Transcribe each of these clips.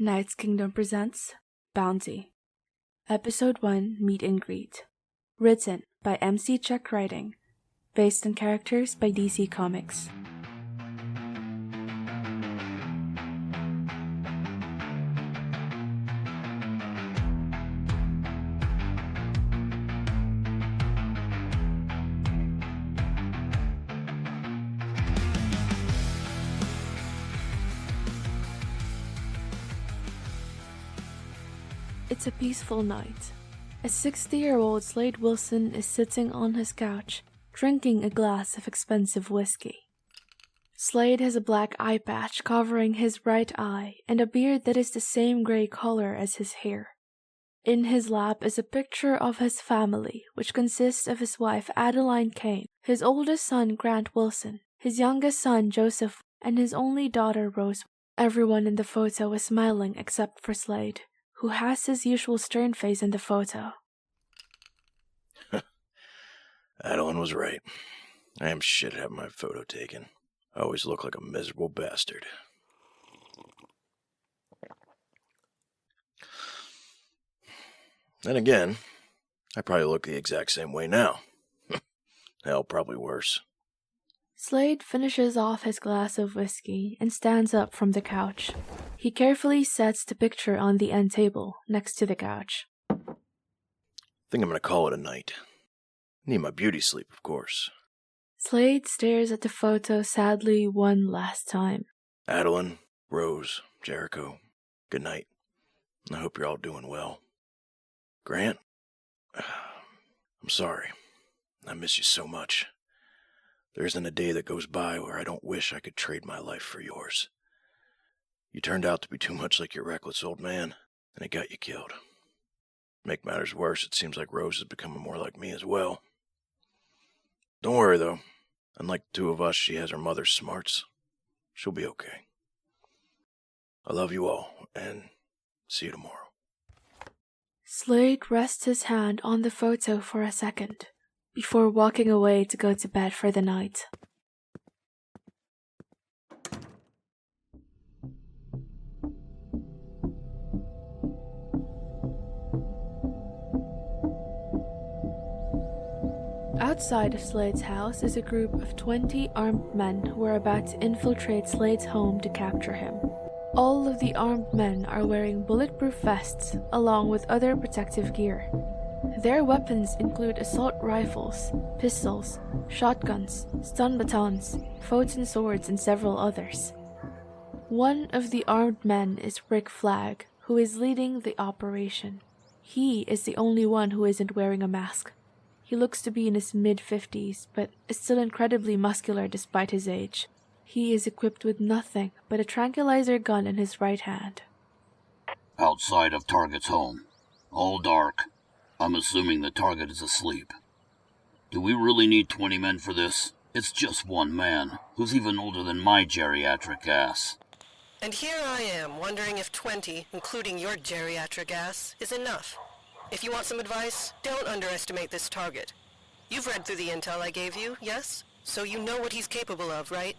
Knight's Kingdom presents Bounty. Episode 1, Meet and Greet. Written by MC Check Writing. Based on characters by DC Comics. It's a peaceful night. A 60-year-old Slade Wilson is sitting on his couch, drinking a glass of expensive whiskey. Slade has a black eye patch covering his right eye and a beard that is the same gray color as his hair. In his lap is a picture of his family, which consists of his wife Adeline Kane, his oldest son Grant Wilson, his youngest son Joseph, and his only daughter Rose. Everyone in the photo is smiling except for Slade, who has his usual stern face in the photo. Adeline was right. I am shit at having my photo taken. I always look like a miserable bastard. Then again, I probably look the exact same way now. Hell, probably worse. Slade finishes off his glass of whiskey and stands up from the couch. He carefully sets the picture on the end table next to the couch. Think I'm gonna call it a night. Need my beauty sleep, of course. Slade stares at the photo sadly one last time. Adeline, Rose, Jericho, good night. I hope you're all doing well. Grant, I'm sorry. I miss you so much. There isn't a day that goes by where I don't wish I could trade my life for yours. You turned out to be too much like your reckless old man, and it got you killed. To make matters worse, it seems like Rose is becoming more like me as well. Don't worry, though. Unlike the two of us, she has her mother's smarts. She'll be okay. I love you all, and see you tomorrow. Slade rests his hand on the photo for a second, before walking away to go to bed for the night. Outside of Slade's house is a group of 20 armed men who are about to infiltrate Slade's home to capture him. All of the armed men are wearing bulletproof vests along with other protective gear. Their weapons include assault rifles, pistols, shotguns, stun batons, photon swords, and several others. One of the armed men is Rick Flag, who is leading the operation. He is the only one who isn't wearing a mask. He looks to be in his mid-50s, but is still incredibly muscular despite his age. He is equipped with nothing but a tranquilizer gun in his right hand. Outside of target's home. All dark. I'm assuming the target is asleep. Do we really need 20 men for this? It's just one man, who's even older than my geriatric ass. And here I am, wondering if 20, including your geriatric ass, is enough. If you want some advice, don't underestimate this target. You've read through the intel I gave you, yes? So you know what he's capable of, right?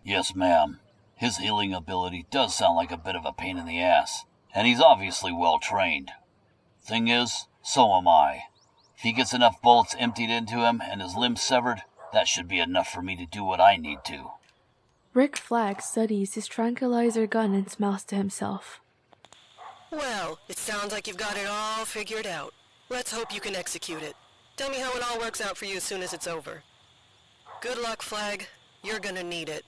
Yes, ma'am. His healing ability does sound like a bit of a pain in the ass, and he's obviously well trained. Thing is, so am I. If he gets enough bullets emptied into him and his limbs severed, that should be enough for me to do what I need to. Rick Flag studies his tranquilizer gun and smiles to himself. Well, it sounds like you've got it all figured out. Let's hope you can execute it. Tell me how it all works out for you as soon as it's over. Good luck, Flag. You're gonna need it.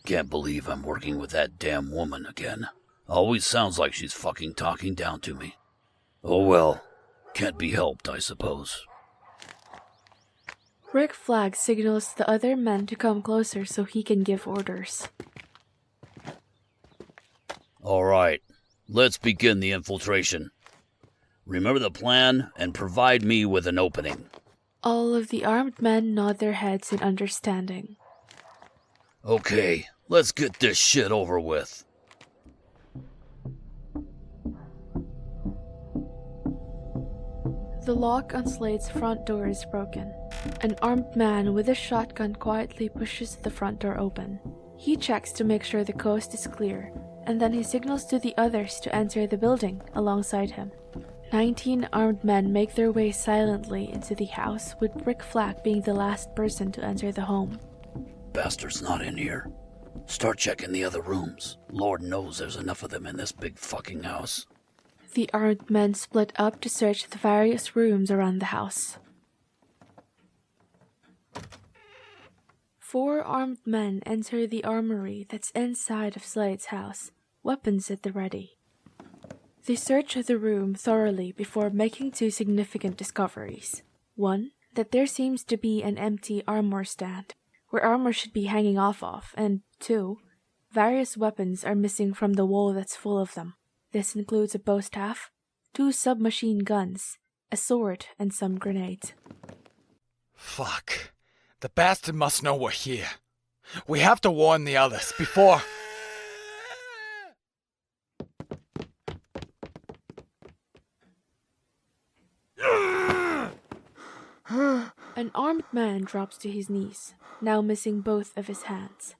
Can't believe I'm working with that damn woman again. Always sounds like she's fucking talking down to me. Oh well, can't be helped, I suppose. Rick Flag signals the other men to come closer so he can give orders. All right, let's begin the infiltration. Remember the plan and provide me with an opening. All of the armed men nod their heads in understanding. Okay, let's get this shit over with. The lock on Slade's front door is broken. An armed man with a shotgun quietly pushes the front door open. He checks to make sure the coast is clear, and then he signals to the others to enter the building alongside him. 19 armed men make their way silently into the house, with Rick Flag being the last person to enter the home. Bastard's not in here. Start checking the other rooms. Lord knows there's enough of them in this big fucking house. The armed men split up to search the various rooms around the house. 4 armed men enter the armory that's inside of Slade's house, weapons at the ready. They search the room thoroughly before making 2 significant discoveries. 1, that there seems to be an empty armor stand, where armor should be hanging off of, and 2, various weapons are missing from the wall that's full of them. This includes a bowstaff, 2 submachine guns, a sword, and some grenades. Fuck. The bastard must know we're here. We have to warn the others before... An armed man drops to his knees, now missing both of his hands.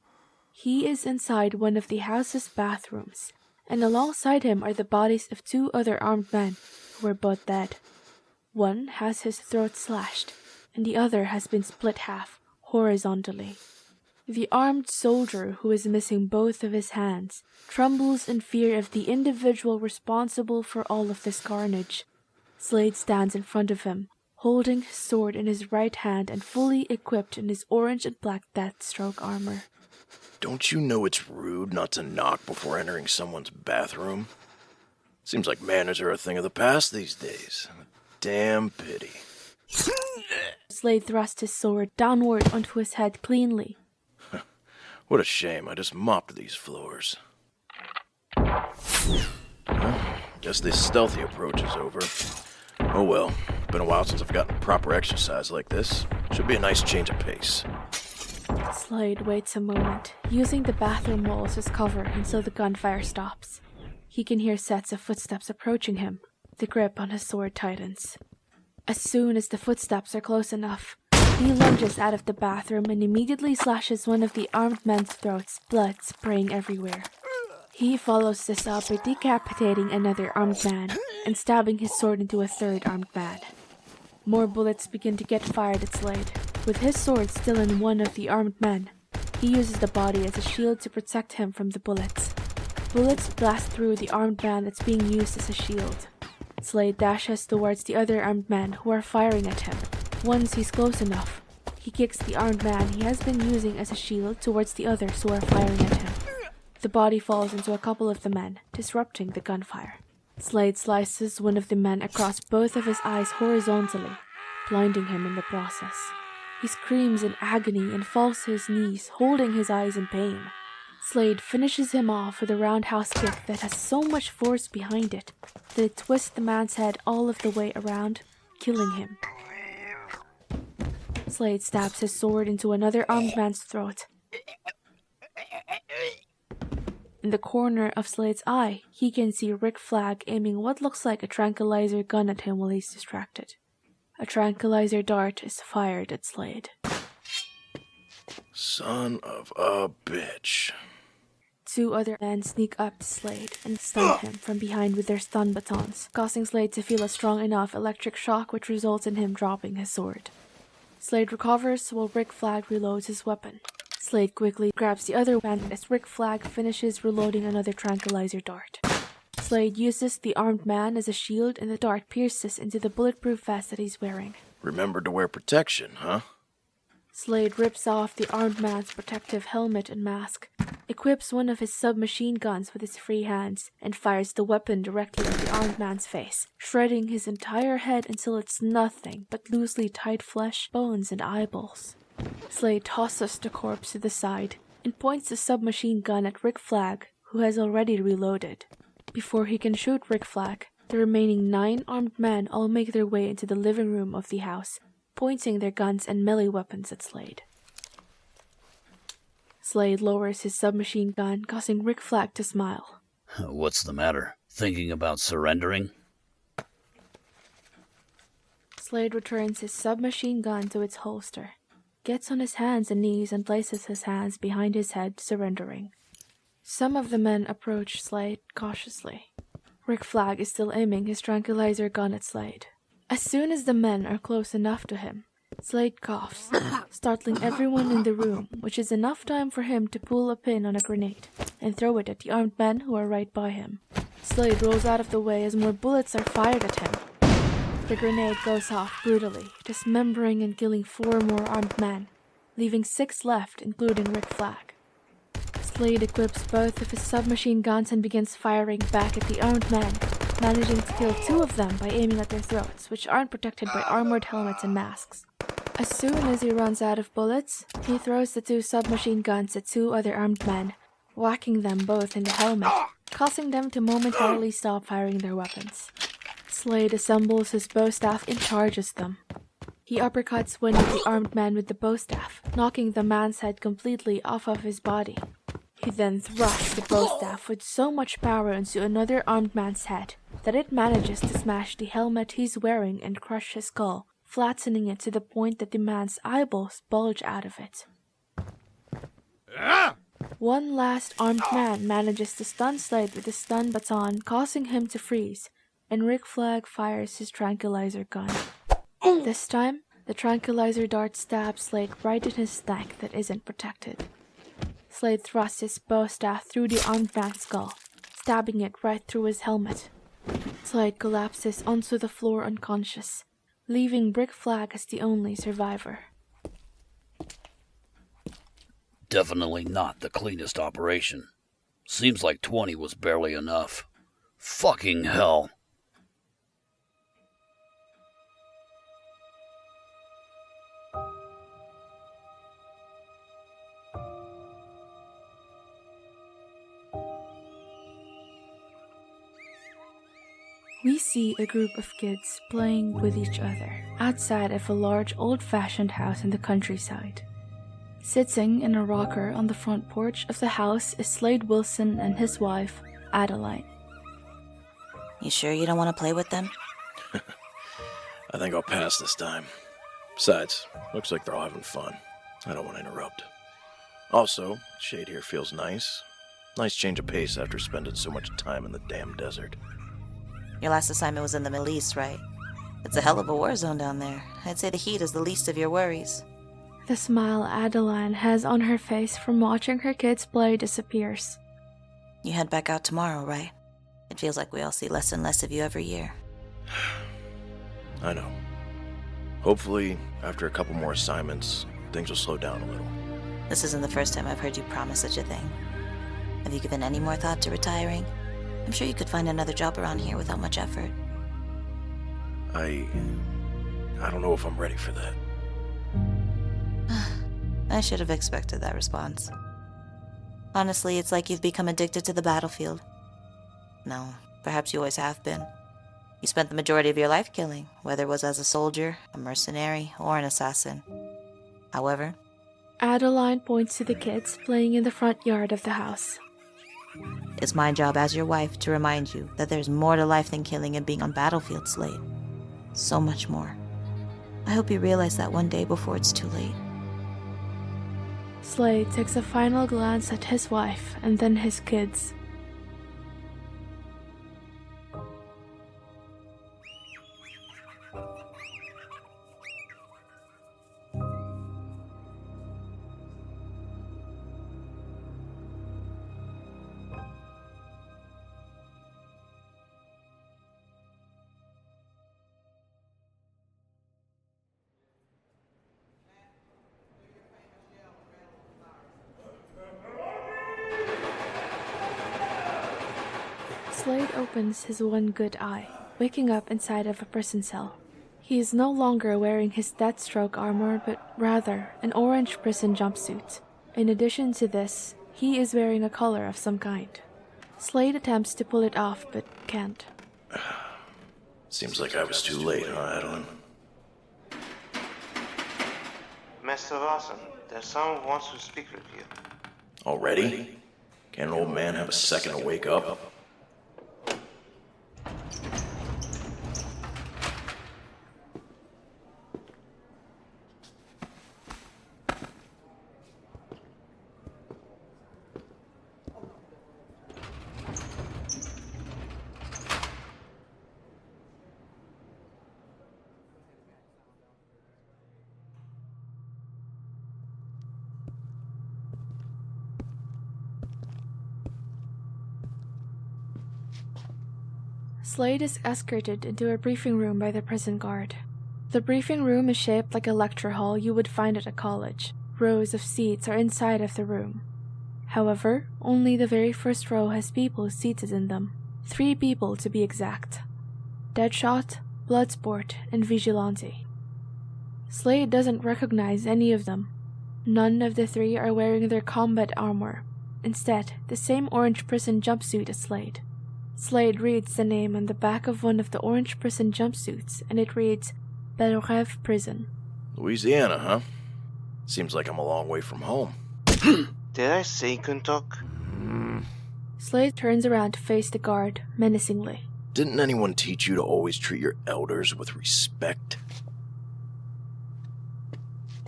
He is inside one of the house's bathrooms, and alongside him are the bodies of 2 other armed men who are both dead. One has his throat slashed, and the other has been split half, horizontally. The armed soldier who is missing both of his hands trembles in fear of the individual responsible for all of this carnage. Slade stands in front of him, holding his sword in his right hand and fully equipped in his orange and black Deathstroke armor. Don't you know it's rude not to knock before entering someone's bathroom? Seems like manners are a thing of the past these days. Damn pity. Slade thrust his sword downward onto his head cleanly. What a shame, I just mopped these floors. Well, guess this stealthy approach is over. Oh well, been a while since I've gotten proper exercise like this. Should be a nice change of pace. Slade waits a moment, using the bathroom walls as cover until the gunfire stops. He can hear sets of footsteps approaching him. The grip on his sword tightens. As soon as the footsteps are close enough, he lunges out of the bathroom and immediately slashes one of the armed men's throats, blood spraying everywhere. He follows this up by decapitating another armed man and stabbing his sword into a 3rd armed man. More bullets begin to get fired at Slade. With his sword still in one of the armed men, he uses the body as a shield to protect him from the bullets. Bullets blast through the armed man that's being used as a shield. Slade dashes towards the other armed men who are firing at him. Once he's close enough, he kicks the armed man he has been using as a shield towards the others who are firing at him. The body falls into a couple of the men, disrupting the gunfire. Slade slices one of the men across both of his eyes horizontally, blinding him in the process. He screams in agony and falls to his knees, holding his eyes in pain. Slade finishes him off with a roundhouse kick that has so much force behind it that it twists the man's head all of the way around, killing him. Slade stabs his sword into another armed man's throat. In the corner of Slade's eye, he can see Rick Flag aiming what looks like a tranquilizer gun at him while he's distracted. A tranquilizer dart is fired at Slade. Son of a bitch. 2 other men sneak up to Slade and stun him from behind with their stun batons, causing Slade to feel a strong enough electric shock which results in him dropping his sword. Slade recovers while Rick Flag reloads his weapon. Slade quickly grabs the other man as Rick Flag finishes reloading another tranquilizer dart. Slade uses the armed man as a shield and the dart pierces into the bulletproof vest that he's wearing. Remember to wear protection, huh? Slade rips off the armed man's protective helmet and mask, equips one of his submachine guns with his free hands, and fires the weapon directly at the armed man's face, shredding his entire head until it's nothing but loosely tied flesh, bones, and eyeballs. Slade tosses the corpse to the side and points the submachine gun at Rick Flag, who has already reloaded. Before he can shoot Rick Flag, the remaining 9 armed men all make their way into the living room of the house, pointing their guns and melee weapons at Slade. Slade lowers his submachine gun, causing Rick Flag to smile. What's the matter? Thinking about surrendering? Slade returns his submachine gun to its holster. gets on his hands and knees and places his hands behind his head, surrendering. Some of the men approach Slade cautiously. Rick Flag is still aiming his tranquilizer gun at Slade. As soon as the men are close enough to him, Slade coughs, startling everyone in the room, which is enough time for him to pull a pin on a grenade and throw it at the armed men who are right by him. Slade rolls out of the way as more bullets are fired at him. The grenade goes off brutally, dismembering and killing 4 more armed men, leaving 6 left, including Rick Flag. Slade equips both of his submachine guns and begins firing back at the armed men, managing to kill 2 of them by aiming at their throats, which aren't protected by armored helmets and masks. As soon as he runs out of bullets, he throws the 2 submachine guns at 2 other armed men, whacking them both in the helmet, causing them to momentarily stop firing their weapons. Slade assembles his bowstaff and charges them. He uppercuts one of the armed men with the bowstaff, knocking the man's head completely off of his body. He then thrusts the bowstaff with so much power into another armed man's head that it manages to smash the helmet he's wearing and crush his skull, flattening it to the point that the man's eyeballs bulge out of it. One last armed man manages to stun Slade with a stun baton, causing him to freeze, and Rick Flag fires his tranquilizer gun. This time, the tranquilizer dart stabs Slade right in his neck that isn't protected. Slade thrusts his bowstaff through the armed man's skull, stabbing it right through his helmet. Slade collapses onto the floor unconscious, leaving Rick Flag as the only survivor. Definitely not the cleanest operation. Seems like 20 was barely enough. Fucking hell. We see a group of kids playing with each other outside of a large old-fashioned house in the countryside. Sitting in a rocker on the front porch of the house is Slade Wilson and his wife, Adeline. You sure you don't want to play with them? I think I'll pass this time. Besides, looks like they're all having fun. I don't want to interrupt. Also, shade here feels nice. Nice change of pace after spending so much time in the damn desert. Your last assignment was in the Middle East, right? It's a hell of a war zone down there. I'd say the heat is the least of your worries. The smile Adeline has on her face from watching her kids play disappears. You head back out tomorrow, right? It feels like we all see less and less of you every year. I know. Hopefully, after a couple more assignments, things will slow down a little. This isn't the first time I've heard you promise such a thing. Have you given any more thought to retiring? I'm sure you could find another job around here without much effort. I don't know if I'm ready for that. I should have expected that response. Honestly, it's like you've become addicted to the battlefield. No, perhaps you always have been. You spent the majority of your life killing, whether it was as a soldier, a mercenary, or an assassin. However, Adeline points to the kids playing in the front yard of the house. it's my job as your wife to remind you that there's more to life than killing and being on battlefield, Slade. So much more. I hope you realize that one day before it's too late. Slade takes a final glance at his wife and then his kids. Slade opens his one good eye, waking up inside of a prison cell. He is no longer wearing his Deathstroke armor, but rather an orange prison jumpsuit. In addition to this, he is wearing a collar of some kind. Slade attempts to pull it off, but can't. Seems like I was too late, huh, Adeline? Mr. Lawson, there's someone who wants to speak with you. Already? Can an old man have a second to wake up? Slade is escorted into a briefing room by the prison guard. The briefing room is shaped like a lecture hall you would find at a college. Rows of seats are inside of the room. However, only the very first row has people seated in them. 3 people to be exact. Deadshot, Bloodsport, and Vigilante. Slade doesn't recognize any of them. None of the 3 are wearing their combat armor. Instead, the same orange prison jumpsuit as Slade. Slade reads the name on the back of one of the orange prison jumpsuits, and it reads, Belle Rêve Prison. Louisiana, huh? Seems like I'm a long way from home. Did I say Kuntok? Slade turns around to face the guard, menacingly. Didn't anyone teach you to always treat your elders with respect?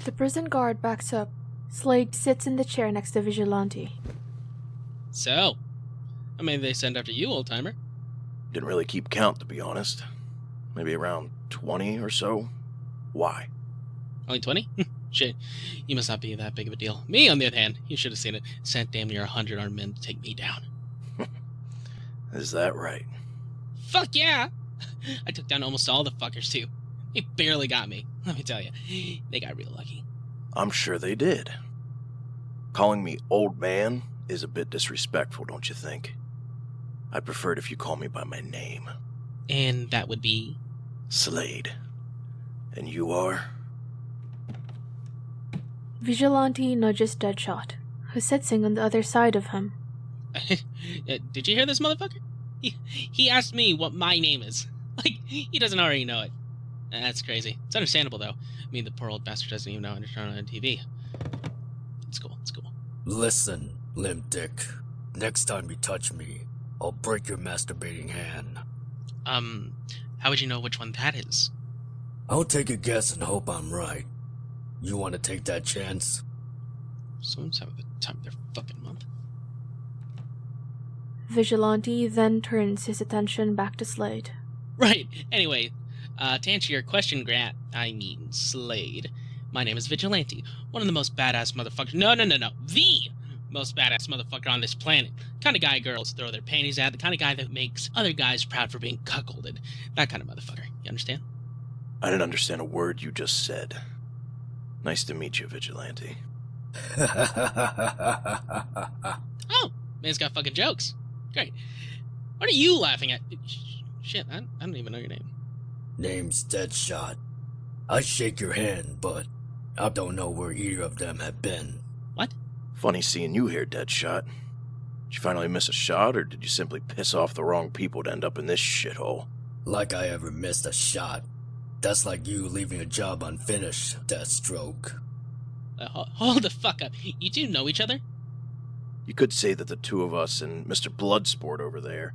The prison guard backs up. Slade sits in the chair next to Vigilante. So, how many did they send after you, old-timer? Didn't really keep count, to be honest. Maybe around 20 or so. Why? Only 20? Shit, you must not be that big of a deal. Me, on the other hand, you should have seen it. Sent damn near 100 armed men to take me down. Is that right? Fuck yeah! I took down almost all the fuckers, too. They barely got me, let me tell you. They got real lucky. I'm sure they did. Calling me old man is a bit disrespectful, don't you think? I'd prefer it if you call me by my name. And that would be? Slade. And you are? Vigilante nudges Deadshot, who's sitting on the other side of him. Did you hear this motherfucker? He asked me what my name is. Like, he doesn't already know it. That's crazy. It's understandable, though. I mean, the poor old bastard doesn't even know how to turn on TV. It's cool, it's cool. Listen, limp dick. Next time you touch me, I'll break your masturbating hand. How would you know which one that is? I'll take a guess and hope I'm right. You want to take that chance? Someone's having the time of their fucking month. Vigilante then turns his attention back to Slade. Right, anyway, to answer your question, Grant, I mean Slade. My name is Vigilante, one of the most badass motherfuckers. No. The most badass motherfucker on this planet. Kind of guy girls throw their panties at, the kind of guy that makes other guys proud for being cuckolded. That kind of motherfucker, you understand? I didn't understand a word you just said. Nice to meet you, Vigilante. Oh, man's got fucking jokes. Great. What are you laughing at? Shit, I don't even know your name. Name's Deadshot. I shake your hand, but I don't know where either of them have been. What? Funny seeing you here, Deadshot. Did you finally miss a shot, or did you simply piss off the wrong people to end up in this shithole? Like I ever missed a shot. That's like you leaving a job unfinished, Deathstroke. Hold the fuck up. You two know each other? You could say that the two of us and Mr. Bloodsport over there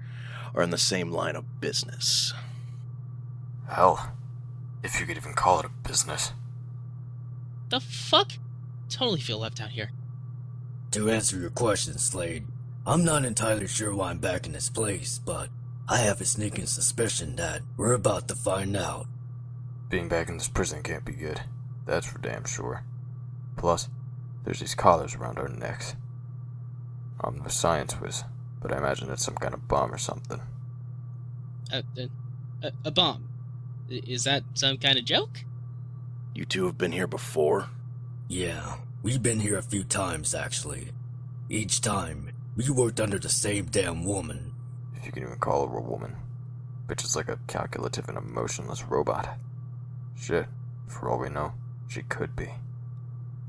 are in the same line of business. Hell, if you could even call it a business. The fuck? Totally feel left out here. To answer your question, Slade, I'm not entirely sure why I'm back in this place, but I have a sneaking suspicion that we're about to find out. Being back in this prison can't be good. That's for damn sure. Plus, there's these collars around our necks. I'm no science whiz, but I imagine it's some kind of bomb or something. A bomb? Is that some kind of joke? You two have been here before? Yeah, we've been here a few times, actually. Each time, we worked under the same damn woman. If you can even call her a woman. Bitch is like a calculative and emotionless robot. Shit, for all we know, she could be.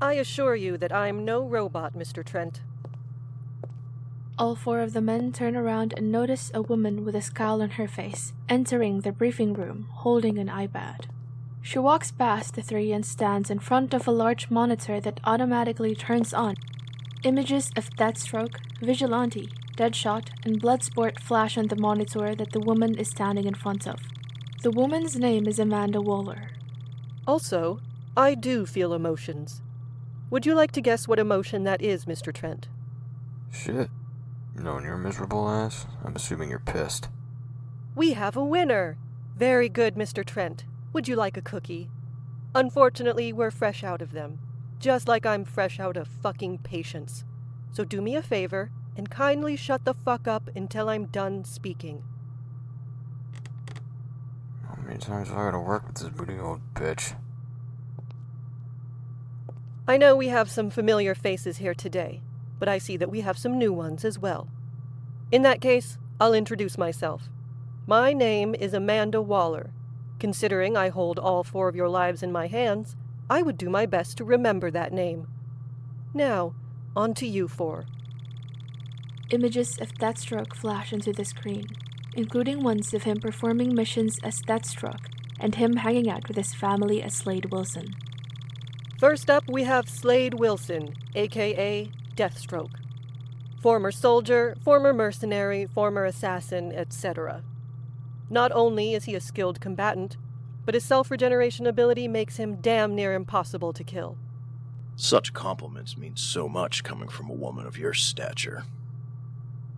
I assure you that I'm no robot, Mr. Trent. All 4 of the men turn around and notice a woman with a scowl on her face, entering the briefing room, holding an iPad. She walks past the 3 and stands in front of a large monitor that automatically turns on. Images of Deathstroke, Vigilante, Deadshot, and Bloodsport flash on the monitor that the woman is standing in front of. The woman's name is Amanda Waller. Also, I do feel emotions. Would you like to guess what emotion that is, Mr. Trent? Shit. Knowing your miserable ass, I'm assuming you're pissed. We have a winner! Very good, Mr. Trent. Would you like a cookie? Unfortunately, we're fresh out of them. Just like I'm fresh out of fucking patience. So do me a favor and kindly shut the fuck up until I'm done speaking. many times have I gotta work with this booty old bitch? I know we have some familiar faces here today, but I see that we have some new ones as well. In that case, I'll introduce myself. My name is Amanda Waller. Considering I hold all 4 of your lives in my hands, I would do my best to remember that name. Now, on to you 4. Images of Deathstroke flash into the screen, including ones of him performing missions as Deathstroke and him hanging out with his family as Slade Wilson. First up, we have Slade Wilson, aka Deathstroke. Former soldier, former mercenary, former assassin, etc. Not only is he a skilled combatant, but his self-regeneration ability makes him damn near impossible to kill. Such compliments mean so much coming from a woman of your stature.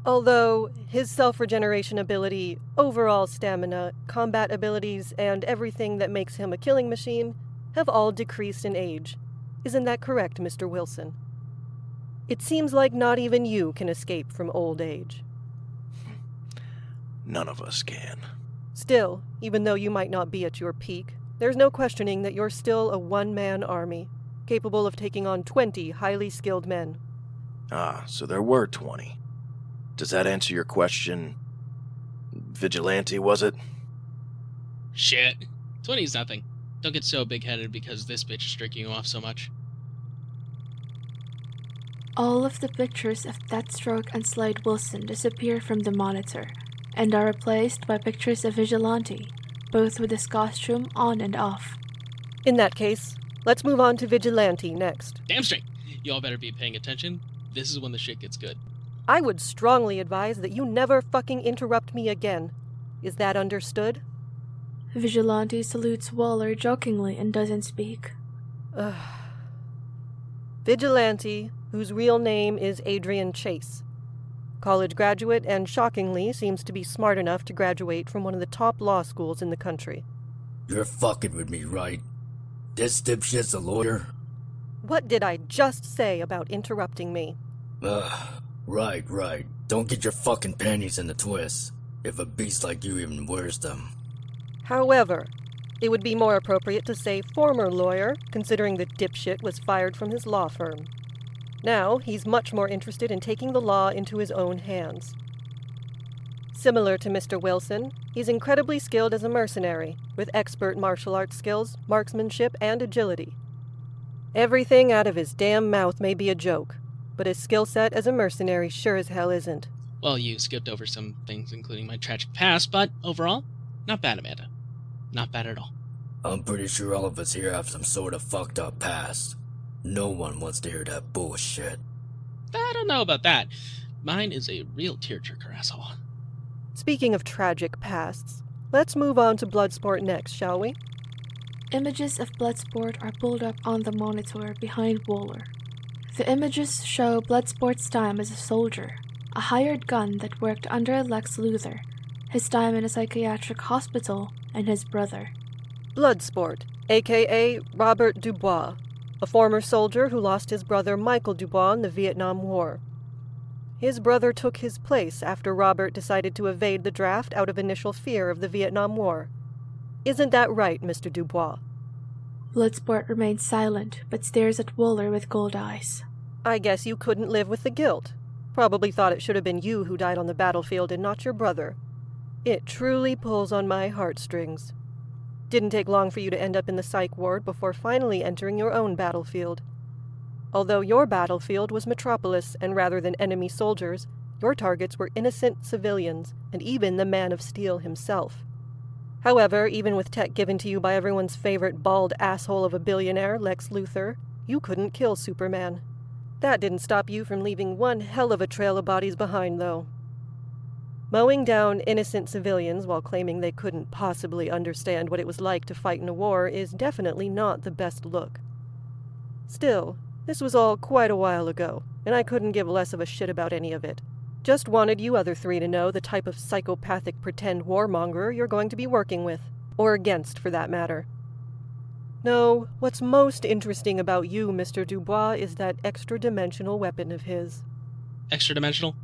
Although his self-regeneration ability, overall stamina, combat abilities, and everything that makes him a killing machine have all decreased in age. Isn't that correct, Mr. Wilson? It seems like not even you can escape from old age. None of us can. Still, even though you might not be at your peak, there's no questioning that you're still a one-man army, capable of taking on 20 highly skilled men. Ah, so there were 20. Does that answer your question? Vigilante, was it? Shit. 20 is nothing. Don't get so big-headed because this bitch is jerking you off so much. All of the pictures of Deathstroke and Slade Wilson disappear from the monitor and are replaced by pictures of Vigilante, both with his costume on and off. In that case, let's move on to Vigilante next. Damn straight! Y'all better be paying attention. This is when the shit gets good. I would strongly advise that you never fucking interrupt me again. Is that understood? Vigilante salutes Waller jokingly and doesn't speak. Vigilante, whose real name is Adrian Chase. College graduate and, shockingly, seems to be smart enough to graduate from one of the top law schools in the country. You're fucking with me, right? This dipshit's a lawyer? What did I just say about interrupting me? Right. Don't get your fucking panties in a twist, if a beast like you even wears them. However, it would be more appropriate to say former lawyer, considering the dipshit was fired from his law firm. Now, he's much more interested in taking the law into his own hands. Similar to Mr. Wilson, he's incredibly skilled as a mercenary, with expert martial arts skills, marksmanship, and agility. Everything out of his damn mouth may be a joke, but his skill set as a mercenary sure as hell isn't. Well, you skipped over some things, including my tragic past, but overall, not bad, Amanda. Not bad at all. I'm pretty sure all of us here have some sort of fucked up past. No one wants to hear that bullshit. I don't know about that. Mine is a real tearjerker, asshole. Speaking of tragic pasts, let's move on to Bloodsport next, shall we? Images of Bloodsport are pulled up on the monitor behind Waller. The images show Bloodsport's time as a soldier, a hired gun that worked under Lex Luthor, his time in a psychiatric hospital, and his brother. Bloodsport, aka Robert Dubois, a former soldier who lost his brother Michael Dubois in the Vietnam War. His brother took his place after Robert decided to evade the draft out of initial fear of the Vietnam War. Isn't that right, Mr. Dubois? Bloodsport remains silent, but stares at Waller with gold eyes. I guess you couldn't live with the guilt. Probably thought it should have been you who died on the battlefield and not your brother. It truly pulls on my heartstrings. Didn't take long for you to end up in the psych ward before finally entering your own battlefield. Although your battlefield was Metropolis, and rather than enemy soldiers, your targets were innocent civilians, and even the Man of Steel himself. However, even with tech given to you by everyone's favorite bald asshole of a billionaire, Lex Luthor, you couldn't kill Superman. That didn't stop you from leaving one hell of a trail of bodies behind, though. Mowing down innocent civilians while claiming they couldn't possibly understand what it was like to fight in a war is definitely not the best look. Still, this was all quite a while ago, and I couldn't give less of a shit about any of it. Just wanted you other 3 to know the type of psychopathic pretend warmonger you're going to be working with, or against for that matter. No, what's most interesting about you, Mr. Dubois, is that extra-dimensional weapon of his. Extra-dimensional?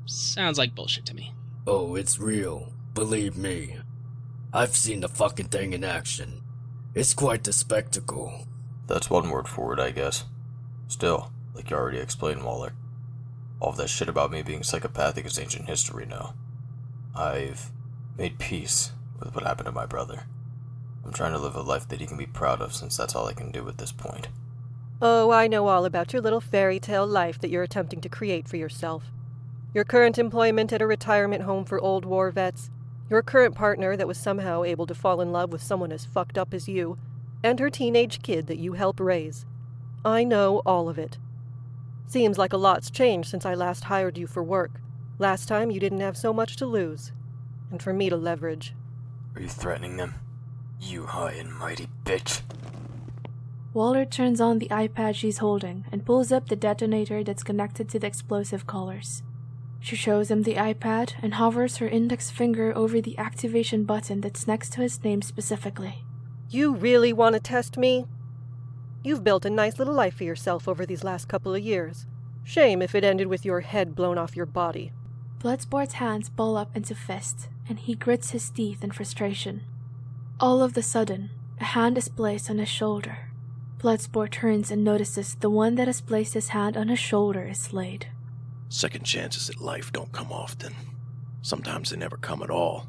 Sounds like bullshit to me. Oh, it's real. Believe me. I've seen the fucking thing in action. It's quite the spectacle. That's one word for it, I guess. Still, like you already explained, Waller, all of that shit about me being psychopathic is ancient history now. I've made peace with what happened to my brother. I'm trying to live a life that he can be proud of, since that's all I can do at this point. Oh, I know all about your little fairy tale life that you're attempting to create for yourself. Your current employment at a retirement home for old war vets, your current partner that was somehow able to fall in love with someone as fucked up as you, and her teenage kid that you help raise. I know all of it. Seems like a lot's changed since I last hired you for work. Last time you didn't have so much to lose. And for me to leverage. Are you threatening them? You high and mighty bitch. Waller turns on the iPad she's holding and pulls up the detonator that's connected to the explosive collars. She shows him the iPad and hovers her index finger over the activation button that's next to his name specifically. You really want to test me? You've built a nice little life for yourself over these last couple of years. Shame if it ended with your head blown off your body. Bloodsport's hands ball up into fists, and he grits his teeth in frustration. All of a sudden, a hand is placed on his shoulder. Bloodsport turns and notices the one that has placed his hand on his shoulder is Slade. Second chances at life don't come often. Sometimes they never come at all.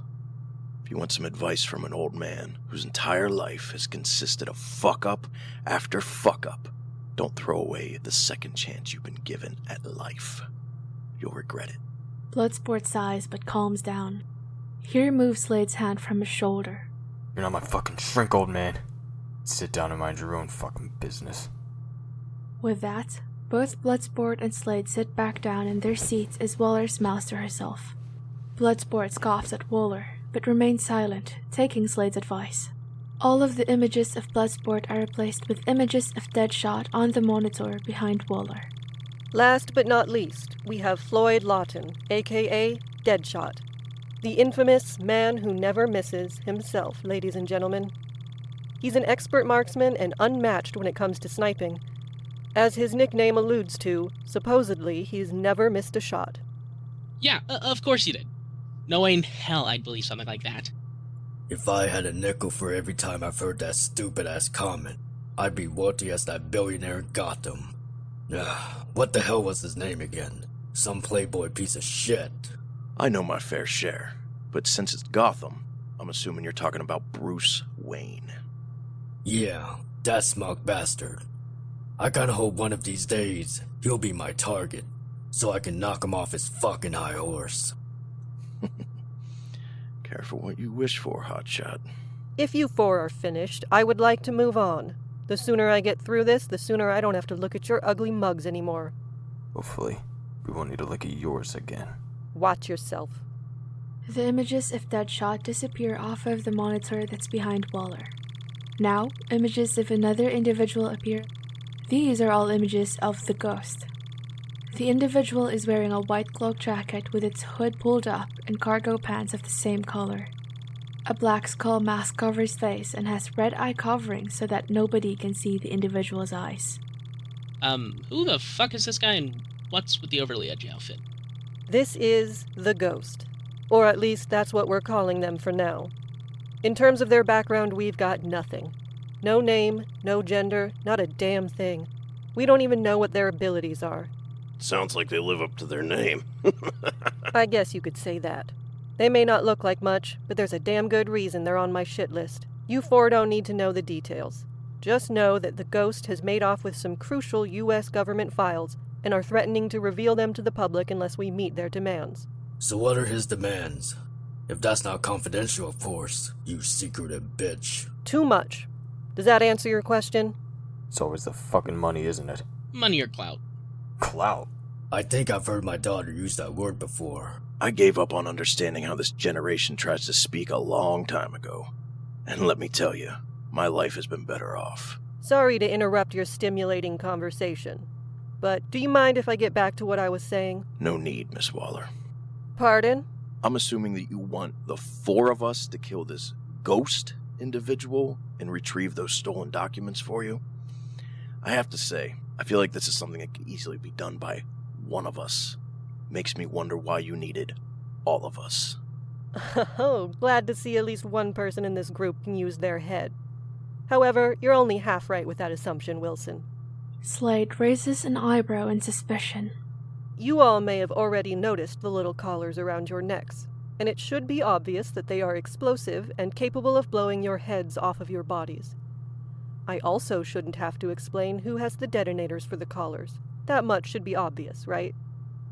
If you want some advice from an old man whose entire life has consisted of fuck-up after fuck-up, don't throw away the second chance you've been given at life. You'll regret it. Bloodsport sighs but calms down. He removes Slade's hand from his shoulder. You're not my fucking shrink, old man. Sit down and mind your own fucking business. With that, both Bloodsport and Slade sit back down in their seats as Waller smiles to herself. Bloodsport scoffs at Waller, but remains silent, taking Slade's advice. All of the images of Bloodsport are replaced with images of Deadshot on the monitor behind Waller. Last but not least, we have Floyd Lawton, aka Deadshot. The infamous man who never misses himself, ladies and gentlemen. He's an expert marksman and unmatched when it comes to sniping. As his nickname alludes to, supposedly he's never missed a shot. Yeah, of course he did. No way in hell I'd believe something like that. If I had a nickel for every time I've heard that stupid-ass comment, I'd be wealthy as that billionaire in Gotham. What the hell was his name again? Some playboy piece of shit. I know my fair share, but since it's Gotham, I'm assuming you're talking about Bruce Wayne. Yeah, that smug bastard. I kinda hope one of these days he'll be my target, so I can knock him off his fucking high horse. Careful what you wish for, hotshot. If you four are finished, I would like to move on. The sooner I get through this, the sooner I don't have to look at your ugly mugs anymore. Hopefully, we won't need to look at yours again. Watch yourself. The images of Deadshot disappear off of the monitor that's behind Waller. Now, images of another individual appear. These are all images of the Ghost. The individual is wearing a white cloak jacket with its hood pulled up and cargo pants of the same color. A black skull mask covers his face and has red eye covering so that nobody can see the individual's eyes. Who the fuck is this guy and what's with the overly edgy outfit? This is the Ghost. Or at least that's what we're calling them for now. In terms of their background, we've got nothing. No name, no gender, not a damn thing. We don't even know what their abilities are. Sounds like they live up to their name. I guess you could say that. They may not look like much, but there's a damn good reason they're on my shit list. You four don't need to know the details. Just know that the Ghost has made off with some crucial U.S. government files and are threatening to reveal them to the public unless we meet their demands. So what are his demands? If that's not confidential, of course, you secretive bitch. Too much. Does that answer your question? It's always the fucking money, isn't it? Money or clout? Clout. I think I've heard my daughter use that word before. I gave up on understanding how this generation tries to speak a long time ago. And let me tell you, my life has been better off. Sorry to interrupt your stimulating conversation, but do you mind if I get back to what I was saying? No need, Miss Waller. Pardon? I'm assuming that you want the four of us to kill this ghost individual and retrieve those stolen documents for you. I have to say, I feel like this is something that could easily be done by one of us. Makes me wonder why you needed all of us. Oh, glad to see at least one person in this group can use their head. However, you're only half right with that assumption, Wilson. Slade raises an eyebrow in suspicion. You all may have already noticed the little collars around your necks, and it should be obvious that they are explosive and capable of blowing your heads off of your bodies. I also shouldn't have to explain who has the detonators for the collars. That much should be obvious, right?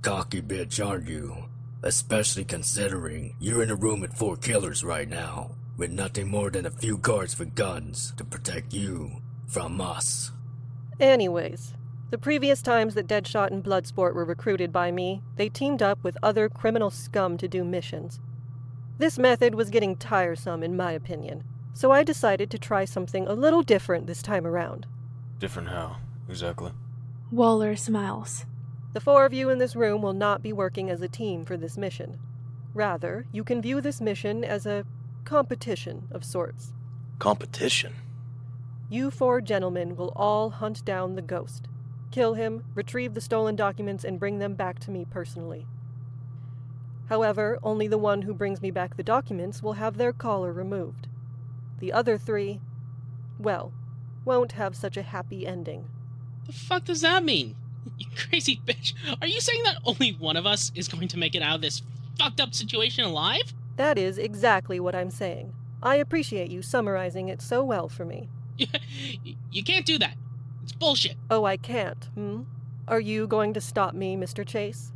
Cocky bitch, aren't you? Especially considering you're in a room with 4 killers right now, with nothing more than a few guards with guns to protect you from us. Anyways, the previous times that Deadshot and Bloodsport were recruited by me, they teamed up with other criminal scum to do missions. This method was getting tiresome, in my opinion, so I decided to try something a little different this time around. Different how? Exactly. Waller smiles. The 4 of you in this room will not be working as a team for this mission. Rather, you can view this mission as a competition of sorts. Competition? You 4 gentlemen will all hunt down the ghost, kill him, retrieve the stolen documents, and bring them back to me personally. However, only the one who brings me back the documents will have their collar removed. The other 3, well, won't have such a happy ending. The fuck does that mean? You crazy bitch. Are you saying that only one of us is going to make it out of this fucked up situation alive? That is exactly what I'm saying. I appreciate you summarizing it so well for me. You can't do that. It's bullshit. Oh, I can't, Are you going to stop me, Mr. Chase?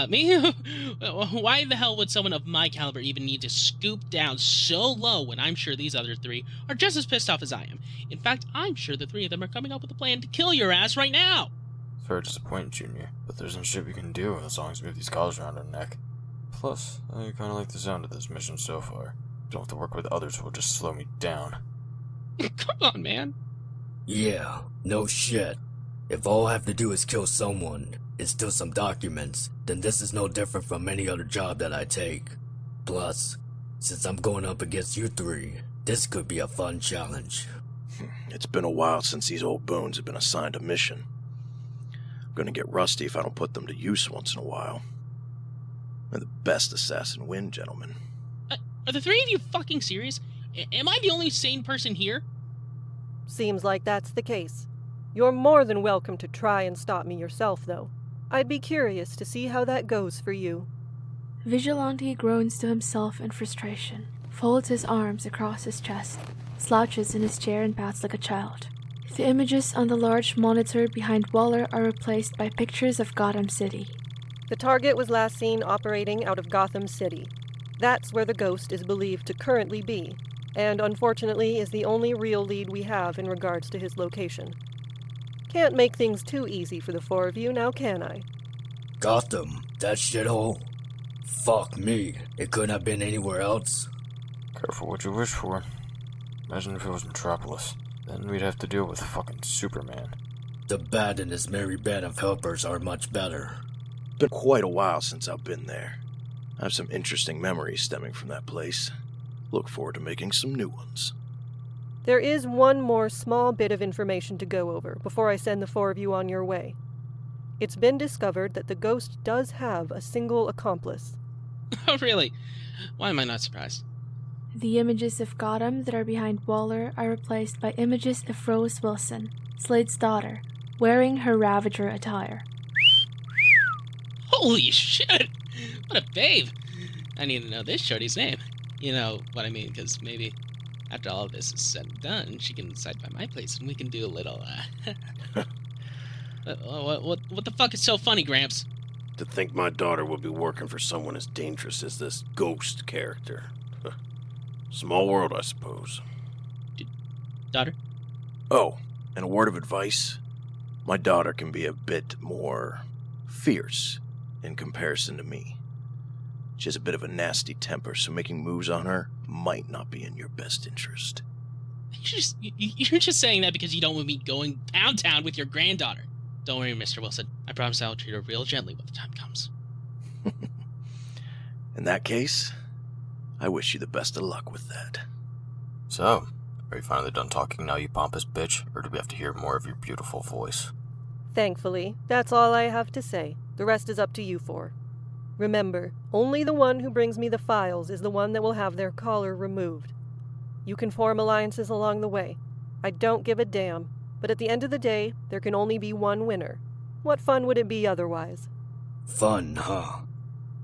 Me? Why the hell would someone of my caliber even need to scoop down so low when I'm sure these other 3 are just as pissed off as I am? In fact, I'm sure the 3 of them are coming up with a plan to kill your ass right now. Sorry to disappoint, Junior, but there's some shit we can do as long as we have these collars around our neck. Plus, I kinda like the sound of this mission so far. Don't have to work with others who will just slow me down. Come on, man. Yeah, no shit. If all I have to do is kill someone and steal some documents, then this is no different from any other job that I take. Plus, since I'm going up against you 3, this could be a fun challenge. It's been a while since these old bones have been assigned a mission. I'm gonna get rusty if I don't put them to use once in a while. May the best assassin win, gentlemen. Are the 3 of you fucking serious? Am I the only sane person here? Seems like that's the case. You're more than welcome to try and stop me yourself, though. I'd be curious to see how that goes for you. Vigilante groans to himself in frustration, folds his arms across his chest, slouches in his chair and pouts like a child. The images on the large monitor behind Waller are replaced by pictures of Gotham City. The target was last seen operating out of Gotham City. That's where the ghost is believed to currently be, and unfortunately is the only real lead we have in regards to his location. Can't make things too easy for the 4 of you, now can I? Gotham? That shithole? Fuck me. It couldn't have been anywhere else. Careful what you wish for. Imagine if it was Metropolis. Then we'd have to deal with fucking Superman. The Bat and his merry band of helpers are much better. It's been quite a while since I've been there. I have some interesting memories stemming from that place. Look forward to making some new ones. There is one more small bit of information to go over before I send the 4 of you on your way. It's been discovered that the ghost does have a single accomplice. Oh, really? Why am I not surprised? The images of Gotham that are behind Waller are replaced by images of Rose Wilson, Slade's daughter, wearing her Ravager attire. Holy shit! What a babe! I need to know this shorty's name. You know what I mean, because maybe after all of this is said and done, she can decide by my place and we can do a little, What the fuck is so funny, Gramps? To think my daughter would be working for someone as dangerous as this ghost character. Small world, I suppose. Daughter? Oh, and a word of advice. My daughter can be a bit more fierce in comparison to me. She has a bit of a nasty temper, so making moves on her might not be in your best interest. You're just saying that because you don't want me going downtown with your granddaughter. Don't worry, Mr. Wilson. I promise I'll treat her real gently when the time comes. In that case, I wish you the best of luck with that. So, are you finally done talking now, you pompous bitch? Or do we have to hear more of your beautiful voice? Thankfully, that's all I have to say. The rest is up to you 4. Remember, only the one who brings me the files is the one that will have their collar removed. You can form alliances along the way. I don't give a damn, but at the end of the day, there can only be one winner. What fun would it be otherwise? Fun, huh?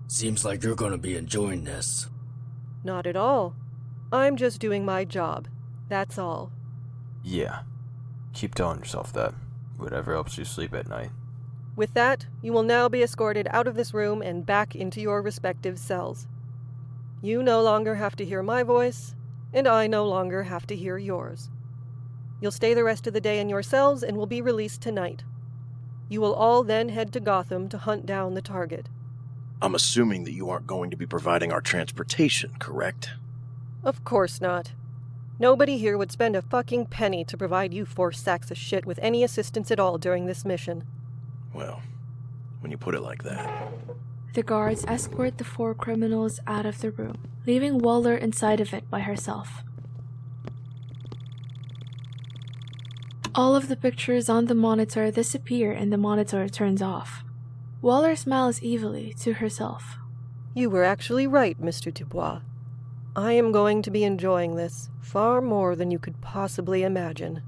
Seems like you're gonna be enjoying this. Not at all. I'm just doing my job. That's all. Yeah. Keep telling yourself that. Whatever helps you sleep at night. With that, you will now be escorted out of this room and back into your respective cells. You no longer have to hear my voice, and I no longer have to hear yours. You'll stay the rest of the day in your cells and will be released tonight. You will all then head to Gotham to hunt down the target. I'm assuming that you aren't going to be providing our transportation, correct? Of course not. Nobody here would spend a fucking penny to provide you four sacks of shit with any assistance at all during this mission. Well, when you put it like that. The guards escort the 4 criminals out of the room, leaving Waller inside of it by herself. All of the pictures on the monitor disappear and the monitor turns off. Waller smiles evilly to herself. You were actually right, Mr. Dubois. I am going to be enjoying this far more than you could possibly imagine.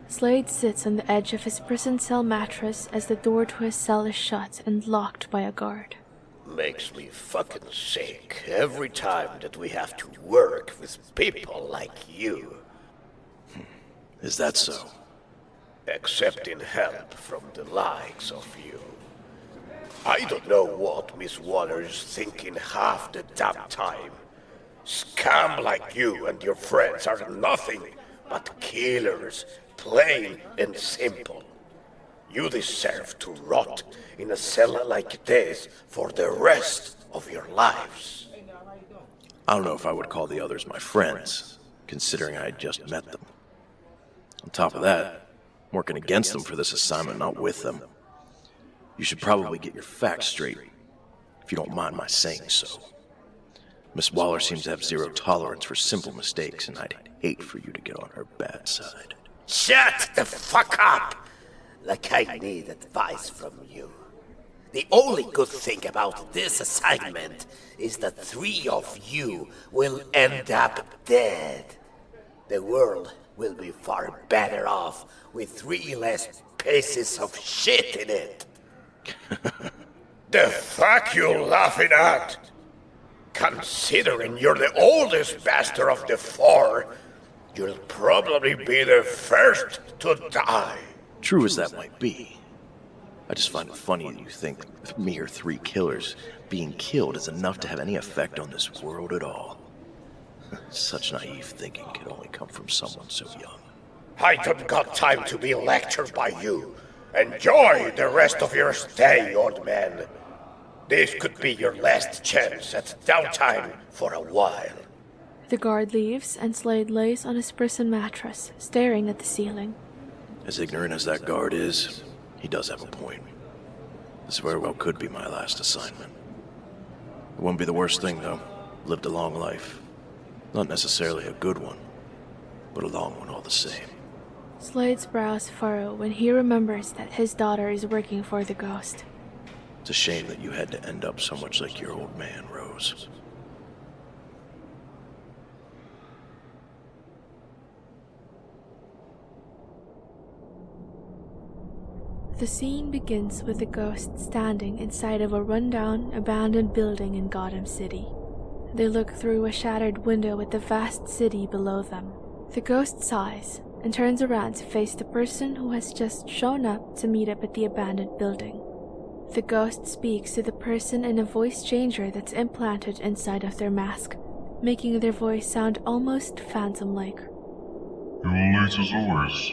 Slade sits on the edge of his prison cell mattress as the door to his cell is shut and locked by a guard. Makes me fucking sick every time that we have to work with people like you. Is that so? Accepting help from the likes of you. I don't know what Miss Waller is thinking half the damn time. Scum like you and your friends are nothing but killers, plain and simple. You deserve to rot in a cell like this for the rest of your lives. I don't know if I would call the others my friends, considering I had just met them. On top of that, I'm working against them for this assignment, not with them. You should probably get your facts straight, if you don't mind my saying so. Miss Waller seems to have zero tolerance for simple mistakes, and I'd hate for you to get on her bad side. Shut the fuck up! Like I need advice from you. The only good thing about this assignment is that 3 of you will end up dead. The world will be far better off with 3 less pieces of shit in it. The fuck you laughing at? Considering you're the oldest bastard of the 4, you'll probably be the first to die. True as that might be, I just find it funny that you think with mere 3 killers, being killed is enough to have any effect on this world at all. Such naive thinking could only come from someone so young. I don't got time to be lectured by you. Enjoy the rest of your stay, old man. This could be your last chance at downtime for a while. The guard leaves and Slade lays on his prison mattress, staring at the ceiling. As ignorant as that guard is, he does have a point. This very well could be my last assignment. It wouldn't be the worst thing, though. Lived a long life. Not necessarily a good one, but a long one all the same. Slade's brows furrow when he remembers that his daughter is working for the Ghost. It's a shame that you had to end up so much like your old man, Rose. The scene begins with the Ghost standing inside of a rundown, abandoned building in Gotham City. They look through a shattered window at the vast city below them. The Ghost sighs and turns around to face the person who has just shown up to meet up at the abandoned building. The Ghost speaks to the person in a voice changer that's implanted inside of their mask, making their voice sound almost phantom-like. You're late as always.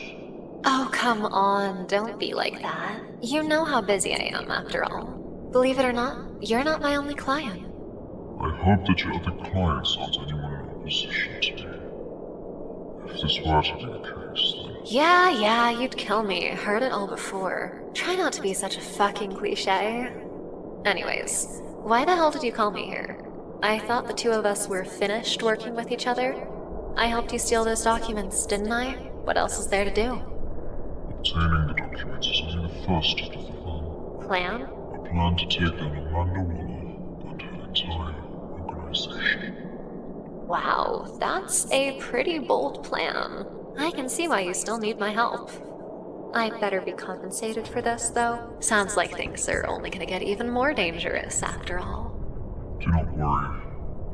Oh, come on, don't be like that. You know how busy I am, after all. Believe it or not, you're not my only client. I hope that your other clients aren't anyone in opposition to me. If this were to be the case, then... Yeah, you'd kill me. Heard it all before. Try not to be such a fucking cliche. Anyways, why the hell did you call me here? I thought the two of us were finished working with each other. I helped you steal those documents, didn't I? What else is there to do? Obtaining the documents is only the first step of the plan. Plan? A plan to take down Amanda Waller and her entire organization. Wow, that's a pretty bold plan. I can see why you still need my help. I better be compensated for this, though. Sounds like things are only gonna get even more dangerous after all. Do not worry.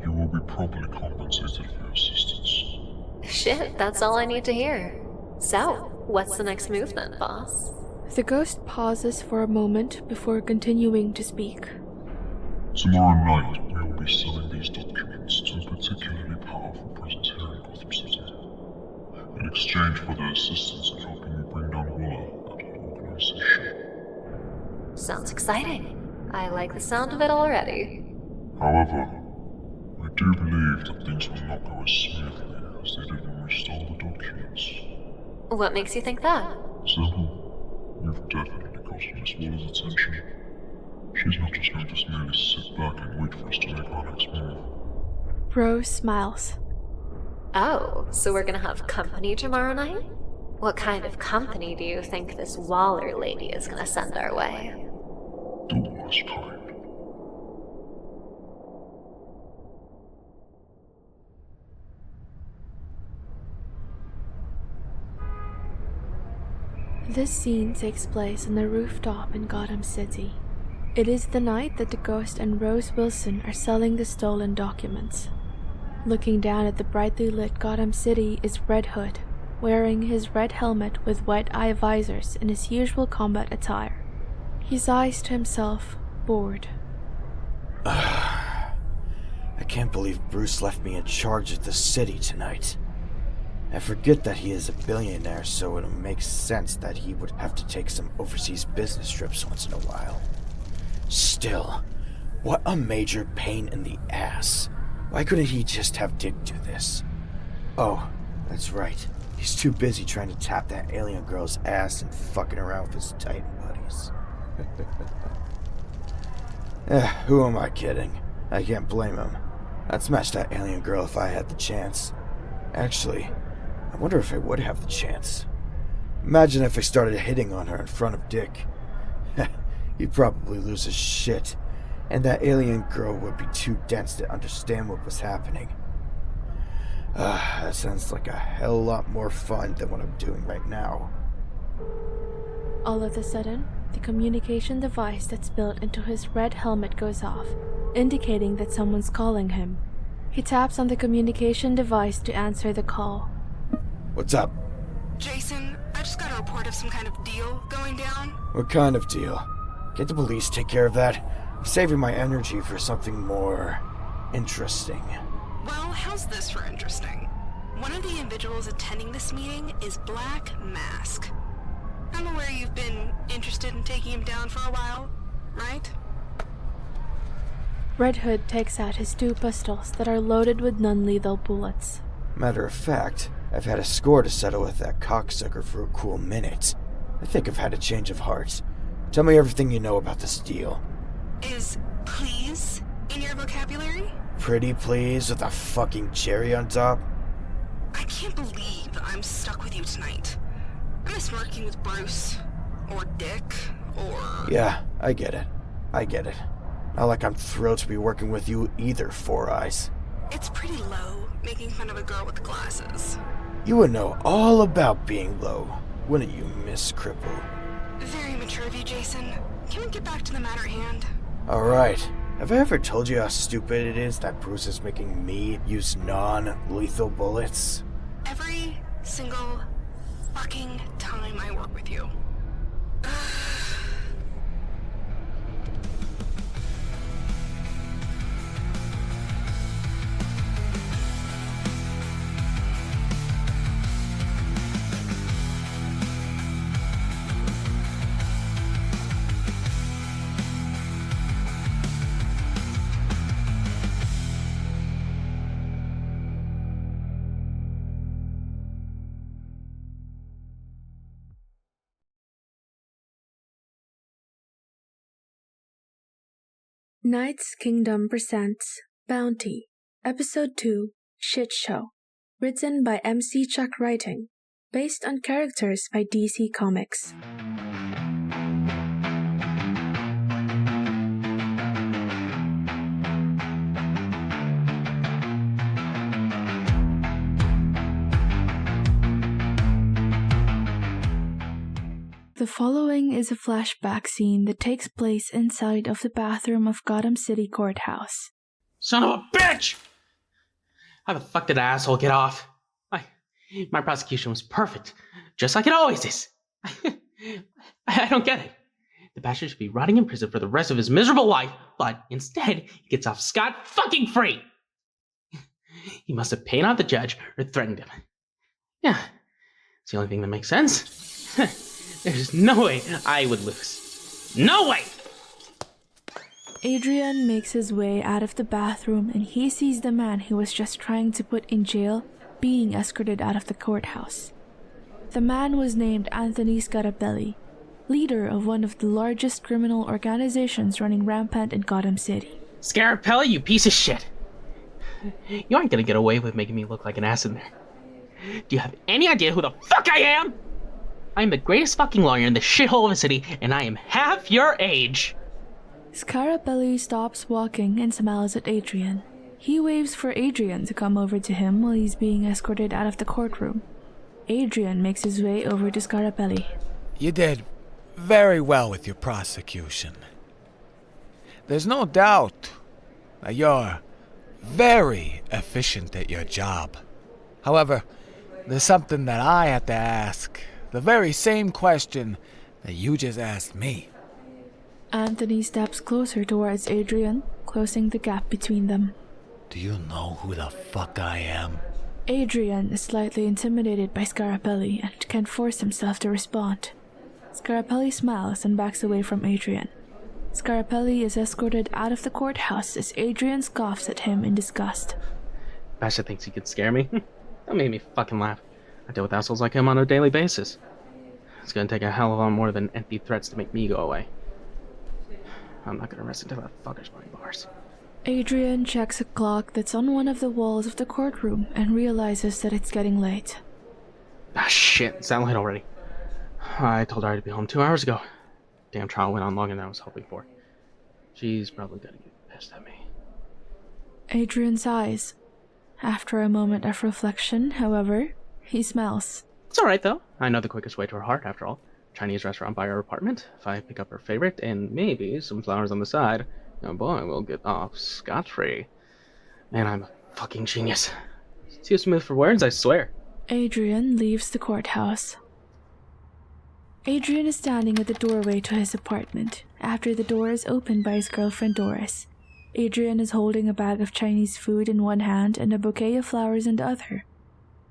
You will be properly compensated for your assistance. Shit, that's all I need to hear. So, what's the next move then, boss? The ghost pauses for a moment before continuing to speak. Tomorrow night, we will be selling these documents to a particularly powerful presence here in Gotham City. In exchange for their assistance in helping you bring down Waller and her organization. Sounds exciting. I like the sound of it already. However, I do believe that things will not go as smoothly as they did when we stole the documents. What makes you think that? Simple. We've definitely gotten Miss Waller's attention. She's not just going to merely sit back and wait for us to make our next move. Rose smiles. Oh, so we're gonna have company tomorrow night? What kind of company do you think this Waller lady is gonna send our way? The worst kind. This scene takes place on the rooftop in Gotham City. It is the night that the Ghost and Rose Wilson are selling the stolen documents. Looking down at the brightly lit Gotham City is Red Hood, wearing his red helmet with white eye visors in his usual combat attire. He sighs to himself, bored. I can't believe Bruce left me in charge of the city tonight. I forget that he is a billionaire, so it makes sense that he would have to take some overseas business trips once in a while. Still, what a major pain in the ass. Why couldn't he just have Dick do this? Oh, that's right. He's too busy trying to tap that alien girl's ass and fucking around with his Titan buddies. Who am I kidding? I can't blame him. I'd smash that alien girl if I had the chance. Actually, I wonder if I would have the chance. Imagine if I started hitting on her in front of Dick. He'd probably lose his shit, and that alien girl would be too dense to understand what was happening. That sounds like a hell lot more fun than what I'm doing right now. All of a sudden, the communication device that's built into his red helmet goes off, indicating that someone's calling him. He taps on the communication device to answer the call. What's up? Jason, I just got a report of some kind of deal going down. What kind of deal? Can't the police take care of that? I'm saving my energy for something more interesting. Well, how's this for interesting? One of the individuals attending this meeting is Black Mask. I'm aware you've been interested in taking him down for a while, right? Red Hood takes out his 2 pistols that are loaded with non-lethal bullets. Matter of fact, I've had a score to settle with that cocksucker for a cool minute. I think I've had a change of heart. Tell me everything you know about this deal. Is please in your vocabulary? Pretty please with a fucking cherry on top? I can't believe I'm stuck with you tonight. I miss working with Bruce, or Dick, or... Yeah, I get it. Not like I'm thrilled to be working with you either, Four Eyes. It's pretty low, making fun of a girl with glasses. You would know all about being low, wouldn't you, Miss Cripple? Very mature of you, Jason. Can we get back to the matter at hand? Alright. Have I ever told you how stupid it is that Bruce is making me use non-lethal bullets? Every single fucking time I work with you. Knight's Kingdom presents Bounty, Episode 2, Shit Show. Written by MC Chuck Writing. Based on characters by DC Comics. The following is a flashback scene that takes place inside of the bathroom of Gotham City Courthouse. Son of a bitch! How the fuck did that asshole get off? My prosecution was perfect, just like it always is. I don't get it. The bastard should be rotting in prison for the rest of his miserable life, but instead, he gets off scot-fucking-free. He must have paid off the judge or threatened him. Yeah, it's the only thing that makes sense. There's no way I would lose. No way! Adrian makes his way out of the bathroom and he sees the man he was just trying to put in jail being escorted out of the courthouse. The man was named Anthony Scarabelli, leader of one of the largest criminal organizations running rampant in Gotham City. Scarabelli, you piece of shit! You aren't gonna get away with making me look like an ass in there. Do you have any idea who the fuck I am? I'm the greatest fucking lawyer in this shithole of a city, and I am half your age! Scarabelli stops walking and smiles at Adrian. He waves for Adrian to come over to him while he's being escorted out of the courtroom. Adrian makes his way over to Scarabelli. You did very well with your prosecution. There's no doubt that you're very efficient at your job. However, there's something that I have to ask. The very same question that you just asked me. Anthony steps closer towards Adrian, closing the gap between them. Do you know who the fuck I am? Adrian is slightly intimidated by Scarabelli and can't force himself to respond. Scarabelli smiles and backs away from Adrian. Scarabelli is escorted out of the courthouse as Adrian scoffs at him in disgust. Basha thinks he could scare me? That made me fucking laugh. I deal with assholes like him on a daily basis. It's gonna take a hell of a lot more than empty threats to make me go away. I'm not gonna rest until that fucker's behind bars. Adrian checks a clock that's on one of the walls of the courtroom and realizes that it's getting late. Ah, shit, it's that late already. I told her I'd be home 2 hours ago. Damn trial went on longer than I was hoping for. She's probably gonna get pissed at me. Adrian sighs. After a moment of reflection, however, he smiles. It's alright though. I know the quickest way to her heart, after all. Chinese restaurant by her apartment. If I pick up her favorite and maybe some flowers on the side, oh boy, we'll get off scot-free. Man, I'm a fucking genius. Too smooth for words, I swear. Adrian leaves the courthouse. Adrian is standing at the doorway to his apartment after the door is opened by his girlfriend Doris. Adrian is holding a bag of Chinese food in one hand and a bouquet of flowers in the other.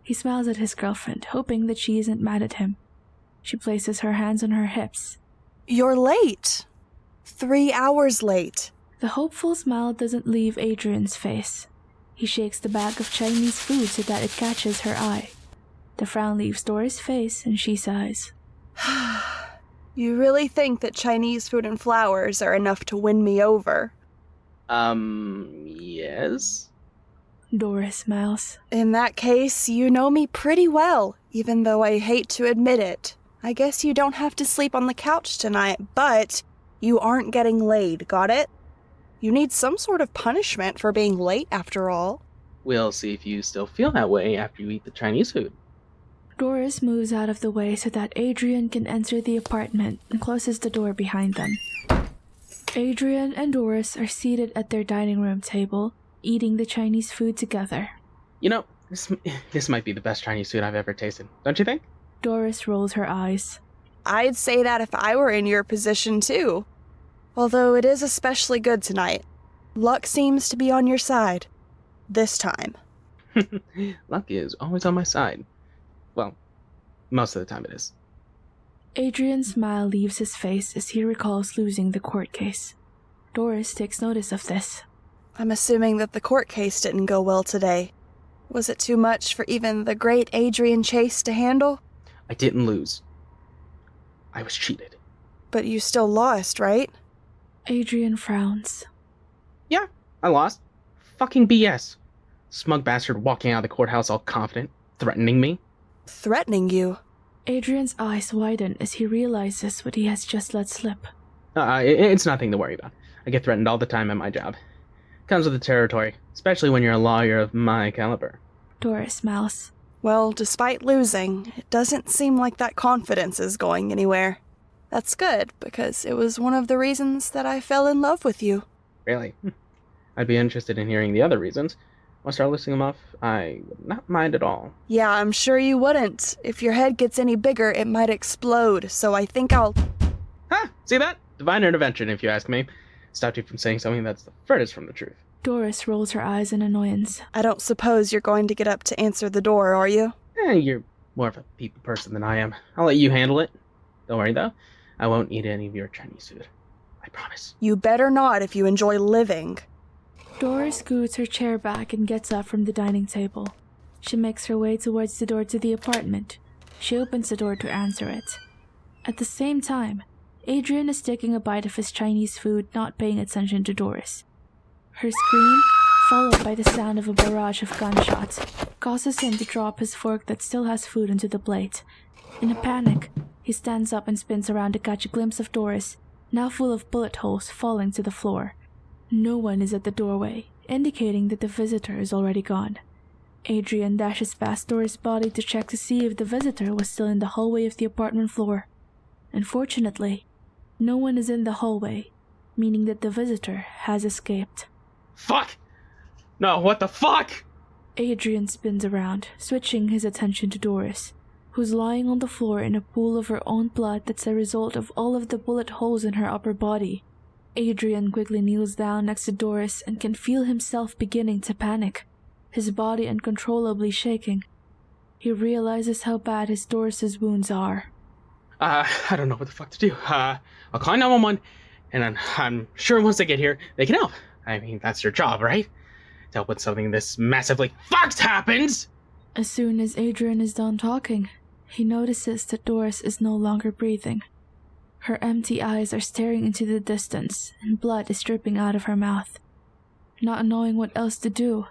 He smiles at his girlfriend, hoping that she isn't mad at him. She places her hands on her hips. You're late. 3 hours late. The hopeful smile doesn't leave Adrian's face. He shakes the bag of Chinese food so that it catches her eye. The frown leaves Doris' face and she sighs. You really think that Chinese food and flowers are enough to win me over? Yes? Doris smiles. In that case, you know me pretty well, even though I hate to admit it. I guess you don't have to sleep on the couch tonight, but you aren't getting laid, got it? You need some sort of punishment for being late, after all. We'll see if you still feel that way after you eat the Chinese food. Doris moves out of the way so that Adrian can enter the apartment and closes the door behind them. Adrian and Doris are seated at their dining room table, eating the Chinese food together. You know, this might be the best Chinese food I've ever tasted, don't you think? Doris rolls her eyes. I'd say that if I were in your position, too. Although it is especially good tonight. Luck seems to be on your side. This time. Luck is always on my side. Well, most of the time it is. Adrian's smile leaves his face as he recalls losing the court case. Doris takes notice of this. I'm assuming that the court case didn't go well today. Was it too much for even the great Adrian Chase to handle? I didn't lose. I was cheated. But you still lost, right? Adrian frowns. Yeah, I lost. fucking BS. Smug bastard walking out of the courthouse all confident, threatening me. Threatening you? Adrian's eyes widen as he realizes what he has just let slip. It's nothing to worry about. I get threatened all the time at my job. Comes with the territory, especially when you're a lawyer of my caliber. Doris smiles. Well, despite losing, it doesn't seem like that confidence is going anywhere. That's good, because it was one of the reasons that I fell in love with you. Really? I'd be interested in hearing the other reasons. Want to start listing them off? I would not mind at all. Yeah, I'm sure you wouldn't. If your head gets any bigger, it might explode, so I think I'll... Huh? See that? Divine intervention, if you ask me. Stopped you from saying something that's the furthest from the truth. Doris rolls her eyes in annoyance. I don't suppose you're going to get up to answer the door, are you? You're more of a people person than I am. I'll let you handle it. Don't worry, though. I won't eat any of your Chinese food. I promise. You better not if you enjoy living. Doris scoots her chair back and gets up from the dining table. She makes her way towards the door to the apartment. She opens the door to answer it. At the same time, Adrian is taking a bite of his Chinese food, not paying attention to Doris. Her scream, followed by the sound of a barrage of gunshots, causes him to drop his fork that still has food onto the plate. In a panic, he stands up and spins around to catch a glimpse of Doris, now full of bullet holes, falling to the floor. No one is at the doorway, indicating that the visitor is already gone. Adrian dashes past Doris' body to check to see if the visitor was still in the hallway of the apartment floor. Unfortunately, no one is in the hallway, meaning that the visitor has escaped. Fuck! No, what the fuck? Adrian spins around, switching his attention to Doris, who's lying on the floor in a pool of her own blood that's a result of all of the bullet holes in her upper body. Adrian quickly kneels down next to Doris and can feel himself beginning to panic, his body uncontrollably shaking. He realizes how bad his Doris's wounds are. I don't know what the fuck to do. I'll call 911, and I'm sure once they get here, they can help. I mean, that's your job, right? To help when something this massively fucked happens! As soon as Adrian is done talking, he notices that Doris is no longer breathing. Her empty eyes are staring into the distance, and blood is dripping out of her mouth. Not knowing what else to do,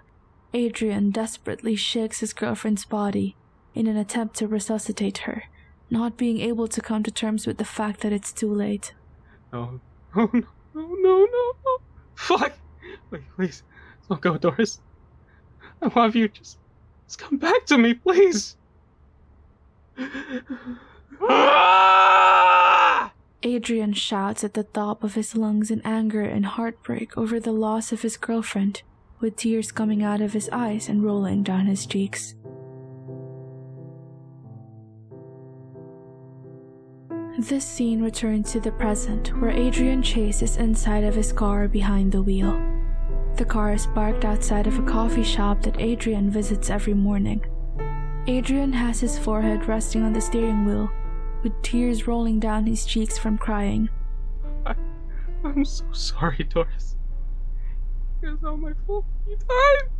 Adrian desperately shakes his girlfriend's body in an attempt to resuscitate her, not being able to come to terms with the fact that it's too late. Oh, no. Fuck! Wait, please. Don't go, Doris. I love you. Just come back to me, please. Adrian shouts at the top of his lungs in anger and heartbreak over the loss of his girlfriend, with tears coming out of his eyes and rolling down his cheeks. This scene returns to the present, where Adrian chases inside of his car behind the wheel. The car is parked outside of a coffee shop that Adrian visits every morning. Adrian has his forehead resting on the steering wheel, with tears rolling down his cheeks from crying. I'm so sorry, Doris. It was all my fault. You died!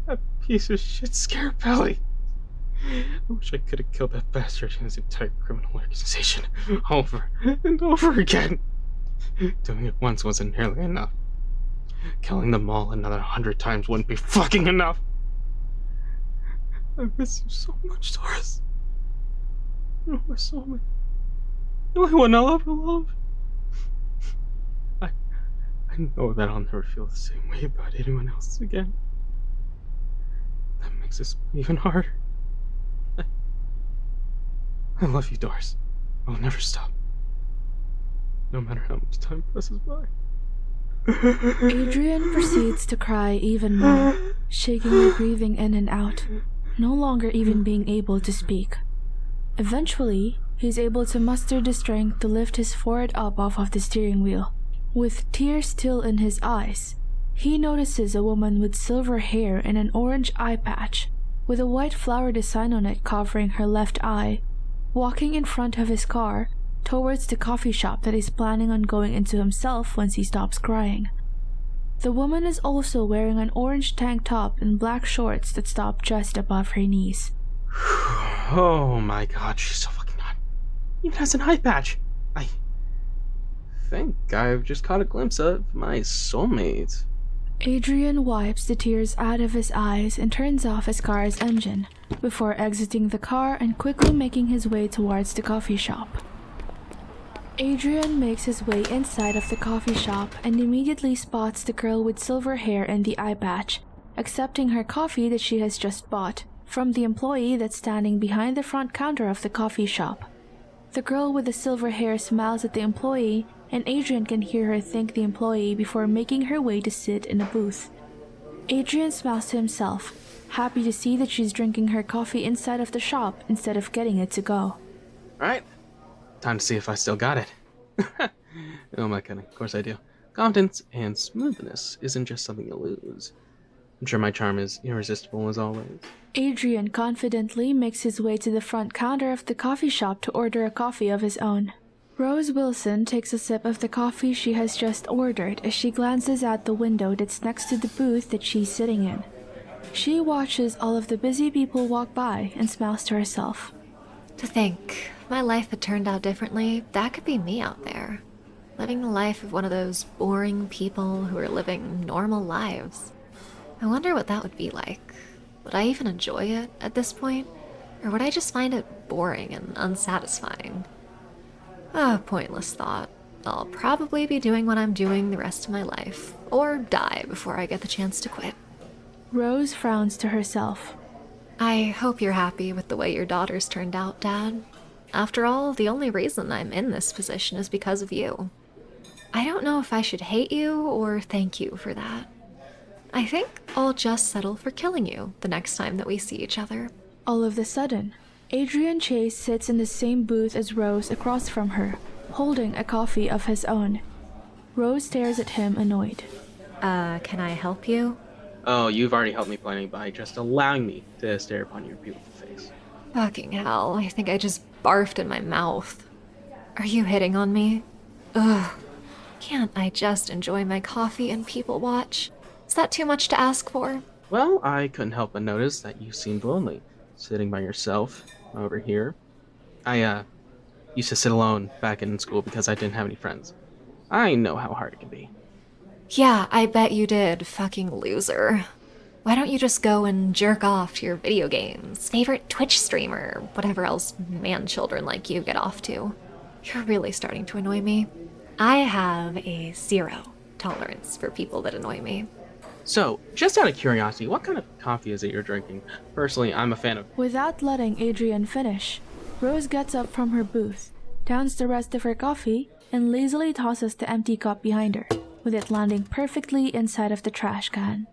That piece of shit Scarapelli. I wish I could have killed that bastard and his entire criminal organization over and over again. Doing it once wasn't nearly enough. Killing them all another 100 times wouldn't be fucking enough. I miss you so much, Doris. You're my soulmate. The only one I'll ever love. I know that I'll never feel the same way about anyone else again. That makes this even harder. I love you, Doris. I'll never stop. No matter how much time passes by. Adrian proceeds to cry even more, shakingly breathing in and out, no longer even being able to speak. Eventually, he's able to muster the strength to lift his forehead up off of the steering wheel. With tears still in his eyes, he notices a woman with silver hair and an orange eye patch, with a white flower design on it covering her left eye, walking in front of his car towards the coffee shop that he's planning on going into himself once he stops crying. The woman is also wearing an orange tank top and black shorts that stop just above her knees. Oh my god, she's so fucking hot. Even has an eye patch. I think I've just caught a glimpse of my soulmate. Adrian wipes the tears out of his eyes and turns off his car's engine before exiting the car and quickly making his way towards the coffee shop. Adrian makes his way inside of the coffee shop and immediately spots the girl with silver hair and the eye patch, accepting her coffee that she has just bought from the employee that's standing behind the front counter of the coffee shop. The girl with the silver hair smiles at the employee, and Adrian can hear her thank the employee before making her way to sit in a booth. Adrian smiles to himself, happy to see that she's drinking her coffee inside of the shop instead of getting it to go. Alright, time to see if I still got it. No, I'm not kidding. Of course I do. Confidence and smoothness isn't just something you lose. I'm sure my charm is irresistible as always. Adrian confidently makes his way to the front counter of the coffee shop to order a coffee of his own. Rose Wilson takes a sip of the coffee she has just ordered as she glances out the window that's next to the booth that she's sitting in. She watches all of the busy people walk by and smiles to herself. To think, if my life had turned out differently, that could be me out there. Living the life of one of those boring people who are living normal lives. I wonder what that would be like. Would I even enjoy it at this point? Or would I just find it boring and unsatisfying? Pointless thought. I'll probably be doing what I'm doing the rest of my life, or die before I get the chance to quit. Rose frowns to herself. I hope you're happy with the way your daughters turned out, Dad. After all, the only reason I'm in this position is because of you. I don't know if I should hate you or thank you for that. I think I'll just settle for killing you the next time that we see each other. All of a sudden, Adrian Chase sits in the same booth as Rose across from her, holding a coffee of his own. Rose stares at him annoyed. Can I help you? Oh, you've already helped me plenty by just allowing me to stare upon your beautiful face. Fucking hell, I think I just barfed in my mouth. Are you hitting on me? Ugh. Can't I just enjoy my coffee and people watch? Is that too much to ask for? Well, I couldn't help but notice that you seemed lonely, sitting by yourself over here. I used to sit alone back in school because I didn't have any friends. I know how hard it can be. Yeah, I bet you did, fucking loser. Why don't you just go and jerk off to your video games, favorite Twitch streamer, whatever else man-children like you get off to? You're really starting to annoy me. I have a 0 tolerance for people that annoy me. So, just out of curiosity, what kind of coffee is it you're drinking? Personally, I'm a fan of... Without letting Adrian finish, Rose gets up from her booth, downs the rest of her coffee, and lazily tosses the empty cup behind her, with it landing perfectly inside of the trash can.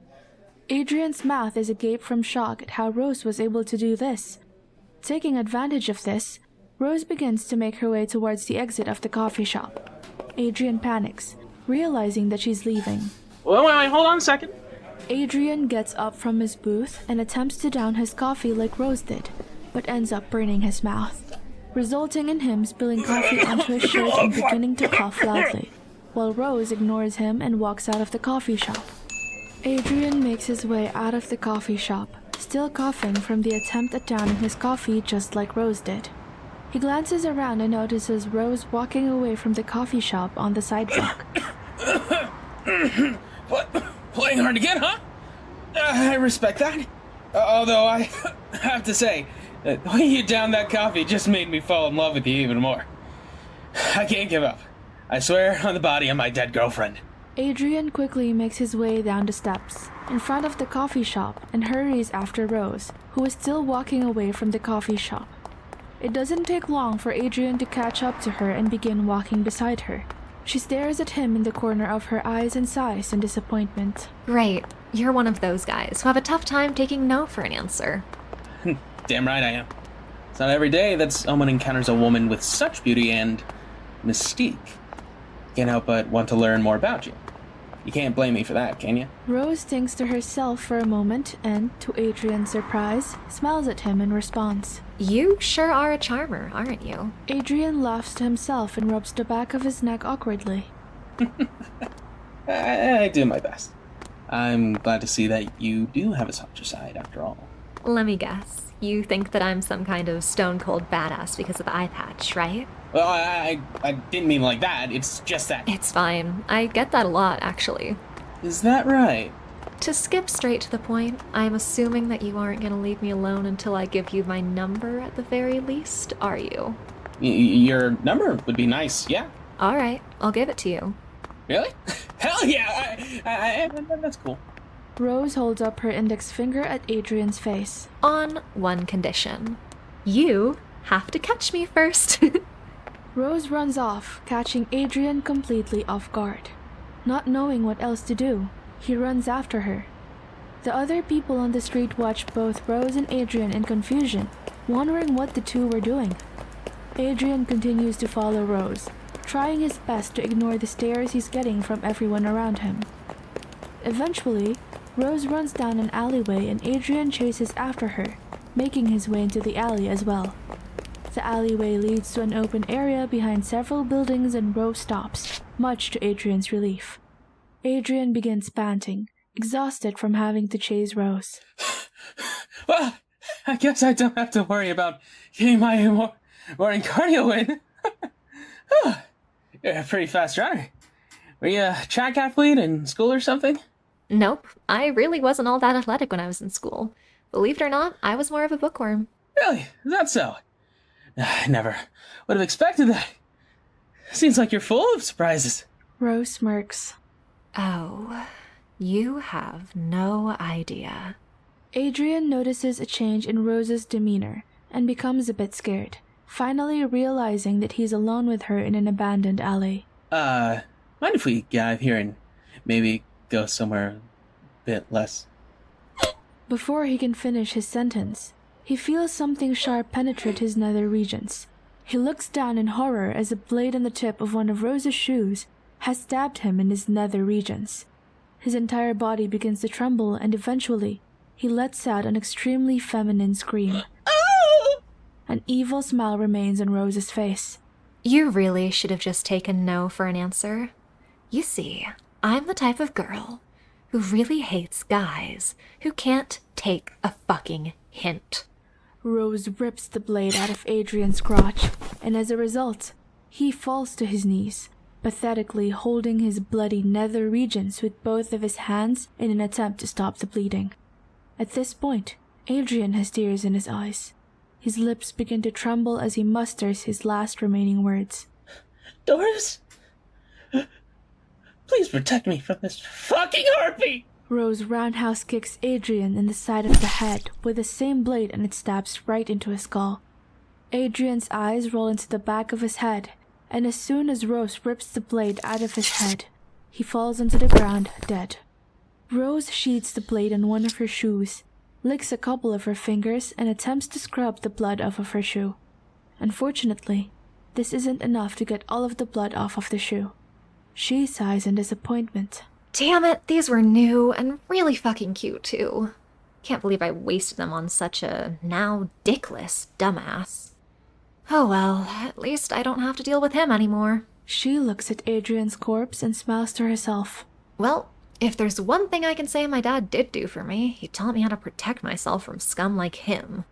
Adrian's mouth is agape from shock at how Rose was able to do this. Taking advantage of this, Rose begins to make her way towards the exit of the coffee shop. Adrian panics, realizing that she's leaving. Wait, hold on a second. Adrian gets up from his booth and attempts to down his coffee like Rose did, but ends up burning his mouth, resulting in him spilling coffee onto his shirt and beginning to cough loudly, while Rose ignores him and walks out of the coffee shop. Adrian makes his way out of the coffee shop, still coughing from the attempt at downing his coffee just like Rose did. He glances around and notices Rose walking away from the coffee shop on the sidewalk. What? Playing hard to get, huh? I respect that. Although I have to say, the way you downed that coffee just made me fall in love with you even more. I can't give up. I swear on the body of my dead girlfriend. Adrian quickly makes his way down the steps in front of the coffee shop and hurries after Rose, who is still walking away from the coffee shop. It doesn't take long for Adrian to catch up to her and begin walking beside her. She stares at him in the corner of her eyes and sighs in disappointment. Great. You're one of those guys who have a tough time taking no for an answer. Damn right I am. It's not every day that someone encounters a woman with such beauty and mystique. Can't help but want to learn more about you. You can't blame me for that, can you? Rose thinks to herself for a moment and, to Adrian's surprise, smiles at him in response. You sure are a charmer, aren't you? Adrian laughs to himself and rubs the back of his neck awkwardly. I do my best. I'm glad to see that you do have a softer side after all. Let me guess. You think that I'm some kind of stone-cold badass because of the eye patch, right? Well, I didn't mean like that. It's just that... It's fine. I get that a lot, actually. Is that right? To skip straight to the point, I'm assuming that you aren't gonna leave me alone until I give you my number at the very least, are you? Your number would be nice, yeah. Alright, I'll give it to you. Really? Hell yeah! That's cool. Rose holds up her index finger at Adrian's face. On one condition. You have to catch me first. Rose runs off, catching Adrian completely off guard. Not knowing what else to do, he runs after her. The other people on the street watch both Rose and Adrian in confusion, wondering what the two were doing. Adrian continues to follow Rose, trying his best to ignore the stares he's getting from everyone around him. Eventually, Rose runs down an alleyway and Adrian chases after her, making his way into the alley as well. The alleyway leads to an open area behind several buildings and Rose stops, much to Adrian's relief. Adrian begins panting, exhausted from having to chase Rose. Well, I guess I don't have to worry about getting my morning cardio in. You're a pretty fast runner. Were you a track athlete in school or something? Nope, I really wasn't all that athletic when I was in school. Believe it or not, I was more of a bookworm. Really? Is that so? I never would have expected that. Seems like you're full of surprises. Rose smirks. Oh, you have no idea. Adrian notices a change in Rose's demeanor and becomes a bit scared, finally realizing that he's alone with her in an abandoned alley. Mind if we get out of here and maybe go somewhere a bit less... Before he can finish his sentence, he feels something sharp penetrate his nether regions. He looks down in horror as a blade on the tip of one of Rose's shoes has stabbed him in his nether regions. His entire body begins to tremble and eventually, he lets out an extremely feminine scream. An evil smile remains on Rose's face. You really should have just taken no for an answer. You see, I'm the type of girl who really hates guys who can't take a fucking hint. Rose rips the blade out of Adrian's crotch, and as a result, he falls to his knees, pathetically holding his bloody nether regions with both of his hands in an attempt to stop the bleeding. At this point, Adrian has tears in his eyes. His lips begin to tremble as he musters his last remaining words. Doris? Please protect me from this fucking harpy! Rose roundhouse kicks Adrian in the side of the head with the same blade and it stabs right into his skull. Adrian's eyes roll into the back of his head, and as soon as Rose rips the blade out of his head, he falls onto the ground dead. Rose sheathes the blade on one of her shoes, licks a couple of her fingers, and attempts to scrub the blood off of her shoe. Unfortunately, this isn't enough to get all of the blood off of the shoe. She sighs in disappointment. Damn it, these were new and really fucking cute too. Can't believe I wasted them on such a now dickless dumbass. Oh well, at least I don't have to deal with him anymore. She looks at Adrian's corpse and smiles to herself. Well, if there's one thing I can say my dad did do for me, he taught me how to protect myself from scum like him.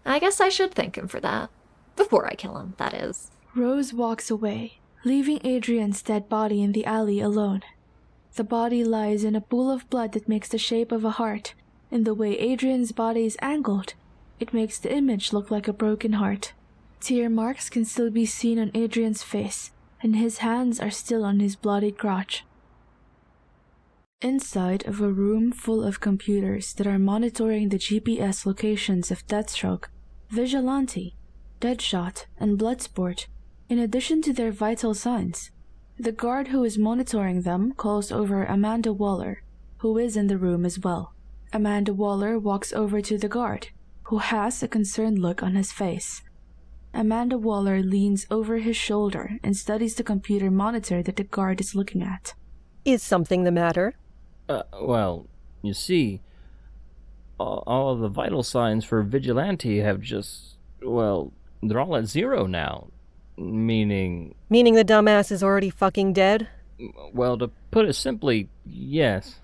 I guess I should thank him for that. Before I kill him, that is. Rose walks away, leaving Adrian's dead body in the alley alone. The body lies in a pool of blood that makes the shape of a heart, and the way Adrian's body is angled, it makes the image look like a broken heart. Tear marks can still be seen on Adrian's face, and his hands are still on his bloodied crotch. Inside of a room full of computers that are monitoring the GPS locations of Deathstroke, Vigilante, Deadshot, and Bloodsport, in addition to their vital signs, the guard who is monitoring them calls over Amanda Waller, who is in the room as well. Amanda Waller walks over to the guard, who has a concerned look on his face. Amanda Waller leans over his shoulder and studies the computer monitor that the guard is looking at. Is something the matter? Well, you see, all of the vital signs for Vigilante have just, well, they're all at zero now. Meaning the dumbass is already fucking dead? Well, to put it simply, yes.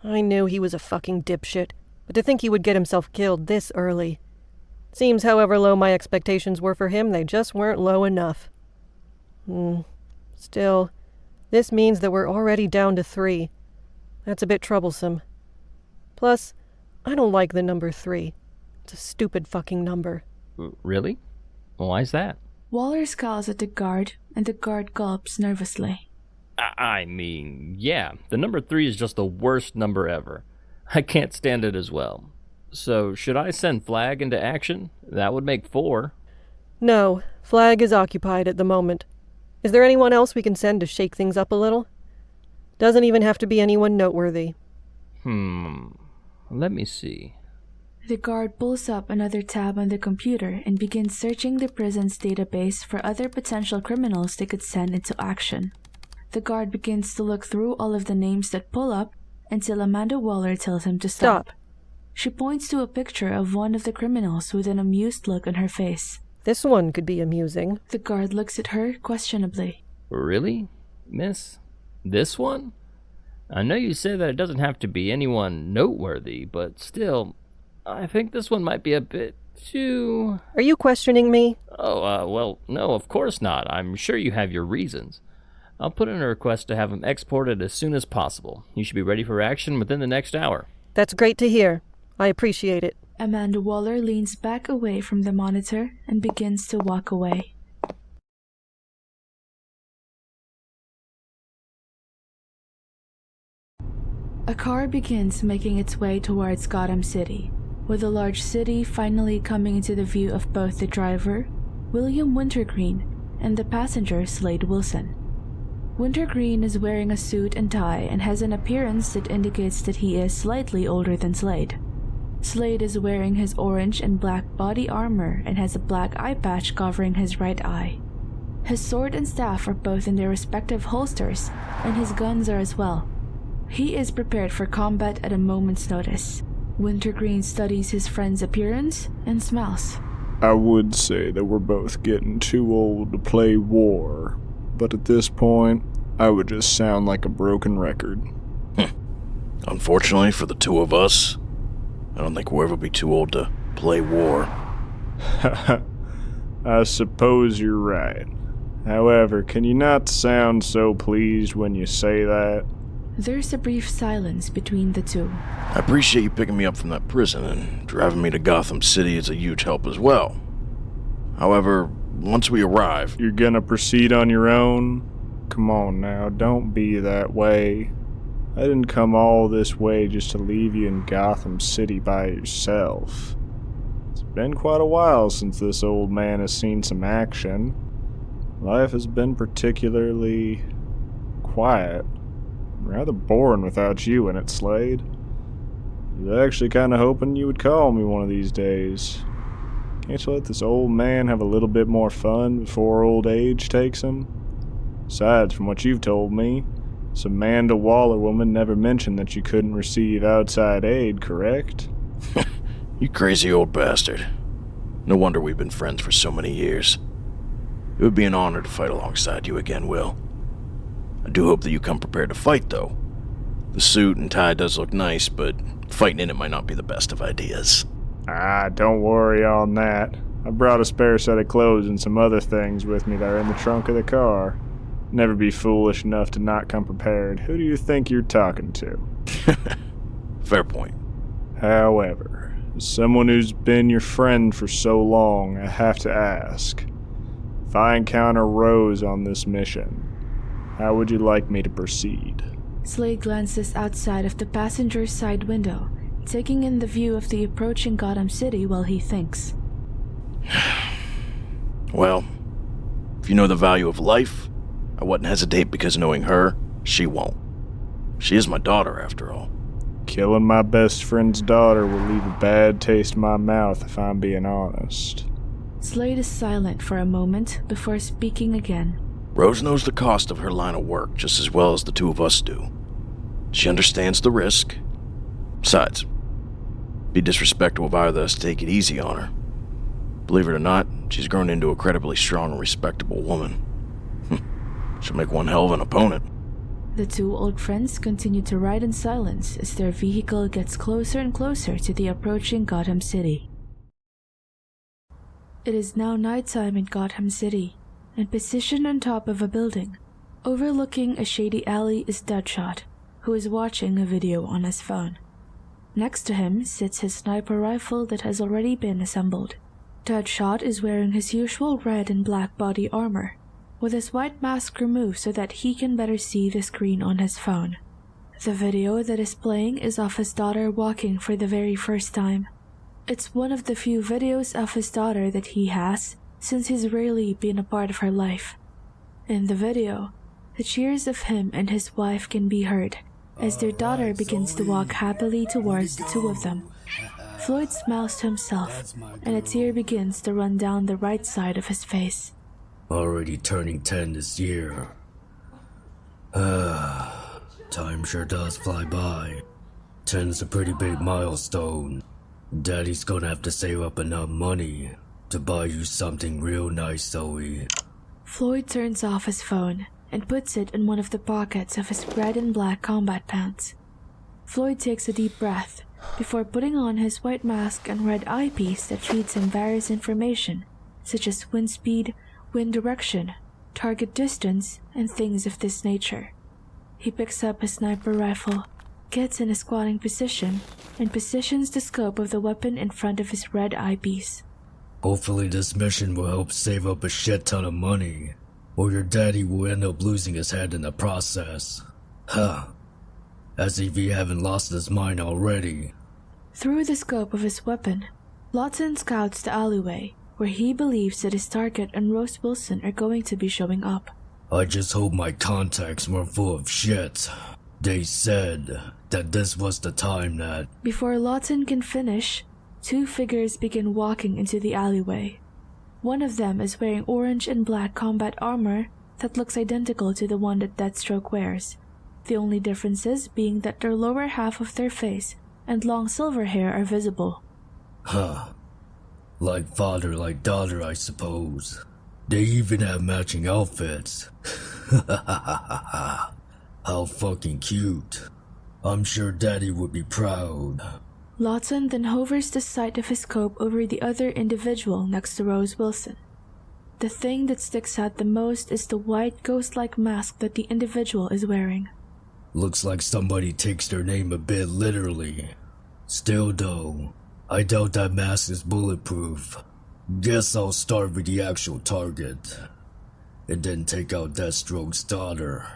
I knew he was a fucking dipshit, but to think he would get himself killed this early. Seems however low my expectations were for him, they just weren't low enough. Still, this means that we're already down to 3. That's a bit troublesome. Plus, I don't like the number 3. It's a stupid fucking number. Really? Why's that? Waller scowls at the guard, and the guard gulps nervously. I mean, yeah, the number 3 is just the worst number ever. I can't stand it as well. So, should I send Flag into action? That would make 4. No, Flag is occupied at the moment. Is there anyone else we can send to shake things up a little? Doesn't even have to be anyone noteworthy. Let me see. The guard pulls up another tab on the computer and begins searching the prison's database for other potential criminals they could send into action. The guard begins to look through all of the names that pull up until Amanda Waller tells him to stop. She points to a picture of one of the criminals with an amused look on her face. This one could be amusing. The guard looks at her questionably. Really, miss? This one? I know you say that it doesn't have to be anyone noteworthy, but still, I think this one might be a bit too... Are you questioning me? Oh, well, no, of course not. I'm sure you have your reasons. I'll put in a request to have him exported as soon as possible. You should be ready for action within the next hour. That's great to hear. I appreciate it. Amanda Waller leans back away from the monitor and begins to walk away. A car begins making its way towards Gotham City, with the large city finally coming into the view of both the driver, William Wintergreen, and the passenger, Slade Wilson. Wintergreen is wearing a suit and tie and has an appearance that indicates that he is slightly older than Slade. Slade is wearing his orange and black body armor and has a black eye patch covering his right eye. His sword and staff are both in their respective holsters, and his guns are as well. He is prepared for combat at a moment's notice. Wintergreen studies his friend's appearance and smiles. I would say that we're both getting too old to play war, but at this point, I would just sound like a broken record. Unfortunately for the two of us, I don't think we'll ever be too old to play war. I suppose you're right. However, can you not sound so pleased when you say that? There's a brief silence between the two. I appreciate you picking me up from that prison, and driving me to Gotham City is a huge help as well. However, once we arrive... You're gonna proceed on your own? Come on now, don't be that way. I didn't come all this way just to leave you in Gotham City by yourself. It's been quite a while since this old man has seen some action. Life has been particularly quiet. Rather boring without you in it, Slade. I was actually kinda hoping you would call me one of these days. Can't you let this old man have a little bit more fun before old age takes him? Besides, from what you've told me, this Amanda Waller woman never mentioned that you couldn't receive outside aid, correct? You crazy old bastard. No wonder we've been friends for so many years. It would be an honor to fight alongside you again, Will. I do hope that you come prepared to fight, though. The suit and tie does look nice, but fighting in it might not be the best of ideas. Don't worry on that. I brought a spare set of clothes and some other things with me that are in the trunk of the car. Never be foolish enough to not come prepared. Who do you think you're talking to? Fair point. However, as someone who's been your friend for so long, I have to ask. If I encounter Rose on this mission, how would you like me to proceed? Slade glances outside of the passenger's side window, taking in the view of the approaching Gotham City while he thinks. Well, if you know the value of life, I wouldn't hesitate because knowing her, she won't. She is my daughter, after all. Killing my best friend's daughter will leave a bad taste in my mouth if I'm being honest. Slade is silent for a moment before speaking again. Rose knows the cost of her line of work just as well as the two of us do. She understands the risk. Besides, it'd be disrespectful of either of us to take it easy on her. Believe it or not, she's grown into a incredibly strong and respectable woman. She'll make one hell of an opponent. The two old friends continue to ride in silence as their vehicle gets closer and closer to the approaching Gotham City. It is now nighttime in Gotham City, and positioned on top of a building, overlooking a shady alley is Deadshot, who is watching a video on his phone. Next to him sits his sniper rifle that has already been assembled. Deadshot is wearing his usual red and black body armor, with his white mask removed so that he can better see the screen on his phone. The video that is playing is of his daughter walking for the very first time. It's one of the few videos of his daughter that he has, since he's rarely been a part of her life. In the video, the cheers of him and his wife can be heard as their daughter begins to walk happily towards the two of them. Floyd smiles to himself, and a tear begins to run down the right side of his face. Already turning 10 this year. Time sure does fly by. 10's a pretty big milestone. Daddy's gonna have to save up enough money to buy you something real nice, Zoe. Floyd turns off his phone and puts it in one of the pockets of his red and black combat pants. Floyd takes a deep breath before putting on his white mask and red eyepiece that feeds him various information, such as wind speed, wind direction, target distance, and things of this nature. He picks up his sniper rifle, gets in a squatting position, and positions the scope of the weapon in front of his red eyepiece. Hopefully this mission will help save up a shit ton of money, or your daddy will end up losing his head in the process. Huh. As if he haven't lost his mind already. Through the scope of his weapon, Lawton scouts the alleyway, where he believes that his target and Rose Wilson are going to be showing up. I just hope my contacts weren't full of shit. They said that this was the time that... Before Lawton can finish, two figures begin walking into the alleyway. One of them is wearing orange and black combat armor that looks identical to the one that Deathstroke wears, the only differences being that their lower half of their face and long silver hair are visible. Huh. Like father, like daughter, I suppose. They even have matching outfits. How fucking cute. I'm sure Daddy would be proud. Lawton then hovers the sight of his scope over the other individual next to Rose Wilson. The thing that sticks out the most is the white ghost-like mask that the individual is wearing. Looks like somebody takes their name a bit literally. Still though, I doubt that mask is bulletproof. Guess I'll start with the actual target, and then take out Deathstroke's daughter.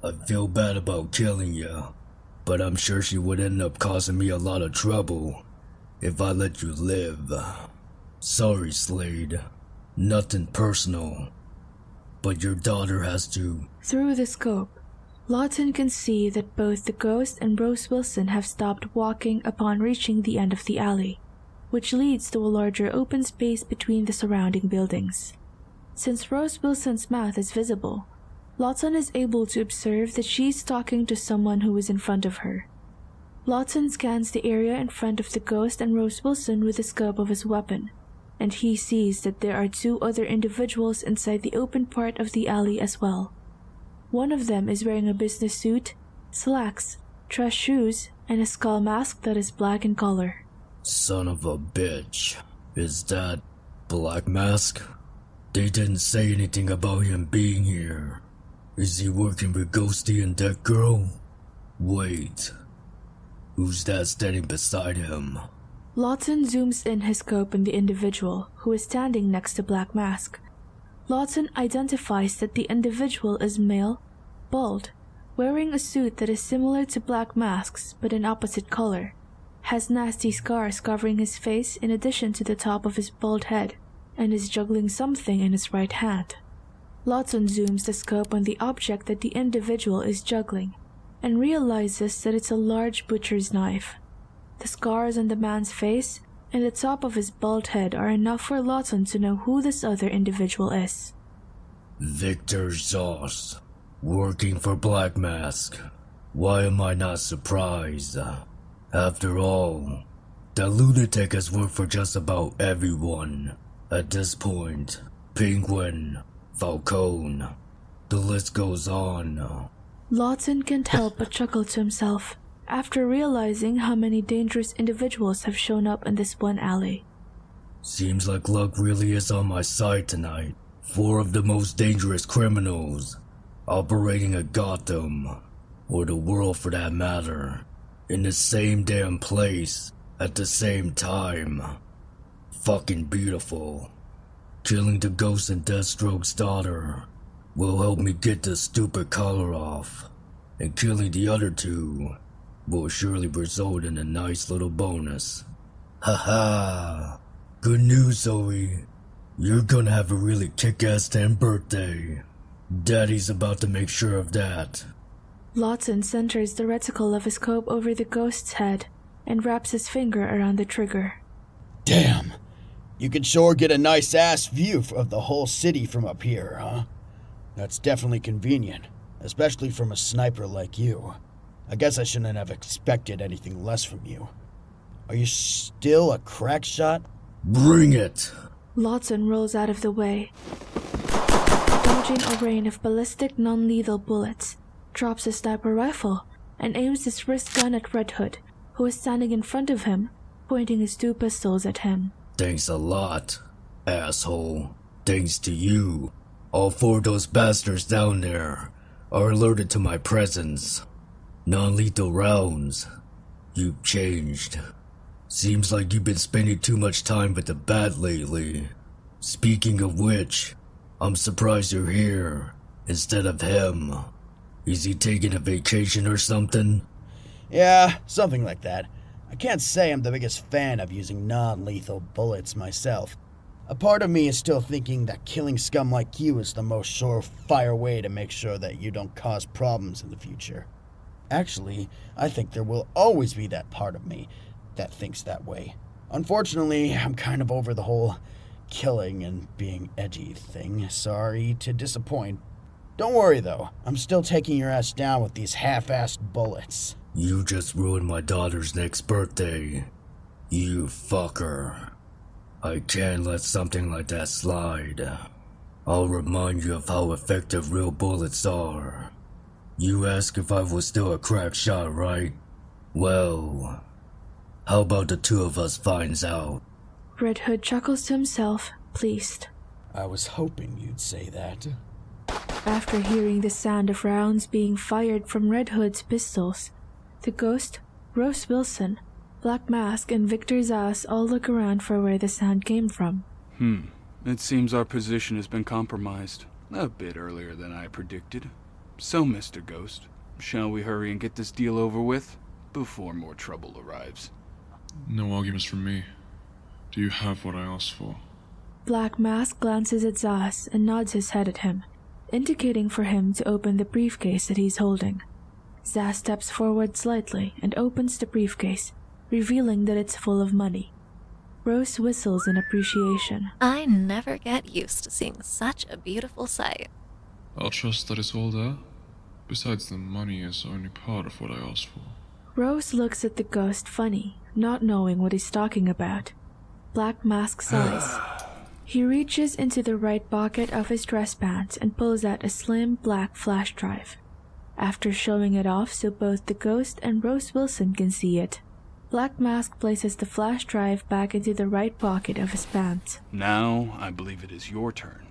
I feel bad about killing you, but I'm sure she would end up causing me a lot of trouble if I let you live. Sorry, Slade. Nothing personal, but your daughter has to... Through the scope, Lawton can see that both the ghost and Rose Wilson have stopped walking upon reaching the end of the alley, which leads to a larger open space between the surrounding buildings. Since Rose Wilson's mouth is visible, Lawton is able to observe that she's talking to someone who is in front of her. Lawton scans the area in front of the ghost and Rose Wilson with the scope of his weapon, and he sees that there are two other individuals inside the open part of the alley as well. One of them is wearing a business suit, slacks, dress shoes, and a skull mask that is black in color. Son of a bitch. Is that Black Mask? They didn't say anything about him being here. Is he working with Ghosty and that girl? Wait. Who's that standing beside him? Lawton zooms in his scope on the individual who is standing next to Black Mask. Lawton identifies that the individual is male, bald, wearing a suit that is similar to Black Mask's but in opposite color, has nasty scars covering his face in addition to the top of his bald head, and is juggling something in his right hand. Lawton zooms the scope on the object that the individual is juggling, and realizes that it's a large butcher's knife. The scars on the man's face and the top of his bald head are enough for Lawton to know who this other individual is. Victor Zoss, working for Black Mask. Why am I not surprised? After all, the lunatic has worked for just about everyone. At this point, Penguin, Falcone, the list goes on. Lawton can't help but chuckle to himself after realizing how many dangerous individuals have shown up in this one alley. Seems like luck really is on my side tonight. 4 of the most dangerous criminals operating at Gotham. or the world for that matter, in the same damn place, at the same time. Fucking beautiful. Killing the ghost and Deathstroke's daughter will help me get this stupid collar off, and killing the other two will surely result in a nice little bonus. Haha! Good news, Zoe. You're gonna have a really kick-ass 10th birthday. Daddy's about to make sure of that. Lawton centers the reticle of his scope over the ghost's head and wraps his finger around the trigger. Damn! You can sure get a nice-ass view of the whole city from up here, huh? That's definitely convenient, especially from a sniper like you. I guess I shouldn't have expected anything less from you. Are you still a crack shot? Bring it! Lawton rolls out of the way, dodging a rain of ballistic non-lethal bullets, drops his sniper rifle, and aims his wrist gun at Red Hood, who is standing in front of him, pointing his two pistols at him. Thanks a lot, asshole. Thanks to you, all 4 of those bastards down there are alerted to my presence. Non-lethal rounds. You've changed. Seems like you've been spending too much time with the bat lately. Speaking of which, I'm surprised you're here instead of him. Is he taking a vacation or something? Yeah, something like that. I can't say I'm the biggest fan of using non-lethal bullets myself. A part of me is still thinking that killing scum like you is the most surefire way to make sure that you don't cause problems in the future. Actually, I think there will always be that part of me that thinks that way. Unfortunately, I'm kind of over the whole killing and being edgy thing. Sorry to disappoint. Don't worry though, I'm still taking your ass down with these half-assed bullets. You just ruined my daughter's next birthday. You fucker. I can't let something like that slide. I'll remind you of how effective real bullets are. You asked if I was still a crack shot, right? Well, how about the two of us finds out? Red Hood chuckles to himself, pleased. I was hoping you'd say that. After hearing the sound of rounds being fired from Red Hood's pistols, the Ghost, Rose Wilson, Black Mask, and Victor Zas all look around for where the sound came from. It seems our position has been compromised. A bit earlier than I predicted. So, Mr. Ghost, shall we hurry and get this deal over with, before more trouble arrives? No arguments from me. Do you have what I asked for? Black Mask glances at Zas and nods his head at him, indicating for him to open the briefcase that he's holding. Zaz steps forward slightly and opens the briefcase, revealing that it's full of money. Rose whistles in appreciation. I never get used to seeing such a beautiful sight. I'll trust that it's all there. Besides, the money is only part of what I asked for. Rose looks at the Ghost funny, not knowing what he's talking about. Black Mask sighs. He reaches into the right pocket of his dress pants and pulls out a slim black flash drive. After showing it off so both the Ghost and Rose Wilson can see it, Black Mask places the flash drive back into the right pocket of his pants. Now, I believe it is your turn.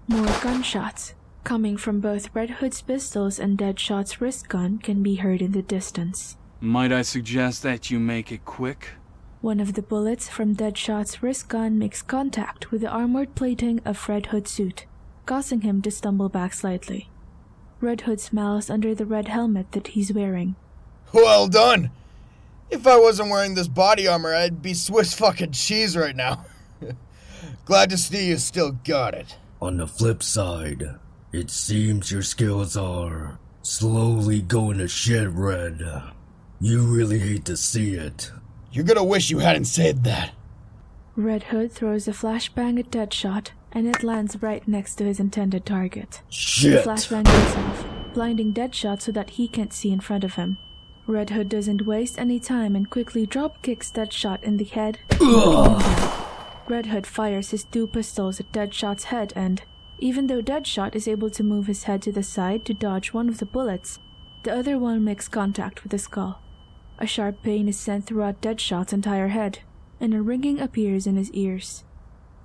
More gunshots, coming from both Red Hood's pistols and Deadshot's wrist gun, can be heard in the distance. Might I suggest that you make it quick? One of the bullets from Deadshot's wrist gun makes contact with the armored plating of Red Hood's suit, causing him to stumble back slightly. Red Hood smiles under the red helmet that he's wearing. Well done! If I wasn't wearing this body armor, I'd be Swiss fucking cheese right now. Glad to see you still got it. On the flip side, it seems your skills are slowly going to shit, Red. You really hate to see it. You're gonna wish you hadn't said that. Red Hood throws a flashbang at Deadshot, and it lands right next to his intended target. Shit! The flashbang goes off, blinding Deadshot so that he can't see in front of him. Red Hood doesn't waste any time and quickly drop-kicks Deadshot in the head. Red Hood fires his two pistols at Deadshot's head and, even though Deadshot is able to move his head to the side to dodge one of the bullets, the other one makes contact with the skull. A sharp pain is sent throughout Deadshot's entire head, and a ringing appears in his ears.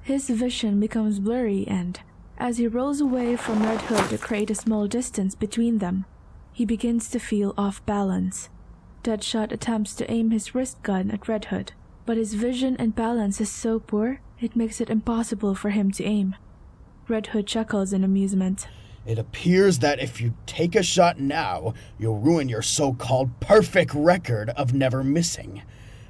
His vision becomes blurry and, as he rolls away from Red Hood to create a small distance between them, He begins to feel off balance. Deadshot attempts to aim his wrist gun at Red Hood, but his vision and balance is so poor, it makes it impossible for him to aim. Red Hood chuckles in amusement. It appears that if you take a shot now, you'll ruin your so-called perfect record of never missing.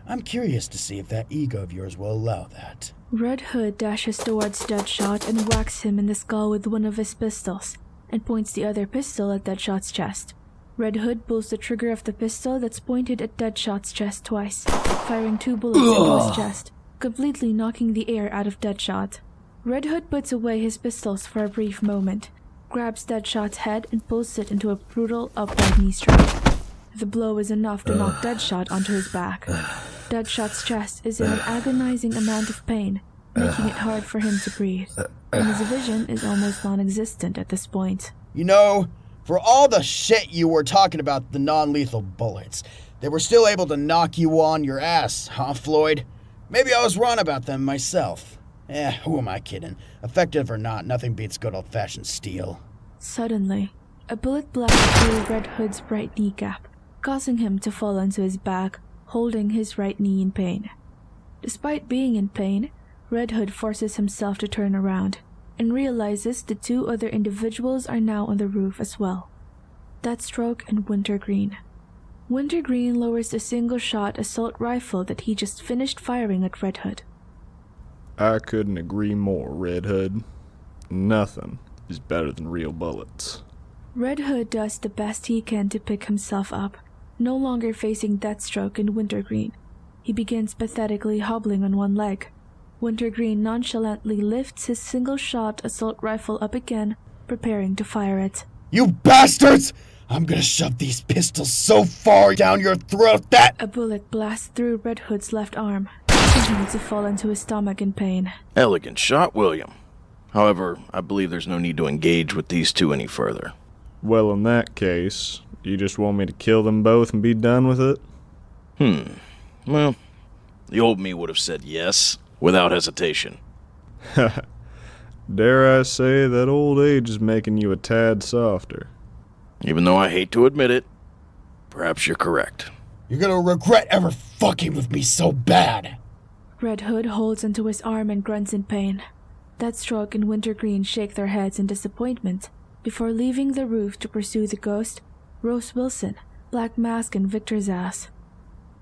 I'm curious to see if that ego of yours will allow that. Red Hood dashes towards Deadshot and whacks him in the skull with one of his pistols, and points the other pistol at Deadshot's chest. Red Hood pulls the trigger of the pistol that's pointed at Deadshot's chest twice, firing 2 bullets into his chest, completely knocking the air out of Deadshot. Red Hood puts away his pistols for a brief moment, grabs Deadshot's head and pulls it into a brutal upright knee strike. The blow is enough to knock Deadshot onto his back. Deadshot's chest is in an agonizing amount of pain, making it hard for him to breathe, and his vision is almost non-existent at this point. You know, for all the shit you were talking about the non-lethal bullets, they were still able to knock you on your ass, huh, Floyd? Maybe I was wrong about them myself. Who am I kidding? Effective or not, nothing beats good old-fashioned steel. Suddenly, a bullet blasts through Red Hood's right kneecap, causing him to fall onto his back, holding his right knee in pain. Despite being in pain, Red Hood forces himself to turn around, and realizes the 2 other individuals are now on the roof as well. Deathstroke and Wintergreen. Wintergreen lowers the single-shot assault rifle that he just finished firing at Red Hood. I couldn't agree more, Red Hood. Nothing is better than real bullets. Red Hood does the best he can to pick himself up, no longer facing Deathstroke and Wintergreen. He begins pathetically hobbling on one leg. Wintergreen nonchalantly lifts his single-shot assault rifle up again, preparing to fire it. You bastards! I'm gonna shove these pistols so far down your throat that— A bullet blasts through Red Hood's left arm, causing him to fall into his stomach in pain. Elegant shot, William. However, I believe there's no need to engage with these 2 any further. Well, in that case, you just want me to kill them both and be done with it? Well, the old me would have said yes, without hesitation. Dare I say that old age is making you a tad softer. Even though I hate to admit it, perhaps you're correct. You're gonna regret ever fucking with me so bad. Red Hood holds onto his arm and grunts in pain. Deathstroke and Wintergreen shake their heads in disappointment before leaving the roof to pursue the Ghost, Rose Wilson, Black Mask, and Victor Zsasz.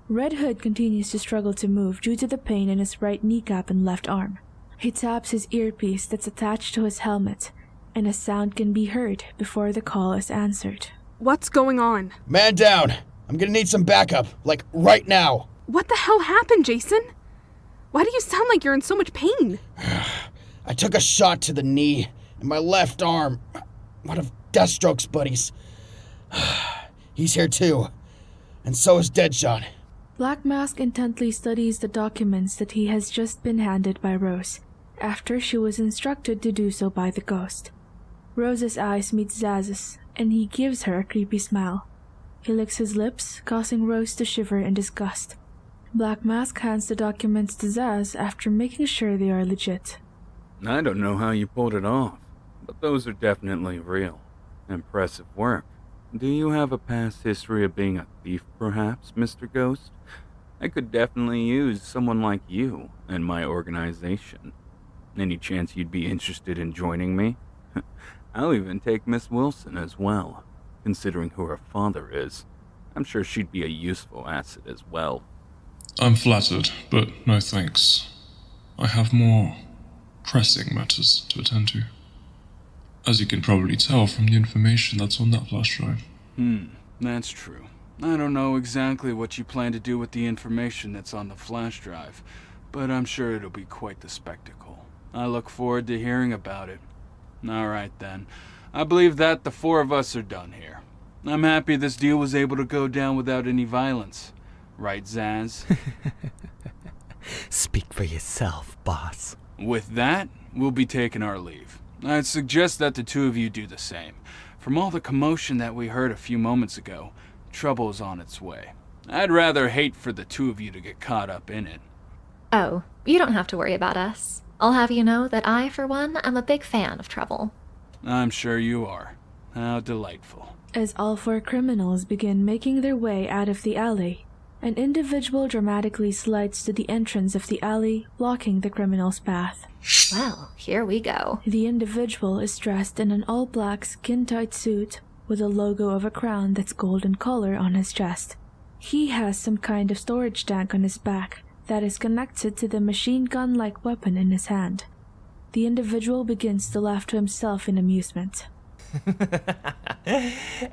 Red Hood continues to struggle to move due to the pain in his right kneecap and left arm. He taps his earpiece that's attached to his helmet, and a sound can be heard before the call is answered. What's going on? Man down. I'm gonna need some backup, like right now. What the hell happened, Jason? Why do you sound like you're in so much pain? I took a shot to the knee and my left arm. One of Deathstroke's buddies. He's here too. And so is Deadshot. Black Mask intently studies the documents that he has just been handed by Rose, after she was instructed to do so by the Ghost. Rose's eyes meet Zaz's, and he gives her a creepy smile. He licks his lips, causing Rose to shiver in disgust. Black Mask hands the documents to Zaz after making sure they are legit. I don't know how you pulled it off, but those are definitely real. Impressive work. Do you have a past history of being a thief, perhaps, Mr. Ghost? I could definitely use someone like you in my organization. Any chance you'd be interested in joining me? I'll even take Miss Wilson as well, considering who her father is. I'm sure she'd be a useful asset as well. I'm flattered, but no thanks. I have more pressing matters to attend to. As you can probably tell from the information that's on that flash drive. That's true. I don't know exactly what you plan to do with the information that's on the flash drive, but I'm sure it'll be quite the spectacle. I look forward to hearing about it. Alright then. I believe that the 4 of us are done here. I'm happy this deal was able to go down without any violence. Right, Zaz? Speak for yourself, boss. With that, we'll be taking our leave. I'd suggest that the 2 of you do the same. From all the commotion that we heard a few moments ago, trouble is on its way. I'd rather hate for the 2 of you to get caught up in it. Oh, you don't have to worry about us. I'll have you know that I, for one, am a big fan of trouble. I'm sure you are. How delightful. As all 4 criminals begin making their way out of the alley, an individual dramatically slides to the entrance of the alley, blocking the criminal's path. Well, here we go. The individual is dressed in an all-black skin-tight suit with a logo of a crown that's gold in color on his chest. He has some kind of storage tank on his back that is connected to the machine gun-like weapon in his hand. The individual begins to laugh to himself in amusement.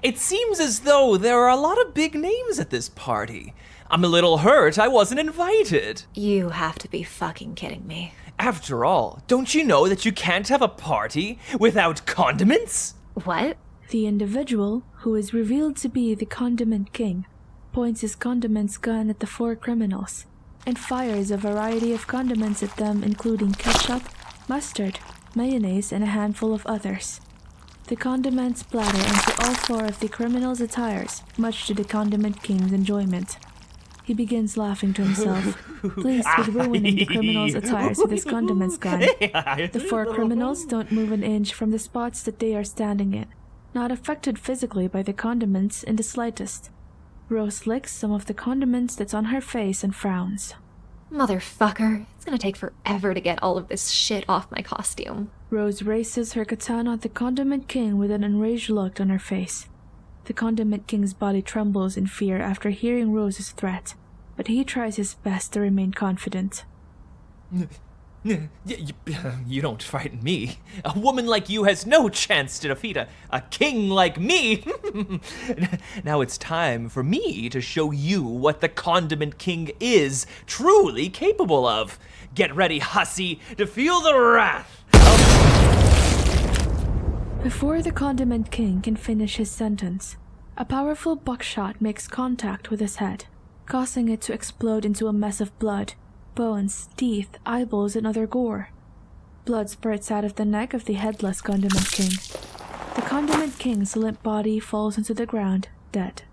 It seems as though there are a lot of big names at this party. I'm a little hurt I wasn't invited. You have to be fucking kidding me. After all, don't you know that you can't have a party without condiments? What? The individual, who is revealed to be the Condiment King, points his condiments gun at the 4 criminals and fires a variety of condiments at them, including ketchup, mustard, mayonnaise, and a handful of others. The condiments splatter into all 4 of the criminals' attires, much to the Condiment King's enjoyment. He begins laughing to himself, pleased with ruining the criminals' attires with his condiments gun. The 4 criminals don't move an inch from the spots that they are standing in, not affected physically by the condiments in the slightest. Rose licks some of the condiments that's on her face and frowns. Motherfucker, it's gonna take forever to get all of this shit off my costume. Rose raises her katana at the Condiment King with an enraged look on her face. The Condiment King's body trembles in fear after hearing Rose's threat, but he tries his best to remain confident. You don't frighten me. A woman like you has no chance to defeat a king like me. Now it's time for me to show you what the Condiment King is truly capable of. Get ready, hussy, to feel the wrath. Before the Condiment King can finish his sentence, a powerful buckshot makes contact with his head, causing it to explode into a mess of blood, bones, teeth, eyeballs, and other gore. Blood spurts out of the neck of the headless Condiment King. The Condiment King's limp body falls into the ground, dead.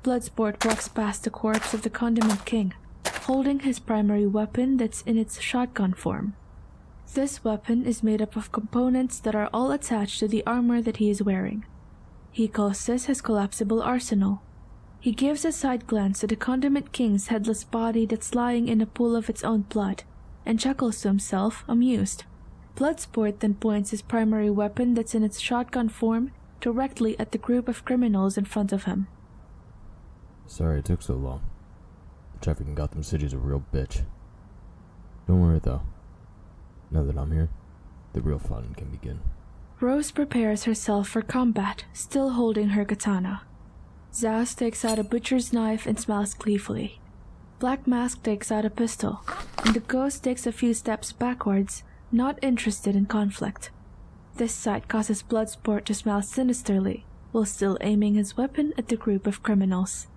Bloodsport walks past the corpse of the Condiment King, holding his primary weapon that's in its shotgun form. This weapon is made up of components that are all attached to the armor that he is wearing. He calls this his collapsible arsenal. He gives a side glance to the Condiment King's headless body that's lying in a pool of its own blood, and chuckles to himself, amused. Bloodsport then points his primary weapon that's in its shotgun form directly at the group of criminals in front of him. Sorry it took so long. The traffic in Gotham City is a real bitch. Don't worry though. Now that I'm here, the real fun can begin. Rose prepares herself for combat, still holding her katana. Zaz takes out a butcher's knife and smiles gleefully. Black Mask takes out a pistol, and the ghost takes a few steps backwards, not interested in conflict. This sight causes Bloodsport to smile sinisterly, while still aiming his weapon at the group of criminals.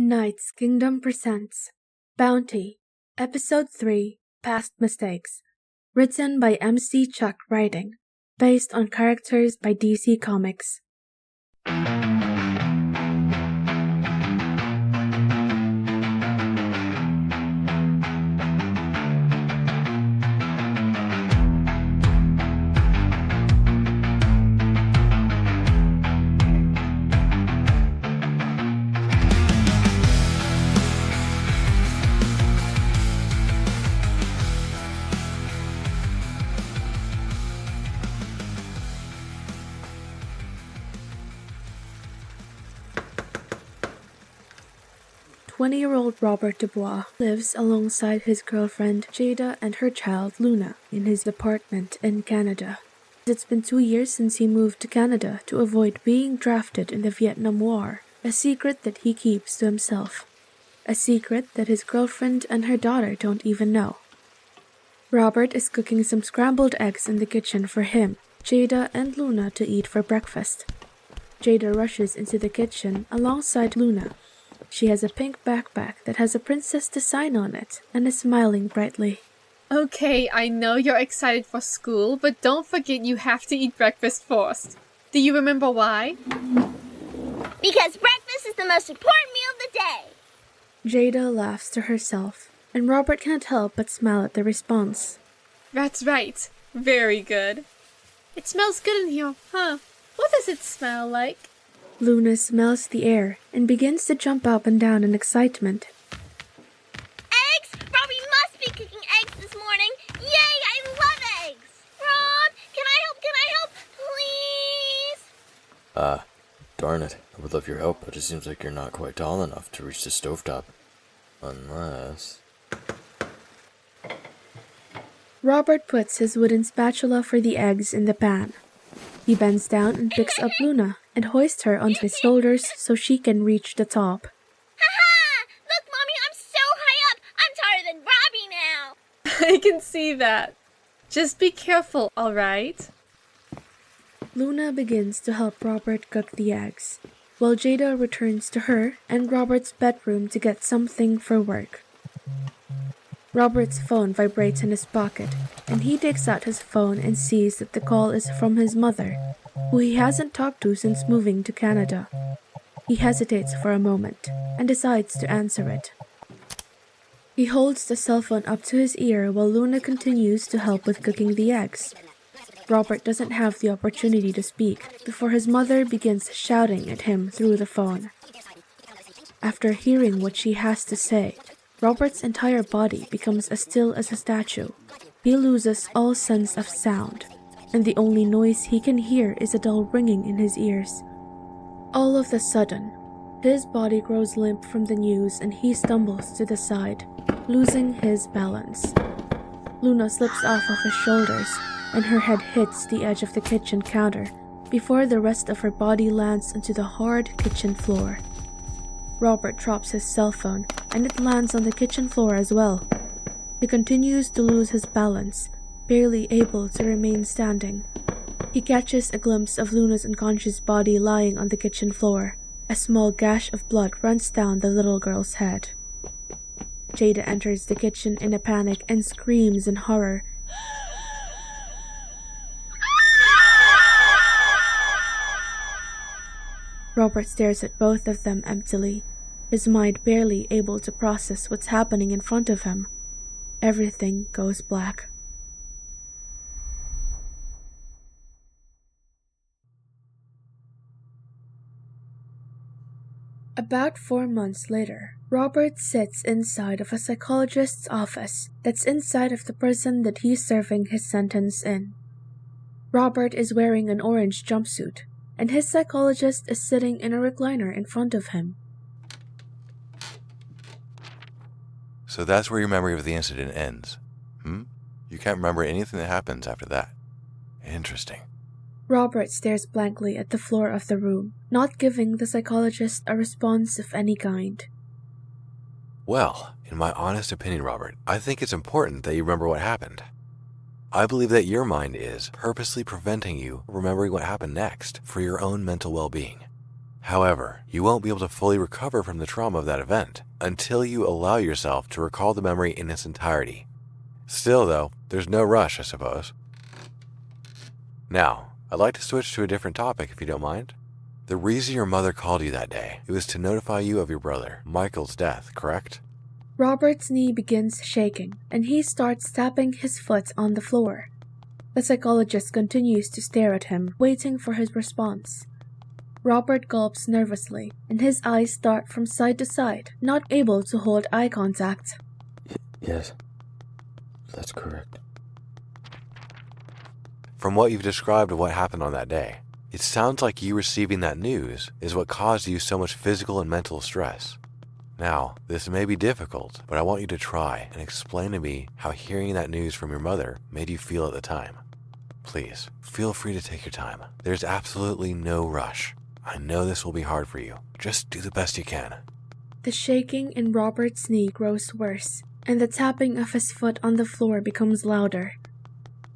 Knight's Kingdom presents Bounty, Episode 3, Past Mistakes. Written by MC Chuck Writing. Based on characters by DC Comics. Twenty-year-old Robert Dubois lives alongside his girlfriend Jada and her child Luna in his apartment in Canada. It's been 2 years since he moved to Canada to avoid being drafted in the Vietnam War, a secret that he keeps to himself. A secret that his girlfriend and her daughter don't even know. Robert is cooking some scrambled eggs in the kitchen for him, Jada, and Luna to eat for breakfast. Jada rushes into the kitchen alongside Luna. She has a pink backpack that has a princess design on it and is smiling brightly. Okay, I know you're excited for school, but don't forget you have to eat breakfast first. Do you remember why? Because breakfast is the most important meal of the day. Jada laughs to herself, and Robert can't help but smile at the response. That's right. Very good. It smells good in here, huh? What does it smell like? Luna smells the air and begins to jump up and down in excitement. Eggs? Robbie must be cooking eggs this morning. Yay, I love eggs. Rob, can I help, please? Darn it. I would love your help, but it seems like you're not quite tall enough to reach the stovetop. Unless... Robert puts his wooden spatula for the eggs in the pan. He bends down and picks up Luna and hoists her onto his shoulders so she can reach the top. Ha-ha! Look, Mommy, I'm so high up. I'm taller than Robbie now. I can see that. Just be careful, alright? Luna begins to help Robert cook the eggs, while Jada returns to her and Robert's bedroom to get something for work. Robert's phone vibrates in his pocket, and he takes out his phone and sees that the call is from his mother, who he hasn't talked to since moving to Canada. He hesitates for a moment and decides to answer it. He holds the cell phone up to his ear while Luna continues to help with cooking the eggs. Robert doesn't have the opportunity to speak before his mother begins shouting at him through the phone. After hearing what she has to say, Robert's entire body becomes as still as a statue. He loses all sense of sound, and the only noise he can hear is a dull ringing in his ears. All of a sudden, his body grows limp from the news and he stumbles to the side, losing his balance. Luna slips off of his shoulders, and her head hits the edge of the kitchen counter before the rest of her body lands onto the hard kitchen floor. Robert drops his cell phone, and it lands on the kitchen floor as well. He continues to lose his balance, barely able to remain standing. He catches a glimpse of Luna's unconscious body lying on the kitchen floor. A small gash of blood runs down the little girl's head. Jada enters the kitchen in a panic and screams in horror. Robert stares at both of them emptily, his mind barely able to process what's happening in front of him. Everything goes black. About 4 months later, Robert sits inside of a psychologist's office that's inside of the prison that he's serving his sentence in. Robert is wearing an orange jumpsuit, and his psychologist is sitting in a recliner in front of him. So that's where your memory of the incident ends, You can't remember anything that happens after that. Interesting. Robert stares blankly at the floor of the room, not giving the psychologist a response of any kind. Well, in my honest opinion, Robert, I think it's important that you remember what happened. I believe that your mind is purposely preventing you remembering what happened next for your own mental well-being. However, you won't be able to fully recover from the trauma of that event until you allow yourself to recall the memory in its entirety. Still, though, there's no rush, I suppose. Now, I'd like to switch to a different topic if you don't mind. The reason your mother called you that day, it was to notify you of your brother, Michael's death, correct? Robert's knee begins shaking, and he starts tapping his foot on the floor. The psychologist continues to stare at him, waiting for his response. Robert gulps nervously, and his eyes dart from side to side, not able to hold eye contact. Yes, that's correct. From what you've described of what happened on that day, it sounds like you receiving that news is what caused you so much physical and mental stress. Now, this may be difficult, but I want you to try and explain to me how hearing that news from your mother made you feel at the time. Please, feel free to take your time. There's absolutely no rush. I know this will be hard for you. Just do the best you can. The shaking in Robert's knee grows worse, and the tapping of his foot on the floor becomes louder.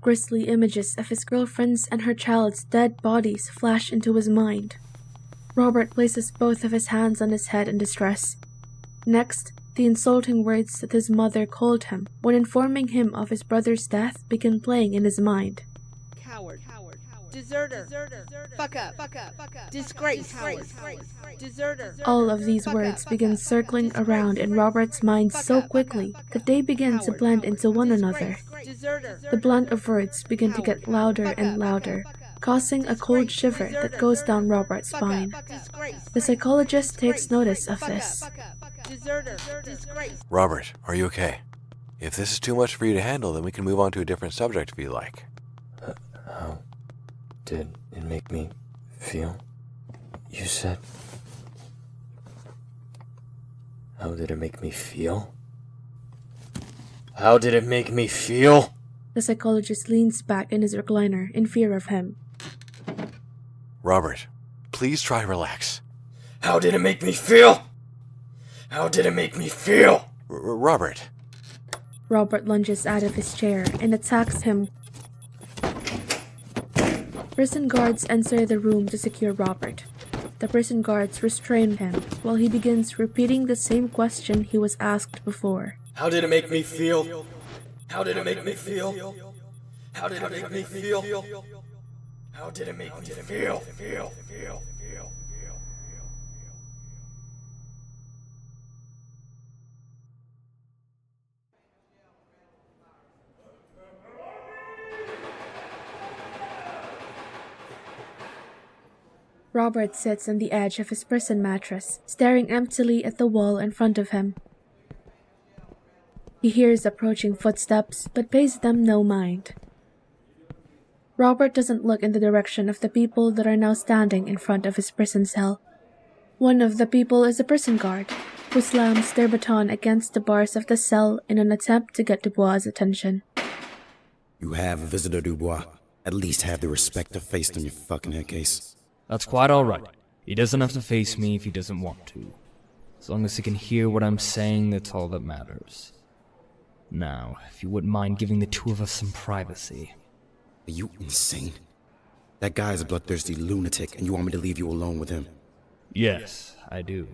Grisly images of his girlfriend's and her child's dead bodies flash into his mind. Robert places both of his hands on his head in distress. Next, The insulting words that his mother called him when informing him of his brother's death began playing in his mind. Coward. Deserter. Fuck up. Disgrace. Deserter. All of these words began circling around in Robert's mind so quickly that they began to blend into one another. The blend of words began to get louder and louder, causing a cold shiver that goes down Robert's spine. The psychologist takes notice of this. Robert, are you okay? If this is too much for you to handle, then we can move on to a different subject if you like. How did it make me feel? You said... How did it make me feel? How did it make me feel? The psychologist leans back in his recliner in fear of him. Robert, please try relax. How did it make me feel? How did it make me feel? Robert. Robert lunges out of his chair and attacks him. Prison guards enter the room to secure Robert. The prison guards restrain him while he begins repeating the same question he was asked before. How did it make me feel? How did it make me feel? How did it make me feel? How did it make me feel? Robert sits on the edge of his prison mattress, staring emptily at the wall in front of him. He hears approaching footsteps, but pays them no mind. Robert doesn't look in the direction of the people that are now standing in front of his prison cell. One of the people is a prison guard, who slams their baton against the bars of the cell in an attempt to get Dubois' attention. You have a visitor, Dubois. At least have the respect of face on your fucking head case. That's quite alright. He doesn't have to face me if he doesn't want to. As long as he can hear what I'm saying, that's all that matters. Now, if you wouldn't mind giving the two of us some privacy. Are you insane? That guy is a bloodthirsty lunatic, and you want me to leave you alone with him? Yes, I do.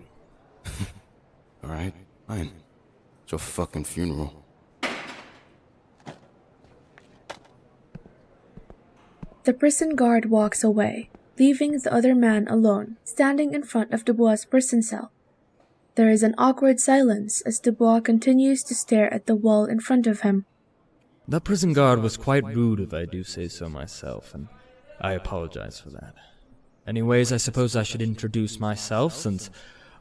Alright, fine. It's your fucking funeral. The prison guard walks away, leaving the other man alone, standing in front of Dubois' prison cell. There is an awkward silence as Dubois continues to stare at the wall in front of him. That prison guard was quite rude, if I do say so myself, and I apologize for that. Anyways, I suppose I should introduce myself, since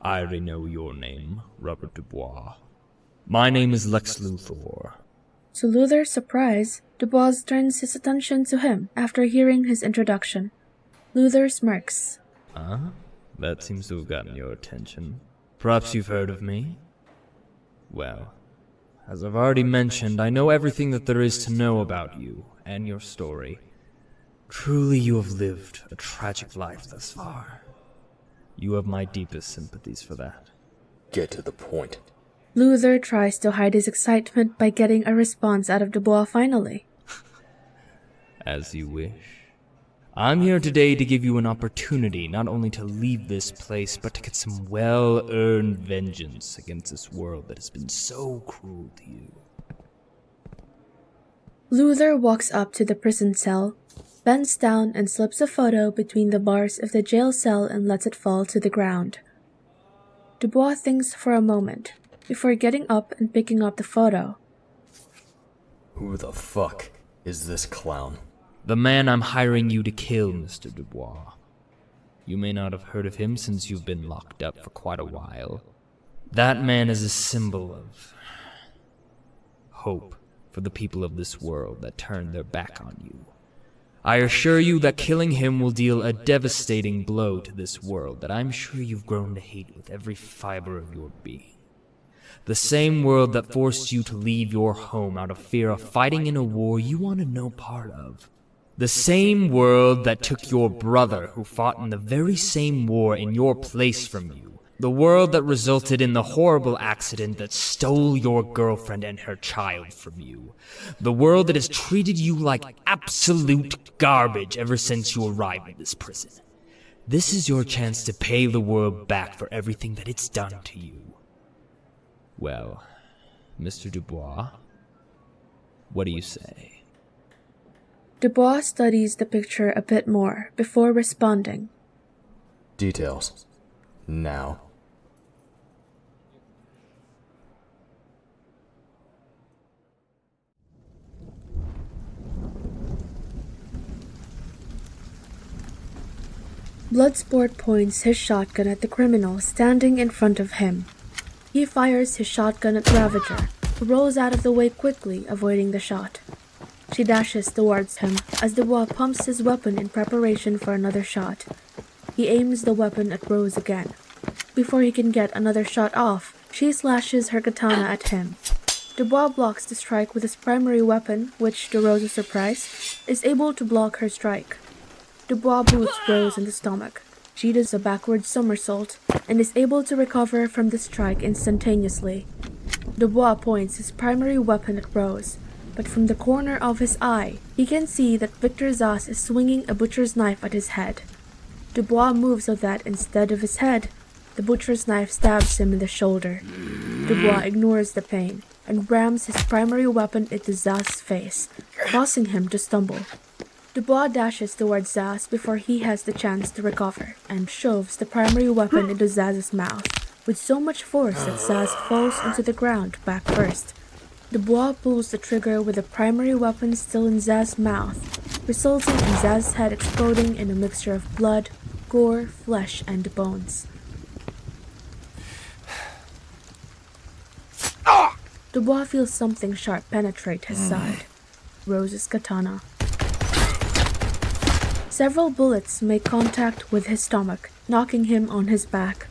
I already know your name, Robert Dubois. My name is Lex Luthor. To Luther's surprise, Dubois turns his attention to him after hearing his introduction. Luther smirks. That seems to have gotten your attention. Perhaps you've heard of me? Well, as I've already mentioned, I know everything that there is to know about you and your story. Truly, you have lived a tragic life thus far. You have my deepest sympathies for that. Get to the point. Luther tries to hide his excitement by getting a response out of Dubois finally. As you wish. I'm here today to give you an opportunity not only to leave this place, but to get some well-earned vengeance against this world that has been so cruel to you. Luther walks up to the prison cell, bends down and slips a photo between the bars of the jail cell and lets it fall to the ground. Dubois thinks for a moment, before getting up and picking up the photo. Who the fuck is this clown? The man I'm hiring you to kill, Mr. Dubois. You may not have heard of him since you've been locked up for quite a while. That man is a symbol of hope for the people of this world that turned their back on you. I assure you that killing him will deal a devastating blow to this world that I'm sure you've grown to hate with every fiber of your being. The same world that forced you to leave your home out of fear of fighting in a war you wanted no part of. The same world that took your brother who fought in the very same war in your place from you. The world that resulted in the horrible accident that stole your girlfriend and her child from you. The world that has treated you like absolute garbage ever since you arrived in this prison. This is your chance to pay the world back for everything that it's done to you. Well, Mr. Dubois, what do you say? Dubois studies the picture a bit more before responding. Details. Now. Bloodsport points his shotgun at the criminal standing in front of him. He fires his shotgun at Ravager, who rolls out of the way quickly, avoiding the shot. She dashes towards him as Dubois pumps his weapon in preparation for another shot. He aims the weapon at Rose again. Before he can get another shot off, she slashes her katana at him. Dubois blocks the strike with his primary weapon, which, to Rose's surprise, is able to block her strike. Dubois boots Rose in the stomach. She does a backward somersault and is able to recover from the strike instantaneously. Dubois points his primary weapon at Rose, but from the corner of his eye, he can see that Victor Zas is swinging a butcher's knife at his head. Dubois moves so that instead of his head, the butcher's knife stabs him in the shoulder. Dubois ignores the pain and rams his primary weapon into Zas' face, causing him to stumble. Dubois dashes towards Zaz before he has the chance to recover, and shoves the primary weapon into Zaz's mouth, with so much force that Zaz falls onto the ground back first. Dubois pulls the trigger with the primary weapon still in Zaz's mouth, resulting in Zaz's head exploding in a mixture of blood, gore, flesh, and bones. Dubois feels something sharp penetrate his side. Rose's katana. Several bullets make contact with his stomach, knocking him on his back.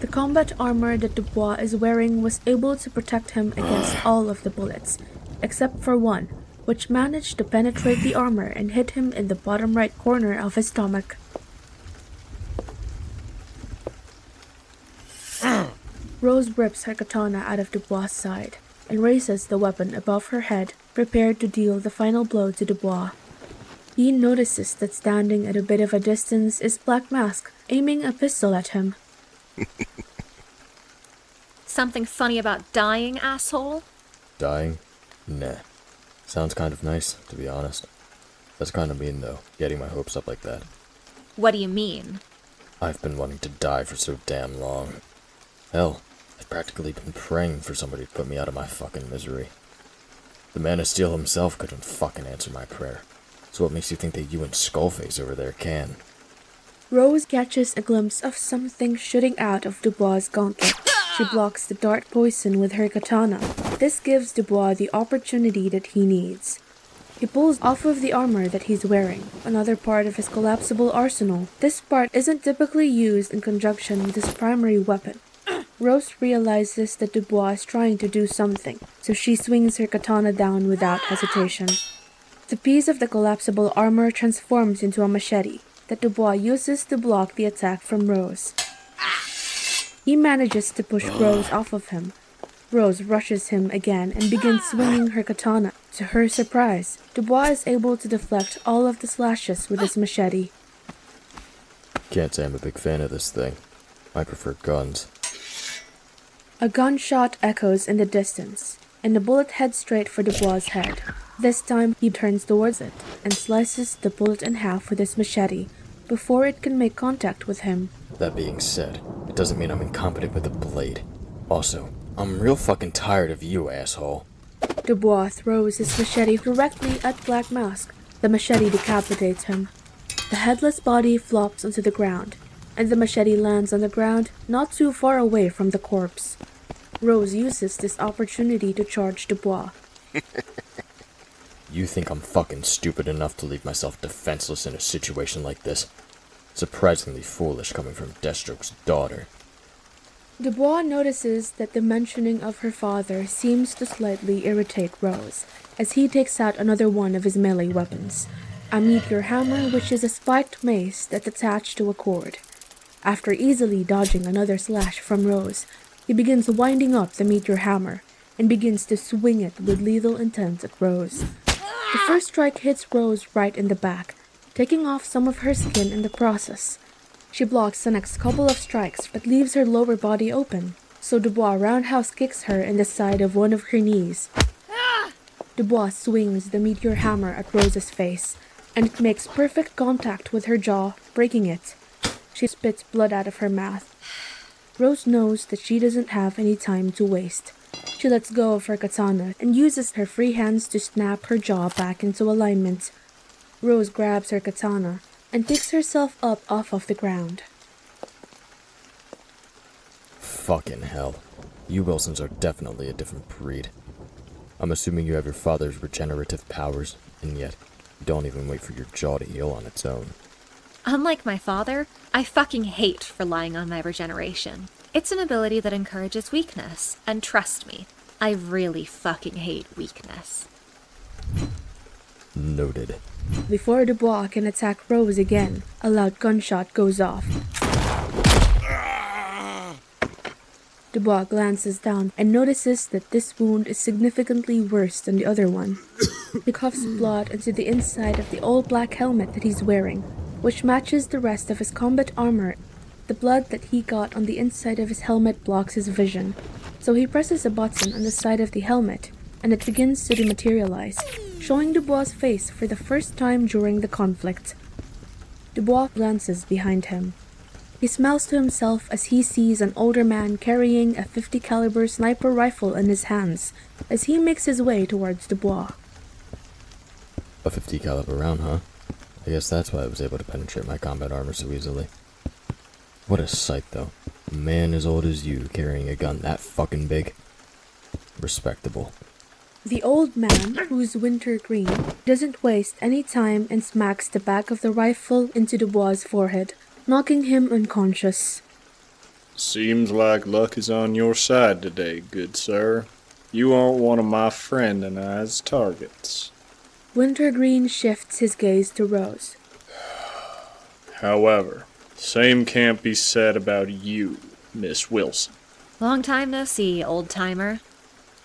The combat armor that Dubois is wearing was able to protect him against all of the bullets, except for one, which managed to penetrate the armor and hit him in the bottom right corner of his stomach. Rose rips her katana out of Dubois' side and raises the weapon above her head, prepared to deal the final blow to Dubois. He notices that standing at a bit of a distance is Black Mask, aiming a pistol at him. Something funny about dying, asshole? Dying? Nah. Sounds kind of nice, to be honest. That's kind of mean, though, getting my hopes up like that. What do you mean? I've been wanting to die for so damn long. Hell, I've practically been praying for somebody to put me out of my fucking misery. The Man of Steel himself couldn't fucking answer my prayer. So what makes you think that you and Skullface over there can? Rose catches a glimpse of something shooting out of Dubois' gauntlet. She blocks the dart poison with her katana. This gives Dubois the opportunity that he needs. He pulls off of the armor that he's wearing, another part of his collapsible arsenal. This part isn't typically used in conjunction with his primary weapon. Rose realizes that Dubois is trying to do something, so she swings her katana down without hesitation. The piece of the collapsible armor transforms into a machete that Dubois uses to block the attack from Rose. He manages to push Rose off of him. Rose rushes him again and begins swinging her katana. To her surprise, Dubois is able to deflect all of the slashes with his machete. Can't say I'm a big fan of this thing. I prefer guns. A gunshot echoes in the distance, and the bullet heads straight for Dubois' head. This time, he turns towards it and slices the bullet in half with his machete before it can make contact with him. That being said, it doesn't mean I'm incompetent with a blade. Also, I'm real fucking tired of you, asshole. Dubois throws his machete directly at Black Mask. The machete decapitates him. The headless body flops onto the ground, and the machete lands on the ground not too far away from the corpse. Rose uses this opportunity to charge Dubois. You think I'm fucking stupid enough to leave myself defenseless in a situation like this? Surprisingly foolish coming from Deathstroke's daughter. Dubois notices that the mentioning of her father seems to slightly irritate Rose, as he takes out another one of his melee weapons, a meteor hammer which is a spiked mace that's attached to a cord. After easily dodging another slash from Rose, he begins winding up the meteor hammer and begins to swing it with lethal intent at Rose. The first strike hits Rose right in the back, taking off some of her skin in the process. She blocks the next couple of strikes but leaves her lower body open, so Dubois roundhouse kicks her in the side of one of her knees. Dubois swings the meteor hammer at Rose's face, and it makes perfect contact with her jaw, breaking it. She spits blood out of her mouth. Rose knows that she doesn't have any time to waste. She lets go of her katana and uses her free hands to snap her jaw back into alignment. Rose grabs her katana and picks herself up off of the ground. Fucking hell. You Wilsons are definitely a different breed. I'm assuming you have your father's regenerative powers, and yet you don't even wait for your jaw to heal on its own. Unlike my father, I fucking hate relying on my regeneration. It's an ability that encourages weakness, and trust me, I really fucking hate weakness. Noted. Before Dubois can attack Rose again, a loud gunshot goes off. Dubois glances down and notices that this wound is significantly worse than the other one. He coughs blood into the inside of the all-black helmet that he's wearing, which matches the rest of his combat armor. The blood that he got on the inside of his helmet blocks his vision, so he presses a button on the side of the helmet, and it begins to dematerialize, showing Dubois' face for the first time during the conflict. Dubois glances behind him. He smiles to himself as he sees an older man carrying a .50 caliber sniper rifle in his hands as he makes his way towards Dubois. A .50 caliber round, huh? I guess that's why I was able to penetrate my combat armor so easily. What a sight, though. A man as old as you carrying a gun that fucking big. Respectable. The old man, who's wintergreen, doesn't waste any time and smacks the back of the rifle into Dubois' forehead, knocking him unconscious. Seems like luck is on your side today, good sir. You aren't one of my friend and I's targets. Wintergreen shifts his gaze to Rose. However, same can't be said about you, Miss Wilson. Long time no see, old-timer.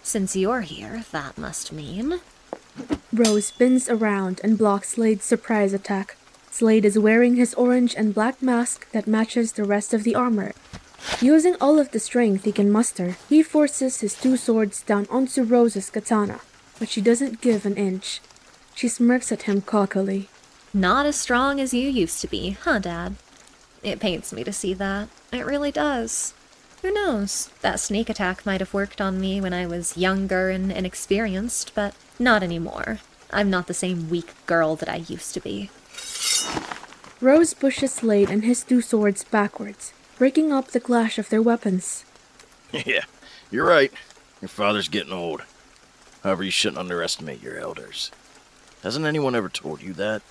Since you're here, that must mean... Rose spins around and blocks Slade's surprise attack. Slade is wearing his orange and black mask that matches the rest of the armor. Using all of the strength he can muster, he forces his two swords down onto Rose's katana, but she doesn't give an inch. She smirks at him cockily. Not as strong as you used to be, huh, Dad? It pains me to see that. It really does. Who knows? That sneak attack might have worked on me when I was younger and inexperienced, but not anymore. I'm not the same weak girl that I used to be. Rose pushes Slade and his two swords backwards, breaking up the clash of their weapons. Yeah, you're right. Your father's getting old. However, you shouldn't underestimate your elders. Hasn't anyone ever told you that?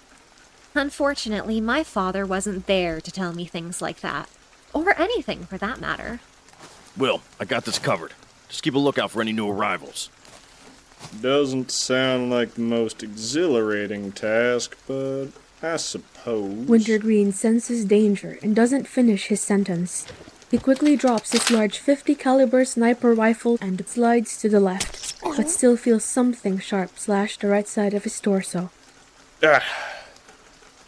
Unfortunately, my father wasn't there to tell me things like that. Or anything, for that matter. Will, I got this covered. Just keep a lookout for any new arrivals. Doesn't sound like the most exhilarating task, but I suppose... Wintergreen senses danger and doesn't finish his sentence. He quickly drops his large .50 caliber sniper rifle and slides to the left, but still feels something sharp slash the right side of his torso.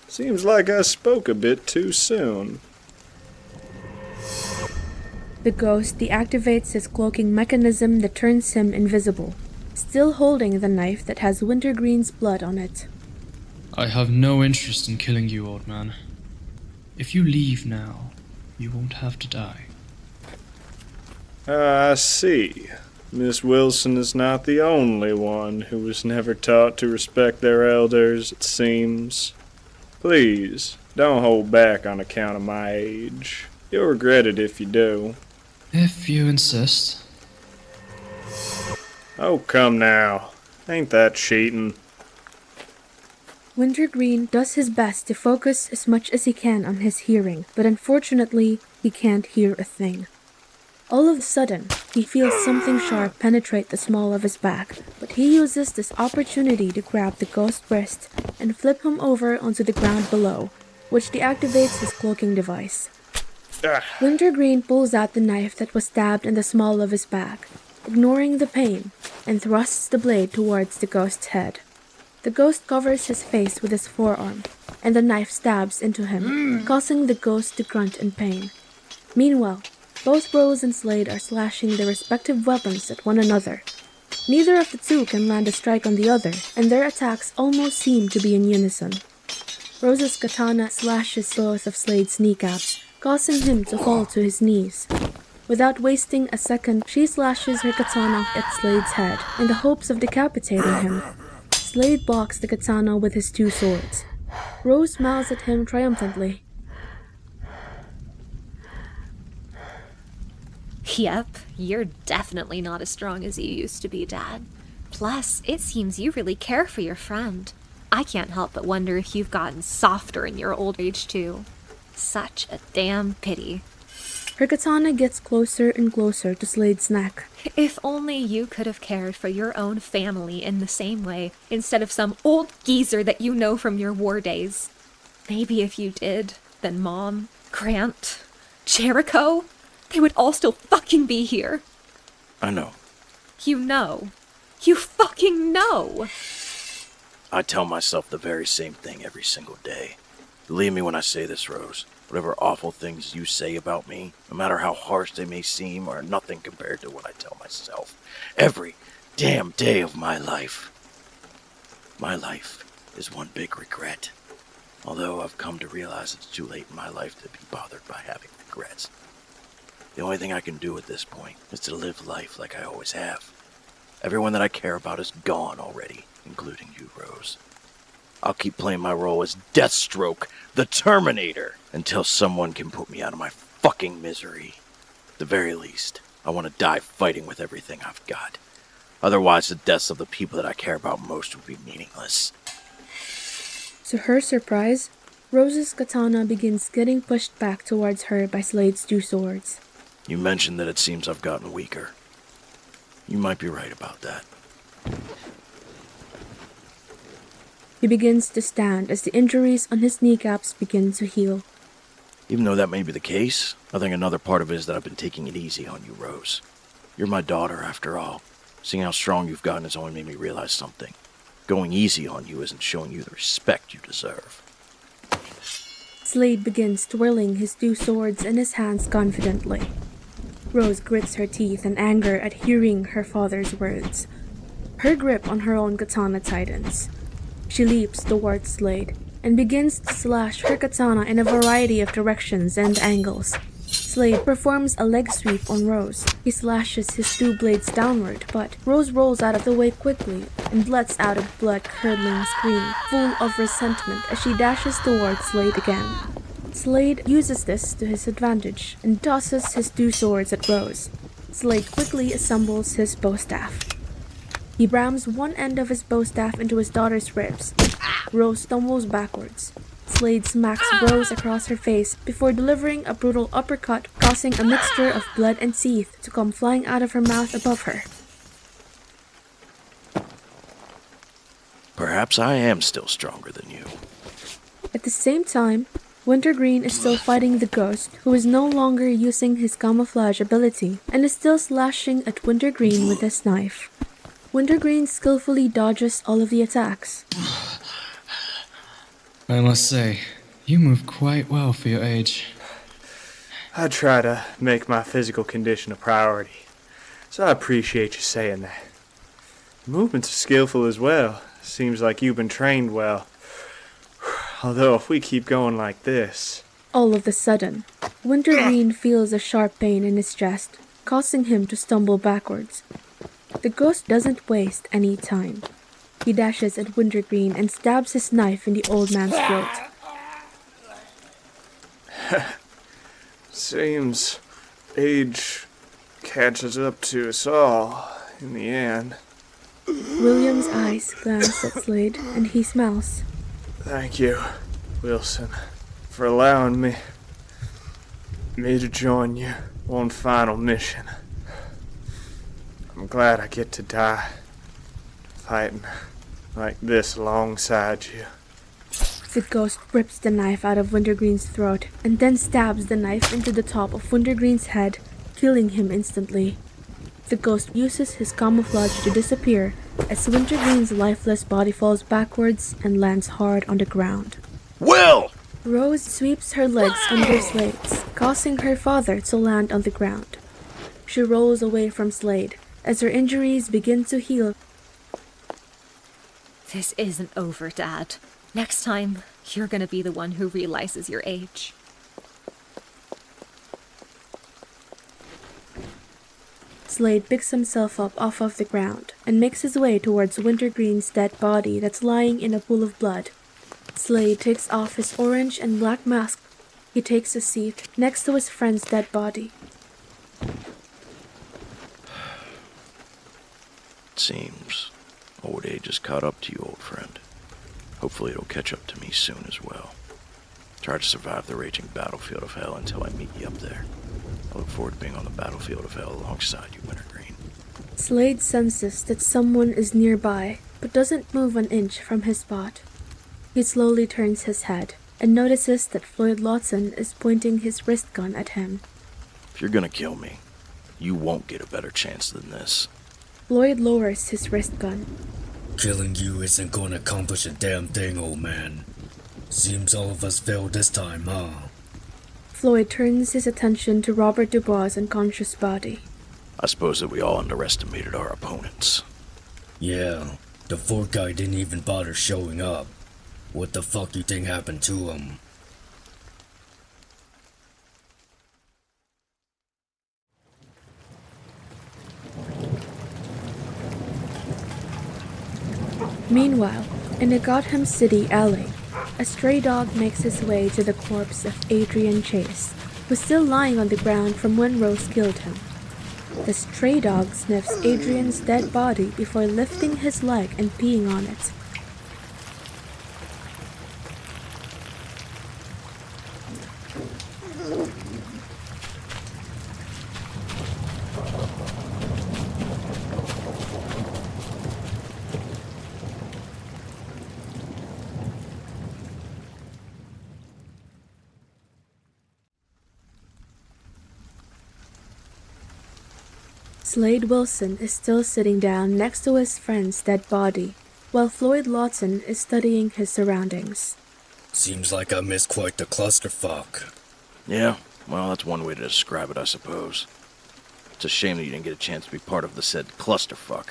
Seems like I spoke a bit too soon. The ghost deactivates his cloaking mechanism that turns him invisible, still holding the knife that has Wintergreen's blood on it. I have no interest in killing you, old man. If you leave now, you won't have to die. I see. Miss Wilson is not the only one who was never taught to respect their elders, it seems. Please, don't hold back on account of my age. You'll regret it if you do. If you insist. Oh, come now. Ain't that cheating? Wintergreen does his best to focus as much as he can on his hearing, but unfortunately, he can't hear a thing. All of a sudden, he feels something sharp penetrate the small of his back, but he uses this opportunity to grab the ghost's wrist and flip him over onto the ground below, which deactivates his cloaking device. Wintergreen pulls out the knife that was stabbed in the small of his back, ignoring the pain, and thrusts the blade towards the ghost's head. The ghost covers his face with his forearm, and the knife stabs into him, causing the ghost to grunt in pain. Meanwhile, Both Rose and Slade are slashing their respective weapons at one another. Neither of the two can land a strike on the other, and their attacks almost seem to be in unison. Rose's katana slashes both of Slade's kneecaps, causing him to fall to his knees. Without wasting a second, she slashes her katana at Slade's head in the hopes of decapitating him. Slade blocks the katana with his two swords. Rose smiles at him triumphantly. Yep, you're definitely not as strong as you used to be, Dad. Plus, it seems you really care for your friend. I can't help but wonder if you've gotten softer in your old age, too. Such a damn pity. Her katana gets closer and closer to Slade's neck. If only you could have cared for your own family in the same way, instead of some old geezer that you know from your war days. Maybe if you did, then Mom, Grant, Jericho, they would all still fucking be here. I know. You know. You fucking know. I tell myself the very same thing every single day. Believe me when I say this, Rose. Whatever awful things you say about me, no matter how harsh they may seem, are nothing compared to what I tell myself every damn day of my life. My life is one big regret. Although I've come to realize it's too late in my life to be bothered by having regrets. The only thing I can do at this point is to live life like I always have. Everyone that I care about is gone already, including you, Rose. I'll keep playing my role as Deathstroke, the Terminator, until someone can put me out of my fucking misery. At the very least, I want to die fighting with everything I've got. Otherwise, the deaths of the people that I care about most would be meaningless. To her surprise, Rose's katana begins getting pushed back towards her by Slade's two swords. You mentioned that it seems I've gotten weaker. You might be right about that. He begins to stand as the injuries on his kneecaps begin to heal. Even though that may be the case, I think another part of it is that I've been taking it easy on you, Rose. You're my daughter, after all. Seeing how strong you've gotten has only made me realize something. Going easy on you isn't showing you the respect you deserve. Slade begins twirling his two swords in his hands confidently. Rose grits her teeth in anger at hearing her father's words. Her grip on her own katana tightens. She leaps towards Slade and begins to slash her katana in a variety of directions and angles. Slade performs a leg sweep on Rose. He slashes his two blades downward, but Rose rolls out of the way quickly and lets out a blood-curdling scream, full of resentment as she dashes towards Slade again. Slade uses this to his advantage and tosses his two swords at Rose. Slade quickly assembles his bowstaff. He rams one end of his bowstaff into his daughter's ribs. Rose stumbles backwards. Slade smacks Rose across her face before delivering a brutal uppercut, causing a mixture of blood and teeth to come flying out of her mouth above her. Perhaps I am still stronger than you. At the same time, Wintergreen is still fighting the ghost, who is no longer using his camouflage ability and is still slashing at Wintergreen with his knife. Wintergreen skillfully dodges all of the attacks. I must say, you move quite well for your age. I try to make my physical condition a priority, so I appreciate you saying that. Movements are skillful as well. Seems like you've been trained well. Although if we keep going like this... All of a sudden, Wintergreen feels a sharp pain in his chest, causing him to stumble backwards. The ghost doesn't waste any time. He dashes at Wintergreen and stabs his knife in the old man's throat. Seems age catches up to us all in the end. William's eyes glance at Slade and he smiles. Thank you, Wilson, for allowing me to join you on final mission. I'm glad I get to die fighting like this alongside you. The ghost rips the knife out of Wintergreen's throat and then stabs the knife into the top of Wintergreen's head, killing him instantly. The ghost uses his camouflage to disappear as Wintergreen's lifeless body falls backwards and lands hard on the ground. Will! Rose sweeps her legs under Slade's, causing her father to land on the ground. She rolls away from Slade as her injuries begin to heal. This isn't over, Dad. Next time, you're gonna be the one who realizes your age. Slade picks himself up off of the ground and makes his way towards Wintergreen's dead body that's lying in a pool of blood. Slade takes off his orange and black mask. He takes a seat next to his friend's dead body. It seems old age has caught up to you, old friend. Hopefully it'll catch up to me soon as well. Try to survive the raging battlefield of hell until I meet you up there. I look forward to being on the battlefield of hell alongside you, Wintergreen. Slade senses that someone is nearby, but doesn't move an inch from his spot. He slowly turns his head and notices that Floyd Lawson is pointing his wrist gun at him. If you're gonna kill me, you won't get a better chance than this. Floyd lowers his wrist gun. Killing you isn't gonna accomplish a damn thing, old man. Seems all of us failed this time, huh? Floyd turns his attention to Robert Dubois' unconscious body. I suppose that we all underestimated our opponents. Yeah, the fourth guy didn't even bother showing up. What the fuck you think happened to him? Meanwhile, in a Gotham City alley, a stray dog makes his way to the corpse of Adrian Chase, who's still lying on the ground from when Rose killed him. The stray dog sniffs Adrian's dead body before lifting his leg and peeing on it. Slade Wilson is still sitting down next to his friend's dead body, while Floyd Lawson is studying his surroundings. Seems like I missed quite the clusterfuck. Yeah, well, that's one way to describe it, I suppose. It's a shame that you didn't get a chance to be part of the said clusterfuck.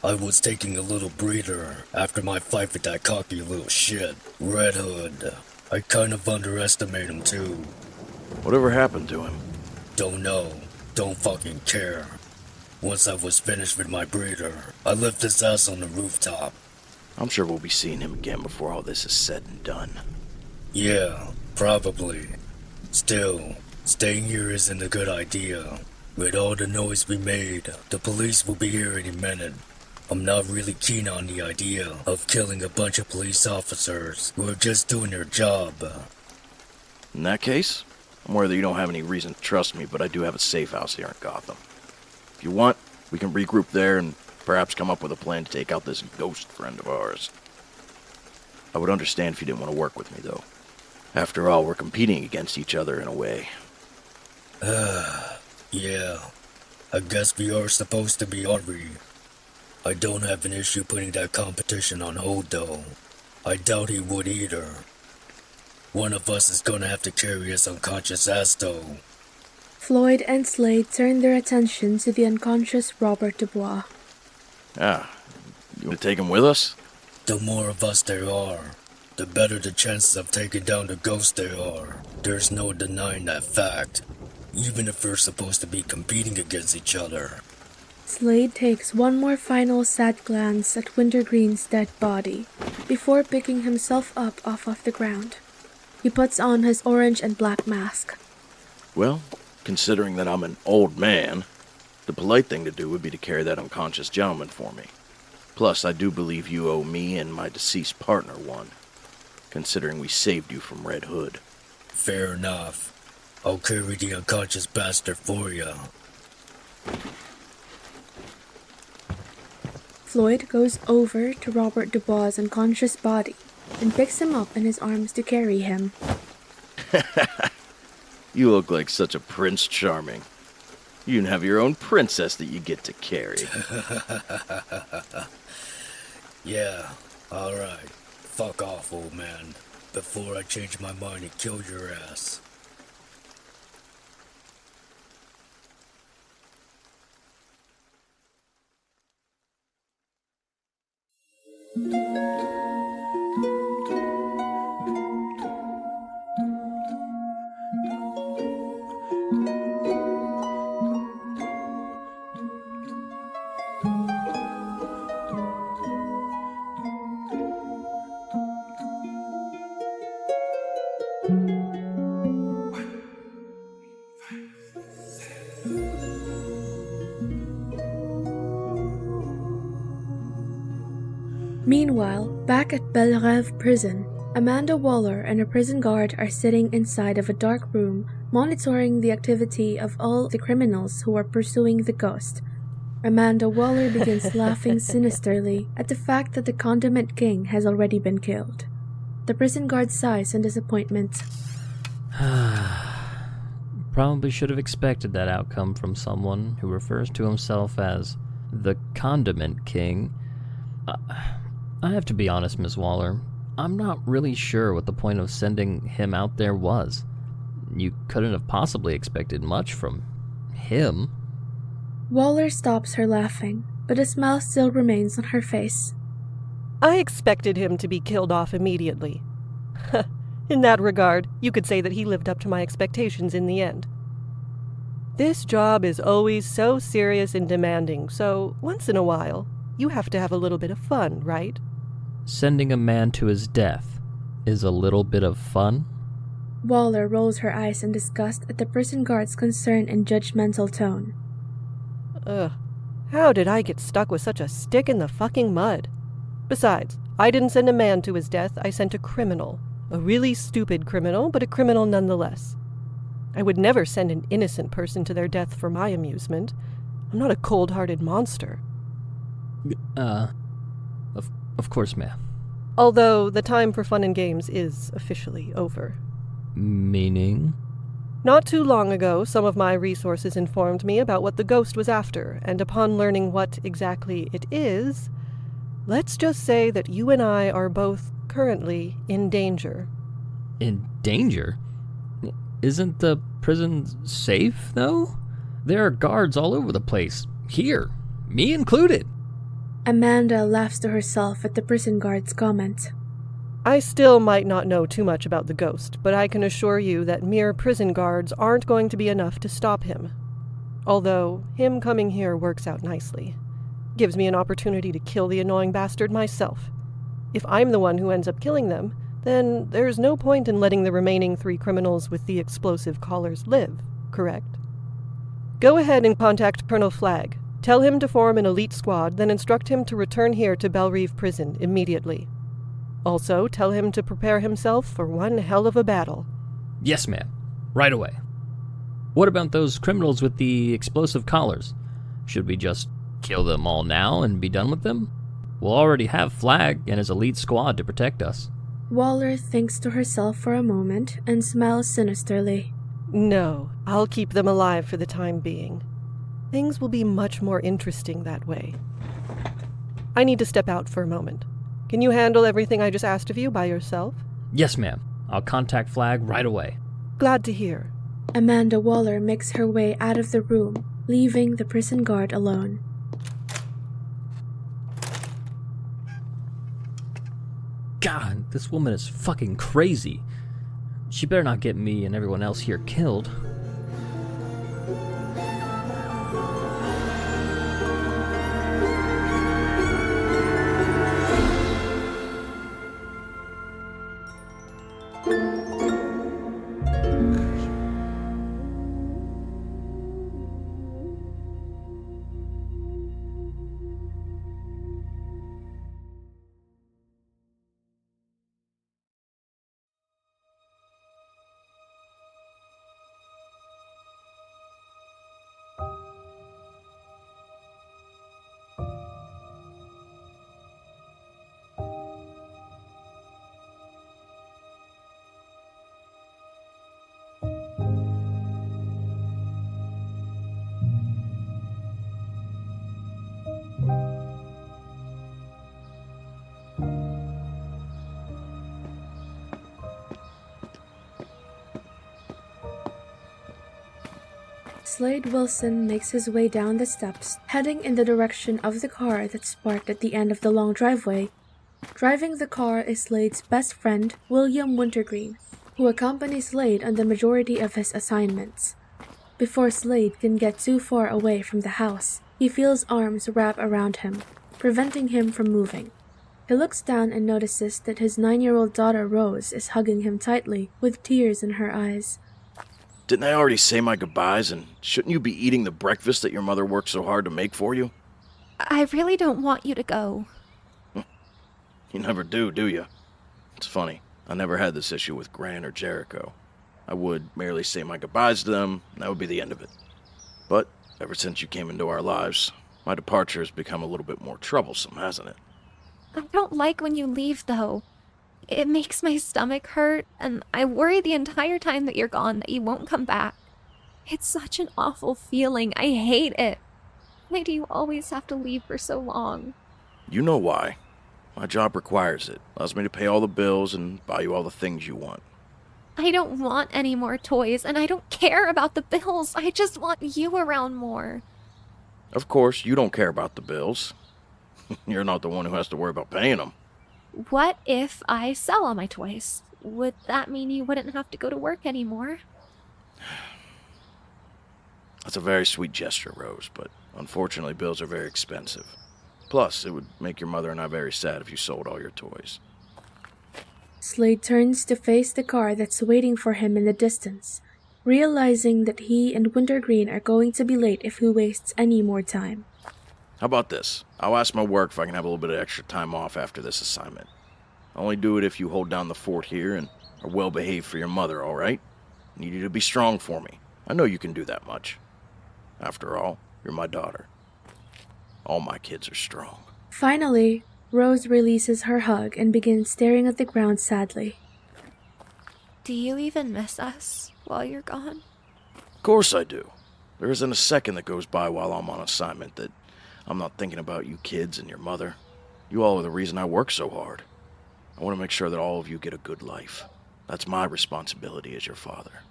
I was taking a little breather after my fight with that cocky little shit, Red Hood. I kind of underestimate him too. Whatever happened to him? Don't know. Don't fucking care. Once I was finished with my breeder, I left his ass on the rooftop. I'm sure we'll be seeing him again before all this is said and done. Yeah, probably. Still, staying here isn't a good idea. With all the noise we made, the police will be here any minute. I'm not really keen on the idea of killing a bunch of police officers who are just doing their job. In that case, I'm worried that you don't have any reason to trust me, but I do have a safe house here in Gotham. If you want, we can regroup there and perhaps come up with a plan to take out this ghost friend of ours. I would understand if you didn't want to work with me, though. After all, we're competing against each other in a way. Yeah. I guess we are supposed to be, aren't we? I don't have an issue putting that competition on hold, though. I doubt he would either. One of us is gonna have to carry his unconscious ass, though. Floyd and Slade turn their attention to the unconscious Robert Dubois. Ah, you want to take him with us? The more of us there are, the better the chances of taking down the ghost there are. There's no denying that fact, even if we're supposed to be competing against each other. Slade takes one more final sad glance at Wintergreen's dead body before picking himself up off of the ground. He puts on his orange and black mask. Well, considering that I'm an old man, the polite thing to do would be to carry that unconscious gentleman for me. Plus, I do believe you owe me and my deceased partner one, considering we saved you from Red Hood. Fair enough. I'll carry the unconscious bastard for you. Floyd goes over to Robert Dubois' unconscious body and picks him up in his arms to carry him. You look like such a Prince Charming. You even have your own princess that you get to carry. Yeah, alright. Fuck off, old man. before I change my mind and kill your ass. Meanwhile, back at Belrêve prison, Amanda Waller and a prison guard are sitting inside of a dark room, monitoring the activity of all the criminals who are pursuing the ghost. Amanda Waller begins laughing sinisterly at the fact that the Condiment King has already been killed. The prison guard sighs in disappointment. Probably should have expected that outcome from someone who refers to himself as the Condiment King. I have to be honest, Miss Waller. I'm not really sure what the point of sending him out there was. You couldn't have possibly expected much from him. Waller stops her laughing, but a smile still remains on her face. I expected him to be killed off immediately. In that regard, you could say that he lived up to my expectations in the end. This job is always so serious and demanding, so once in a while, you have to have a little bit of fun, right? Sending a man to his death is a little bit of fun? Waller rolls her eyes in disgust at the prison guard's concern and judgmental tone. Ugh, how did I get stuck with such a stick in the fucking mud? Besides, I didn't send a man to his death, I sent a criminal. A really stupid criminal, but a criminal nonetheless. I would never send an innocent person to their death for my amusement. I'm not a cold-hearted monster. Of course, ma'am. Although the time for fun and games is officially over. Meaning? Not too long ago, some of my resources informed me about what the ghost was after, and upon learning what exactly it is, let's just say that you and I are both currently in danger. In danger? Isn't the prison safe, though? There are guards all over the place. Here, me included. Amanda laughs to herself at the prison guard's comment. I still might not know too much about the ghost, but I can assure you that mere prison guards aren't going to be enough to stop him. Although, him coming here works out nicely. Gives me an opportunity to kill the annoying bastard myself. If I'm the one who ends up killing them, then there's no point in letting the remaining 3 criminals with the explosive collars live, correct? Go ahead and contact Colonel Flagg. Tell him to form an elite squad, then instruct him to return here to Belrêve Prison immediately. Also, tell him to prepare himself for one hell of a battle. Yes, ma'am. Right away. What about those criminals with the explosive collars? Should we just kill them all now and be done with them? We'll already have Flagg and his elite squad to protect us. Waller thinks to herself for a moment and smiles sinisterly. No, I'll keep them alive for the time being. Things will be much more interesting that way. I need to step out for a moment. Can you handle everything I just asked of you by yourself? Yes, ma'am. I'll contact Flagg right away. Glad to hear. Amanda Waller makes her way out of the room, leaving the prison guard alone. God, this woman is fucking crazy. She better not get me and everyone else here killed. Slade Wilson makes his way down the steps, heading in the direction of the car that's parked at the end of the long driveway. Driving the car is Slade's best friend, William Wintergreen, who accompanies Slade on the majority of his assignments. Before Slade can get too far away from the house, he feels arms wrap around him, preventing him from moving. He looks down and notices that his 9-year-old daughter Rose is hugging him tightly, with tears in her eyes. Didn't I already say my goodbyes, and shouldn't you be eating the breakfast that your mother worked so hard to make for you? I really don't want you to go. You never do you? It's funny, I never had this issue with Grant or Jericho. I would merely say my goodbyes to them, and that would be the end of it. But ever since you came into our lives, my departure has become a little bit more troublesome, hasn't it? I don't like when you leave, though. It makes my stomach hurt, and I worry the entire time that you're gone that you won't come back. It's such an awful feeling. I hate it. Why do you always have to leave for so long? You know why. My job requires it. Allows me to pay all the bills and buy you all the things you want. I don't want any more toys, and I don't care about the bills. I just want you around more. Of course, you don't care about the bills. You're not the one who has to worry about paying them. What if I sell all my toys? Would that mean you wouldn't have to go to work anymore? That's a very sweet gesture, Rose, but unfortunately bills are very expensive. Plus, it would make your mother and I very sad if you sold all your toys. Slade turns to face the car that's waiting for him in the distance, realizing that he and Wintergreen are going to be late if he wastes any more time. How about this? I'll ask my work if I can have a little bit of extra time off after this assignment. I'll only do it if you hold down the fort here and are well behaved for your mother, all right? I need you to be strong for me. I know you can do that much. After all, you're my daughter. All my kids are strong. Finally, Rose releases her hug and begins staring at the ground sadly. Do you even miss us while you're gone? Of course I do. There isn't a second that goes by while I'm on assignment that I'm not thinking about you kids and your mother. You all are the reason I work so hard. I want to make sure that all of you get a good life. That's my responsibility as your father.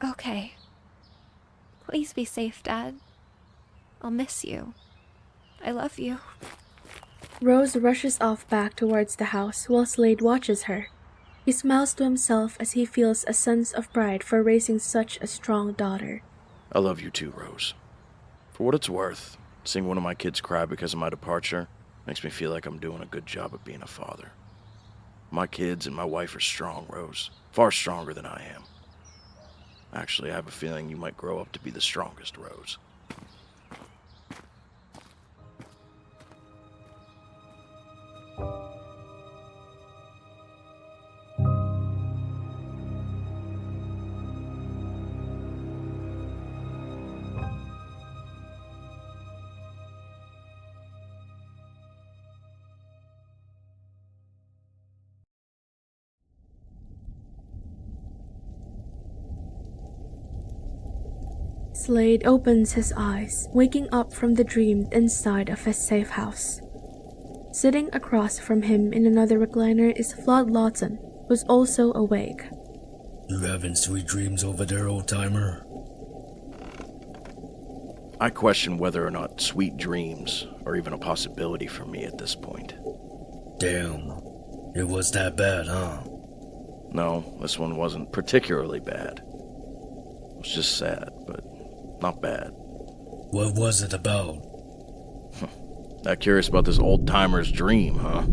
Okay. Please be safe, Dad. I'll miss you. I love you. Rose rushes off back towards the house while Slade watches her. He smiles to himself as he feels a sense of pride for raising such a strong daughter. I love you too, Rose. For what it's worth, seeing one of my kids cry because of my departure makes me feel like I'm doing a good job of being a father. My kids and my wife are strong, Rose. Far stronger than I am. Actually, I have a feeling you might grow up to be the strongest, Rose. Slade opens his eyes, waking up from the dream inside of his safe house. Sitting across from him in another recliner is Flood Lawton, who's also awake. You having sweet dreams over there, old-timer? I question whether or not sweet dreams are even a possibility for me at this point. Damn. It was that bad, huh? No, this one wasn't particularly bad. It was just sad, but not bad. What was it about? Not curious about this old-timer's dream, huh?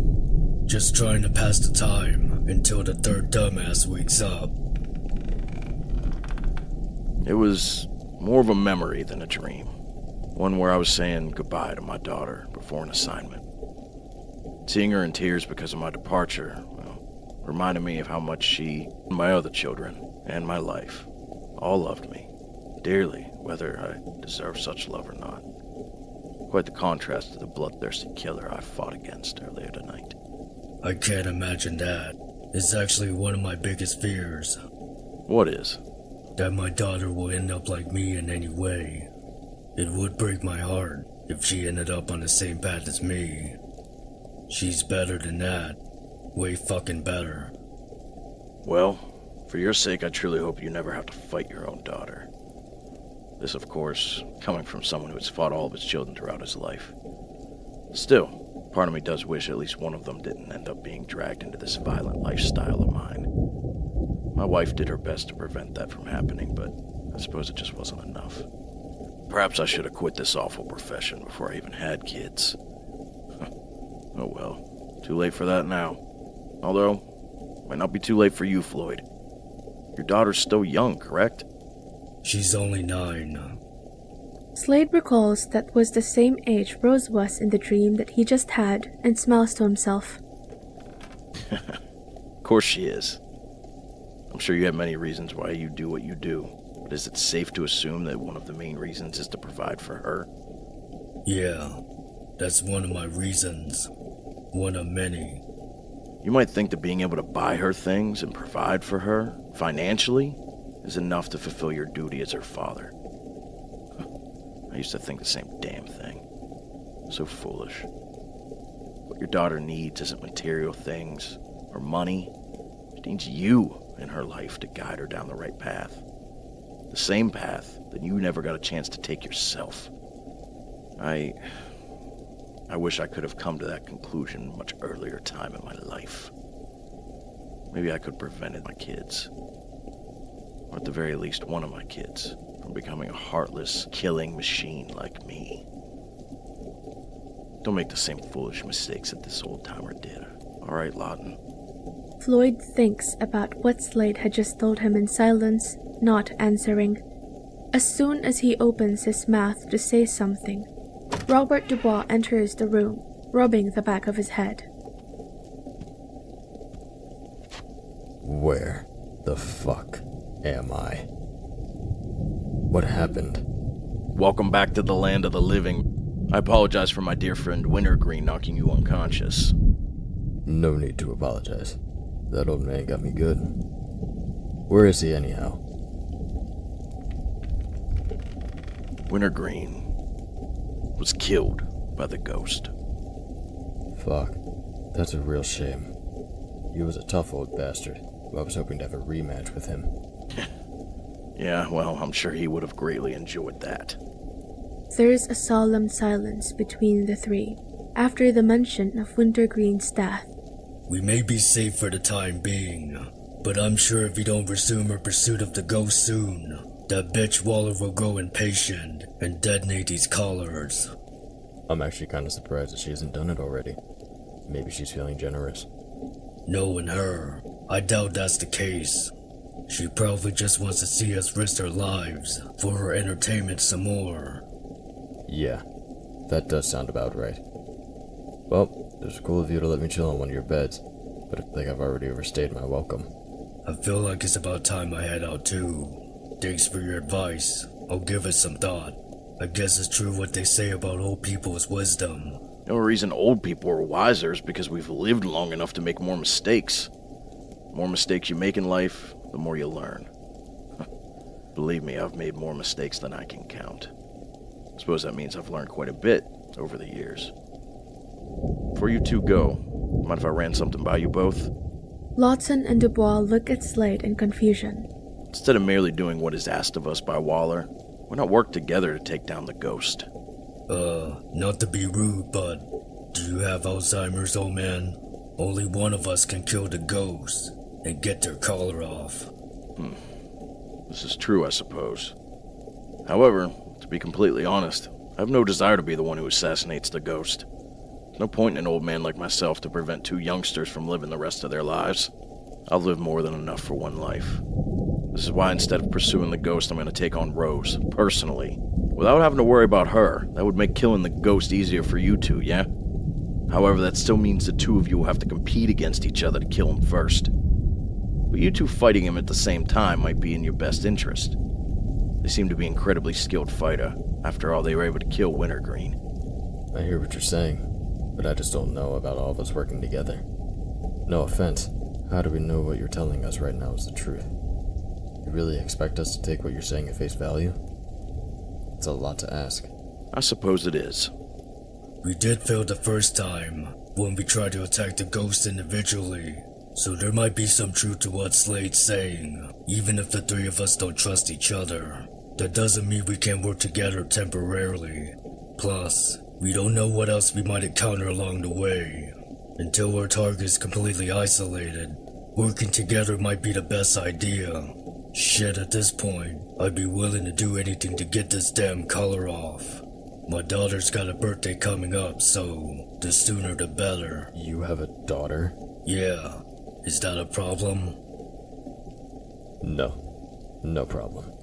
Just trying to pass the time until the third dumbass wakes up. It was more of a memory than a dream. One where I was saying goodbye to my daughter before an assignment. Seeing her in tears because of my departure, well, reminded me of how much she and my other children and my life all loved me dearly, whether I deserve such love or not. Quite the contrast to the bloodthirsty killer I fought against earlier tonight. I can't imagine that. It's actually one of my biggest fears. What is? That my daughter will end up like me in any way. It would break my heart if she ended up on the same path as me. She's better than that. Way fucking better. Well, for your sake, I truly hope you never have to fight your own daughter. This, of course, coming from someone who has fought all of his children throughout his life. Still, part of me does wish at least one of them didn't end up being dragged into this violent lifestyle of mine. My wife did her best to prevent that from happening, but I suppose it just wasn't enough. Perhaps I should have quit this awful profession before I even had kids. Oh well, too late for that now. Although, might not be too late for you, Floyd. Your daughter's still young, correct? She's only 9. Slade recalls that was the same age Rose was in the dream that he just had and smiles to himself. Of course she is. I'm sure you have many reasons why you do what you do, but is it safe to assume that one of the main reasons is to provide for her? Yeah, that's one of my reasons. One of many. You might think that being able to buy her things and provide for her, financially, is enough to fulfill your duty as her father. I used to think the same damn thing. So foolish. What your daughter needs isn't material things or money. She needs you in her life to guide her down the right path. The same path that you never got a chance to take yourself. I wish I could have come to that conclusion much earlier time in my life. Maybe I could have prevented my kids, or at the very least one of my kids, from becoming a heartless, killing machine like me. Don't make the same foolish mistakes that this old-timer did. All right, Lawton? Floyd thinks about what Slade had just told him in silence, not answering. As soon as he opens his mouth to say something, Robert Dubois enters the room, rubbing the back of his head. Where the fuck am I? What happened? Welcome back to the land of the living. I apologize for my dear friend Wintergreen knocking you unconscious. No need to apologize. That old man got me good. Where is he anyhow? Wintergreen was killed by the ghost. Fuck. That's a real shame. He was a tough old bastard. I was hoping to have a rematch with him. Yeah, well, I'm sure he would have greatly enjoyed that. There's a solemn silence between the three, after the mention of Wintergreen's death. We may be safe for the time being, but I'm sure if we don't resume our pursuit of the ghost soon, that bitch Waller will grow impatient and detonate these collars. I'm actually kind of surprised that she hasn't done it already. Maybe she's feeling generous. Knowing her, I doubt that's the case. She probably just wants to see us risk our lives for her entertainment some more. Yeah, that does sound about right. Well, it was cool of you to let me chill on one of your beds, but I think I've already overstayed my welcome. I feel like it's about time I head out too. Thanks for your advice. I'll give it some thought. I guess it's true what they say about old people's wisdom. The only reason old people are wiser is because we've lived long enough to make more mistakes. The more mistakes you make in life, the more you learn. Believe me, I've made more mistakes than I can count. I suppose that means I've learned quite a bit over the years. Before you two go, mind if I ran something by you both? Lawton and Dubois look at Slade in confusion. Instead of merely doing what is asked of us by Waller, why not work together to take down the ghost? Not to be rude, but do you have Alzheimer's, old man? Only one of us can kill the ghost and get their collar off. This is true, I suppose. However, to be completely honest, I have no desire to be the one who assassinates the ghost. There's no point in an old man like myself to prevent 2 youngsters from living the rest of their lives. I've lived more than enough for one life. This is why instead of pursuing the ghost, I'm going to take on Rose, personally. Without having to worry about her, that would make killing the ghost easier for you two, yeah? However, that still means the 2 of you will have to compete against each other to kill him first. But you two fighting him at the same time might be in your best interest. They seem to be an incredibly skilled fighter. After all, they were able to kill Wintergreen. I hear what you're saying, but I just don't know about all of us working together. No offense, how do we know what you're telling us right now is the truth? You really expect us to take what you're saying at face value? It's a lot to ask. I suppose it is. We did fail the first time, when we tried to attack the ghost individually. So there might be some truth to what Slade's saying. Even if the 3 of us don't trust each other, That doesn't mean we can't work together temporarily. Plus, we don't know what else we might encounter along the way. Until our target is completely isolated, working together might be the best idea. Shit, at this point, I'd be willing to do anything to get this damn color off. My daughter's got a birthday coming up, so the sooner the better. You have a daughter? Yeah. Is that a problem? No problem.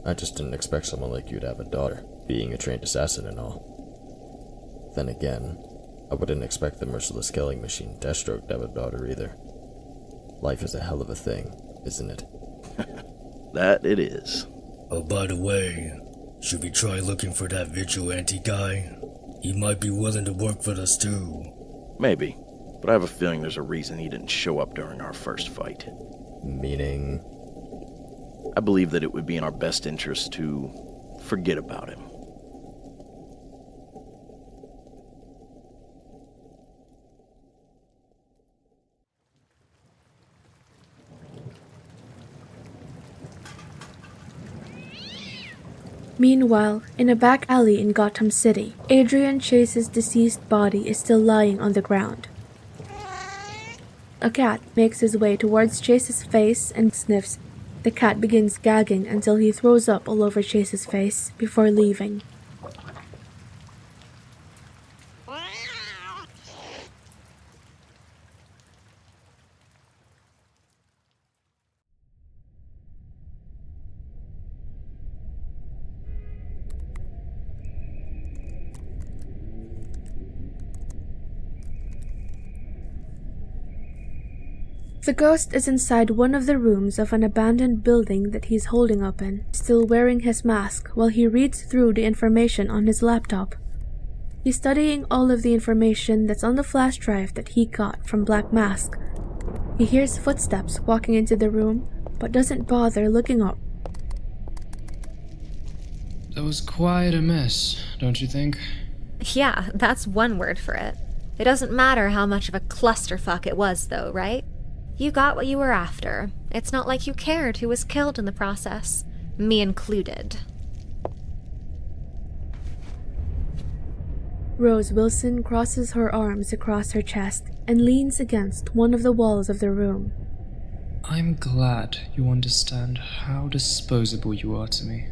I just didn't expect someone like you to have a daughter, being a trained assassin and all. Then again, I wouldn't expect the merciless killing machine Deathstroke to have a daughter either. Life is a hell of a thing, isn't it? That it is. Oh, by the way, should we try looking for that Vigilante guy? He might be willing to work for us too. Maybe, but I have a feeling there's a reason he didn't show up during our first fight. Meaning? I believe that it would be in our best interest to forget about him. Meanwhile, in a back alley in Gotham City, Adrian Chase's deceased body is still lying on the ground. A cat makes his way towards Chase's face and sniffs. The cat begins gagging until he throws up all over Chase's face before leaving. The ghost is inside one of the rooms of an abandoned building that he's holding open, still wearing his mask while he reads through the information on his laptop. He's studying all of the information that's on the flash drive that he got from Black Mask. He hears footsteps walking into the room, but doesn't bother looking up. That was quite a mess, don't you think? Yeah, that's one word for it. It doesn't matter how much of a clusterfuck it was, though, right? You got what you were after. It's not like you cared who was killed in the process. Me included. Rose Wilson crosses her arms across her chest and leans against one of the walls of the room. I'm glad you understand how disposable you are to me.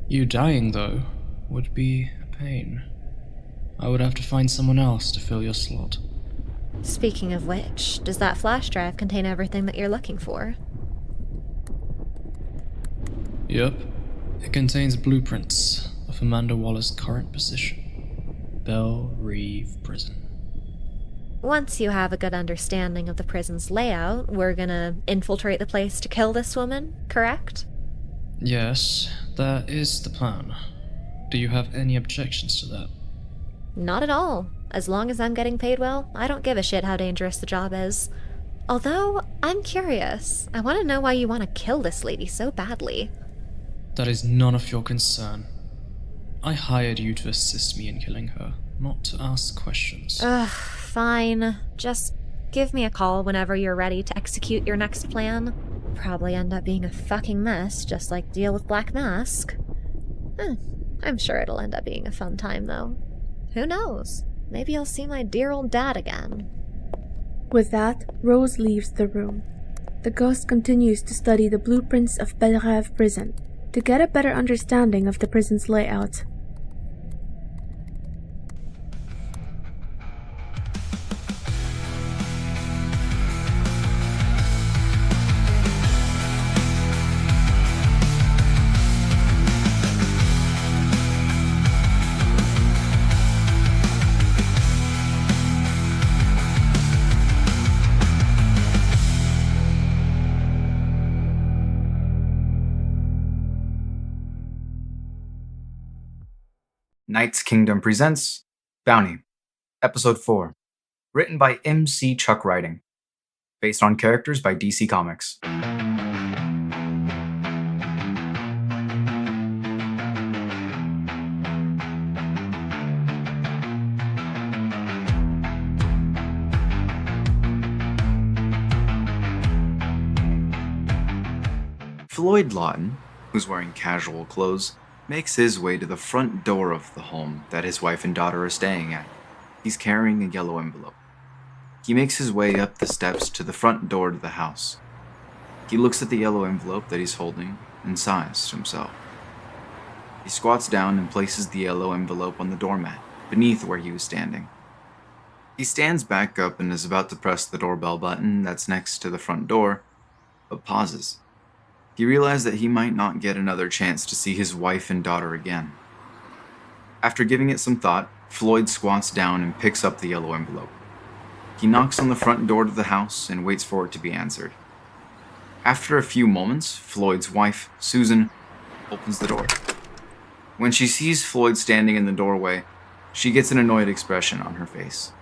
You dying, though, would be a pain. I would have to find someone else to fill your slot. Speaking of which, does that flash drive contain everything that you're looking for? Yep. It contains blueprints of Amanda Waller's current position. Belle Reeve Prison. Once you have a good understanding of the prison's layout, we're gonna infiltrate the place to kill this woman, correct? Yes, that is the plan. Do you have any objections to that? Not at all. As long as I'm getting paid well, I don't give a shit how dangerous the job is. Although, I'm curious. I want to know why you want to kill this lady so badly. That is none of your concern. I hired you to assist me in killing her, not to ask questions. Ugh, fine. Just give me a call whenever you're ready to execute your next plan. Probably end up being a fucking mess, just like deal with Black Mask. I'm sure it'll end up being a fun time, though. Who knows? Maybe I'll see my dear old dad again. With that, Rose leaves the room. The ghost continues to study the blueprints of Belle Reeve Prison to get a better understanding of the prison's layout. Knight's Kingdom presents Bounty, Episode 4, written by MC Chuck Writing, based on characters by DC Comics. Floyd Lawton, who's wearing casual clothes, makes his way to the front door of the home that his wife and daughter are staying at. He's carrying a yellow envelope. He makes his way up the steps to the front door to the house. He looks at the yellow envelope that he's holding and sighs to himself. He squats down and places the yellow envelope on the doormat, beneath where he was standing. He stands back up and is about to press the doorbell button that's next to the front door, but pauses. He realizes that he might not get another chance to see his wife and daughter again. After giving it some thought, Floyd squats down and picks up the yellow envelope. He knocks on the front door to the house and waits for it to be answered. After a few moments, Floyd's wife, Susan, opens the door. When she sees Floyd standing in the doorway, she gets an annoyed expression on her face.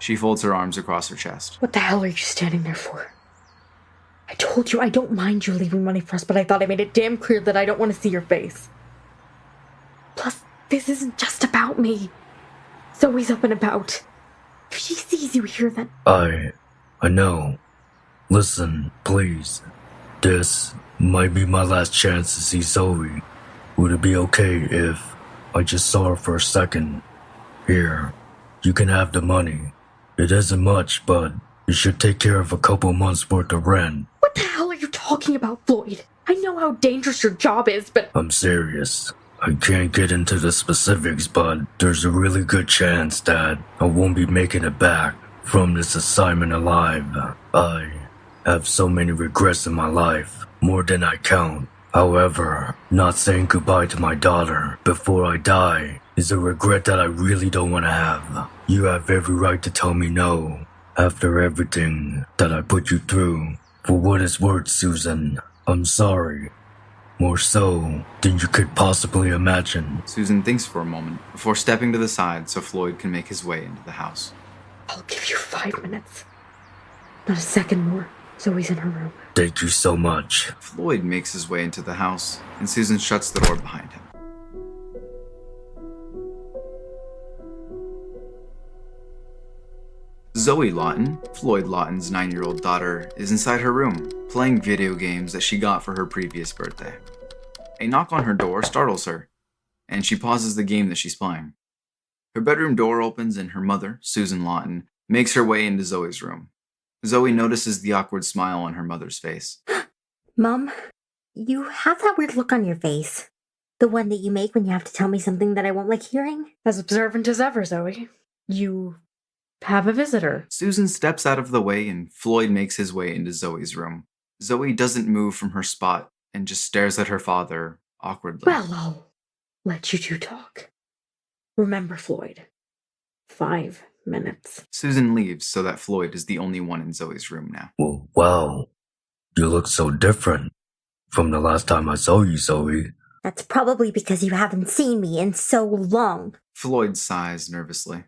She folds her arms across her chest. What the hell are you standing there for? I told you I don't mind you leaving money for us, but I thought I made it damn clear that I don't want to see your face. Plus, this isn't just about me. Zoe's up and about. If she sees you here, then... I know. Listen, please. This might be my last chance to see Zoe. Would it be okay if I just saw her for a second? Here, you can have the money. It isn't much, but it should take care of a couple months' worth of rent. What the hell are you talking about, Floyd? I know how dangerous your job is, but... I'm serious. I can't get into the specifics, but there's a really good chance that I won't be making it back from this assignment alive. I have so many regrets in my life, more than I count. However, not saying goodbye to my daughter before I die is a regret that I really don't want to have. You have every right to tell me no, after everything that I put you through. For what it's worth, Susan, I'm sorry. More so than you could possibly imagine. Susan thinks for a moment before stepping to the side so Floyd can make his way into the house. I'll give you 5 minutes. Not a second more. Zoe's in her room. Thank you so much. Floyd makes his way into the house, and Susan shuts the door behind him. Zoe Lawton, Floyd Lawton's 9-year-old daughter, is inside her room, playing video games that she got for her previous birthday. A knock on her door startles her, and she pauses the game that she's playing. Her bedroom door opens and her mother, Susan Lawton, makes her way into Zoe's room. Zoe notices the awkward smile on her mother's face. Mom, you have that weird look on your face. The one that you make when you have to tell me something that I won't like hearing? As observant as ever, Zoe. You have a visitor. Susan steps out of the way and Floyd makes his way into Zoe's room. Zoe doesn't move from her spot and just stares at her father awkwardly. Well, I'll let you two talk. Remember, Floyd, 5 minutes. Susan leaves so that Floyd is the only one in Zoe's room now. Well, wow, you look so different from the last time I saw you, Zoe. That's probably because you haven't seen me in so long. Floyd sighs nervously.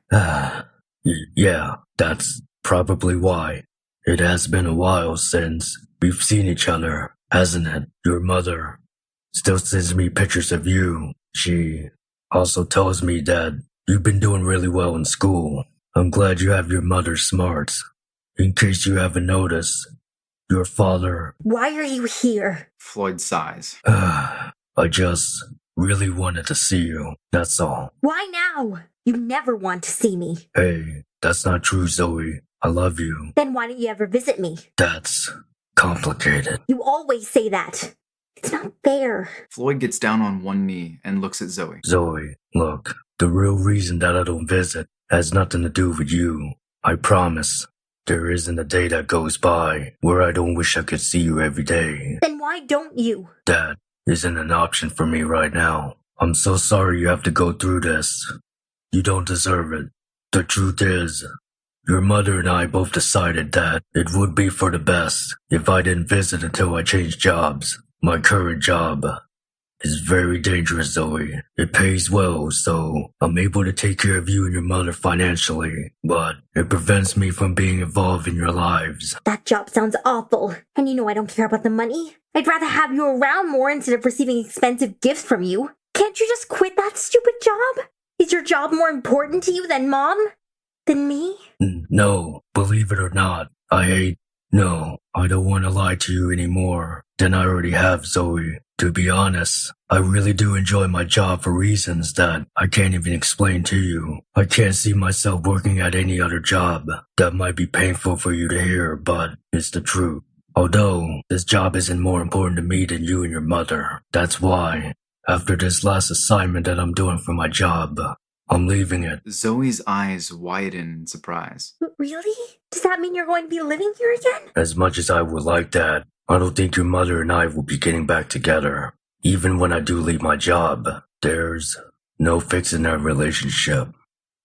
Yeah, that's probably why. It has been a while since we've seen each other, hasn't it? Your mother still sends me pictures of you. She also tells me that you've been doing really well in school. I'm glad you have your mother's smarts. In case you haven't noticed, your father... Why are you here? Floyd sighs. I just really wanted to see you, that's all. Why now? You never want to see me. Hey, that's not true, Zoe. I love you. Then why don't you ever visit me? That's complicated. You always say that. It's not fair. Floyd gets down on one knee and looks at Zoe. Zoe, look, the real reason that I don't visit has nothing to do with you. I promise. There isn't a day that goes by where I don't wish I could see you every day. Then why don't you? That isn't an option for me right now. I'm so sorry you have to go through this. You don't deserve it. The truth is, your mother and I both decided that it would be for the best if I didn't visit until I changed jobs. My current job is very dangerous, Zoe. It pays well, so I'm able to take care of you and your mother financially, but it prevents me from being involved in your lives. That job sounds awful, and you know I don't care about the money. I'd rather have you around more instead of receiving expensive gifts from you. Can't you just quit that stupid job? Is your job more important to you than Mom? Than me? No, believe it or not, I don't want to lie to you anymore than I already have, Zoe. To be honest, I really do enjoy my job for reasons that I can't even explain to you. I can't see myself working at any other job. That might be painful for you to hear, but it's the truth. Although, this job isn't more important to me than you and your mother. That's why, after this last assignment that I'm doing for my job, I'm leaving it. Zoe's eyes widen in surprise. Really? Does that mean you're going to be living here again? As much as I would like that, I don't think your mother and I will be getting back together. Even when I do leave my job, there's no fixing that relationship.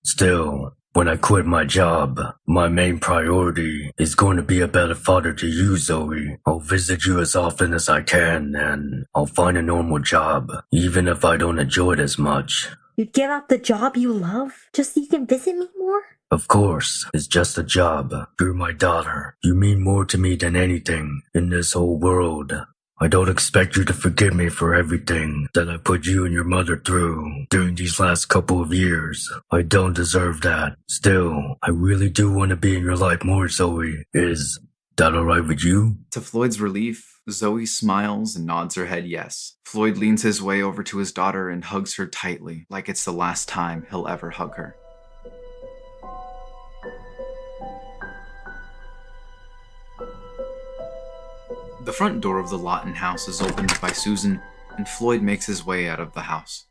Still, when I quit my job, my main priority is going to be a better father to you, Zoe. I'll visit you as often as I can, and I'll find a normal job, even if I don't enjoy it as much. You'd give up the job you love just so you can visit me more? Of course, it's just a job. You're my daughter. You mean more to me than anything in this whole world. I don't expect you to forgive me for everything that I put you and your mother through during these last couple of years. I don't deserve that. Still, I really do want to be in your life more, Zoe. Is that alright with you? To Floyd's relief, Zoe smiles and nods her head yes. Floyd leans his way over to his daughter and hugs her tightly, like it's the last time he'll ever hug her. The front door of the Lawton house is opened by Susan, and Floyd makes his way out of the house.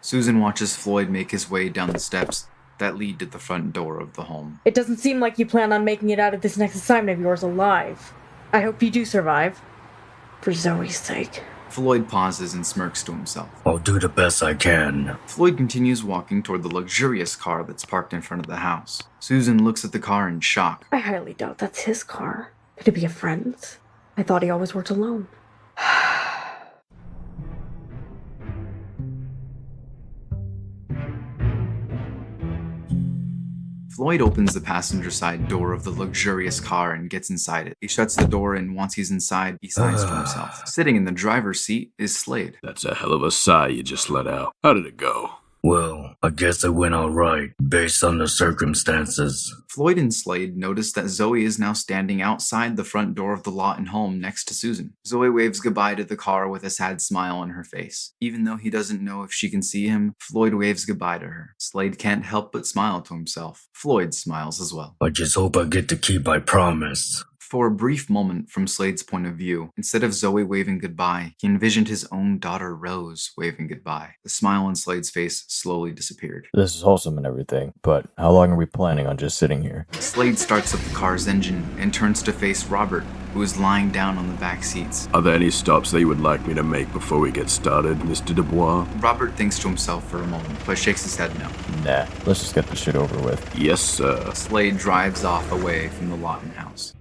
Susan watches Floyd make his way down the steps that lead to the front door of the home. It doesn't seem like you plan on making it out of this next assignment of yours alive. I hope you do survive. For Zoe's sake. Floyd pauses and smirks to himself. I'll do the best I can. Floyd continues walking toward the luxurious car that's parked in front of the house. Susan looks at the car in shock. I highly doubt that's his car. Could it be a friend's? I thought he always worked alone. Floyd opens the passenger side door of the luxurious car and gets inside it. He shuts the door, and once he's inside, he sighs to himself. Sitting in the driver's seat is Slade. That's a hell of a sigh you just let out. How did it go? Well, I guess it went alright, based on the circumstances. Floyd and Slade notice that Zoe is now standing outside the front door of the Lawton home next to Susan. Zoe waves goodbye to the car with a sad smile on her face. Even though he doesn't know if she can see him, Floyd waves goodbye to her. Slade can't help but smile to himself. Floyd smiles as well. I just hope I get to keep my promise. For a brief moment, from Slade's point of view, instead of Zoe waving goodbye, he envisioned his own daughter Rose waving goodbye. The smile on Slade's face slowly disappeared. This is wholesome and everything, but how long are we planning on just sitting here? Slade starts up the car's engine and turns to face Robert, who is lying down on the back seats. Are there any stops that you would like me to make before we get started, Mr. Dubois? Robert thinks to himself for a moment, but shakes his head no. Nah, let's just get this shit over with. Yes, sir. Slade drives off away from the Lawton house.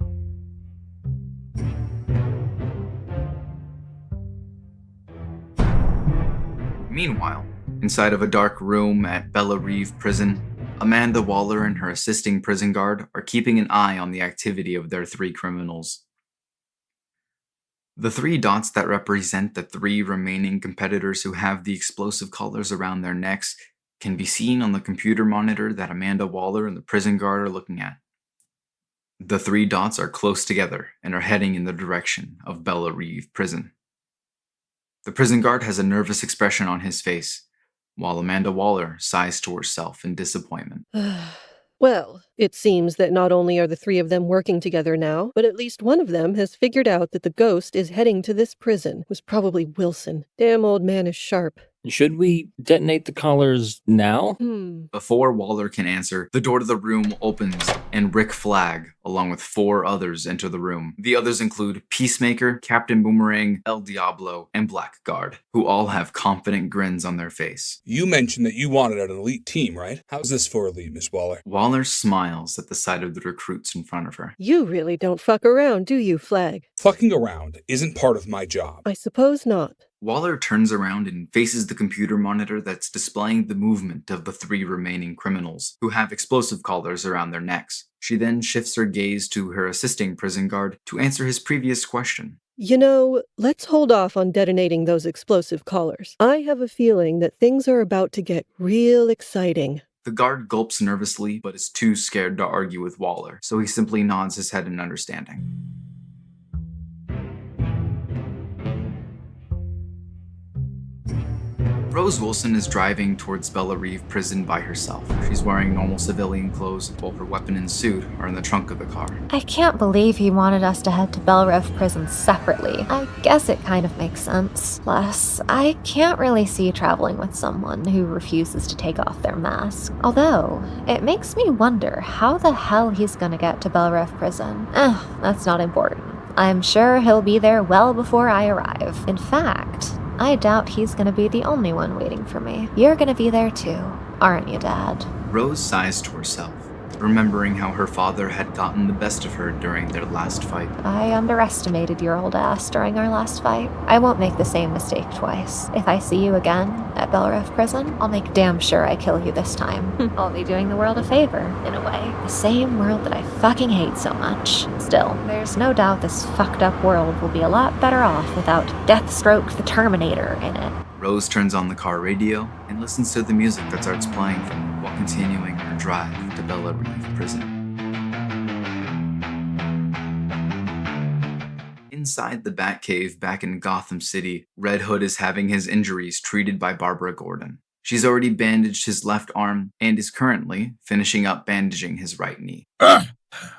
Meanwhile, inside of a dark room at Bella Reeve Prison, Amanda Waller and her assisting prison guard are keeping an eye on the activity of their 3 criminals. The 3 dots that represent the 3 remaining competitors who have the explosive collars around their necks can be seen on the computer monitor that Amanda Waller and the prison guard are looking at. The 3 dots are close together and are heading in the direction of Bella Reeve Prison. The prison guard has a nervous expression on his face, while Amanda Waller sighs to herself in disappointment. Well, it seems that not only are the 3 of them working together now, but at least one of them has figured out that the ghost is heading to this prison. It was probably Wilson. Damn old man is sharp. Should we detonate the collars now? Before Waller can answer, the door to the room opens and Rick Flag, along with 4 others, enter the room. The others include Peacemaker, Captain Boomerang, El Diablo, and Blackguard, who all have confident grins on their face. You mentioned that you wanted an elite team, right? How's this for elite, Miss Waller? Waller smiles at the sight of the recruits in front of her. You really don't fuck around, do you, Flag? Fucking around isn't part of my job. I suppose not. Waller turns around and faces the computer monitor that's displaying the movement of the 3 remaining criminals, who have explosive collars around their necks. She then shifts her gaze to her assisting prison guard to answer his previous question. You know, let's hold off on detonating those explosive collars. I have a feeling that things are about to get real exciting. The guard gulps nervously, but is too scared to argue with Waller, so he simply nods his head in understanding. Rose Wilson is driving towards Bella Reeve prison by herself. She's wearing normal civilian clothes, while her weapon and suit are in the trunk of the car. I can't believe he wanted us to head to Belrev prison separately. I guess it kind of makes sense. Plus, I can't really see traveling with someone who refuses to take off their mask. Although, it makes me wonder how the hell he's gonna get to Belrev prison. That's not important. I'm sure he'll be there well before I arrive. In fact, I doubt he's gonna be the only one waiting for me. You're gonna be there too, aren't you, Dad? Rose sighs to herself, remembering how her father had gotten the best of her during their last fight. I underestimated your old ass during our last fight. I won't make the same mistake twice. If I see you again at Belrev prison, I'll make damn sure I kill you this time. I'll be doing the world a favor, in a way. The same world that I fucking hate so much. Still, there's no doubt this fucked up world will be a lot better off without Deathstroke the Terminator in it. Rose turns on the car radio and listens to the music that starts playing from it while continuing her drive to Bella Reeve prison. Inside the Batcave back in Gotham City, Red Hood is having his injuries treated by Barbara Gordon. She's already bandaged his left arm and is currently finishing up bandaging his right knee.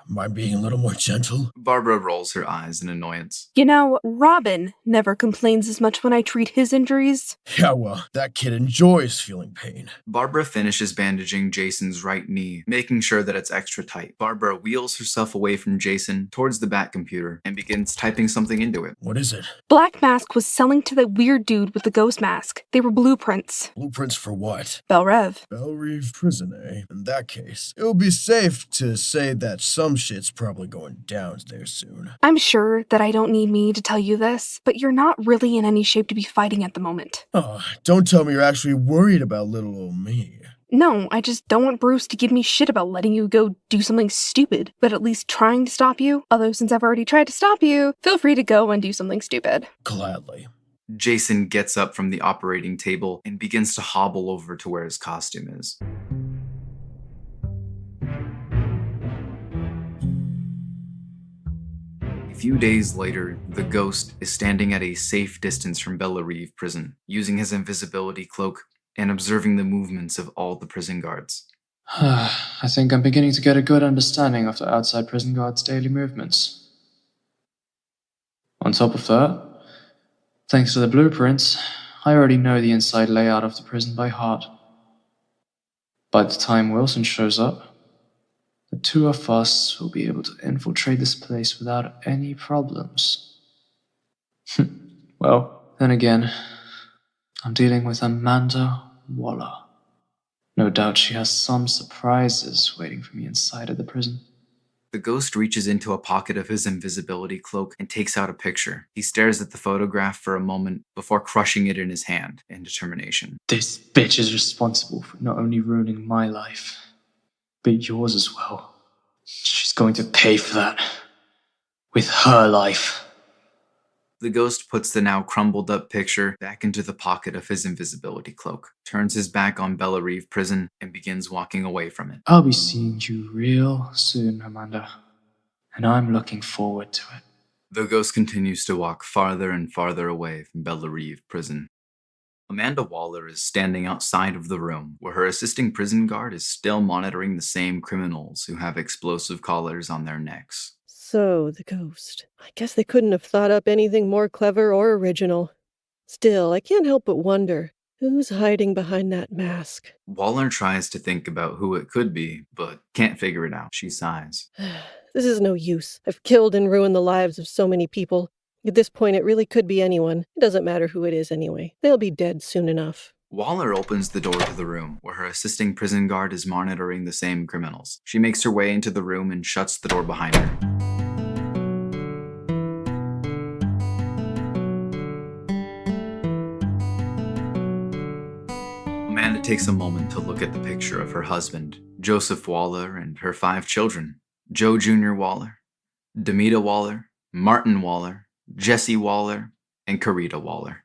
Mind being a little more gentle? Barbara rolls her eyes in annoyance. You know, Robin never complains as much when I treat his injuries. Yeah, well, that kid enjoys feeling pain. Barbara finishes bandaging Jason's right knee, making sure that it's extra tight. Barbara wheels herself away from Jason towards the Bat computer and begins typing something into it. What is it? Black Mask was selling to that weird dude with the ghost mask. They were blueprints. Blueprints for what? Belrev. Belreeve prison, eh? In that case, it would be safe to say that some shit's probably going down there soon. I'm sure that I don't need me to tell you this, but you're not really in any shape to be fighting at the moment. Oh, don't tell me you're actually worried about little old me. No, I just don't want Bruce to give me shit about letting you go do something stupid, but at least trying to stop you. Although since I've already tried to stop you, feel free to go and do something stupid. Gladly. Jason gets up from the operating table and begins to hobble over to where his costume is. A few days later, the Ghost is standing at a safe distance from Bella Reeve prison, using his invisibility cloak and observing the movements of all the prison guards. I think I'm beginning to get a good understanding of the outside prison guards' daily movements. On top of that, thanks to the blueprints, I already know the inside layout of the prison by heart. By the time Wilson shows up, the two of us will be able to infiltrate this place without any problems. Well, then again, I'm dealing with Amanda Waller. No doubt she has some surprises waiting for me inside of the prison. The Ghost reaches into a pocket of his invisibility cloak and takes out a picture. He stares at the photograph for a moment before crushing it in his hand in determination. This bitch is responsible for not only ruining my life, but yours as well. She's going to pay for that. With her life. The Ghost puts the now crumbled up picture back into the pocket of his invisibility cloak, turns his back on Bella Reeve prison, and begins walking away from it. I'll be seeing you real soon, Amanda. And I'm looking forward to it. The Ghost continues to walk farther and farther away from Bella Reeve prison. Amanda Waller is standing outside of the room, where her assisting prison guard is still monitoring the same criminals who have explosive collars on their necks. So, the Ghost. I guess they couldn't have thought up anything more clever or original. Still, I can't help but wonder, who's hiding behind that mask? Waller tries to think about who it could be, but can't figure it out. She sighs. This is no use. I've killed and ruined the lives of so many people. At this point, it really could be anyone. It doesn't matter who it is anyway. They'll be dead soon enough. Waller opens the door to the room, where her assisting prison guard is monitoring the same criminals. She makes her way into the room and shuts the door behind her. Amanda takes a moment to look at the picture of her husband, Joseph Waller, and her 5 children, Joe Jr. Waller, Demita Waller, Martin Waller, Jesse Waller, and Carita Waller.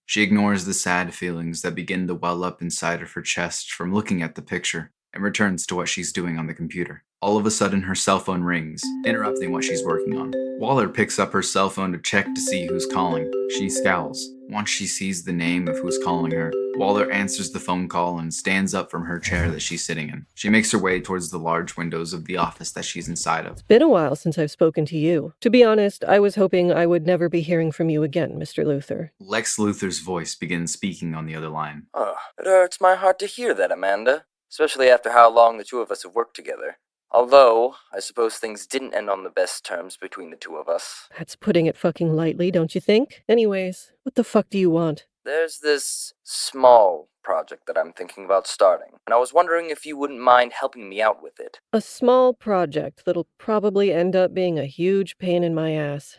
She ignores the sad feelings that begin to well up inside of her chest from looking at the picture and returns to what she's doing on the computer. All of a sudden, her cell phone rings, interrupting what she's working on. Waller picks up her cell phone to check to see who's calling. She scowls. Once she sees the name of who's calling her, Waller answers the phone call and stands up from her chair that she's sitting in. She makes her way towards the large windows of the office that she's inside of. It's been a while since I've spoken to you. To be honest, I was hoping I would never be hearing from you again, Mr. Luthor. Lex Luthor's voice begins speaking on the other line. Oh, it hurts my heart to hear that, Amanda. Especially after how long the two of us have worked together. Although, I suppose things didn't end on the best terms between the two of us. That's putting it fucking lightly, don't you think? Anyways, what the fuck do you want? There's this small project that I'm thinking about starting, and I was wondering if you wouldn't mind helping me out with it. A small project that'll probably end up being a huge pain in my ass.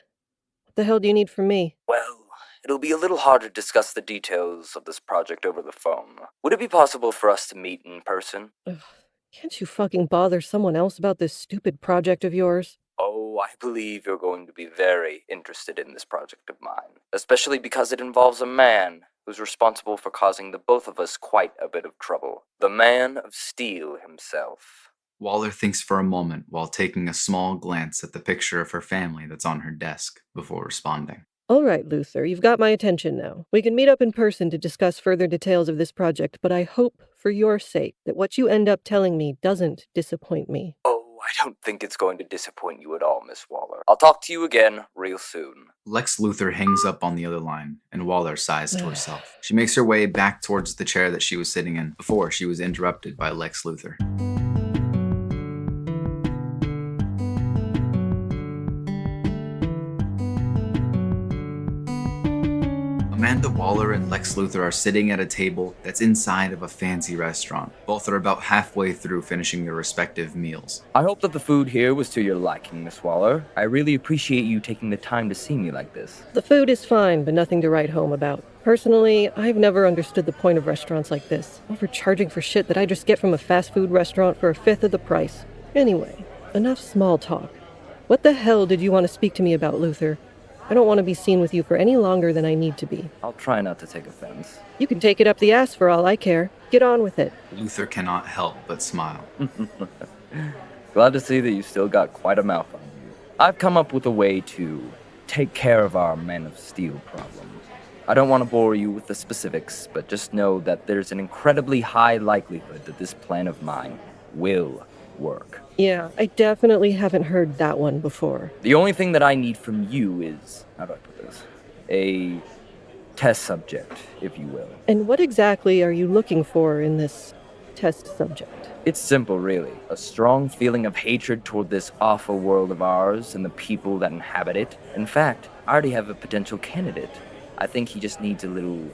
What the hell do you need from me? Well, it'll be a little hard to discuss the details of this project over the phone. Would it be possible for us to meet in person? Ugh. Can't you fucking bother someone else about this stupid project of yours? Oh, I believe you're going to be very interested in this project of mine, especially because it involves a man who's responsible for causing the both of us quite a bit of trouble. The Man of Steel himself. Waller thinks for a moment while taking a small glance at the picture of her family that's on her desk before responding. All right, Luthor, you've got my attention now. We can meet up in person to discuss further details of this project, but I hope, for your sake, that what you end up telling me doesn't disappoint me. Oh, I don't think it's going to disappoint you at all, Miss Waller. I'll talk to you again real soon. Lex Luthor hangs up on the other line, and Waller sighs to herself. She makes her way back towards the chair that she was sitting in before she was interrupted by Lex Luthor. Amanda Waller and Lex Luthor are sitting at a table that's inside of a fancy restaurant. Both are about halfway through finishing their respective meals. I hope that the food here was to your liking, Miss Waller. I really appreciate you taking the time to see me like this. The food is fine, but nothing to write home about. Personally, I've never understood the point of restaurants like this, overcharging for shit that I just get from a fast food restaurant for a fifth of the price. Anyway, enough small talk. What the hell did you want to speak to me about, Luthor? I don't want to be seen with you for any longer than I need to be. I'll try not to take offense. You can take it up the ass for all I care. Get on with it. Luthor cannot help but smile. Glad to see that you still got quite a mouth on you. I've come up with a way to take care of our Man of Steel problem. I don't want to bore you with the specifics, but just know that there's an incredibly high likelihood that this plan of mine will work. Yeah, I definitely haven't heard that one before. The only thing that I need from you is, how do I put this? A test subject, if you will. And what exactly are you looking for in this test subject? It's simple, really. A strong feeling of hatred toward this awful world of ours and the people that inhabit it. In fact, I already have a potential candidate. I think he just needs a little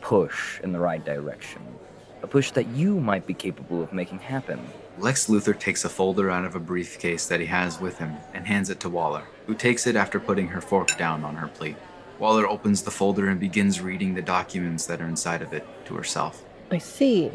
push in the right direction. A push that you might be capable of making happen. Lex Luthor takes a folder out of a briefcase that he has with him and hands it to Waller, who takes it after putting her fork down on her plate. Waller opens the folder and begins reading the documents that are inside of it to herself. I see.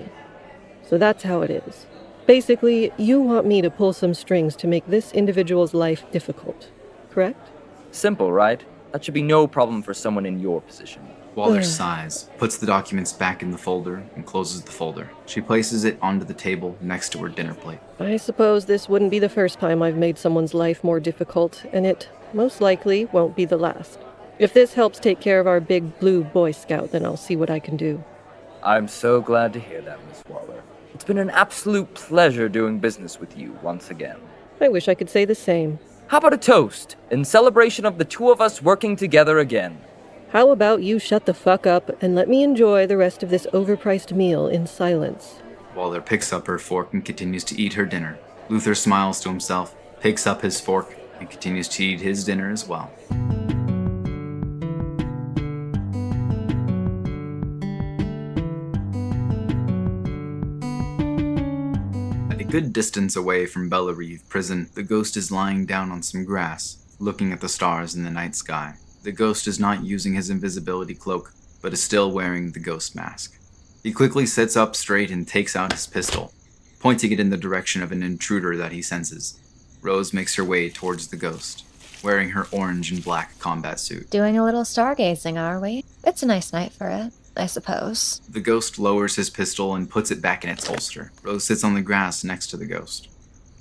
So that's how it is. Basically, you want me to pull some strings to make this individual's life difficult, correct? Simple, right? That should be no problem for someone in your position. Waller sighs, puts the documents back in the folder, and closes the folder. She places it onto the table next to her dinner plate. I suppose this wouldn't be the first time I've made someone's life more difficult, and it most likely won't be the last. If this helps take care of our big blue Boy Scout, then I'll see what I can do. I'm so glad to hear that, Miss Waller. It's been an absolute pleasure doing business with you once again. I wish I could say the same. How about a toast in celebration of the two of us working together again? How about you shut the fuck up and let me enjoy the rest of this overpriced meal in silence? Waller picks up her fork and continues to eat her dinner. Luthor smiles to himself, picks up his fork, and continues to eat his dinner as well. At a good distance away from Bellarive prison, the ghost is lying down on some grass, looking at the stars in the night sky. The ghost is not using his invisibility cloak, but is still wearing the ghost mask. He quickly sits up straight and takes out his pistol, pointing it in the direction of an intruder that he senses. Rose makes her way towards the ghost, wearing her orange and black combat suit. Doing a little stargazing, are we? It's a nice night for it, I suppose. The ghost lowers his pistol and puts it back in its holster. Rose sits on the grass next to the ghost.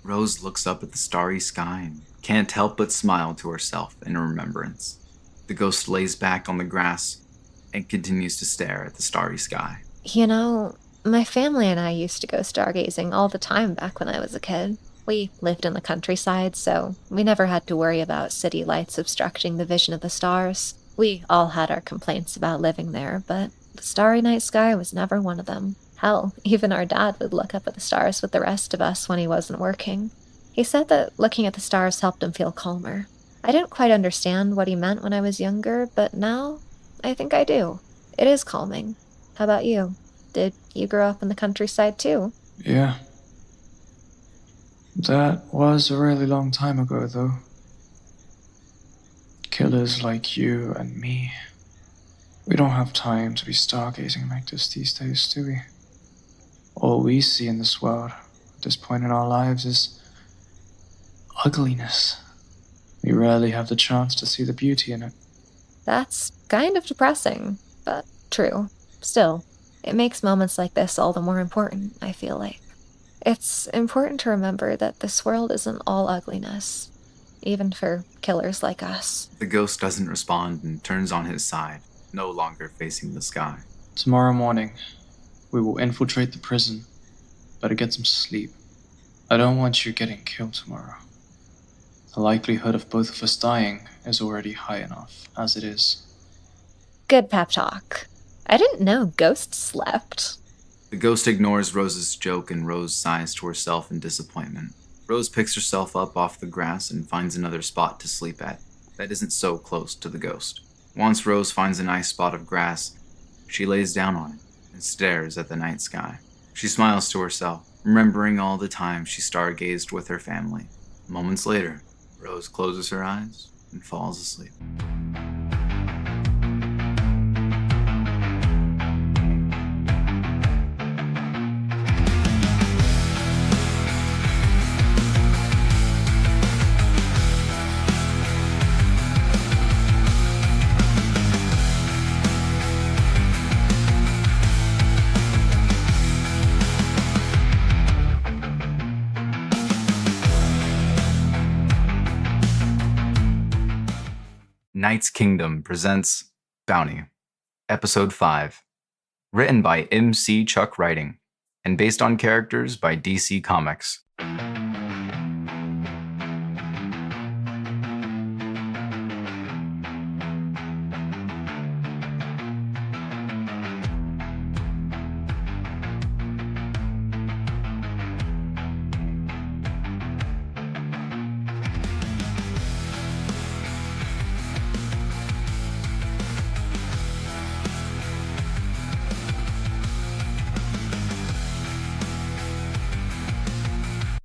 Rose looks up at the starry sky and can't help but smile to herself in remembrance. The ghost lays back on the grass and continues to stare at the starry sky. You know, my family and I used to go stargazing all the time back when I was a kid. We lived in the countryside, so we never had to worry about city lights obstructing the vision of the stars. We all had our complaints about living there, but the starry night sky was never one of them. Hell, even our dad would look up at the stars with the rest of us when he wasn't working. He said that looking at the stars helped him feel calmer. I didn't quite understand what he meant when I was younger, but now I think I do. It is calming. How about you? Did you grow up in the countryside too? Yeah. That was a really long time ago, though. Killers like you and me, we don't have time to be stargazing like this these days, do we? All we see in this world at this point in our lives is ugliness. We rarely have the chance to see the beauty in it. That's kind of depressing, but true. Still, it makes moments like this all the more important, I feel like. It's important to remember that this world isn't all ugliness, even for killers like us. The ghost doesn't respond and turns on his side, no longer facing the sky. Tomorrow morning, we will infiltrate the prison. Better get some sleep. I don't want you getting killed tomorrow. The likelihood of both of us dying is already high enough, as it is. Good pep talk. I didn't know ghosts slept. The ghost ignores Rose's joke and Rose sighs to herself in disappointment. Rose picks herself up off the grass and finds another spot to sleep at that isn't so close to the ghost. Once Rose finds a nice spot of grass, she lays down on it and stares at the night sky. She smiles to herself, remembering all the time she stargazed with her family. Moments later, Rose closes her eyes and falls asleep. Knight's Kingdom presents Bounty, Episode 5, written by MC Chuck Writing, and based on characters by DC Comics.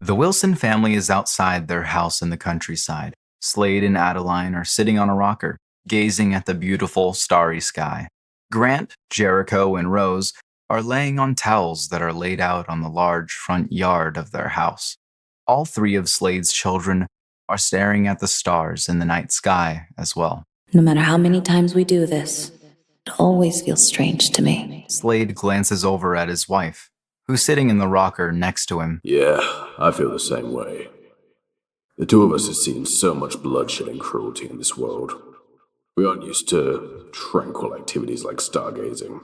The Wilson family is outside their house in the countryside. Slade and Adeline are sitting on a rocker, gazing at the beautiful, starry sky. Grant, Jericho, and Rose are laying on towels that are laid out on the large front yard of their house. All three of Slade's children are staring at the stars in the night sky as well. No matter how many times we do this, it always feels strange to me. Slade glances over at his wife, who's sitting in the rocker next to him. Yeah, I feel the same way. The two of us have seen so much bloodshed and cruelty in this world. We aren't used to tranquil activities like stargazing.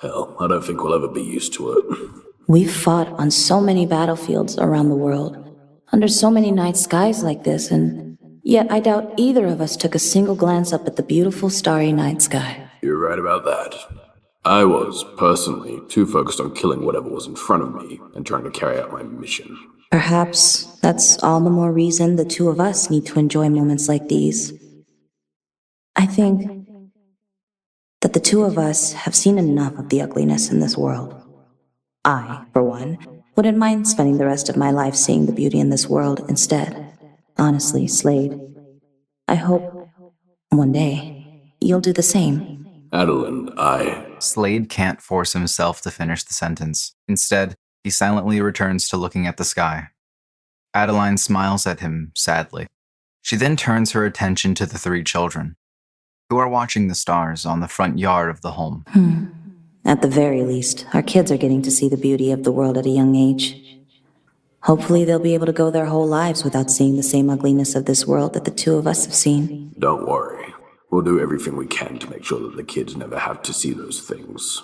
Hell, I don't think we'll ever be used to it. We've fought on so many battlefields around the world, under so many night skies like this, and yet I doubt either of us took a single glance up at the beautiful starry night sky. You're right about that. I was, personally, too focused on killing whatever was in front of me and trying to carry out my mission. Perhaps that's all the more reason the two of us need to enjoy moments like these. I think that the two of us have seen enough of the ugliness in this world. I, for one, wouldn't mind spending the rest of my life seeing the beauty in this world instead. Honestly, Slade, I hope one day you'll do the same. Adeline, Slade can't force himself to finish the sentence. Instead, he silently returns to looking at the sky. Adeline smiles at him sadly. She then turns her attention to the three children, who are watching the stars on the front yard of the home. At the very least, our kids are getting to see the beauty of the world at a young age. Hopefully they'll be able to go their whole lives without seeing the same ugliness of this world that the two of us have seen. Don't worry. We'll do everything we can to make sure that the kids never have to see those things.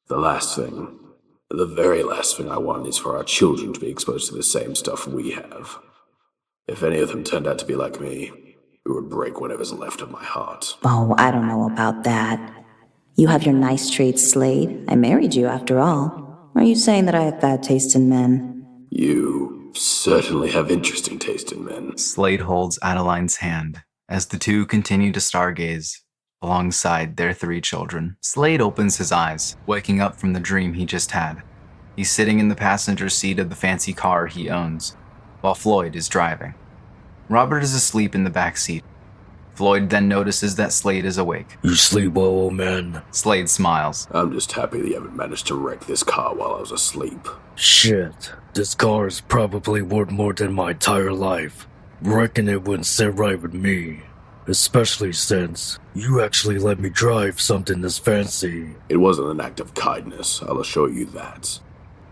The very last thing I want is for our children to be exposed to the same stuff we have. If any of them turned out to be like me, it would break whatever's left of my heart. Oh, I don't know about that. You have your nice traits, Slade. I married you, after all. Are you saying that I have bad taste in men? You certainly have interesting taste in men. Slade holds Adeline's hand as the two continue to stargaze alongside their 3 children. Slade opens his eyes, waking up from the dream he just had. He's sitting in the passenger seat of the fancy car he owns, while Floyd is driving. Robert is asleep in the back seat. Floyd then notices that Slade is awake. You sleep well, old man? Slade smiles. I'm just happy that you haven't managed to wreck this car while I was asleep. Shit, this car is probably worth more than my entire life. Reckon it wouldn't sit right with me. Especially since you actually let me drive something this fancy. It wasn't an act of kindness, I'll assure you that.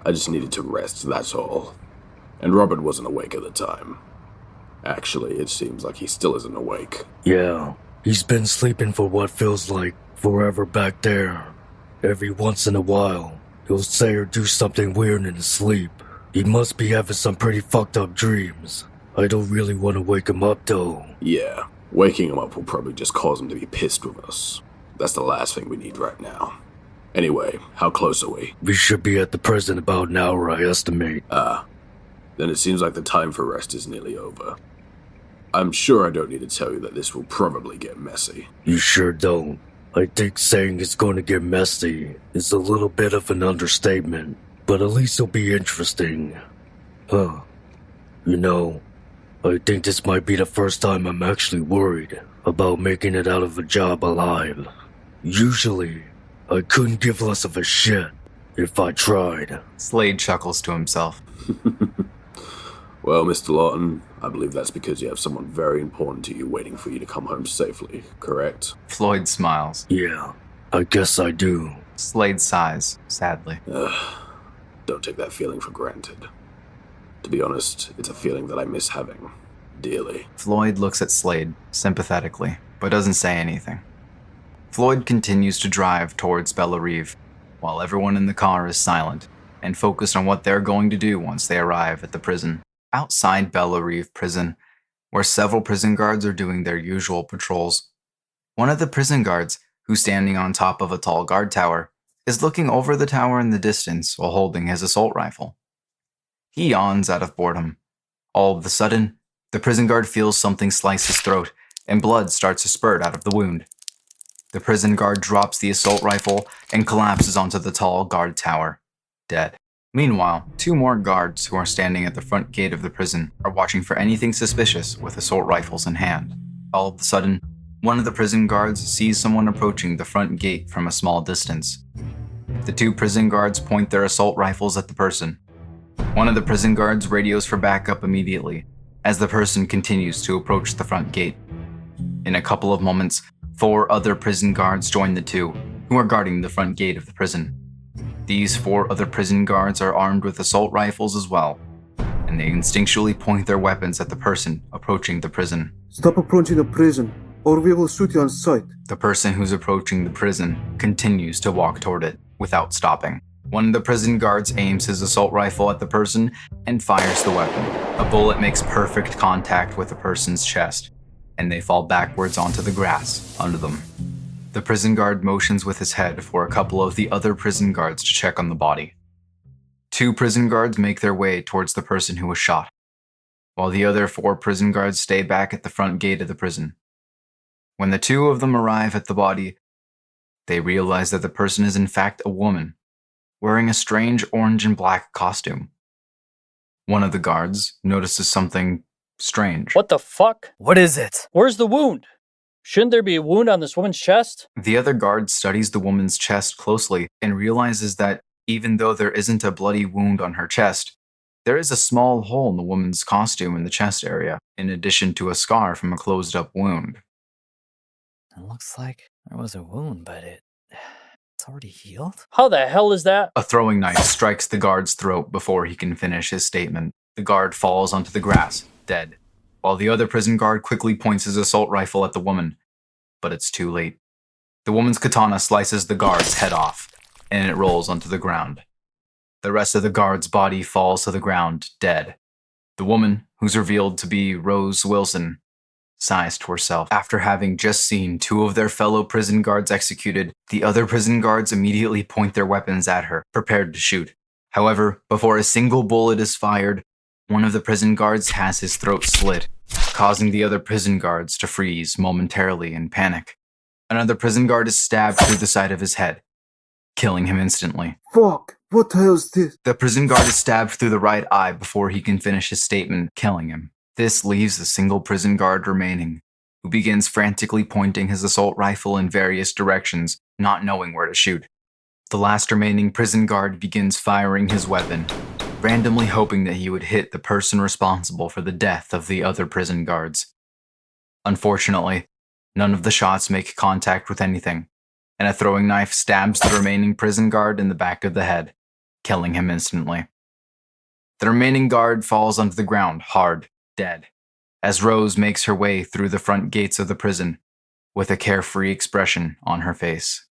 I just needed to rest, that's all. And Robert wasn't awake at the time. Actually, it seems like he still isn't awake. Yeah, he's been sleeping for what feels like forever back there. Every once in a while, he'll say or do something weird in his sleep. He must be having some pretty fucked up dreams. I don't really want to wake him up though. Yeah, waking him up will probably just cause him to be pissed with us. That's the last thing we need right now. Anyway, how close are we? We should be at the prison about an hour, I estimate. Then it seems like the time for rest is nearly over. I'm sure I don't need to tell you that this will probably get messy. You sure don't. I think saying it's going to get messy is a little bit of an understatement, but at least it'll be interesting. You know, I think this might be the first time I'm actually worried about making it out of a job alive. Usually, I couldn't give less of a shit if I tried. Slade chuckles to himself. Well, Mr. Lawton, I believe that's because you have someone very important to you waiting for you to come home safely, correct? Floyd smiles. Yeah, I guess I do. Slade sighs, sadly. Don't take that feeling for granted. To be honest, it's a feeling that I miss having. Dearly. Floyd looks at Slade sympathetically, but doesn't say anything. Floyd continues to drive towards Bellarive, while everyone in the car is silent and focused on what they're going to do once they arrive at the prison. Outside Bellarive prison, where several prison guards are doing their usual patrols, one of the prison guards, who's standing on top of a tall guard tower, is looking over the tower in the distance while holding his assault rifle. He yawns out of boredom. All of a sudden, the prison guard feels something slice his throat, and blood starts to spurt out of the wound. The prison guard drops the assault rifle and collapses onto the tall guard tower, dead. Meanwhile, 2 more guards who are standing at the front gate of the prison are watching for anything suspicious with assault rifles in hand. All of a sudden, one of the prison guards sees someone approaching the front gate from a small distance. The 2 prison guards point their assault rifles at the person. One of the prison guards radios for backup immediately, as the person continues to approach the front gate. In a couple of moments, 4 other prison guards join the 2, who are guarding the front gate of the prison. These 4 other prison guards are armed with assault rifles as well, and they instinctually point their weapons at the person approaching the prison. Stop approaching the prison, or we will shoot you on sight. The person who's approaching the prison continues to walk toward it without stopping. One of the prison guards aims his assault rifle at the person and fires the weapon. A bullet makes perfect contact with the person's chest, and they fall backwards onto the grass under them. The prison guard motions with his head for a couple of the other prison guards to check on the body. 2 prison guards make their way towards the person who was shot, while the other 4 prison guards stay back at the front gate of the prison. When the 2 of them arrive at the body, they realize that the person is in fact a woman, wearing a strange orange and black costume. One of the guards notices something strange. What the fuck? What is it? Where's the wound? Shouldn't there be a wound on this woman's chest? The other guard studies the woman's chest closely and realizes that even though there isn't a bloody wound on her chest, there is a small hole in the woman's costume in the chest area, in addition to a scar from a closed-up wound. It looks like there was a wound, but it's already healed? How the hell is that? A throwing knife strikes the guard's throat before he can finish his statement. The guard falls onto the grass, dead, while the other prison guard quickly points his assault rifle at the woman. But it's too late. The woman's katana slices the guard's head off, and it rolls onto the ground. The rest of the guard's body falls to the ground, dead. The woman, who's revealed to be Rose Wilson, sighs to herself. After having just seen 2 of their fellow prison guards executed, the other prison guards immediately point their weapons at her, prepared to shoot. However, before a single bullet is fired, one of the prison guards has his throat slit, causing the other prison guards to freeze momentarily in panic. Another prison guard is stabbed through the side of his head, killing him instantly. Fuck! What the hell is this? The prison guard is stabbed through the right eye before he can finish his statement, killing him. This leaves a single prison guard remaining, who begins frantically pointing his assault rifle in various directions, not knowing where to shoot. The last remaining prison guard begins firing his weapon, randomly hoping that he would hit the person responsible for the death of the other prison guards. Unfortunately, none of the shots make contact with anything, and a throwing knife stabs the remaining prison guard in the back of the head, killing him instantly. The remaining guard falls onto the ground, hard, dead, as Rose makes her way through the front gates of the prison, with a carefree expression on her face.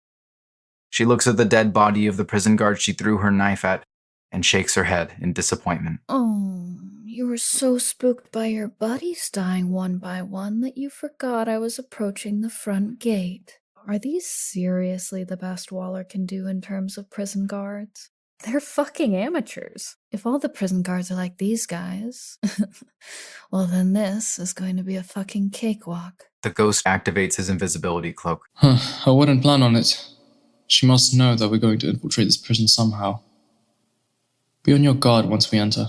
She looks at the dead body of the prison guard she threw her knife at, and shakes her head in disappointment. Oh, you were so spooked by your buddies dying one by one that you forgot I was approaching the front gate. Are these seriously the best Waller can do in terms of prison guards? They're fucking amateurs. If all the prison guards are like these guys, well then this is going to be a fucking cakewalk. The ghost activates his invisibility cloak. I wouldn't plan on it. She must know that we're going to infiltrate this prison somehow. Be on your guard once we enter.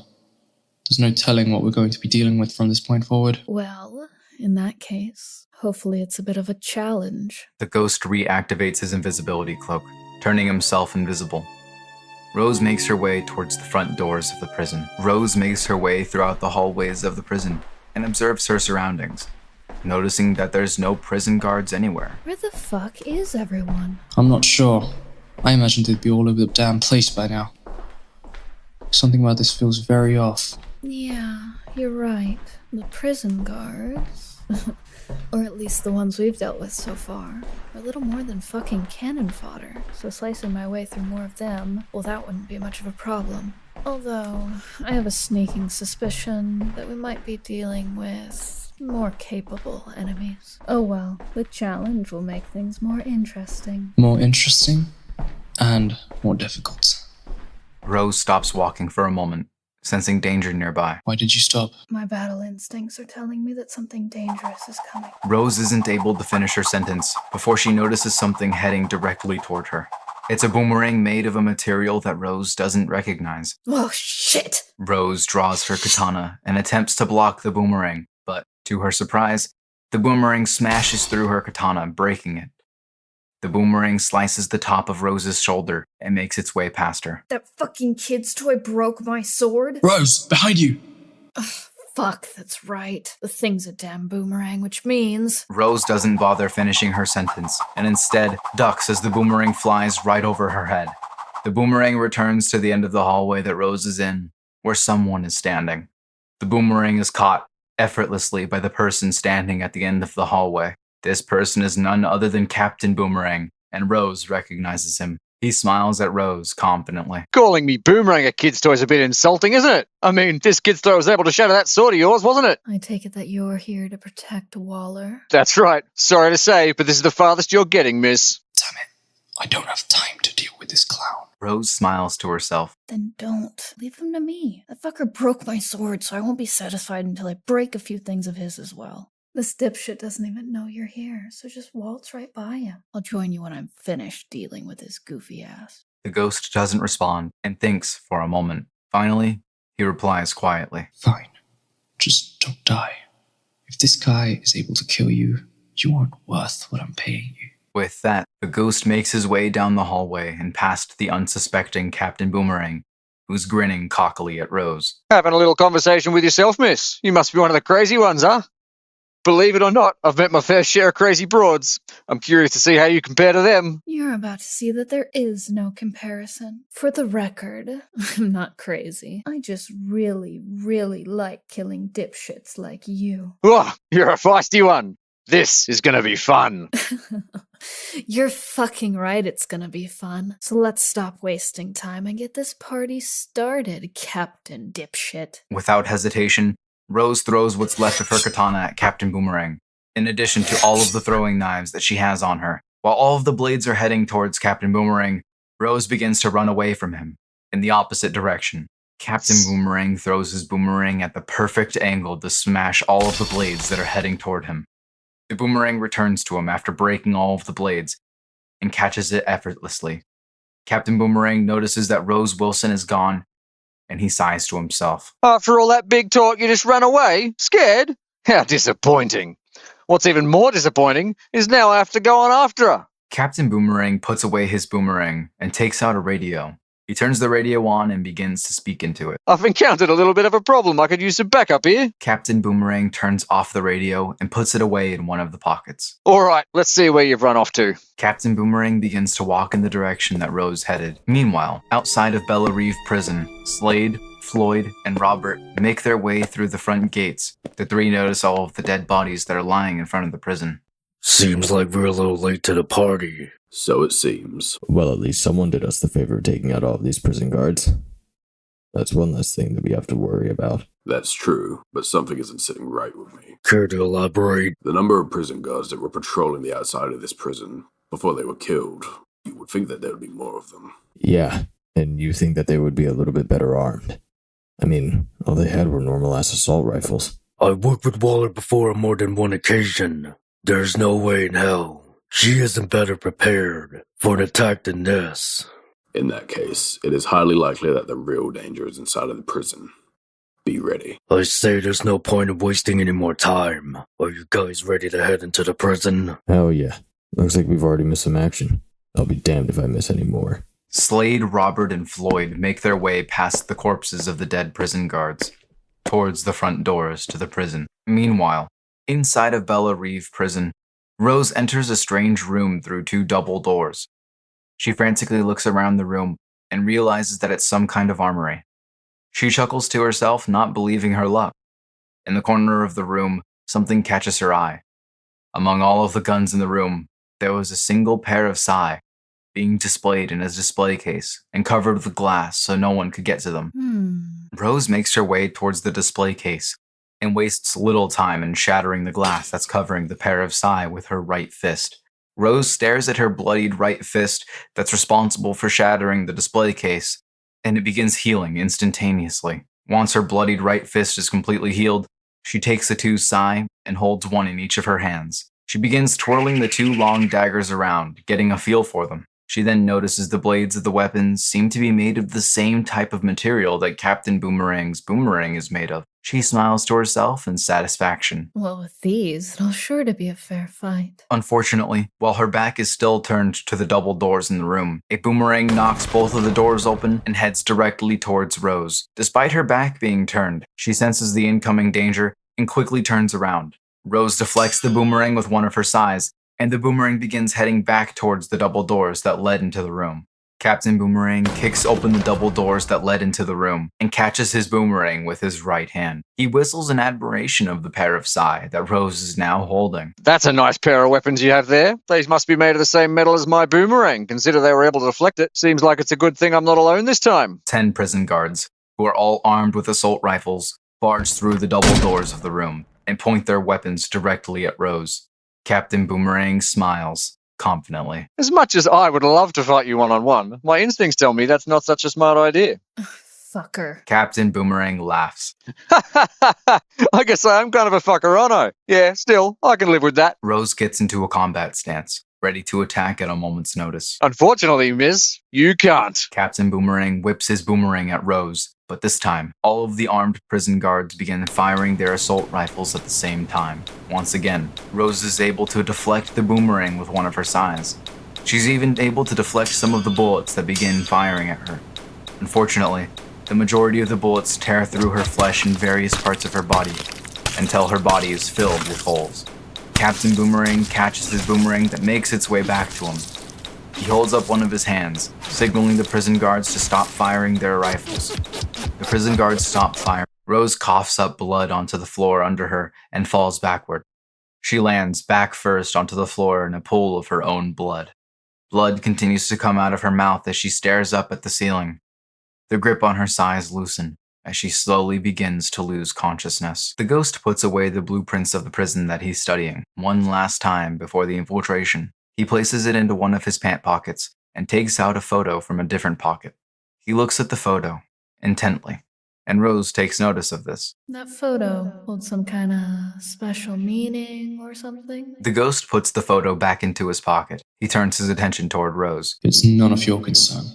There's no telling what we're going to be dealing with from this point forward. Well, in that case, hopefully it's a bit of a challenge. The ghost reactivates his invisibility cloak, turning himself invisible. Rose makes her way towards the front doors of the prison. Rose makes her way throughout the hallways of the prison and observes her surroundings, noticing that there's no prison guards anywhere. Where the fuck is everyone? I'm not sure. I imagined they'd be all over the damn place by now. Something about this feels very off. Yeah, you're right. The prison guards, or at least the ones we've dealt with so far, are little more than fucking cannon fodder, so slicing my way through more of them, well, that wouldn't be much of a problem. Although, I have a sneaking suspicion that we might be dealing with more capable enemies. Oh well, the challenge will make things more interesting. More interesting and more difficult. Rose stops walking for a moment, sensing danger nearby. Why did you stop? My battle instincts are telling me that something dangerous is coming. Rose isn't able to finish her sentence before she notices something heading directly toward her. It's a boomerang made of a material that Rose doesn't recognize. Oh, shit! Rose draws her katana and attempts to block the boomerang, but, to her surprise, the boomerang smashes through her katana, breaking it. The boomerang slices the top of Rose's shoulder and makes its way past her. That fucking kid's toy broke my sword? Rose, behind you! Ugh, fuck, that's right. The thing's a damn boomerang, which means... Rose doesn't bother finishing her sentence, and instead ducks as the boomerang flies right over her head. The boomerang returns to the end of the hallway that Rose is in, where someone is standing. The boomerang is caught effortlessly by the person standing at the end of the hallway. This person is none other than Captain Boomerang, and Rose recognizes him. He smiles at Rose confidently. Calling me Boomerang a kid's toy is a bit insulting, isn't it? I mean, this kid's toy was able to shatter that sword of yours, wasn't it? I take it that you're here to protect Waller. That's right. Sorry to say, but this is the farthest you're getting, miss. Damn it. I don't have time to deal with this clown. Rose smiles to herself. Then don't. Leave him to me. That fucker broke my sword, so I won't be satisfied until I break a few things of his as well. This dipshit doesn't even know you're here, so just waltz right by him. I'll join you when I'm finished dealing with his goofy ass. The ghost doesn't respond and thinks for a moment. Finally, he replies quietly. Fine. Just don't die. If this guy is able to kill you, you aren't worth what I'm paying you. With that, the ghost makes his way down the hallway and past the unsuspecting Captain Boomerang, who's grinning cockily at Rose. Having a little conversation with yourself, miss. You must be one of the crazy ones, huh? believe it or not, I've met my fair share of crazy broads. I'm curious to see how you compare to them. You're about to see that there is no comparison. For the record, I'm not crazy. I just really, really like killing dipshits like you. Whoa, you're a feisty one. This is gonna be fun. You're fucking right, it's gonna be fun. So let's stop wasting time and get this party started, Captain Dipshit. Without hesitation, Rose throws what's left of her katana at Captain Boomerang, in addition to all of the throwing knives that she has on her. While all of the blades are heading towards Captain Boomerang, Rose begins to run away from him, in the opposite direction. Captain Boomerang throws his boomerang at the perfect angle to smash all of the blades that are heading toward him. The boomerang returns to him after breaking all of the blades, and catches it effortlessly. Captain Boomerang notices that Rose Wilson is gone, and he sighs to himself. After all that big talk, you just ran away? Scared? How disappointing. What's even more disappointing is now I have to go on after her. Captain Boomerang puts away his boomerang and takes out a radio. He turns the radio on and begins to speak into it. I've encountered a little bit of a problem. I could use some backup here. Captain Boomerang turns off the radio and puts it away in one of the pockets. All right, let's see where you've run off to. Captain Boomerang begins to walk in the direction that Rose headed. Meanwhile, outside of Bella Reeve Prison, Slade, Floyd, and Robert make their way through the front gates. The three notice all of the dead bodies that are lying in front of the prison. Seems like we're a little late to the party. So it seems. Well, at least someone did us the favor of taking out all of these prison guards. That's one less thing that we have to worry about. That's true, but something isn't sitting right with me. Care to elaborate? The number of prison guards that were patrolling the outside of this prison before they were killed, you would think that there would be more of them. Yeah, and you think that they would be a little bit better armed. I mean, all they had were normal-ass assault rifles. I worked with Waller before on more than one occasion. There's no way in hell she isn't better prepared for an attack than this. In that case, it is highly likely that the real danger is inside of the prison. Be ready. I say there's no point of wasting any more time. Are you guys ready to head into the prison? Hell yeah. Looks like we've already missed some action. I'll be damned if I miss any more. Slade, Robert, and Floyd make their way past the corpses of the dead prison guards, towards the front doors to the prison. Meanwhile, inside of Bella Reeve Prison, Rose enters a strange room through two double doors. She frantically looks around the room and realizes that it's some kind of armory. She chuckles to herself, not believing her luck. In the corner of the room, something catches her eye. Among all of the guns in the room, there was a single pair of sai being displayed in a display case and covered with glass so no one could get to them. Rose makes her way towards the display case and wastes little time in shattering the glass that's covering the pair of sai with her right fist. Rose stares at her bloodied right fist that's responsible for shattering the display case, and it begins healing instantaneously. Once her bloodied right fist is completely healed, she takes the two sai and holds one in each of her hands. She begins twirling the two long daggers around, getting a feel for them. She then notices the blades of the weapons seem to be made of the same type of material that Captain Boomerang's boomerang is made of. She smiles to herself in satisfaction. Well, with these, it'll sure to be a fair fight. Unfortunately, while her back is still turned to the double doors in the room, a boomerang knocks both of the doors open and heads directly towards Rose. Despite her back being turned, she senses the incoming danger and quickly turns around. Rose deflects the boomerang with one of her sais, and the boomerang begins heading back towards the double doors that led into the room. Captain Boomerang kicks open the double doors that led into the room and catches his boomerang with his right hand. He whistles in admiration of the pair of sai that Rose is now holding. That's a nice pair of weapons you have there. These must be made of the same metal as my boomerang. Consider they were able to deflect it. Seems like it's a good thing I'm not alone this time. 10 prison guards, who are all armed with assault rifles, barge through the double doors of the room and point their weapons directly at Rose. Captain Boomerang smiles confidently. As much as I would love to fight you one-on-one, my instincts tell me that's not such a smart idea. Fucker. Captain Boomerang laughs. I guess I am kind of a fucker, aren't I? Yeah, still, I can live with that. Rose gets into a combat stance, ready to attack at a moment's notice. Unfortunately, miss, you can't. Captain Boomerang whips his boomerang at Rose, but this time, all of the armed prison guards begin firing their assault rifles at the same time. Once again, Rose is able to deflect the boomerang with one of her sais. She's even able to deflect some of the bullets that begin firing at her. Unfortunately, the majority of the bullets tear through her flesh and various parts of her body. until her body is filled with holes. Captain Boomerang catches his boomerang that makes its way back to him. He holds up one of his hands, signaling the prison guards to stop firing their rifles. The prison guards stop firing. Rose coughs up blood onto the floor under her and falls backward. She lands back first onto the floor in a pool of her own blood. Blood continues to come out of her mouth as she stares up at the ceiling. The grip on her sides loosen as she slowly begins to lose consciousness. The ghost puts away the blueprints of the prison that he's studying one last time before the infiltration. He places it into one of his pant pockets and takes out a photo from a different pocket. He looks at the photo intently, and Rose takes notice of this. That photo holds some kind of special meaning or something? The ghost puts the photo back into his pocket. He turns his attention toward Rose. It's none of your concern.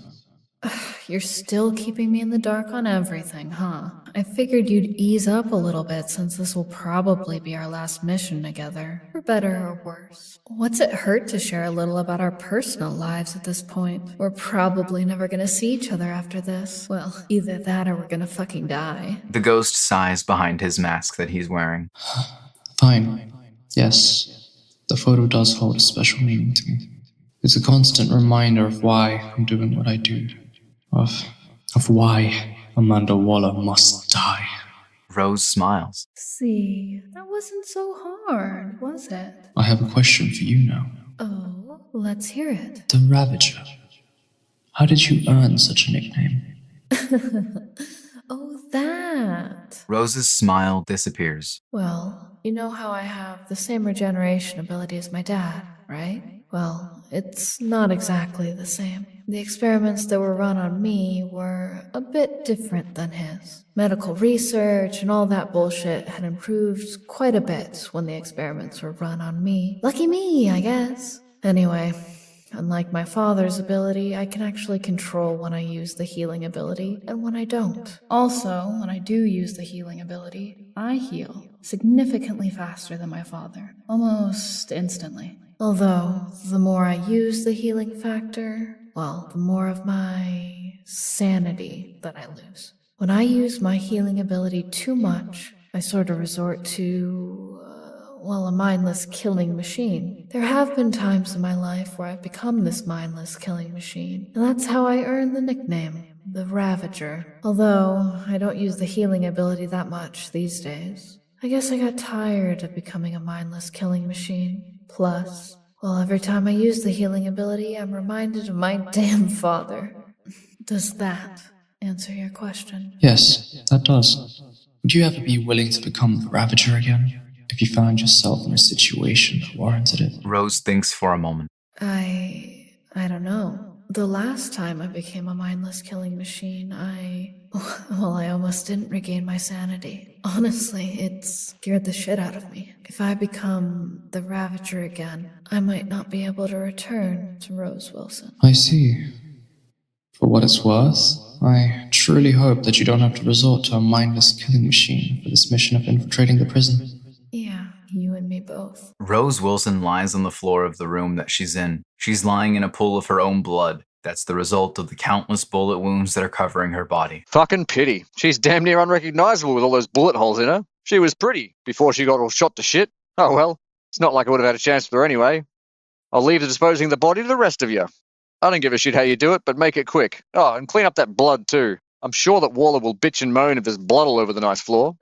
You're still keeping me in the dark on everything, huh? I figured you'd ease up a little bit since this will probably be our last mission together, for better or worse. What's it hurt to share a little about our personal lives at this point? We're probably never gonna see each other after this. Well, either that or we're gonna fucking die. The ghost sighs behind his mask that he's wearing. Fine. Yes, the photo does hold a special meaning to me. It's a constant reminder of why I'm doing what I do. Of why Amanda Waller must die. Rose smiles. See, that wasn't so hard, was it? I have a question for you now. Oh, let's hear it. The Ravager. How did you earn such a nickname? Oh, that. Rose's smile disappears. Well, you know how I have the same regeneration ability as my dad, right? Well, it's not exactly the same. The experiments that were run on me were a bit different than his. Medical research and all that bullshit had improved quite a bit when the experiments were run on me. Lucky me, I guess. Anyway, unlike my father's ability, I can actually control when I use the healing ability and when I don't. Also, when I do use the healing ability, I heal significantly faster than my father. Almost instantly. Although, the more I use the healing factor, well, the more of my sanity that I lose. When I use my healing ability too much, I sort of resort to, a mindless killing machine. There have been times in my life where I've become this mindless killing machine, and that's how I earned the nickname, the Ravager. Although, I don't use the healing ability that much these days. I guess I got tired of becoming a mindless killing machine. Plus, every time I use the healing ability, I'm reminded of my damn father. Does that answer your question? Yes, that does. Would you ever be willing to become the Ravager again, if you found yourself in a situation that warranted it? Rose thinks for a moment. I don't know. The last time I became a mindless killing machine, I almost didn't regain my sanity. Honestly, it scared the shit out of me. If I become the Ravager again, I might not be able to return to Rose Wilson. I see. For what it's worth, I truly hope that you don't have to resort to a mindless killing machine for this mission of infiltrating the prison. Yeah, you and me both. Rose Wilson lies on the floor of the room that she's in. She's lying in a pool of her own blood. That's the result of the countless bullet wounds that are covering her body. Fucking pity. She's damn near unrecognizable with all those bullet holes in her. She was pretty before she got all shot to shit. Oh well, it's not like I would have had a chance with her anyway. I'll leave to disposing the body to the rest of you. I don't give a shit how you do it, but make it quick. Oh, and clean up that blood too. I'm sure that Waller will bitch and moan if there's blood all over the nice floor.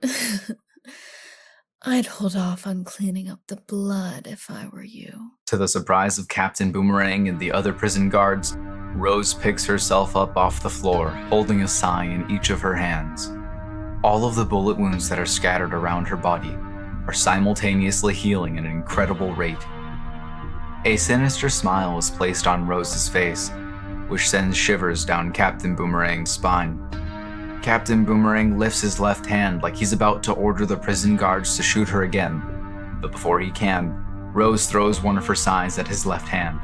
I'd hold off on cleaning up the blood if I were you. To the surprise of Captain Boomerang and the other prison guards, Rose picks herself up off the floor, holding a sigh in each of her hands. All of the bullet wounds that are scattered around her body are simultaneously healing at an incredible rate. A sinister smile is placed on Rose's face, which sends shivers down Captain Boomerang's spine. Captain Boomerang lifts his left hand like he's about to order the prison guards to shoot her again, but before he can, Rose throws one of her sighs at his left hand.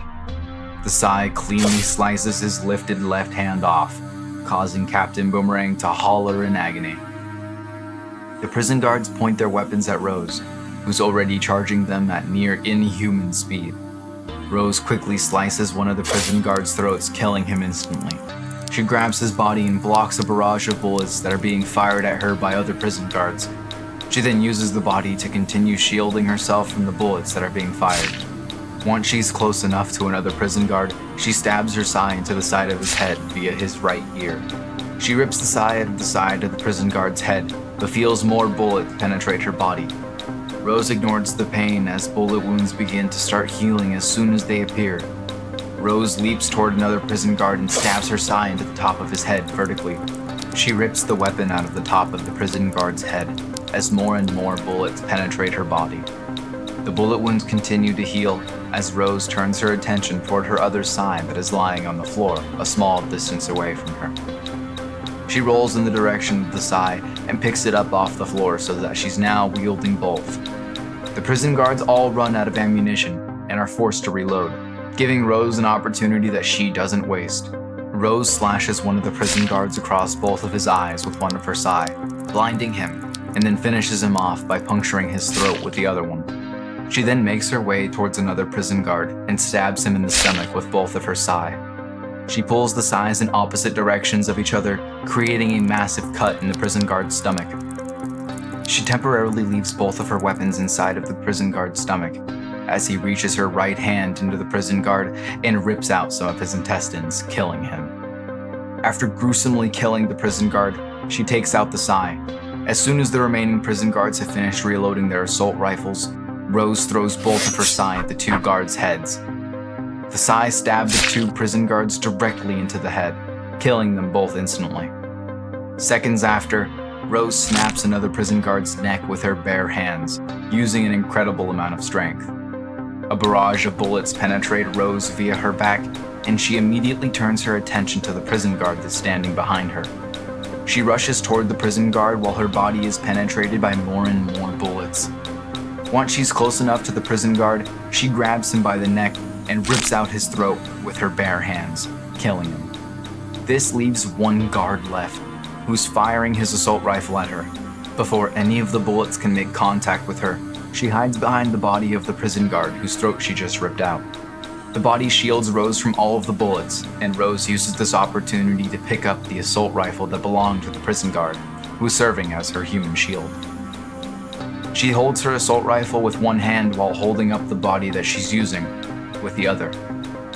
The sigh cleanly slices his lifted left hand off, causing Captain Boomerang to holler in agony. The prison guards point their weapons at Rose, who's already charging them at near inhuman speed. Rose quickly slices one of the prison guards' throats, killing him instantly. She grabs his body and blocks a barrage of bullets that are being fired at her by other prison guards. She then uses the body to continue shielding herself from the bullets that are being fired. Once she's close enough to another prison guard, she stabs her sai into the side of his head via his right ear. She rips the sai out of the side of the prison guard's head, but feels more bullets penetrate her body. Rose ignores the pain as bullet wounds begin to start healing as soon as they appear. Rose leaps toward another prison guard and stabs her sai into the top of his head vertically. She rips the weapon out of the top of the prison guard's head as more and more bullets penetrate her body. The bullet wounds continue to heal as Rose turns her attention toward her other sai that is lying on the floor, a small distance away from her. She rolls in the direction of the sai and picks it up off the floor so that she's now wielding both. The prison guards all run out of ammunition and are forced to reload, giving Rose an opportunity that she doesn't waste. Rose slashes one of the prison guards across both of his eyes with one of her sai, blinding him, and then finishes him off by puncturing his throat with the other one. She then makes her way towards another prison guard and stabs him in the stomach with both of her sai. She pulls the sais in opposite directions of each other, creating a massive cut in the prison guard's stomach. She temporarily leaves both of her weapons inside of the prison guard's stomach, as he reaches her right hand into the prison guard and rips out some of his intestines, killing him. After gruesomely killing the prison guard, she takes out the sai. As soon as the remaining prison guards have finished reloading their assault rifles, Rose throws both of her sai at the two guards' heads. The sai stab the two prison guards directly into the head, killing them both instantly. Seconds after, Rose snaps another prison guard's neck with her bare hands, using an incredible amount of strength. A barrage of bullets penetrate Rose via her back, and she immediately turns her attention to the prison guard that's standing behind her. She rushes toward the prison guard while her body is penetrated by more and more bullets. Once she's close enough to the prison guard, she grabs him by the neck and rips out his throat with her bare hands, killing him. This leaves one guard left, who's firing his assault rifle at her. Before any of the bullets can make contact with her, she hides behind the body of the prison guard whose throat she just ripped out. The body shields Rose from all of the bullets, and Rose uses this opportunity to pick up the assault rifle that belonged to the prison guard, who's serving as her human shield. She holds her assault rifle with one hand while holding up the body that she's using with the other.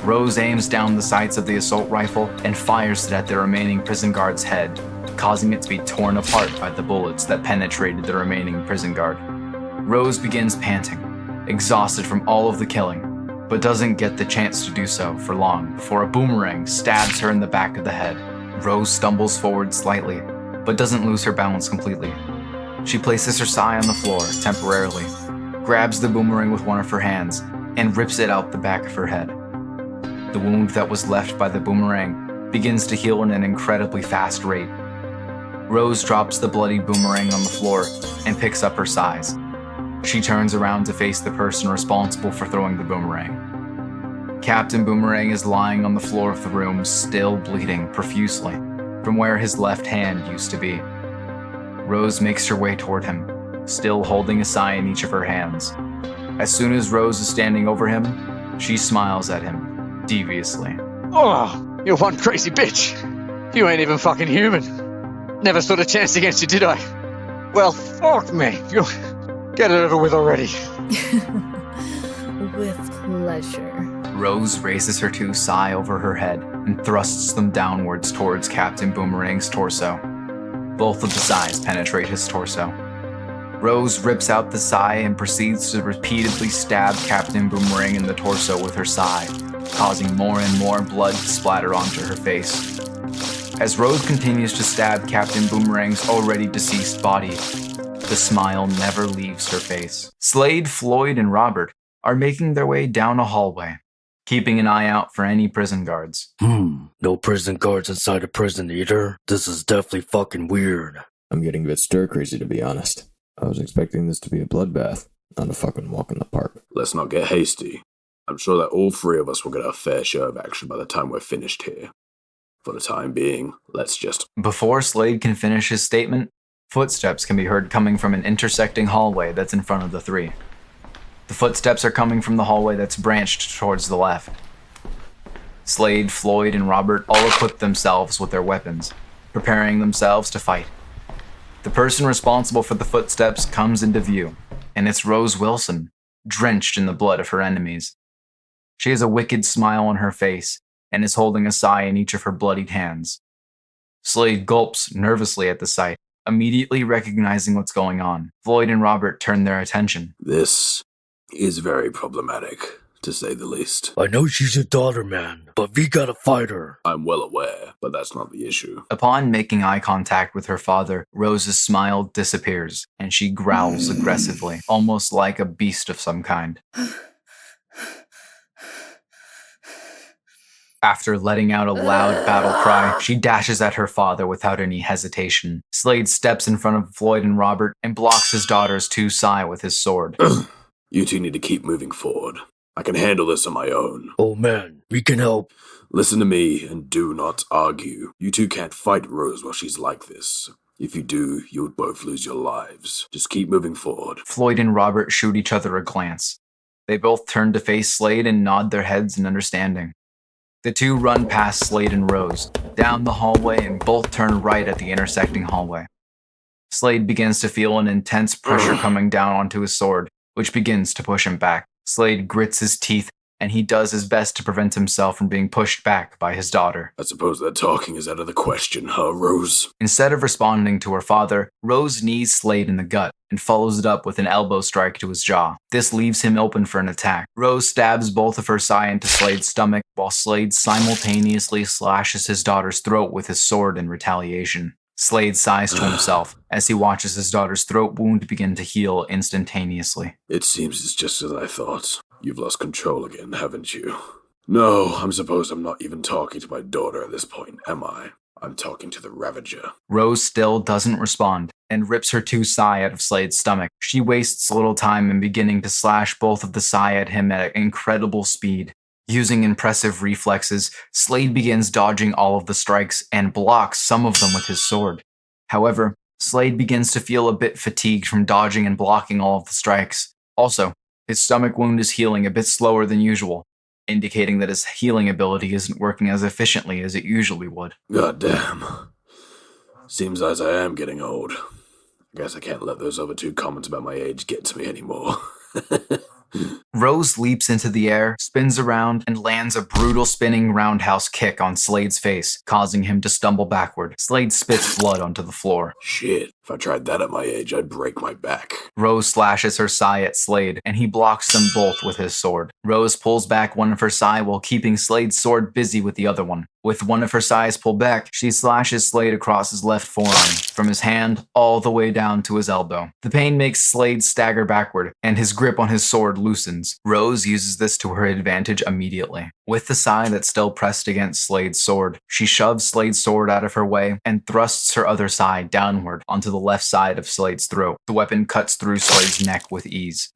Rose aims down the sights of the assault rifle and fires it at the remaining prison guard's head, causing it to be torn apart by the bullets that penetrated the remaining prison guard. Rose begins panting, exhausted from all of the killing, but doesn't get the chance to do so for long before a boomerang stabs her in the back of the head. Rose stumbles forward slightly, but doesn't lose her balance completely. She places her sai on the floor temporarily, grabs the boomerang with one of her hands, and rips it out the back of her head. The wound that was left by the boomerang begins to heal at an incredibly fast rate. Rose drops the bloody boomerang on the floor and picks up her sais. She turns around to face the person responsible for throwing the boomerang. Captain Boomerang is lying on the floor of the room, still bleeding profusely from where his left hand used to be. Rose makes her way toward him, still holding a sai in each of her hands. As soon as Rose is standing over him, she smiles at him, deviously. Oh, you're one crazy bitch. You ain't even fucking human. Never stood a chance against you, did I? Well, fuck me. You get it over with already. With pleasure. Rose raises her two sai over her head and thrusts them downwards towards Captain Boomerang's torso. Both of the sais penetrate his torso. Rose rips out the sai and proceeds to repeatedly stab Captain Boomerang in the torso with her sai, causing more and more blood to splatter onto her face. As Rose continues to stab Captain Boomerang's already deceased body, the smile never leaves her face. Slade, Floyd, and Robert are making their way down a hallway, keeping an eye out for any prison guards. No prison guards inside a prison either? This is definitely fucking weird. I'm getting a bit stir-crazy, to be honest. I was expecting this to be a bloodbath, not a fucking walk in the park. Let's not get hasty. I'm sure that all three of us will get our fair share of action by the time we're finished here. For the time being, let's just... Before Slade can finish his statement, footsteps can be heard coming from an intersecting hallway that's in front of the three. The footsteps are coming from the hallway that's branched towards the left. Slade, Floyd, and Robert all equip themselves with their weapons, preparing themselves to fight. The person responsible for the footsteps comes into view, and it's Rose Wilson, drenched in the blood of her enemies. She has a wicked smile on her face and is holding a sigh in each of her bloodied hands. Slade gulps nervously at the sight, immediately recognizing what's going on. Floyd and Robert turn their attention. This is very problematic, to say the least. I know she's your daughter, man, but we gotta fight her. I'm well aware, but that's not the issue. Upon making eye contact with her father, Rose's smile disappears, and she growls aggressively, almost like a beast of some kind. After letting out a loud battle cry, she dashes at her father without any hesitation. Slade steps in front of Floyd and Robert and blocks his daughter's sai with his sword. You two need to keep moving forward. I can handle this on my own. Oh man, we can help. Listen to me and do not argue. You two can't fight Rose while she's like this. If you do, you would both lose your lives. Just keep moving forward. Floyd and Robert shoot each other a glance. They both turn to face Slade and nod their heads in understanding. The two run past Slade and Rose, down the hallway, and both turn right at the intersecting hallway. Slade begins to feel an intense pressure coming down onto his sword, which begins to push him back. Slade grits his teeth, and he does his best to prevent himself from being pushed back by his daughter. I suppose that talking is out of the question, huh, Rose? Instead of responding to her father, Rose knees Slade in the gut and follows it up with an elbow strike to his jaw. This leaves him open for an attack. Rose stabs both of her sai into Slade's stomach, while Slade simultaneously slashes his daughter's throat with his sword in retaliation. Slade sighs to himself as he watches his daughter's throat wound begin to heal instantaneously. It seems it's just as I thought. You've lost control again, haven't you? No, I'm not even talking to my daughter at this point, am I? I'm talking to the Ravager. Rose still doesn't respond and rips her sai out of Slade's stomach. She wastes little time in beginning to slash both of the sai at him at incredible speed. Using impressive reflexes, Slade begins dodging all of the strikes and blocks some of them with his sword. However, Slade begins to feel a bit fatigued from dodging and blocking all of the strikes. Also, his stomach wound is healing a bit slower than usual, indicating that his healing ability isn't working as efficiently as it usually would. Goddamn. Seems as I am getting old. I guess I can't let those other two comments about my age get to me anymore. Rose leaps into the air, spins around, and lands a brutal spinning roundhouse kick on Slade's face, causing him to stumble backward. Slade spits blood onto the floor. Shit, if I tried that at my age, I'd break my back. Rose slashes her sai at Slade, and he blocks them both with his sword. Rose pulls back one of her sai while keeping Slade's sword busy with the other one. With one of her sais pulled back, she slashes Slade across his left forearm, from his hand all the way down to his elbow. The pain makes Slade stagger backward, and his grip on his sword loosens. Rose uses this to her advantage immediately. With the sai that's still pressed against Slade's sword, she shoves Slade's sword out of her way and thrusts her other sai downward onto the left side of Slade's throat. The weapon cuts through Slade's neck with ease.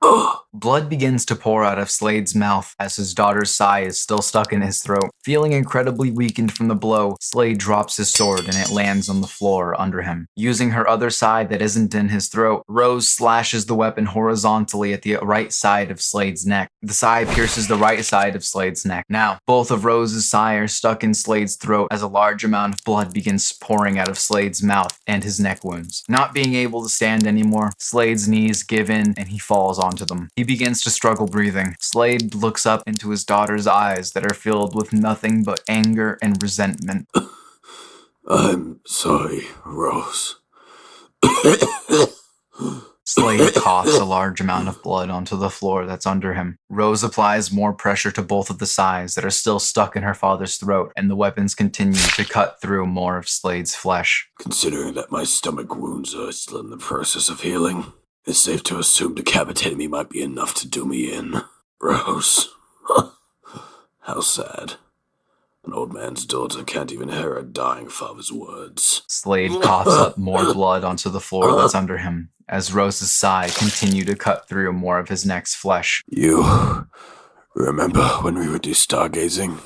Blood begins to pour out of Slade's mouth as his daughter's sai is still stuck in his throat. Feeling incredibly weakened from the blow, Slade drops his sword and it lands on the floor under him. Using her other sai that isn't in his throat, Rose slashes the weapon horizontally at the right side of Slade's neck. The sai pierces the right side of Slade's neck. Now, both of Rose's sai are stuck in Slade's throat as a large amount of blood begins pouring out of Slade's mouth and his neck wounds. Not being able to stand anymore, Slade's knees give in and he falls onto them. He begins to struggle breathing. Slade looks up into his daughter's eyes that are filled with nothing but anger and resentment. I'm sorry, Rose. Slade coughs a large amount of blood onto the floor that's under him. Rose applies more pressure to both of the sais that are still stuck in her father's throat, and the weapons continue to cut through more of Slade's flesh. Considering that my stomach wounds are still in the process of healing, it's safe to assume decapitating me might be enough to do me in. Rose. How sad. An old man's daughter can't even hear her dying father's words. Slade coughs up more blood onto the floor that's under him, as Rose's sai continue to cut through more of his neck's flesh. You remember when we would do stargazing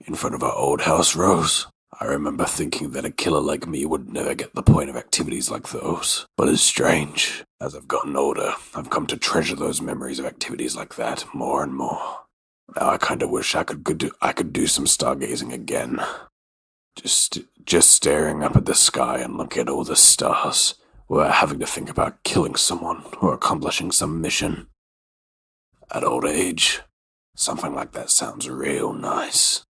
in front of our old house, Rose? I remember thinking that a killer like me would never get the point of activities like those. But it's strange. As I've gotten older, I've come to treasure those memories of activities like that more and more. Now I kinda wish I could do some stargazing again. Just staring up at the sky and looking at all the stars, we're having to think about killing someone or accomplishing some mission. At old age, something like that sounds real nice.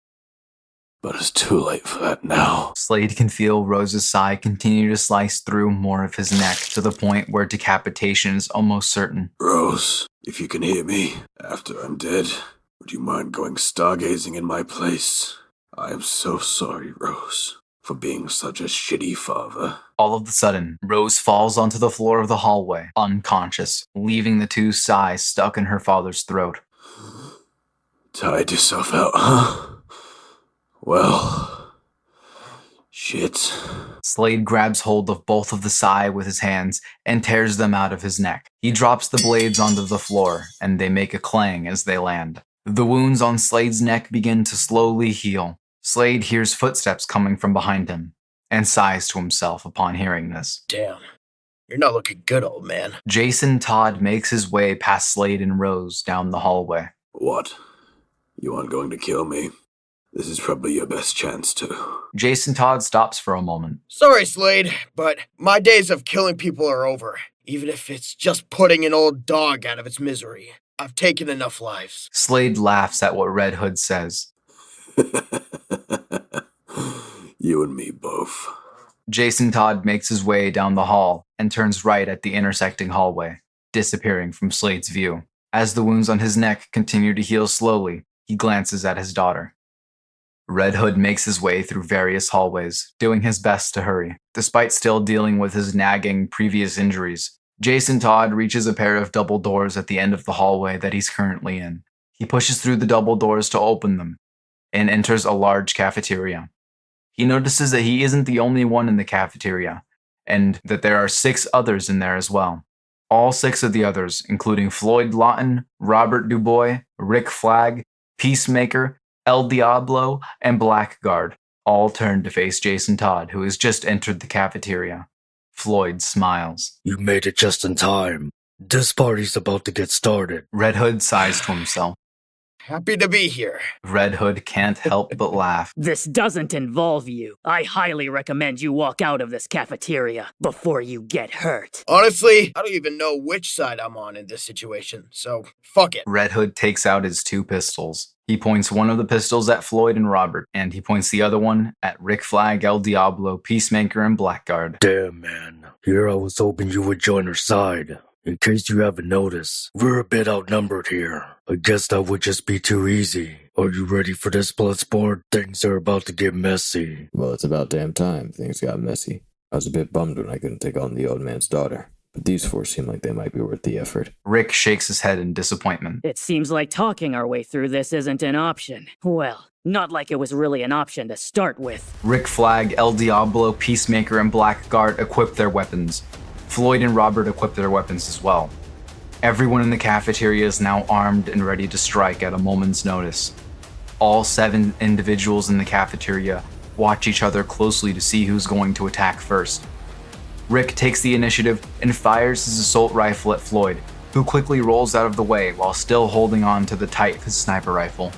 But it's too late for that now. Slade can feel Rose's sigh continue to slice through more of his neck to the point where decapitation is almost certain. Rose, if you can hear me, after I'm dead, would you mind going stargazing in my place? I am so sorry, Rose, for being such a shitty father. All of a sudden, Rose falls onto the floor of the hallway, unconscious, leaving the two sighs stuck in her father's throat. Tied yourself out, huh? Well, shit. Slade grabs hold of both of the sai with his hands and tears them out of his neck. He drops the blades onto the floor, and they make a clang as they land. The wounds on Slade's neck begin to slowly heal. Slade hears footsteps coming from behind him, and sighs to himself upon hearing this. Damn, you're not looking good, old man. Jason Todd makes his way past Slade and Rose down the hallway. What? You aren't going to kill me? This is probably your best chance to. Jason Todd stops for a moment. Sorry, Slade, but my days of killing people are over. Even if it's just putting an old dog out of its misery. I've taken enough lives. Slade laughs at what Red Hood says. You and me both. Jason Todd makes his way down the hall and turns right at the intersecting hallway, disappearing from Slade's view. As the wounds on his neck continue to heal slowly, he glances at his daughter. Red Hood makes his way through various hallways, doing his best to hurry. Despite still dealing with his nagging previous injuries, Jason Todd reaches a pair of double doors at the end of the hallway that he's currently in. He pushes through the double doors to open them and enters a large cafeteria. He notices that he isn't the only one in the cafeteria, and that there are 6 others in there as well. All 6 of the others, including Floyd Lawton, Robert Dubois, Rick Flag, Peacemaker, El Diablo, and Blackguard, all turn to face Jason Todd, who has just entered the cafeteria. Floyd smiles. You made it just in time. This party's about to get started. Red Hood sighs to himself. Happy to be here. Red Hood can't help but laugh. This doesn't involve you. I highly recommend you walk out of this cafeteria before you get hurt. Honestly, I don't even know which side I'm on in this situation, so fuck it. Red Hood takes out his 2 pistols. He points one of the pistols at Floyd and Robert, and he points the other one at Rick Flag, El Diablo, Peacemaker, and Blackguard. Damn, man. Here I was hoping you would join our side. In case you haven't noticed, we're a bit outnumbered here. I guess that would just be too easy. Are you ready for this, Bloodsport? Things are about to get messy. Well, it's about damn time things got messy. I was a bit bummed when I couldn't take on the old man's daughter, but these 4 seem like they might be worth the effort. Rick shakes his head in disappointment. It seems like talking our way through this isn't an option. Well, not like it was really an option to start with. Rick Flag, El Diablo, Peacemaker, and Blackguard equip their weapons. Floyd and Robert equip their weapons as well. Everyone in the cafeteria is now armed and ready to strike at a moment's notice. All 7 individuals in the cafeteria watch each other closely to see who's going to attack first. Rick takes the initiative and fires his assault rifle at Floyd, who quickly rolls out of the way while still holding on to the tight of his sniper rifle.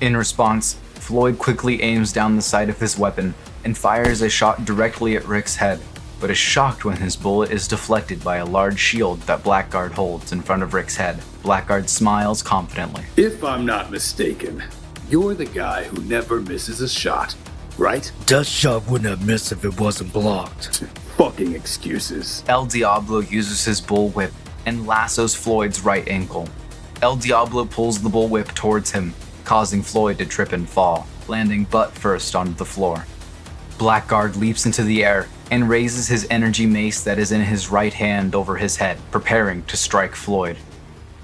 In response, Floyd quickly aims down the sight of his weapon and fires a shot directly at Rick's head, but is shocked when his bullet is deflected by a large shield that Blackguard holds in front of Rick's head. Blackguard smiles confidently. If I'm not mistaken, you're the guy who never misses a shot, right? Deathshot wouldn't have missed if it wasn't blocked. Fucking excuses. El Diablo uses his bullwhip and lassos Floyd's right ankle. El Diablo pulls the bullwhip towards him, causing Floyd to trip and fall, landing butt first onto the floor. Blackguard leaps into the air and raises his energy mace that is in his right hand over his head, preparing to strike Floyd.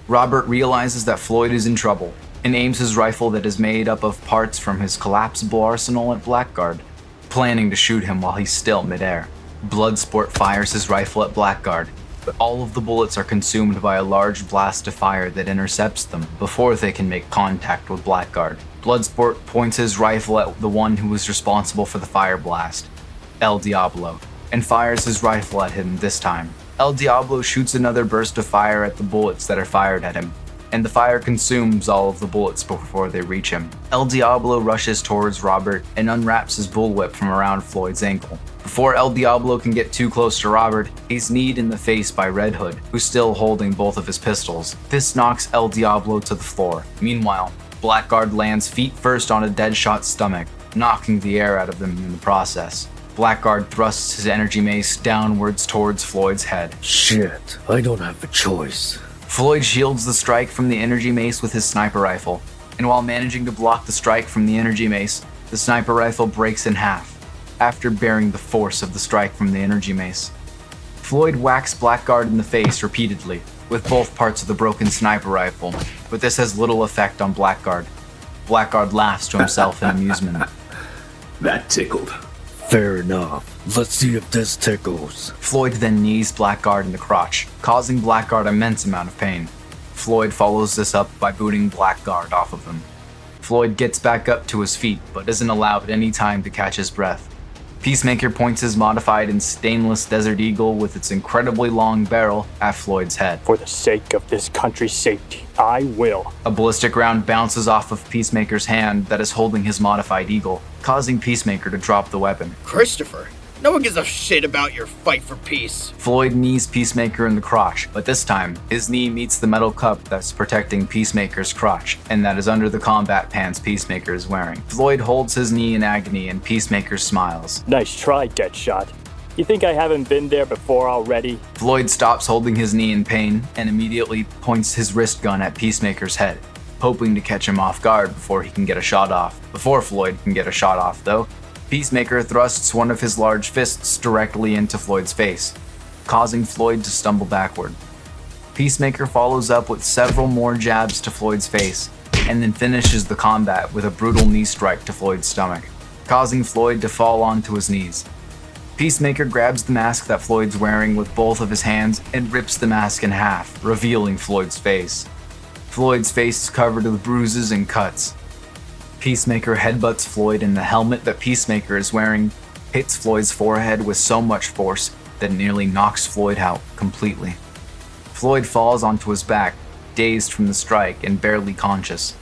Robert realizes that Floyd is in trouble and aims his rifle that is made up of parts from his collapsible arsenal at Blackguard, planning to shoot him while he's still midair. Bloodsport fires his rifle at Blackguard, but all of the bullets are consumed by a large blast of fire that intercepts them before they can make contact with Blackguard. Bloodsport points his rifle at the one who was responsible for the fire blast, El Diablo, and fires his rifle at him this time. El Diablo shoots another burst of fire at the bullets that are fired at him, and the fire consumes all of the bullets before they reach him. El Diablo rushes towards Robert and unwraps his bullwhip from around Floyd's ankle, Before El Diablo can get too close to Robert, he's kneed in the face by Red Hood, who's still holding both of his pistols. This knocks El Diablo to the floor. Meanwhile, Blackguard lands feet first on a Deadshot's stomach, knocking the air out of him in the process. Blackguard thrusts his energy mace downwards towards Floyd's head. Shit, I don't have a choice. Floyd shields the strike from the energy mace with his sniper rifle, and while managing to block the strike from the energy mace, the sniper rifle breaks in half, after bearing the force of the strike from the energy mace. Floyd whacks Blackguard in the face repeatedly, with both parts of the broken sniper rifle, but this has little effect on Blackguard. Blackguard laughs to himself in amusement. That tickled. Fair enough. Let's see if this tickles. Floyd then knees Blackguard in the crotch, causing Blackguard immense amount of pain. Floyd follows this up by booting Blackguard off of him. Floyd gets back up to his feet, but isn't allowed any time to catch his breath. Peacemaker points his modified and stainless Desert Eagle with its incredibly long barrel at Floyd's head. For the sake of this country's safety, I will. A ballistic round bounces off of Peacemaker's hand that is holding his modified eagle, causing Peacemaker to drop the weapon. Christopher, no one gives a shit about your fight for peace. Floyd knees Peacemaker in the crotch, but this time, his knee meets the metal cup that's protecting Peacemaker's crotch, and that is under the combat pants Peacemaker is wearing. Floyd holds his knee in agony, and Peacemaker smiles. Nice try, Deadshot. You think I haven't been there before already? Floyd stops holding his knee in pain, and immediately points his wrist gun at Peacemaker's head, hoping to catch him off guard before he can get a shot off. Before Floyd can get a shot off, though, Peacemaker thrusts one of his large fists directly into Floyd's face, causing Floyd to stumble backward. Peacemaker follows up with several more jabs to Floyd's face, and then finishes the combat with a brutal knee strike to Floyd's stomach, causing Floyd to fall onto his knees. Peacemaker grabs the mask that Floyd's wearing with both of his hands and rips the mask in half, revealing Floyd's face. Floyd's face is covered with bruises and cuts. Peacemaker headbutts Floyd, and the helmet that Peacemaker is wearing hits Floyd's forehead with so much force that it nearly knocks Floyd out completely. Floyd falls onto his back, dazed from the strike and barely conscious.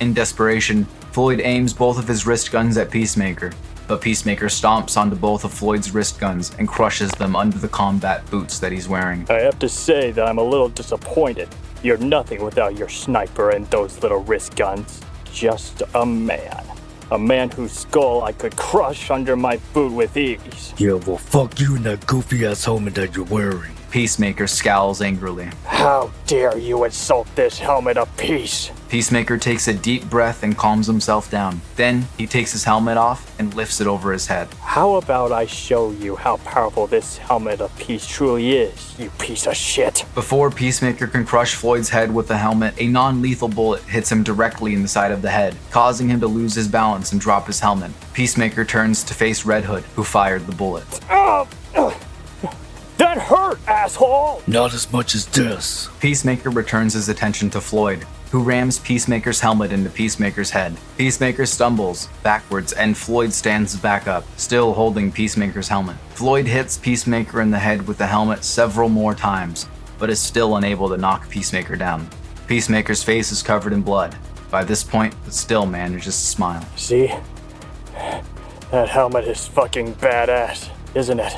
In desperation, Floyd aims both of his wrist guns at Peacemaker, but Peacemaker stomps onto both of Floyd's wrist guns and crushes them under the combat boots that he's wearing. I have to say that I'm a little disappointed. You're nothing without your sniper and those little wrist guns. Just a man. A man whose skull I could crush under my boot with ease. Yeah, well, fuck you and that goofy-ass helmet that you're wearing. Peacemaker scowls angrily. How dare you insult this helmet of peace? Peacemaker takes a deep breath and calms himself down. Then, he takes his helmet off and lifts it over his head. How about I show you how powerful this helmet of peace truly is, you piece of shit? Before Peacemaker can crush Floyd's head with the helmet, a non-lethal bullet hits him directly in the side of the head, causing him to lose his balance and drop his helmet. Peacemaker turns to face Red Hood, who fired the bullet. That hurt, asshole! Not as much as this. Peacemaker returns his attention to Floyd, who rams Peacemaker's helmet into Peacemaker's head. Peacemaker stumbles backwards, and Floyd stands back up, still holding Peacemaker's helmet. Floyd hits Peacemaker in the head with the helmet several more times, but is still unable to knock Peacemaker down. Peacemaker's face is covered in blood. By this point, but still manages to smile. See? That helmet is fucking badass, isn't it?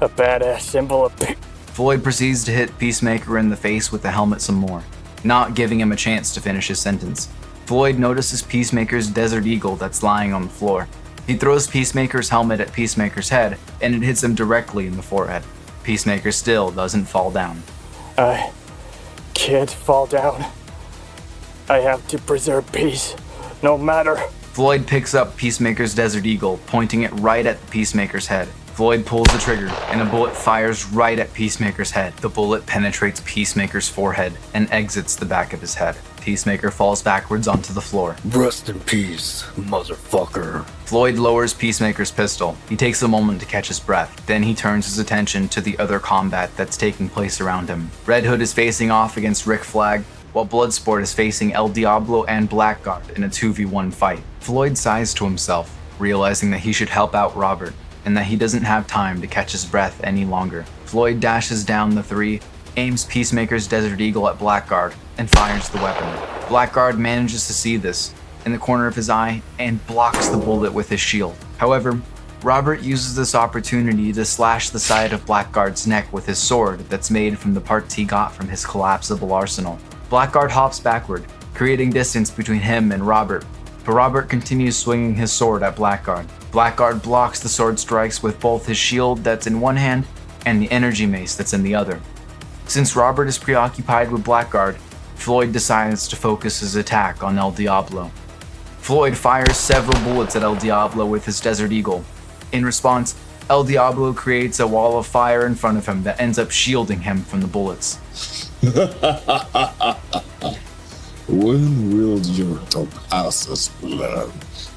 A badass symbol of peace. Floyd proceeds to hit Peacemaker in the face with the helmet some more, not giving him a chance to finish his sentence. Floyd notices Peacemaker's Desert Eagle that's lying on the floor. He throws Peacemaker's helmet at Peacemaker's head, and it hits him directly in the forehead. Peacemaker still doesn't fall down. I can't fall down. I have to preserve peace, no matter. Floyd picks up Peacemaker's Desert Eagle, pointing it right at the Peacemaker's head. Floyd pulls the trigger, and a bullet fires right at Peacemaker's head. The bullet penetrates Peacemaker's forehead and exits the back of his head. Peacemaker falls backwards onto the floor. Rest in peace, motherfucker. Floyd lowers Peacemaker's pistol. He takes a moment to catch his breath. Then he turns his attention to the other combat that's taking place around him. Red Hood is facing off against Rick Flag, while Bloodsport is facing El Diablo and Blackguard in a 2v1 fight. Floyd sighs to himself, realizing that he should help out Robert, and that he doesn't have time to catch his breath any longer. Floyd dashes down the three, aims Peacemaker's Desert Eagle at Blackguard, and fires the weapon. Blackguard manages to see this in the corner of his eye and blocks the bullet with his shield. However, Robert uses this opportunity to slash the side of Blackguard's neck with his sword that's made from the parts he got from his collapsible arsenal. Blackguard hops backward, creating distance between him and Robert, but Robert continues swinging his sword at Blackguard. Blackguard blocks the sword strikes with both his shield that's in one hand and the energy mace that's in the other. Since Robert is preoccupied with Blackguard, Floyd decides to focus his attack on El Diablo. Floyd fires several bullets at El Diablo with his Desert Eagle. In response, El Diablo creates a wall of fire in front of him that ends up shielding him from the bullets. When will your top asses learn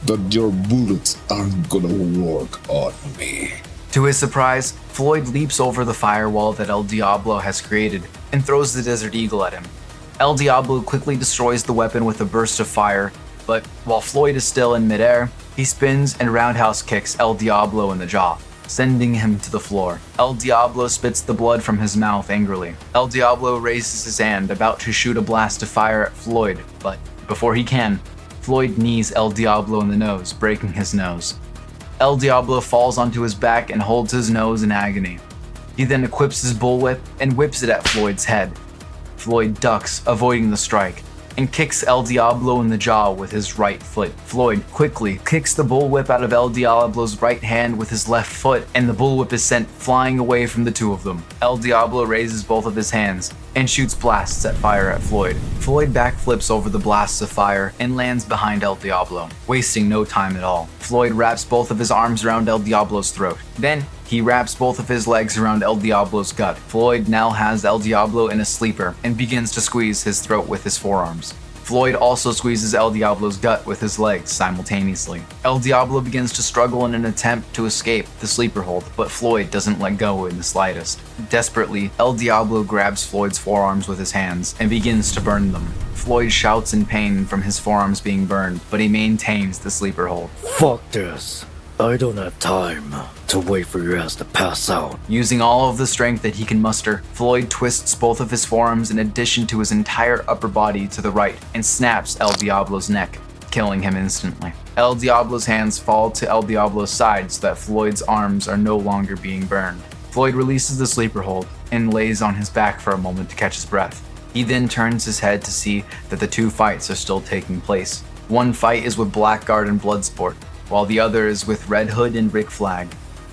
that your bullets aren't gonna work on me? To his surprise, Floyd leaps over the firewall that El Diablo has created and throws the Desert Eagle at him. El Diablo quickly destroys the weapon with a burst of fire, but while Floyd is still in midair, he spins and roundhouse kicks El Diablo in the jaw, sending him to the floor. El Diablo spits the blood from his mouth angrily. El Diablo raises his hand, about to shoot a blast of fire at Floyd, but before he can, Floyd knees El Diablo in the nose, breaking his nose. El Diablo falls onto his back and holds his nose in agony. He then equips his bullwhip and whips it at Floyd's head. Floyd ducks, avoiding the strike, and kicks El Diablo in the jaw with his right foot. Floyd quickly kicks the bullwhip out of El Diablo's right hand with his left foot, and the bullwhip is sent flying away from the two of them. El Diablo raises both of his hands and shoots blasts at fire at Floyd. Floyd backflips over the blasts of fire and lands behind El Diablo, wasting no time at all. Floyd wraps both of his arms around El Diablo's throat. Then, he wraps both of his legs around El Diablo's gut. Floyd now has El Diablo in a sleeper and begins to squeeze his throat with his forearms. Floyd also squeezes El Diablo's gut with his legs simultaneously. El Diablo begins to struggle in an attempt to escape the sleeper hold, but Floyd doesn't let go in the slightest. Desperately, El Diablo grabs Floyd's forearms with his hands and begins to burn them. Floyd shouts in pain from his forearms being burned, but he maintains the sleeper hold. Fuck this. I don't have time to wait for your ass to pass out. Using all of the strength that he can muster, Floyd twists both of his forearms in addition to his entire upper body to the right and snaps El Diablo's neck, killing him instantly. El Diablo's hands fall to El Diablo's side so that Floyd's arms are no longer being burned. Floyd releases the sleeper hold and lays on his back for a moment to catch his breath. He then turns his head to see that the two fights are still taking place. One fight is with Blackguard and Bloodsport, while the other is with Red Hood and Rick Flag.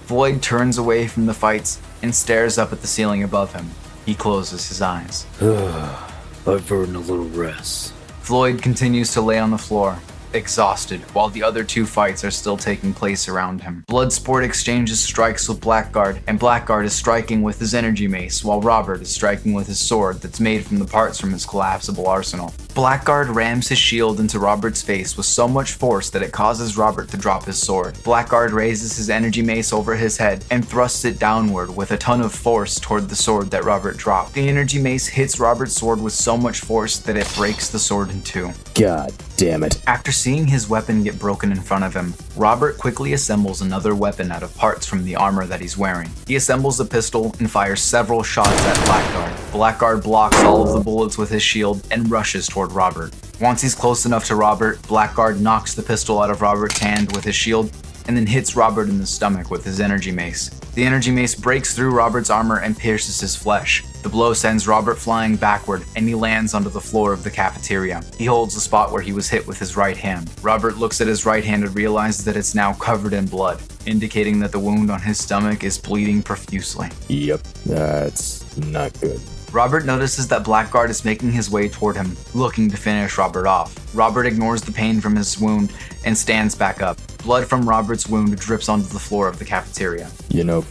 Floyd turns away from the fights and stares up at the ceiling above him. He closes his eyes. I've earned a little rest. Floyd continues to lay on the floor, exhausted, while the other two fights are still taking place around him. Bloodsport exchanges strikes with Blackguard, and Blackguard is striking with his energy mace, while Robert is striking with his sword that's made from the parts from his collapsible arsenal. Blackguard rams his shield into Robert's face with so much force that it causes Robert to drop his sword. Blackguard raises his energy mace over his head and thrusts it downward with a ton of force toward the sword that Robert dropped. The energy mace hits Robert's sword with so much force that it breaks the sword in two. God damn it. After seeing his weapon get broken in front of him, Robert quickly assembles another weapon out of parts from the armor that he's wearing. He assembles a pistol and fires several shots at Blackguard. Blackguard blocks all of the bullets with his shield and rushes toward Robert. Once he's close enough to Robert, Blackguard knocks the pistol out of Robert's hand with his shield and then hits Robert in the stomach with his energy mace. The energy mace breaks through Robert's armor and pierces his flesh. The blow sends Robert flying backward, and he lands onto the floor of the cafeteria. He holds the spot where he was hit with his right hand. Robert looks at his right hand and realizes that it's now covered in blood, indicating that the wound on his stomach is bleeding profusely. Yep, that's not good. Robert notices that Blackguard is making his way toward him, looking to finish Robert off. Robert ignores the pain from his wound and stands back up. Blood from Robert's wound drips onto the floor of the cafeteria. You know,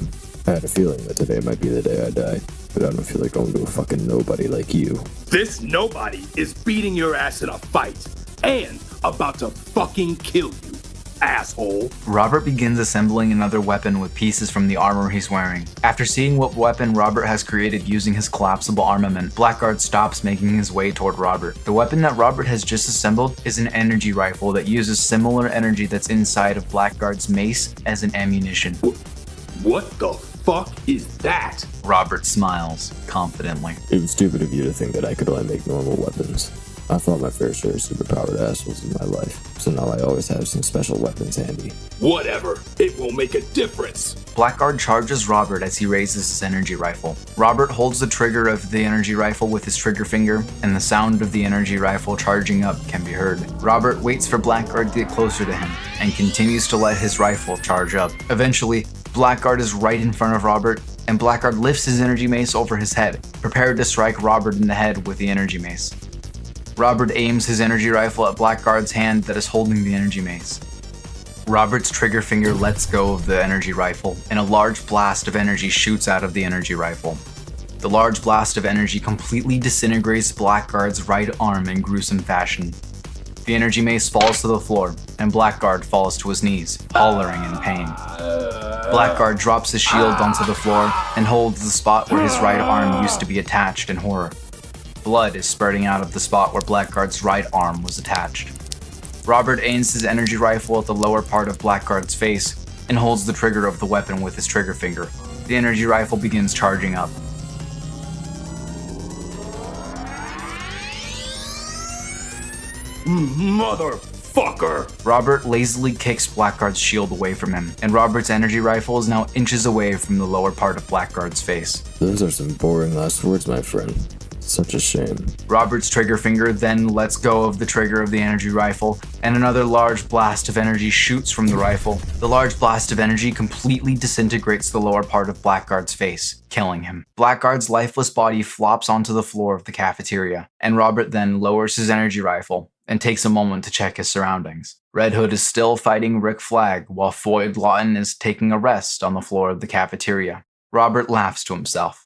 I had a feeling that today might be the day I die, but I don't feel like going to a fucking nobody like you. This nobody is beating your ass in a fight and about to fucking kill you, asshole. Robert begins assembling another weapon with pieces from the armor he's wearing. After seeing what weapon Robert has created using his collapsible armament, Blackguard stops making his way toward Robert. The weapon that Robert has just assembled is an energy rifle that uses similar energy that's inside of Blackguard's mace as an ammunition. What the fuck is that? Robert smiles confidently. It was stupid of you to think that I could only make normal weapons. I fought my fair share of superpowered assholes in my life, so now I always have some special weapons handy. Whatever, it will make a difference. Blackguard charges Robert as he raises his energy rifle. Robert holds the trigger of the energy rifle with his trigger finger, and the sound of the energy rifle charging up can be heard. Robert waits for Blackguard to get closer to him, and continues to let his rifle charge up. Eventually, Blackguard is right in front of Robert, and Blackguard lifts his energy mace over his head, prepared to strike Robert in the head with the energy mace. Robert aims his energy rifle at Blackguard's hand that is holding the energy mace. Robert's trigger finger lets go of the energy rifle, and a large blast of energy shoots out of the energy rifle. The large blast of energy completely disintegrates Blackguard's right arm in gruesome fashion. The energy mace falls to the floor, and Blackguard falls to his knees, hollering in pain. Blackguard drops his shield onto the floor and holds the spot where his right arm used to be attached in horror. Blood is spurting out of the spot where Blackguard's right arm was attached. Robert aims his energy rifle at the lower part of Blackguard's face and holds the trigger of the weapon with his trigger finger. The energy rifle begins charging up. Motherfucker! Robert lazily kicks Blackguard's shield away from him, and Robert's energy rifle is now inches away from the lower part of Blackguard's face. Those are some boring last words, my friend. Such a shame. Robert's trigger finger then lets go of the trigger of the energy rifle, and another large blast of energy shoots from the rifle. The large blast of energy completely disintegrates the lower part of Blackguard's face, killing him. Blackguard's lifeless body flops onto the floor of the cafeteria, and Robert then lowers his energy rifle and takes a moment to check his surroundings. Red Hood is still fighting Rick Flag, while Floyd Lawton is taking a rest on the floor of the cafeteria. Robert laughs to himself.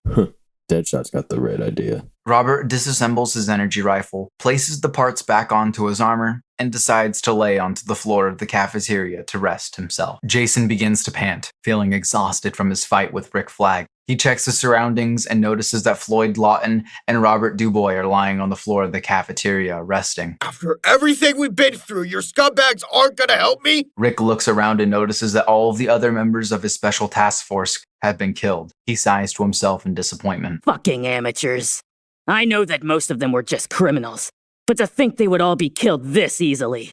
Deadshot's got the right idea. Robert disassembles his energy rifle, places the parts back onto his armor, and decides to lay onto the floor of the cafeteria to rest himself. Jason begins to pant, feeling exhausted from his fight with Rick Flag. He checks his surroundings and notices that Floyd Lawton and Robert Dubois are lying on the floor of the cafeteria, resting. After everything we've been through, your scumbags aren't gonna help me? Rick looks around and notices that all of the other members of his special task force have been killed. He sighs to himself in disappointment. Fucking amateurs. I know that most of them were just criminals, but to think they would all be killed this easily.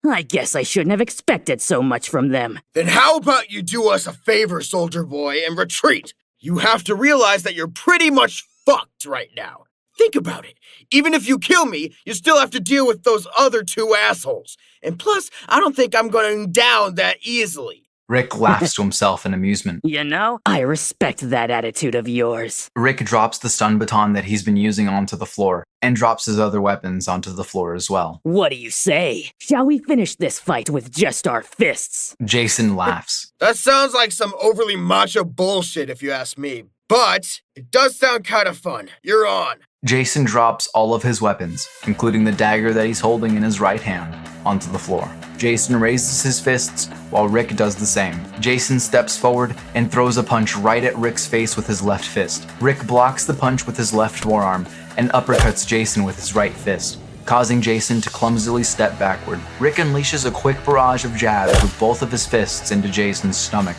I guess I shouldn't have expected so much from them. Then how about you do us a favor, soldier boy, and retreat? You have to realize that you're pretty much fucked right now. Think about it. Even if you kill me, you still have to deal with those other two assholes. And plus, I don't think I'm going down that easily. Rick laughs to himself in amusement. You know, I respect that attitude of yours. Rick drops the stun baton that he's been using onto the floor, and drops his other weapons onto the floor as well. What do you say? Shall we finish this fight with just our fists? Jason laughs. That sounds like some overly macho bullshit if you ask me. But it does sound kind of fun. You're on. Jason drops all of his weapons, including the dagger that he's holding in his right hand, onto the floor. Jason raises his fists while Rick does the same. Jason steps forward and throws a punch right at Rick's face with his left fist. Rick blocks the punch with his left forearm and uppercuts Jason with his right fist, causing Jason to clumsily step backward. Rick unleashes a quick barrage of jabs with both of his fists into Jason's stomach,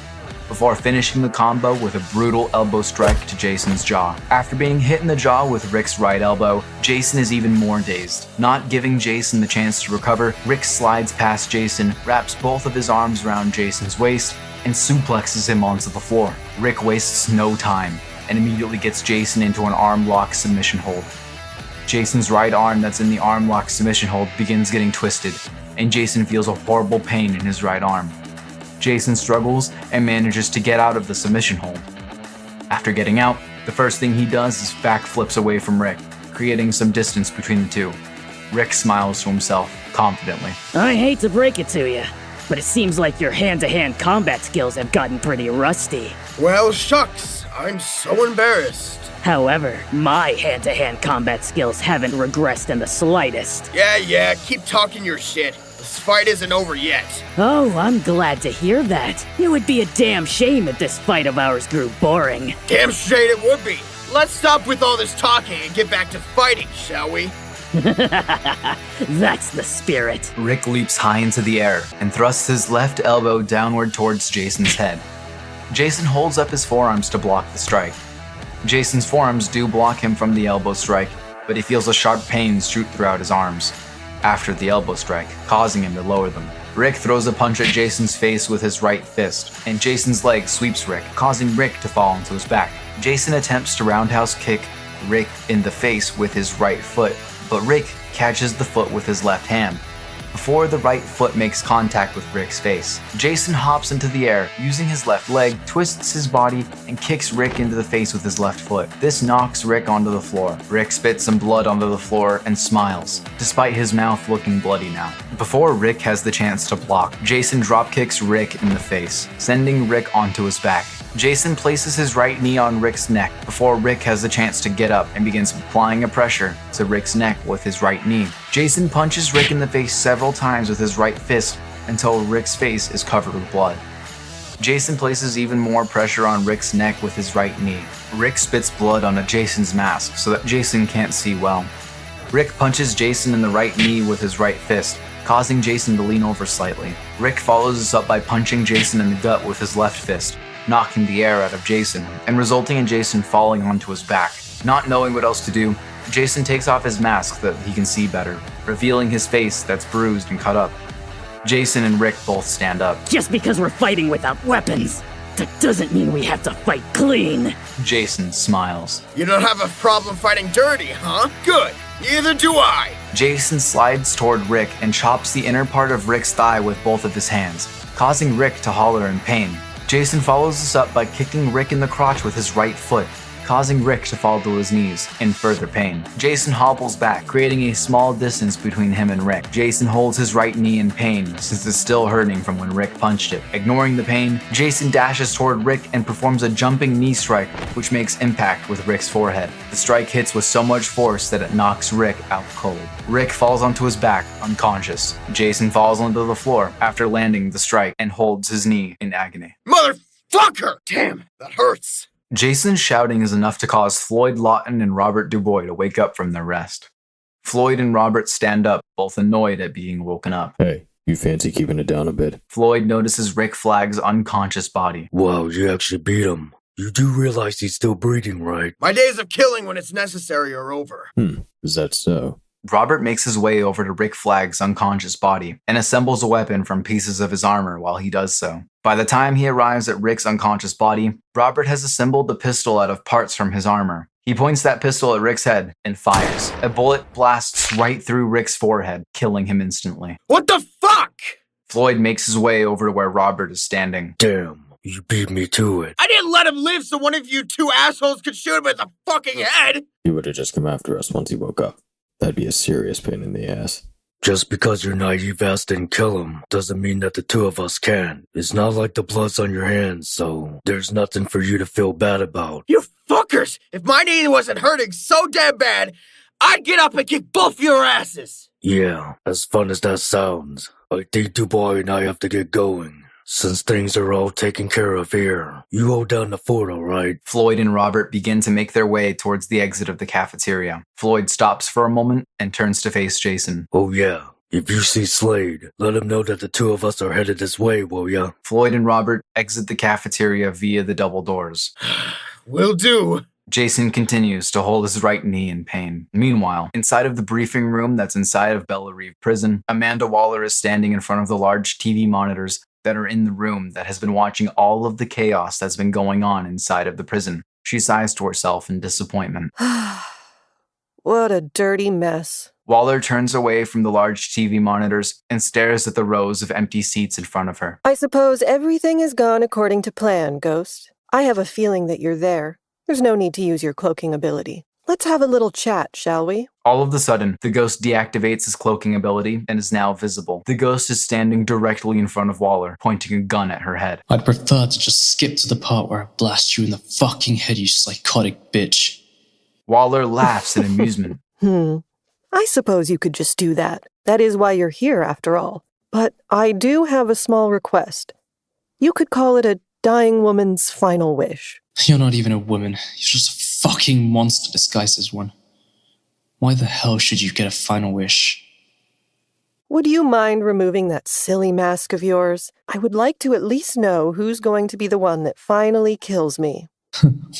before finishing the combo with a brutal elbow strike to Jason's jaw. After being hit in the jaw with Rick's right elbow, Jason is even more dazed. Not giving Jason the chance to recover, Rick slides past Jason, wraps both of his arms around Jason's waist, and suplexes him onto the floor. Rick wastes no time and immediately gets Jason into an arm lock submission hold. Jason's right arm that's in the arm lock submission hold begins getting twisted, and Jason feels a horrible pain in his right arm. Jason struggles and manages to get out of the submission hold. After getting out, the first thing he does is backflips away from Rick, creating some distance between the two. Rick smiles to himself, confidently. I hate to break it to you, but it seems like your hand-to-hand combat skills have gotten pretty rusty. Well, shucks, I'm so embarrassed. However, my hand-to-hand combat skills haven't regressed in the slightest. Yeah, keep talking your shit. This fight isn't over yet. Oh, I'm glad to hear that. It would be a damn shame if this fight of ours grew boring. Damn straight it would be. Let's stop with all this talking and get back to fighting, shall we? That's the spirit. Rick leaps high into the air and thrusts his left elbow downward towards Jason's head. Jason holds up his forearms to block the strike. Jason's forearms do block him from the elbow strike, but he feels a sharp pain shoot throughout his arms after the elbow strike, causing him to lower them. Rick throws a punch at Jason's face with his right fist, and Jason's leg sweeps Rick, causing Rick to fall onto his back. Jason attempts to roundhouse kick Rick in the face with his right foot, but Rick catches the foot with his left hand before the right foot makes contact with Rick's face. Jason hops into the air, using his left leg, twists his body, and kicks Rick into the face with his left foot. This knocks Rick onto the floor. Rick spits some blood onto the floor and smiles, despite his mouth looking bloody now. Before Rick has the chance to block, Jason dropkicks Rick in the face, sending Rick onto his back. Jason places his right knee on Rick's neck before Rick has the chance to get up and begins applying a pressure to Rick's neck with his right knee. Jason punches Rick in the face several times with his right fist until Rick's face is covered with blood. Jason places even more pressure on Rick's neck with his right knee. Rick spits blood onto Jason's mask so that Jason can't see well. Rick punches Jason in the right knee with his right fist, causing Jason to lean over slightly. Rick follows this up by punching Jason in the gut with his left fist, knocking the air out of Jason, and resulting in Jason falling onto his back. Not knowing what else to do, Jason takes off his mask so that he can see better, revealing his face that's bruised and cut up. Jason and Rick both stand up. Just because we're fighting without weapons, that doesn't mean we have to fight clean. Jason smiles. You don't have a problem fighting dirty, huh? Good. Neither do I. Jason slides toward Rick and chops the inner part of Rick's thigh with both of his hands, causing Rick to holler in pain. Jason follows this up by kicking Rick in the crotch with his right foot, causing Rick to fall to his knees in further pain. Jason hobbles back, creating a small distance between him and Rick. Jason holds his right knee in pain since it's still hurting from when Rick punched it. Ignoring the pain, Jason dashes toward Rick and performs a jumping knee strike, which makes impact with Rick's forehead. The strike hits with so much force that it knocks Rick out cold. Rick falls onto his back, unconscious. Jason falls onto the floor after landing the strike and holds his knee in agony. Motherfucker! Damn, that hurts. Jason's shouting is enough to cause Floyd Lawton and Robert Dubois to wake up from their rest. Floyd and Robert stand up, both annoyed at being woken up. Hey, you fancy keeping it down a bit? Floyd notices Rick Flag's unconscious body. Wow, you actually beat him. You do realize he's still breathing, right? My days of killing when it's necessary are over. Is that so? Robert makes his way over to Rick Flag's unconscious body and assembles a weapon from pieces of his armor while he does so. By the time he arrives at Rick's unconscious body, Robert has assembled the pistol out of parts from his armor. He points that pistol at Rick's head and fires. A bullet blasts right through Rick's forehead, killing him instantly. What the fuck? Floyd makes his way over to where Robert is standing. Damn, you beat me to it. I didn't let him live so one of you two assholes could shoot him in the fucking head! He would have just come after us once he woke up. That'd be a serious pain in the ass. Just because your naive ass didn't kill him doesn't mean that the two of us can. It's not like the blood's on your hands, so there's nothing for you to feel bad about. You fuckers! If my knee wasn't hurting so damn bad, I'd get up and kick both your asses! Yeah, as fun as that sounds, I think Dubois and I have to get going. Since things are all taken care of here, you hold down the fort, all right? Floyd and Robert begin to make their way towards the exit of the cafeteria. Floyd stops for a moment and turns to face Jason. Oh yeah, if you see Slade, let him know that the two of us are headed this way, will ya? Floyd and Robert exit the cafeteria via the double doors. Will do. Jason continues to hold his right knee in pain. Meanwhile, inside of the briefing room that's inside of Bella Reeve Prison, Amanda Waller is standing in front of the large TV monitors that are in the room that has been watching all of the chaos that's been going on inside of the prison. She sighs to herself in disappointment. What a dirty mess. Waller turns away from the large TV monitors and stares at the rows of empty seats in front of her. I suppose everything has gone according to plan, Ghost. I have a feeling that you're there. There's no need to use your cloaking ability. Let's have a little chat, shall we? All of a sudden, the ghost deactivates his cloaking ability and is now visible. The ghost is standing directly in front of Waller, pointing a gun at her head. I'd prefer to just skip to the part where I blast you in the fucking head, you psychotic bitch. Waller laughs in amusement. I suppose you could just do that. That is why you're here, after all. But I do have a small request. You could call it a dying woman's final wish. You're not even a woman. You're just a fucking monster disguised as one. Why the hell should you get a final wish? Would you mind removing that silly mask of yours? I would like to at least know who's going to be the one that finally kills me.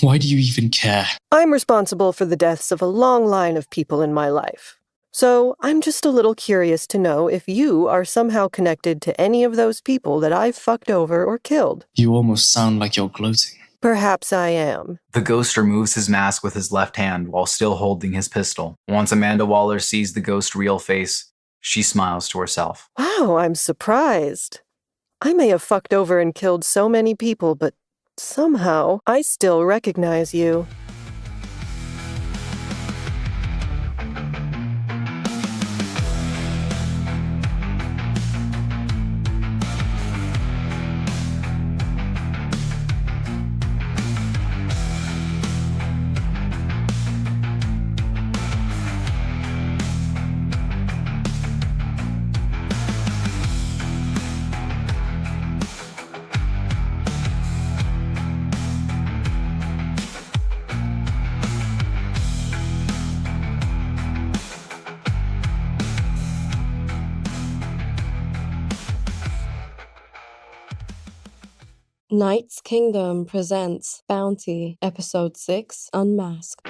Why do you even care? I'm responsible for the deaths of a long line of people in my life. So I'm just a little curious to know if you are somehow connected to any of those people that I've fucked over or killed. You almost sound like you're gloating. Perhaps I am. The ghost removes his mask with his left hand while still holding his pistol. Once Amanda Waller sees the ghost's real face, she smiles to herself. Wow, I'm surprised. I may have fucked over and killed so many people, but somehow I still recognize you. Knight's Kingdom presents Bounty, Episode 6, Unmasked.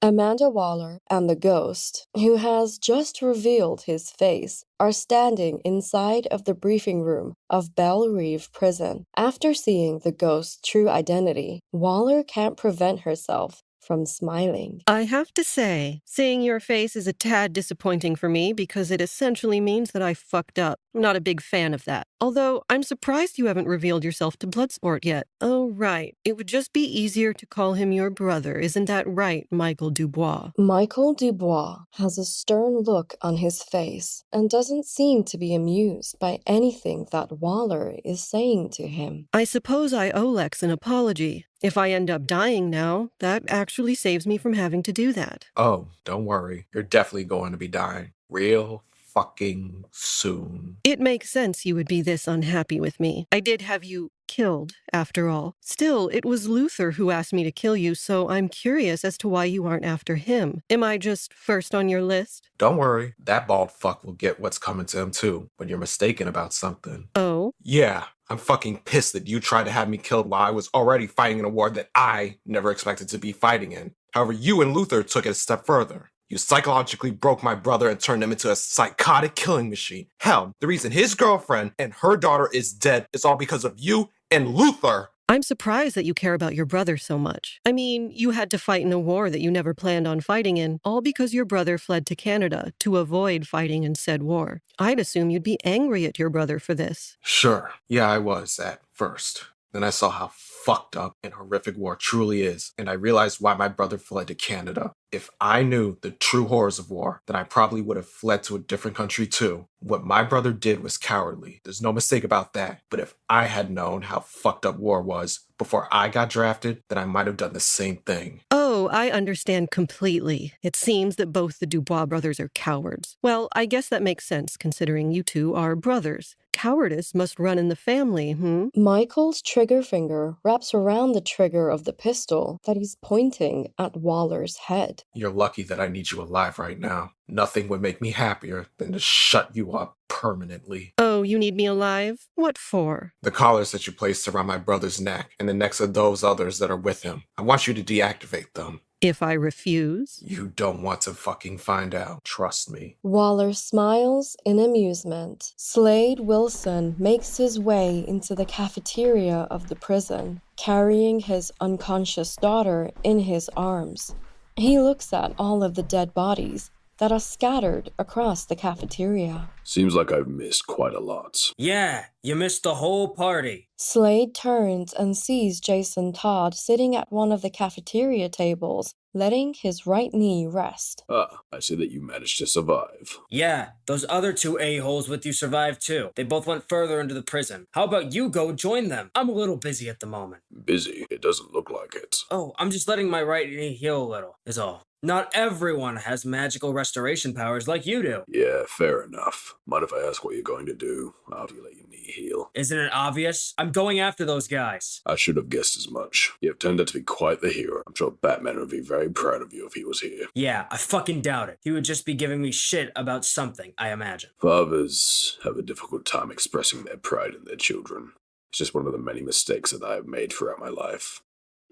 Amanda Waller and the ghost, who has just revealed his face, are standing inside of the briefing room of Belle Reve Prison. After seeing the ghost's true identity, Waller can't prevent herself from smiling. I have to say, seeing your face is a tad disappointing for me because it essentially means that I fucked up. I'm not a big fan of that. Although, I'm surprised you haven't revealed yourself to Bloodsport yet. Oh, right. It would just be easier to call him your brother, isn't that right, Michael Dubois? Michael Dubois has a stern look on his face and doesn't seem to be amused by anything that Waller is saying to him. I suppose I owe Lex an apology. If I end up dying now, that actually saves me from having to do that. Oh, don't worry. You're definitely going to be dying. Real fucking soon. It makes sense you would be this unhappy with me. I did have you killed, after all. Still, it was Luther who asked me to kill you, so I'm curious as to why you aren't after him. Am I just first on your list? Don't worry. That bald fuck will get what's coming to him too, but you're mistaken about something. Oh? Yeah, I'm fucking pissed that you tried to have me killed while I was already fighting in a war that I never expected to be fighting in. However, you and Luther took it a step further. You psychologically broke my brother and turned him into a psychotic killing machine. Hell, the reason his girlfriend and her daughter is dead is all because of you and Luther. I'm surprised that you care about your brother so much. I mean, you had to fight in a war that you never planned on fighting in, all because your brother fled to Canada to avoid fighting in said war. I'd assume you'd be angry at your brother for this. Sure, yeah, I was at first. Then I saw how fucked up and horrific war truly is, and I realized why my brother fled to Canada. If I knew the true horrors of war, then I probably would have fled to a different country too. What my brother did was cowardly. There's no mistake about that. But if I had known how fucked up war was before I got drafted, then I might have done the same thing. Oh, I understand completely. It seems that both the Dubois brothers are cowards. Well, I guess that makes sense considering you two are brothers. Cowardice must run in the family, Michael's trigger finger wraps around the trigger of the pistol that he's pointing at Waller's head. You're lucky that I need you alive right now. Nothing would make me happier than to shut you up permanently. Oh, you need me alive? What for? The collars that you placed around my brother's neck and the necks of those others that are with him. I want you to deactivate them. If I refuse? You don't want to fucking find out. Trust me. Waller smiles in amusement. Slade Wilson makes his way into the cafeteria of the prison, carrying his unconscious daughter in his arms. He looks at all of the dead bodies that are scattered across the cafeteria. Seems like I've missed quite a lot. Yeah, you missed the whole party. Slade turns and sees Jason Todd sitting at one of the cafeteria tables, letting his right knee rest. Ah, I see that you managed to survive. Yeah, those other two a-holes with you survived too. They both went further into the prison. How about you go join them? I'm a little busy at the moment. Busy? It doesn't look like it. Oh, I'm just letting my right knee heal a little, is all. Not everyone has magical restoration powers like you do. Yeah, fair enough. Mind if I ask what you're going to do after you let your knee heal? Isn't it obvious? I'm going after those guys. I should have guessed as much. You have turned out to be quite the hero. I'm sure Batman would be very proud of you if he was here. Yeah, I fucking doubt it. He would just be giving me shit about something, I imagine. Fathers have a difficult time expressing their pride in their children. It's just one of the many mistakes that I have made throughout my life.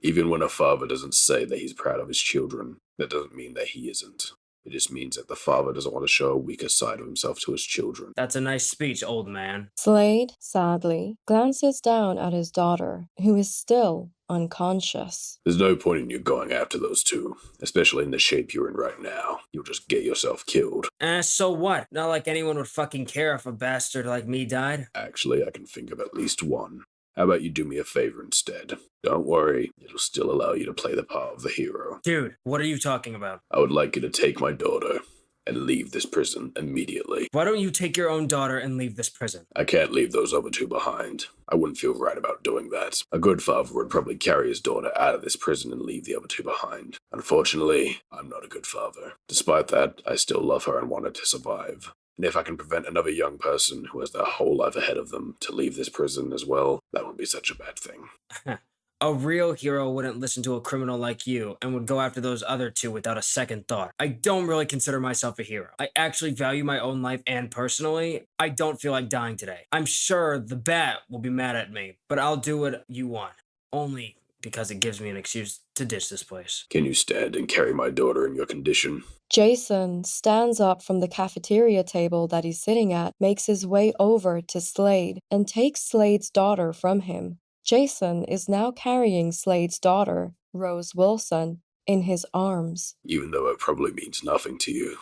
Even when a father doesn't say that he's proud of his children, that doesn't mean that he isn't. It just means that the father doesn't want to show a weaker side of himself to his children. That's a nice speech, old man. Slade, sadly, glances down at his daughter, who is still unconscious. There's no point in you going after those two, especially in the shape you're in right now. You'll just get yourself killed. So what? Not like anyone would fucking care if a bastard like me died. Actually, I can think of at least one. How about you do me a favor instead? Don't worry, it'll still allow you to play the part of the hero. Dude, what are you talking about? I would like you to take my daughter and leave this prison immediately. Why don't you take your own daughter and leave this prison? I can't leave those other two behind. I wouldn't feel right about doing that. A good father would probably carry his daughter out of this prison and leave the other two behind. Unfortunately, I'm not a good father. Despite that, I still love her and want her to survive. And if I can prevent another young person who has their whole life ahead of them to leave this prison as well, that wouldn't be such a bad thing. A real hero wouldn't listen to a criminal like you and would go after those other two without a second thought. I don't really consider myself a hero. I actually value my own life, and personally, I don't feel like dying today. I'm sure the Bat will be mad at me, but I'll do what you want. Only because it gives me an excuse to ditch this place. Can you stand and carry my daughter in your condition? Jason stands up from the cafeteria table that he's sitting at, makes his way over to Slade, and takes Slade's daughter from him. Jason is now carrying Slade's daughter, Rose Wilson, in his arms. Even though it probably means nothing to you.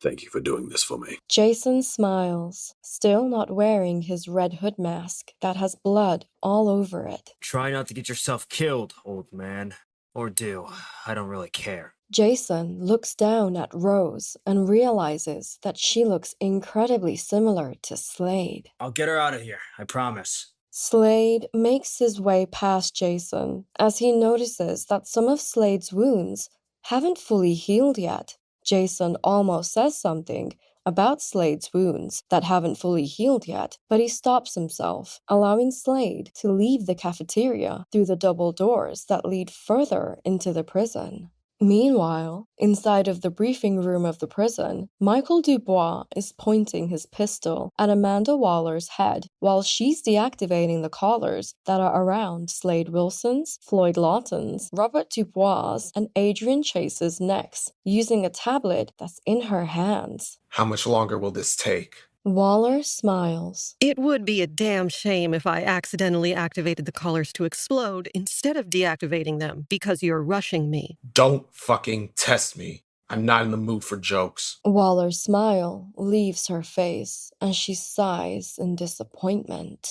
Thank you for doing this for me. Jason smiles, still not wearing his red hood mask that has blood all over it. Try not to get yourself killed, old man. Or do. I don't really care. Jason looks down at Rose and realizes that she looks incredibly similar to Slade. I'll get her out of here, I promise. Slade makes his way past Jason as he notices that some of Slade's wounds haven't fully healed yet. Jason almost says something about Slade's wounds that haven't fully healed yet, but he stops himself, allowing Slade to leave the cafeteria through the double doors that lead further into the prison. Meanwhile, inside of the briefing room of the prison, Michael Dubois is pointing his pistol at Amanda Waller's head while she's deactivating the collars that are around Slade Wilson's, Floyd Lawton's, Robert Dubois', and Adrian Chase's necks, using a tablet that's in her hands. How much longer will this take? Waller smiles. It would be a damn shame if I accidentally activated the collars to explode instead of deactivating them because you're rushing me. Don't fucking test me. I'm not in the mood for jokes. Waller's smile leaves her face and she sighs in disappointment.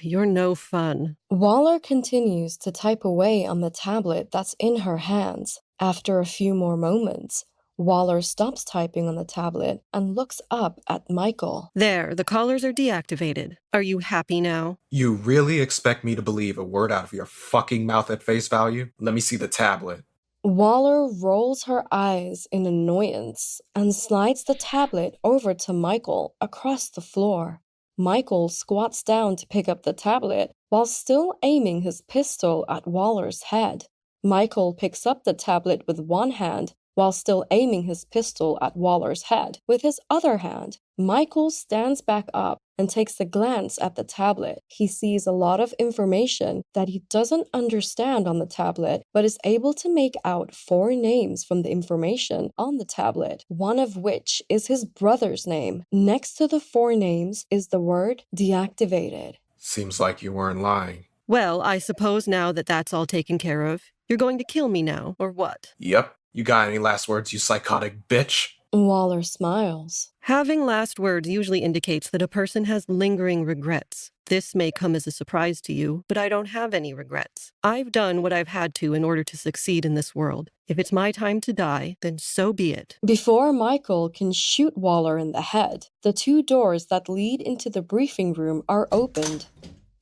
You're no fun. Waller continues to type away on the tablet that's in her hands. After a few more moments, Waller stops typing on the tablet and looks up at Michael. There, the collars are deactivated. Are you happy now? You really expect me to believe a word out of your fucking mouth at face value? Let me see the tablet. Waller rolls her eyes in annoyance and slides the tablet over to Michael across the floor. Michael squats down to pick up the tablet while still aiming his pistol at Waller's head. Michael picks up the tablet with one hand while still aiming his pistol at Waller's head with his other hand. Michael stands back up and takes a glance at the tablet. He sees a lot of information that he doesn't understand on the tablet, but is able to make out 4 names from the information on the tablet, one of which is his brother's name. Next to the 4 names is the word deactivated. Seems like you weren't lying. Well, I suppose now that that's all taken care of, you're going to kill me now, or what? Yep. You got any last words, you psychotic bitch? Waller smiles. Having last words usually indicates that a person has lingering regrets. This may come as a surprise to you, but I don't have any regrets. I've done what I've had to in order to succeed in this world. If it's my time to die, then so be it. Before Michael can shoot Waller in the head, the 2 doors that lead into the briefing room are opened.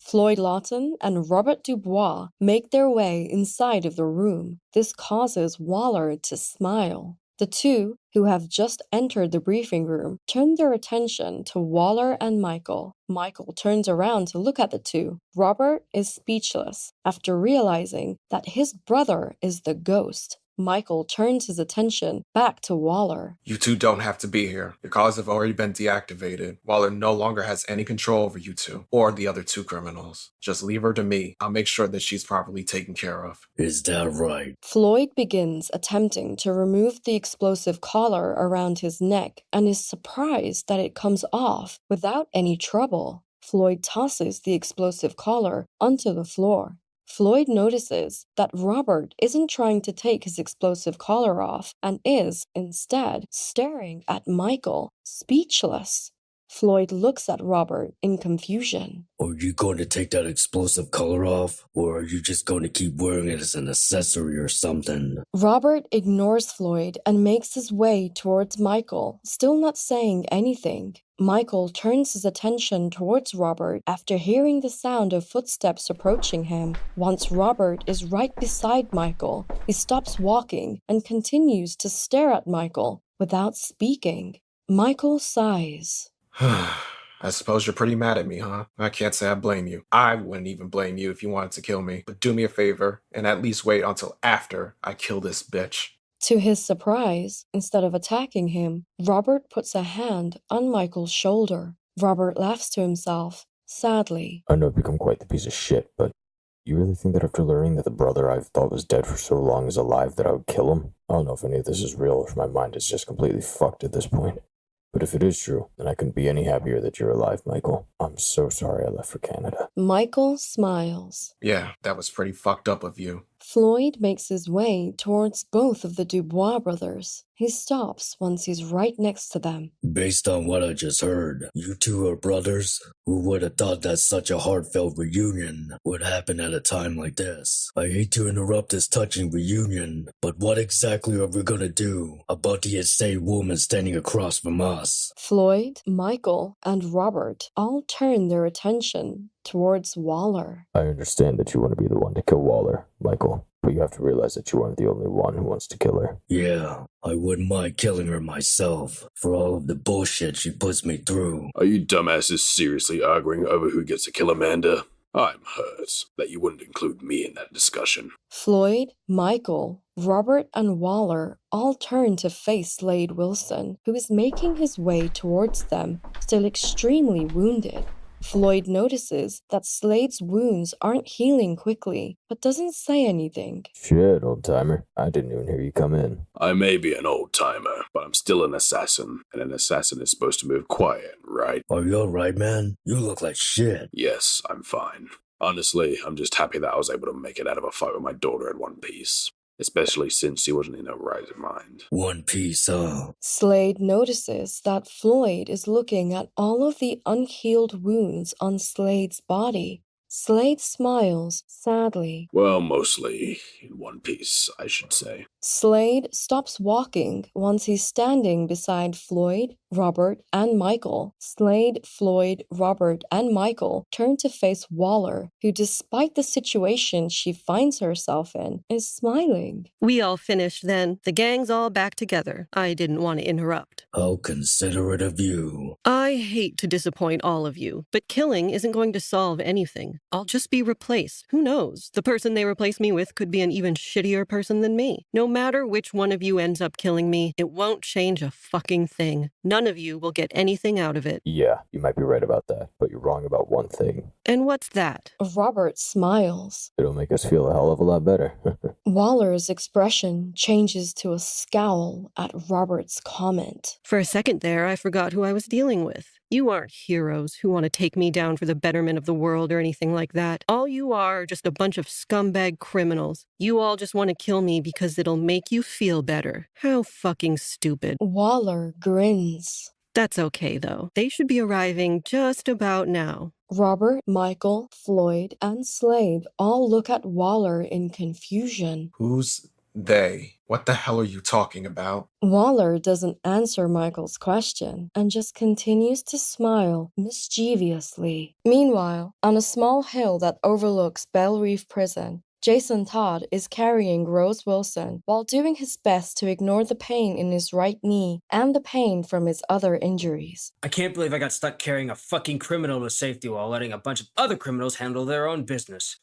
Floyd Lawton and Robert Dubois make their way inside of the room. This causes Waller to smile. The two, who have just entered the briefing room, turn their attention to Waller and Michael. Michael turns around to look at the two. Robert is speechless after realizing that his brother is the ghost. Michael turns his attention back to Waller. You two don't have to be here. Your calls have already been deactivated. Waller no longer has any control over you two, or the other two criminals. Just leave her to me. I'll make sure that she's properly taken care of. Is that right? Floyd begins attempting to remove the explosive collar around his neck and is surprised that it comes off without any trouble. Floyd tosses the explosive collar onto the floor. Floyd notices that Robert isn't trying to take his explosive collar off and is, instead, staring at Michael, speechless. Floyd looks at Robert in confusion. Are you going to take that explosive collar off? Or are you just going to keep wearing it as an accessory or something? Robert ignores Floyd and makes his way towards Michael, still not saying anything. Michael turns his attention towards Robert after hearing the sound of footsteps approaching him. Once Robert is right beside Michael, he stops walking and continues to stare at Michael without speaking. Michael sighs. I suppose you're pretty mad at me, huh? I can't say I blame you. I wouldn't even blame you if you wanted to kill me. But do me a favor and at least wait until after I kill this bitch. To his surprise, instead of attacking him, Robert puts a hand on Michael's shoulder. Robert laughs to himself, sadly. I know I've become quite the piece of shit, but you really think that after learning that the brother I've thought was dead for so long is alive that I would kill him? I don't know if any of this is real or if my mind is just completely fucked at this point. But if it is true, then I couldn't be any happier that you're alive, Michael. I'm so sorry I left for Canada. Michael smiles. Yeah, that was pretty fucked up of you. Floyd makes his way towards both of the Dubois brothers. He stops once he's right next to them. Based on what I just heard, you two are brothers? Who would have thought that such a heartfelt reunion would happen at a time like this? I hate to interrupt this touching reunion, but what exactly are we gonna do about the insane woman standing across from us? Floyd, Michael, and Robert all turn their attention towards Waller. I understand that you want to be the one to kill Waller, Michael, but you have to realize that you aren't the only one who wants to kill her. Yeah, I wouldn't mind killing her myself for all of the bullshit she puts me through. Are you dumbasses seriously arguing over who gets to kill Amanda? I'm hurt that you wouldn't include me in that discussion. Floyd, Michael, Robert, and Waller all turn to face Slade Wilson, who is making his way towards them, still extremely wounded. Floyd notices that Slade's wounds aren't healing quickly, but doesn't say anything. Shit, old-timer. I didn't even hear you come in. I may be an old-timer, but I'm still an assassin, and an assassin is supposed to move quiet, right? Are you alright, man? You look like shit. Yes, I'm fine. Honestly, I'm just happy that I was able to make it out of a fight with my daughter in one piece. Especially since she wasn't in her right mind. One piece, huh? Slade notices that Floyd is looking at all of the unhealed wounds on Slade's body. Slade smiles sadly. Well, mostly in one piece, I should say. Slade stops walking once he's standing beside Floyd, Robert, and Michael. Slade, Floyd, Robert, and Michael turn to face Waller, who, despite the situation she finds herself in, is smiling. We all finished then. The gang's all back together. I didn't want to interrupt. How considerate of you. I hate to disappoint all of you, but killing isn't going to solve anything. I'll just be replaced. Who knows? The person they replace me with could be an even shittier person than me. No matter which one of you ends up killing me, it won't change a fucking thing. None of you will get anything out of it. Yeah, you might be right about that, but you're wrong about one thing. And what's that? Robert smiles. It'll make us feel a hell of a lot better. Waller's expression changes to a scowl at Robert's comment. For a second there, I forgot who I was dealing with. You aren't heroes who want to take me down for the betterment of the world or anything like that. All you are just a bunch of scumbag criminals. You all just want to kill me because it'll make you feel better. How fucking stupid. Waller grins. That's okay, though. They should be arriving just about now. Robert, Michael, Floyd, and Slade all look at Waller in confusion. Who's They. What the hell are you talking about? Waller doesn't answer Michael's question and just continues to smile mischievously. Meanwhile, on a small hill that overlooks Belle Reef Prison, Jason Todd is carrying Rose Wilson while doing his best to ignore the pain in his right knee and the pain from his other injuries. I can't believe I got stuck carrying a fucking criminal to safety while letting a bunch of other criminals handle their own business.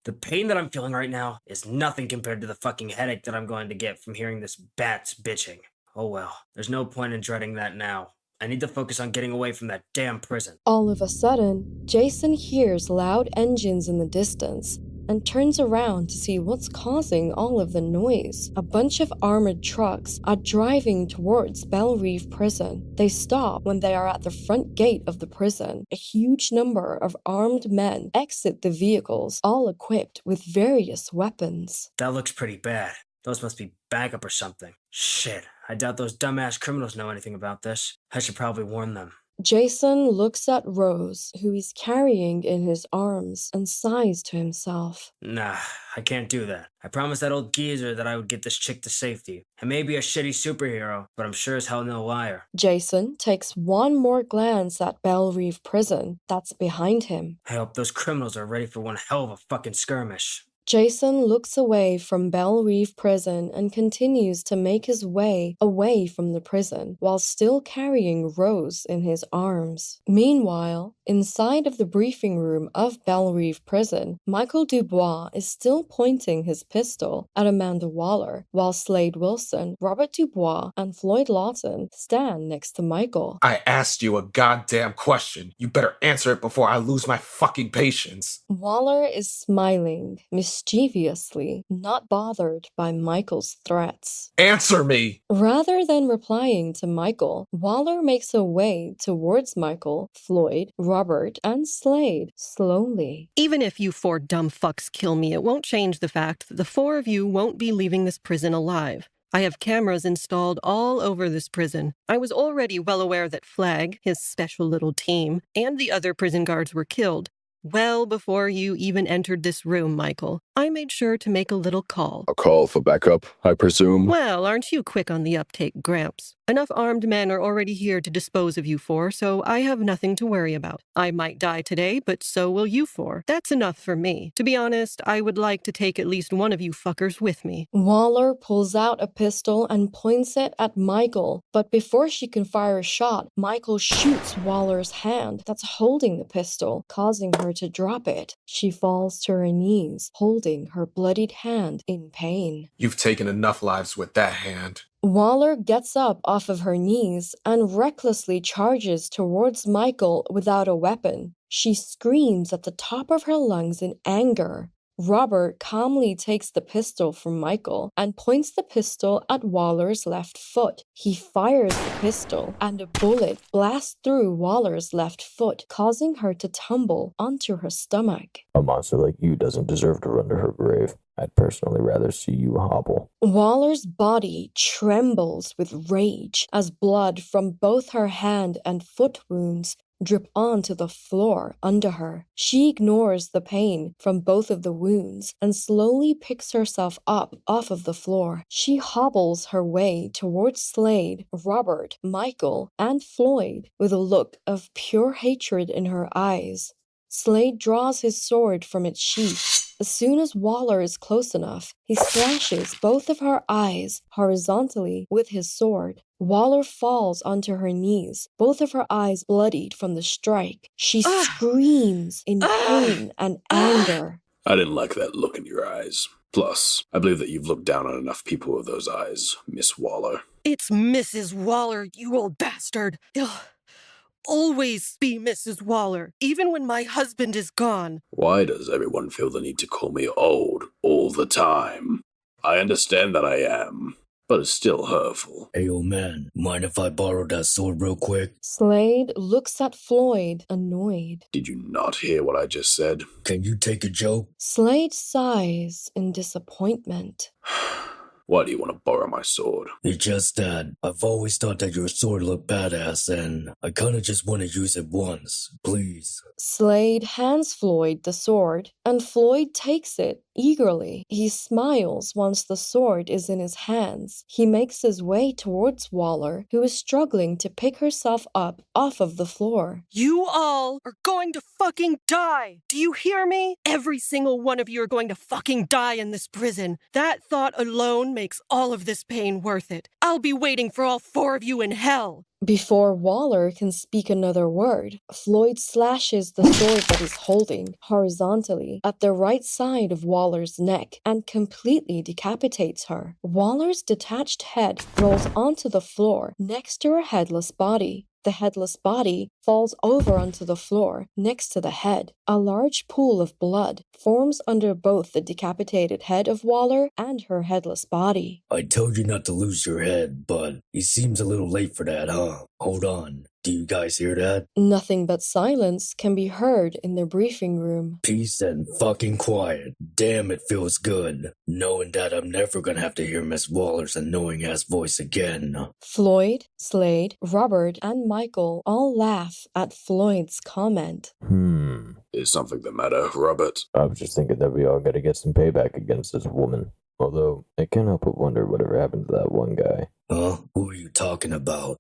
The pain that I'm feeling right now is nothing compared to the fucking headache that I'm going to get from hearing this bat's bitching. Oh well, there's no point in dreading that now. I need to focus on getting away from that damn prison. All of a sudden, Jason hears loud engines in the distance and turns around to see what's causing all of the noise. A bunch of armored trucks are driving towards Belle Reef Prison. They stop when they are at the front gate of the prison. A huge number of armed men exit the vehicles, all equipped with various weapons. That looks pretty bad. Those must be backup or something. Shit, I doubt those dumbass criminals know anything about this. I should probably warn them. Jason looks at Rose, who he's carrying in his arms, and sighs to himself. Nah, I can't do that. I promised that old geezer that I would get this chick to safety. I may be a shitty superhero, but I'm sure as hell no liar. Jason takes one more glance at Belle Reef Prison that's behind him. I hope those criminals are ready for one hell of a fucking skirmish. Jason looks away from Belle Reef Prison and continues to make his way away from the prison while still carrying Rose in his arms. Meanwhile, inside of the briefing room of Belle Reef Prison, Michael Dubois is still pointing his pistol at Amanda Waller, while Slade Wilson, Robert Dubois, and Floyd Lawton stand next to Michael. I asked you a goddamn question. You better answer it before I lose my fucking patience. Waller is smiling mischievously, not bothered by Michael's threats. Answer me! Rather than replying to Michael, Waller makes a way towards Michael, Floyd, Robert, and Slade slowly. Even if you four dumb fucks kill me, it won't change the fact that the four of you won't be leaving this prison alive. I have cameras installed all over this prison. I was already well aware that Flag, his special little team, and the other prison guards were killed. Well before you even entered this room, Michael, I made sure to make a little call. A call for backup, I presume? Well, aren't you quick on the uptake, Gramps? Enough armed men are already here to dispose of you four, so I have nothing to worry about. I might die today, but so will you four. That's enough for me. To be honest, I would like to take at least one of you fuckers with me. Waller pulls out a pistol and points it at Michael, but before she can fire a shot, Michael shoots Waller's hand that's holding the pistol, causing her to drop it. She falls to her knees, holding her bloodied hand in pain. You've taken enough lives with that hand. Waller gets up off of her knees and recklessly charges towards Michael without a weapon. She screams at the top of her lungs in anger. Robert calmly takes the pistol from Michael and points the pistol at Waller's left foot. He fires the pistol, and a bullet blasts through Waller's left foot, causing her to tumble onto her stomach. A monster like you doesn't deserve to run to her grave. I'd personally rather see you hobble. Waller's body trembles with rage as blood from both her hand and foot wounds drip onto the floor under her. She ignores the pain from both of the wounds and slowly picks herself up off of the floor. She hobbles her way towards Slade, Robert, Michael, and Floyd with a look of pure hatred in her eyes. Slade draws his sword from its sheath. As soon as Waller is close enough, he slashes both of her eyes horizontally with his sword. Waller falls onto her knees, both of her eyes bloodied from the strike. She screams in pain and anger. I didn't like that look in your eyes. Plus, I believe that you've looked down on enough people with those eyes, Miss Waller. It's Mrs. Waller, you old bastard. Ugh. Always be Mrs. Waller, even when my husband is gone. Why does everyone feel the need to call me old all the time? I understand that I am, but it's still hurtful. Hey, old man, mind if I borrow that sword real quick? Slade looks at Floyd, annoyed. Did you not hear what I just said? Can you take a joke? Slade sighs in disappointment. Why do you want to borrow my sword? It's just that I've always thought that your sword looked badass, and I kinda just want to use it once, please. Slade hands Floyd the sword, and Floyd takes it eagerly. He smiles once the sword is in his hands. He makes his way towards Waller, who is struggling to pick herself up off of the floor. You all are going to fucking die! Do you hear me? Every single one of you are going to fucking die in this prison. That thought alone makes all of this pain worth it. I'll be waiting for all 4 of you in hell. Before Waller can speak another word, Floyd slashes the sword that he's holding horizontally at the right side of Waller's neck and completely decapitates her. Waller's detached head rolls onto the floor next to her headless body. The headless body falls over onto the floor next to the head. A large pool of blood forms under both the decapitated head of Waller and her headless body. I told you not to lose your head, but it seems a little late for that, huh? Hold on. Do you guys hear that? Nothing but silence can be heard in the briefing room. Peace and fucking quiet. Damn, it feels good, knowing that I'm never gonna have to hear Miss Waller's annoying-ass voice again. Floyd, Slade, Robert, and Michael all laugh at Floyd's comment. Is something the matter, Robert? I was just thinking that we all gotta get some payback against this woman. Although, I can't help but wonder whatever happened to that one guy. Huh? Who are you talking about?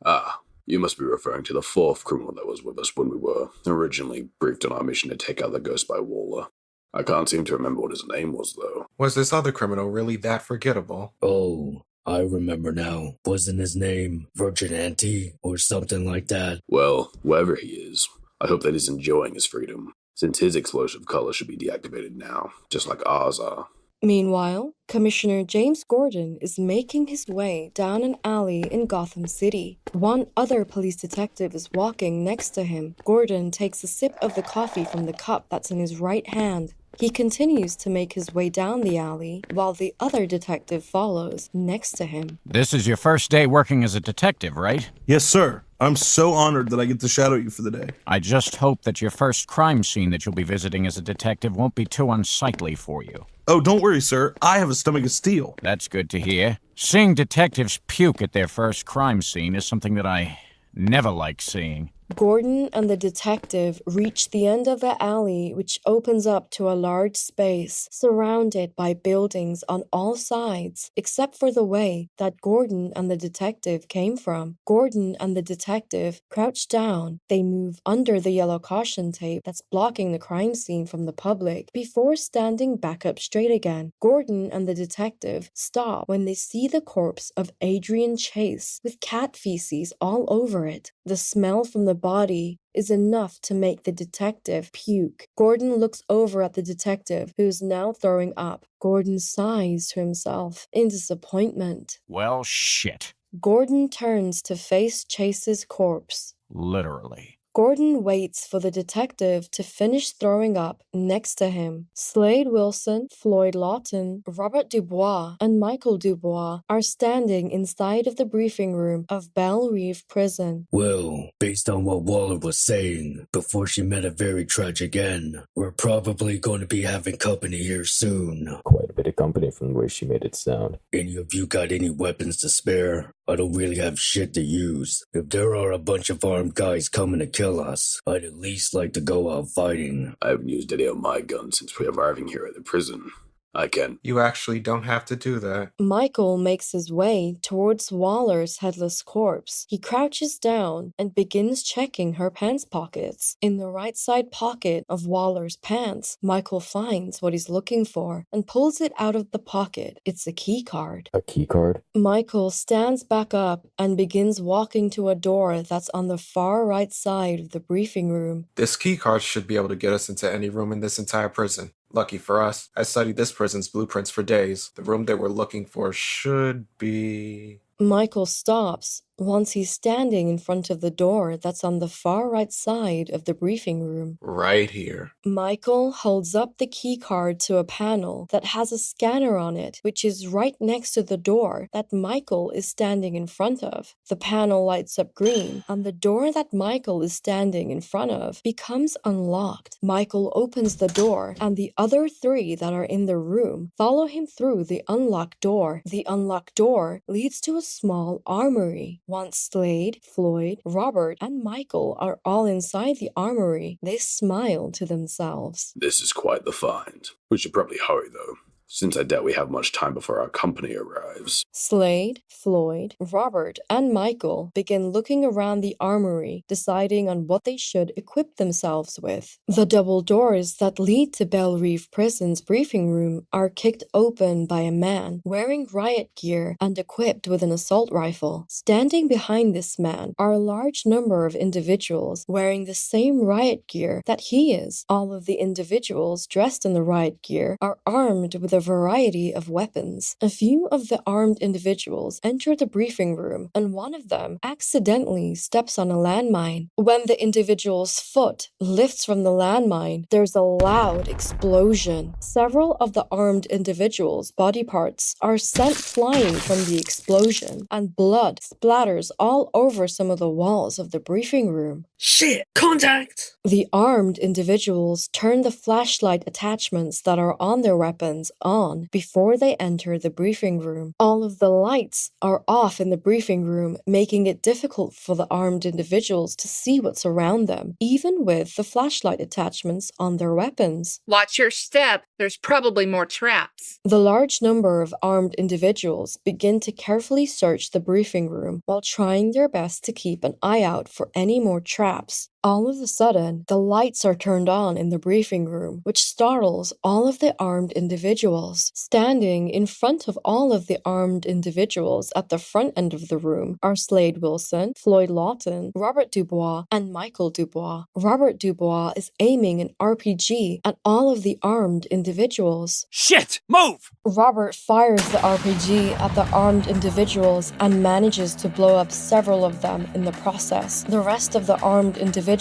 You must be referring to the 4th criminal that was with us when we were originally briefed on our mission to take out the ghost by Waller. I can't seem to remember what his name was, though. Was this other criminal really that forgettable? Oh, I remember now. Wasn't his name Vigilante or something like that? Well, wherever he is, I hope that he's enjoying his freedom, since his explosive color should be deactivated now, just like ours are. Meanwhile, Commissioner James Gordon is making his way down an alley in Gotham City. One other police detective is walking next to him. Gordon takes a sip of the coffee from the cup that's in his right hand. He continues to make his way down the alley while the other detective follows next to him. This is your first day working as a detective, right? Yes, sir. I'm so honored that I get to shadow you for the day. I just hope that your first crime scene that you'll be visiting as a detective won't be too unsightly for you. Oh, don't worry, sir. I have a stomach of steel. That's good to hear. Seeing detectives puke at their first crime scene is something that I never like seeing. Gordon and the detective reach the end of the alley, which opens up to a large space surrounded by buildings on all sides, except for the way that Gordon and the detective came from. Gordon and the detective crouch down. They move under the yellow caution tape that's blocking the crime scene from the public before standing back up straight again. Gordon and the detective stop when they see the corpse of Adrian Chase with cat feces all over it. The smell from the body is enough to make the detective puke. Gordon looks over at the detective, who is now throwing up. Gordon sighs to himself in disappointment. Well, shit. Gordon turns to face Chase's corpse. Literally. Gordon waits for the detective to finish throwing up next to him. Slade Wilson, Floyd Lawton, Robert Dubois, and Michael Dubois are standing inside of the briefing room of Belle Reve Prison. Well, based on what Waller was saying before she met a very tragic end, we're probably going to be having company here soon. Quite a bit of company from the way she made it sound. Any of you got any weapons to spare? I don't really have shit to use. If there are a bunch of armed guys coming to kill us, I'd at least like to go out fighting. I haven't used any of my guns since arriving here at the prison. I can. You actually don't have to do that. Michael makes his way towards Waller's headless corpse. He crouches down and begins checking her pants pockets. In the right side pocket of Waller's pants, Michael finds what he's looking for and pulls it out of the pocket. It's a key card. A key card? Michael stands back up and begins walking to a door that's on the far right side of the briefing room. This key card should be able to get us into any room in this entire prison. Lucky for us, I studied this prison's blueprints for days. The room that we're looking for should be... Michael stops, once he's standing in front of the door that's on the far right side of the briefing room. Right here. Michael holds up the keycard to a panel that has a scanner on it, which is right next to the door that Michael is standing in front of. The panel lights up green, and the door that Michael is standing in front of becomes unlocked. Michael opens the door, and the other three that are in the room follow him through the unlocked door. The unlocked door leads to a small armory. Once Slade, Floyd, Robert, and Michael are all inside the armory, they smile to themselves. This is quite the find. We should probably hurry, though, since I doubt we have much time before our company arrives. Slade, Floyd, Robert, and Michael begin looking around the armory, deciding on what they should equip themselves with. The double doors that lead to Belle Reeve Prison's briefing room are kicked open by a man wearing riot gear and equipped with an assault rifle. Standing behind this man are a large number of individuals wearing the same riot gear that he is. All of the individuals dressed in the riot gear are armed with a variety of weapons. A few of the armed individuals enter the briefing room, and one of them accidentally steps on a landmine. When the individual's foot lifts from the landmine, there's a loud explosion. Several of the armed individuals' body parts are sent flying from the explosion, and blood splatters all over some of the walls of the briefing room. Shit! Contact! The armed individuals turn the flashlight attachments that are on their weapons on before they enter the briefing room. All of the lights are off in the briefing room, making it difficult for the armed individuals to see what's around them, even with the flashlight attachments on their weapons. Watch your step. There's probably more traps. The large number of armed individuals begin to carefully search the briefing room while trying their best to keep an eye out for any more traps. All of a sudden, the lights are turned on in the briefing room, which startles all of the armed individuals. Standing in front of all of the armed individuals at the front end of the room are Slade Wilson, Floyd Lawton, Robert Dubois, and Michael Dubois. Robert Dubois is aiming an RPG at all of the armed individuals. Shit! Move! Robert fires the RPG at the armed individuals and manages to blow up several of them in the process. The rest of the armed individuals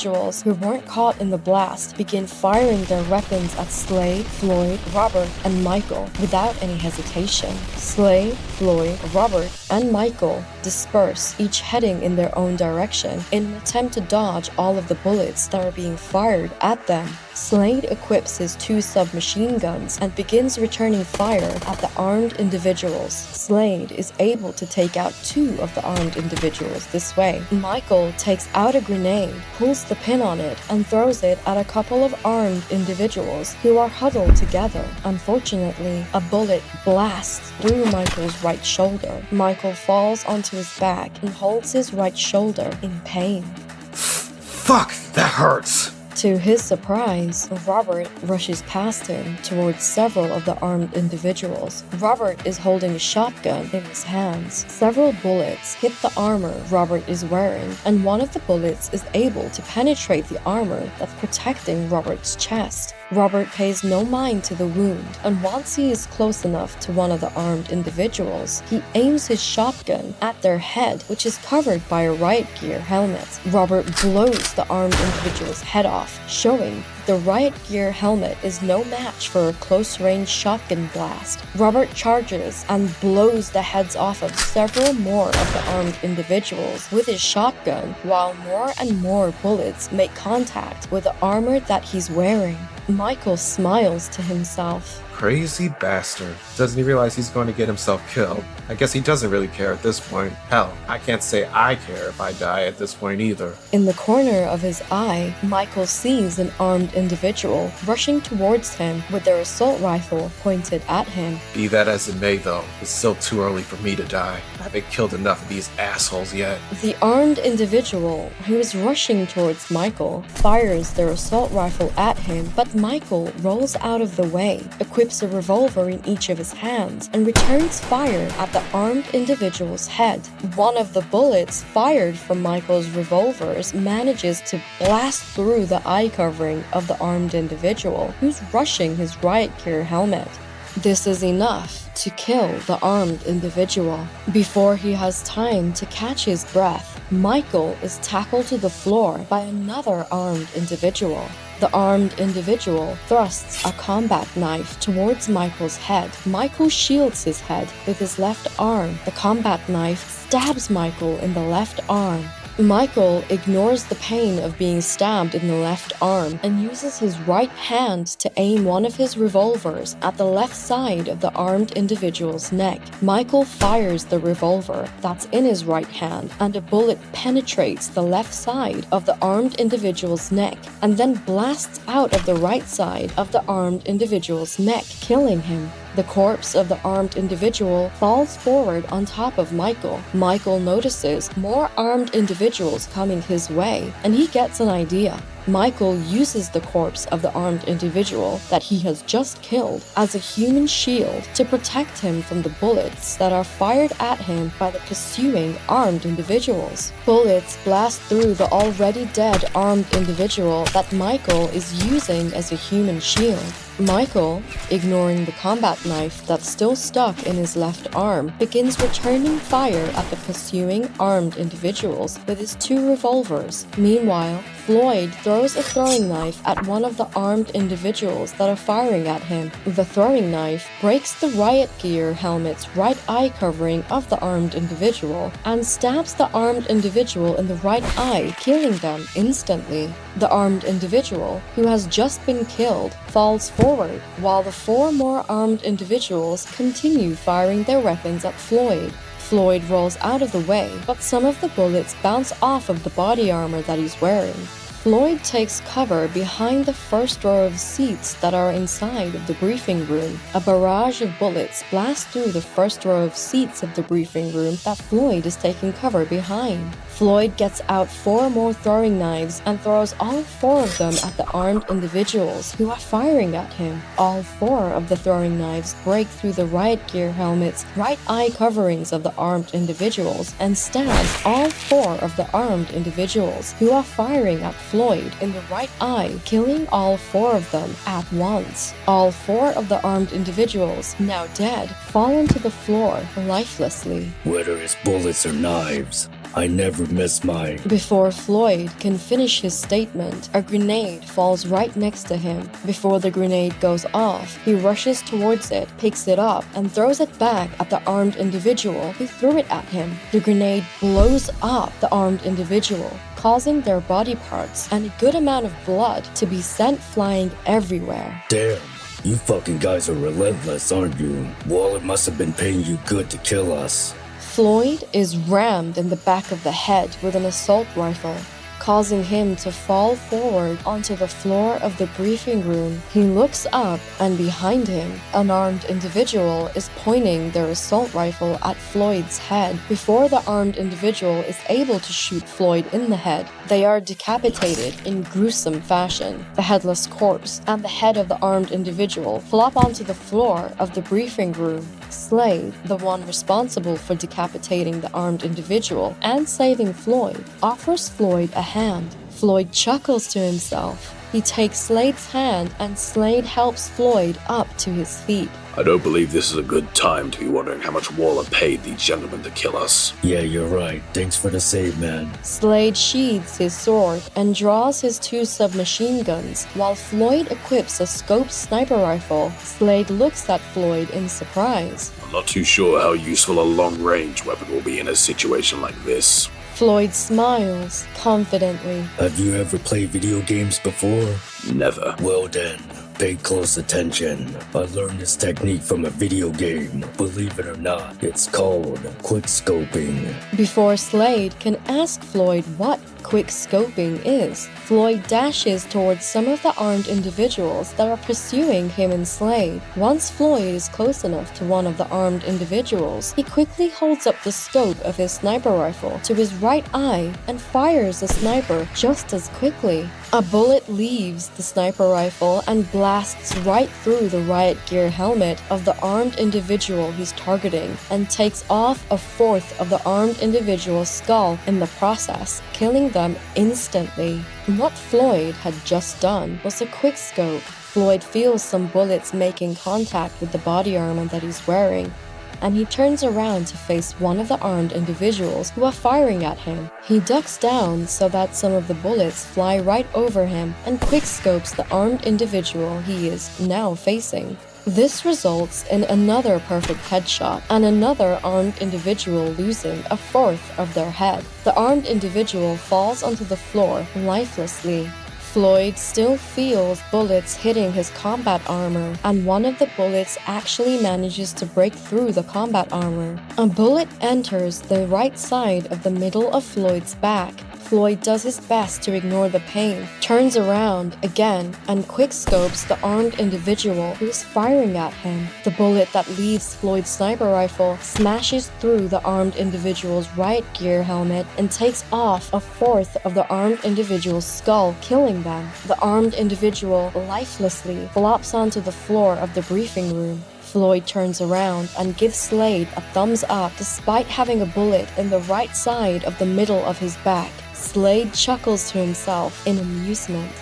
who weren't caught in the blast begin firing their weapons at Slade, Floyd, Robert, and Michael without any hesitation. Slade, Floyd, Robert, and Michael disperse, each heading in their own direction in an attempt to dodge all of the bullets that are being fired at them. Slade equips his 2 submachine guns and begins returning fire at the armed individuals. Slade is able to take out 2 of the armed individuals this way. Michael takes out a grenade, pulls the pin on it, and throws it at a couple of armed individuals who are huddled together. Unfortunately, a bullet blasts through Michael's right shoulder. Michael falls onto his back and holds his right shoulder in pain. Fuck, that hurts. To his surprise, Robert rushes past him towards several of the armed individuals. Robert is holding a shotgun in his hands. Several bullets hit the armor Robert is wearing, and one of the bullets is able to penetrate the armor that's protecting Robert's chest. Robert pays no mind to the wound, and once he is close enough to one of the armed individuals, he aims his shotgun at their head, which is covered by a riot gear helmet. Robert blows the armed individual's head off, showing the riot gear helmet is no match for a close-range shotgun blast. Robert charges and blows the heads off of several more of the armed individuals with his shotgun, while more and more bullets make contact with the armor that he's wearing. Michael smiles to himself. Crazy bastard. Doesn't he realize he's going to get himself killed? I guess he doesn't really care at this point. Hell, I can't say I care if I die at this point either. In the corner of his eye, Michael sees an armed individual rushing towards him with their assault rifle pointed at him. Be that as it may though, it's still too early for me to die. I haven't killed enough of these assholes yet. The armed individual who is rushing towards Michael fires their assault rifle at him, but Michael rolls out of the way, equips a revolver in each of his hands, and returns fire at the armed individual's head. One of the bullets fired from Michael's revolvers manages to blast through the eye covering of the armed individual who's rushing his riot gear helmet. This is enough to kill the armed individual. Before he has time to catch his breath, Michael is tackled to the floor by another armed individual. The armed individual thrusts a combat knife towards Michael's head. Michael shields his head with his left arm. The combat knife stabs Michael in the left arm. Michael ignores the pain of being stabbed in the left arm and uses his right hand to aim one of his revolvers at the left side of the armed individual's neck. Michael fires the revolver that's in his right hand, and a bullet penetrates the left side of the armed individual's neck and then blasts out of the right side of the armed individual's neck, killing him. The corpse of the armed individual falls forward on top of Michael. Michael notices more armed individuals coming his way, and he gets an idea. Michael uses the corpse of the armed individual that he has just killed as a human shield to protect him from the bullets that are fired at him by the pursuing armed individuals. Bullets blast through the already dead armed individual that Michael is using as a human shield. Michael, ignoring the combat knife that's still stuck in his left arm, begins returning fire at the pursuing armed individuals with his two revolvers. Meanwhile, Floyd throws a throwing knife at one of the armed individuals that are firing at him. The throwing knife breaks the riot gear helmet's right eye covering of the armed individual and stabs the armed individual in the right eye, killing them instantly. The armed individual, who has just been killed, falls forward, while the four more armed individuals continue firing their weapons at Floyd. Floyd rolls out of the way, but some of the bullets bounce off of the body armor that he's wearing. Floyd takes cover behind the first row of seats that are inside of the briefing room. A barrage of bullets blast through the first row of seats of the briefing room that Floyd is taking cover behind. Floyd gets out four more throwing knives and throws all four of them at the armed individuals who are firing at him. All four of the throwing knives break through the riot gear helmet's right eye coverings of the armed individuals and stabs all four of the armed individuals who are firing at Floyd in the right eye, killing all four of them at once. All four of the armed individuals, now dead, fall onto the floor lifelessly. Whether it's bullets or knives, I never miss mine. Before Floyd can finish his statement, a grenade falls right next to him. Before the grenade goes off, he rushes towards it, picks it up, and throws it back at the armed individual who threw it at him. The grenade blows up the armed individual, causing their body parts and a good amount of blood to be sent flying everywhere. Damn, you fucking guys are relentless, aren't you? Waller must have been paying you good to kill us. Floyd is rammed in the back of the head with an assault rifle, causing him to fall forward onto the floor of the briefing room. He looks up, and behind him, an armed individual is pointing their assault rifle at Floyd's head. Before the armed individual is able to shoot Floyd in the head, they are decapitated in gruesome fashion. The headless corpse and the head of the armed individual flop onto the floor of the briefing room. Slade, the one responsible for decapitating the armed individual and saving Floyd, offers Floyd a hand. Floyd chuckles to himself. He takes Slade's hand and Slade helps Floyd up to his feet. I don't believe this is a good time to be wondering how much Waller paid these gentlemen to kill us. Yeah, you're right. Thanks for the save, man. Slade sheathes his sword and draws his two submachine guns, while Floyd equips a scoped sniper rifle. Slade looks at Floyd in surprise. I'm not too sure how useful a long-range weapon will be in a situation like this. Floyd smiles confidently. Have you ever played video games before? Never. Well then, pay close attention. I learned this technique from a video game. Believe it or not, it's called quick scoping. Before Slade can ask Floyd what quick scoping is, Floyd dashes towards some of the armed individuals that are pursuing him and Slade. Once Floyd is close enough to one of the armed individuals, he quickly holds up the scope of his sniper rifle to his right eye and fires the sniper just as quickly. A bullet leaves the sniper rifle and blasts right through the riot gear helmet of the armed individual he's targeting and takes off a fourth of the armed individual's skull in the process, killing them instantly. What Floyd had just done was a quick scope. Floyd feels some bullets making contact with the body armor that he's wearing, and he turns around to face one of the armed individuals who are firing at him. He ducks down so that some of the bullets fly right over him and quickscopes the armed individual he is now facing. This results in another perfect headshot and another armed individual losing a fourth of their head. The armed individual falls onto the floor lifelessly. Floyd still feels bullets hitting his combat armor, and one of the bullets actually manages to break through the combat armor. A bullet enters the right side of the middle of Floyd's back. Floyd does his best to ignore the pain, turns around again, and quickscopes the armed individual who is firing at him. The bullet that leaves Floyd's sniper rifle smashes through the armed individual's right gear helmet and takes off a fourth of the armed individual's skull, killing them. The armed individual lifelessly flops onto the floor of the briefing room. Floyd turns around and gives Slade a thumbs up despite having a bullet in the right side of the middle of his back. Slade chuckles to himself in amusement.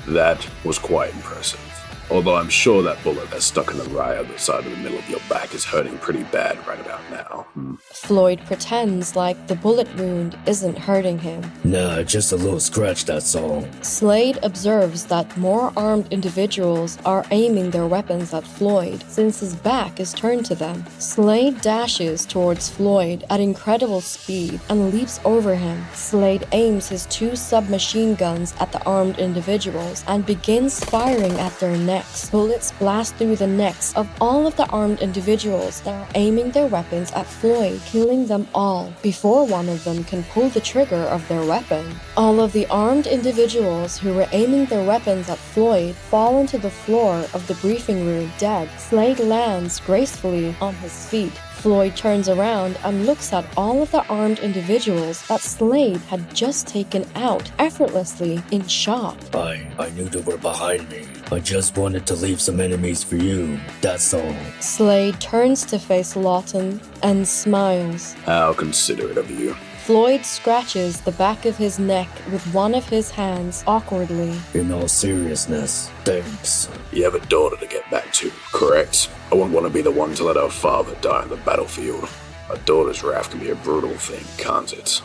That was quite impressive. Although I'm sure that bullet that's stuck in the right other side of the middle of your back is hurting pretty bad right about now. Floyd pretends like the bullet wound isn't hurting him. Nah, just a little scratch, that's all. Slade observes that more armed individuals are aiming their weapons at Floyd since his back is turned to them. Slade dashes towards Floyd at incredible speed and leaps over him. Slade aims his 2 submachine guns at the armed individuals and begins firing at their necks. Bullets blast through the necks of all of the armed individuals that are aiming their weapons at Floyd, killing them all before one of them can pull the trigger of their weapon. All of the armed individuals who were aiming their weapons at Floyd fall onto the floor of the briefing room dead. Slade lands gracefully on his feet. Floyd turns around and looks at all of the armed individuals that Slade had just taken out effortlessly in shock. I knew they were behind me. I just wanted to leave some enemies for you, that's all. Slade turns to face Lawton and smiles. How considerate of you. Floyd scratches the back of his neck with one of his hands awkwardly. In all seriousness, thanks. You have a daughter to get back to, correct? I wouldn't want to be the one to let her father die on the battlefield. A daughter's wrath can be a brutal thing, can't it?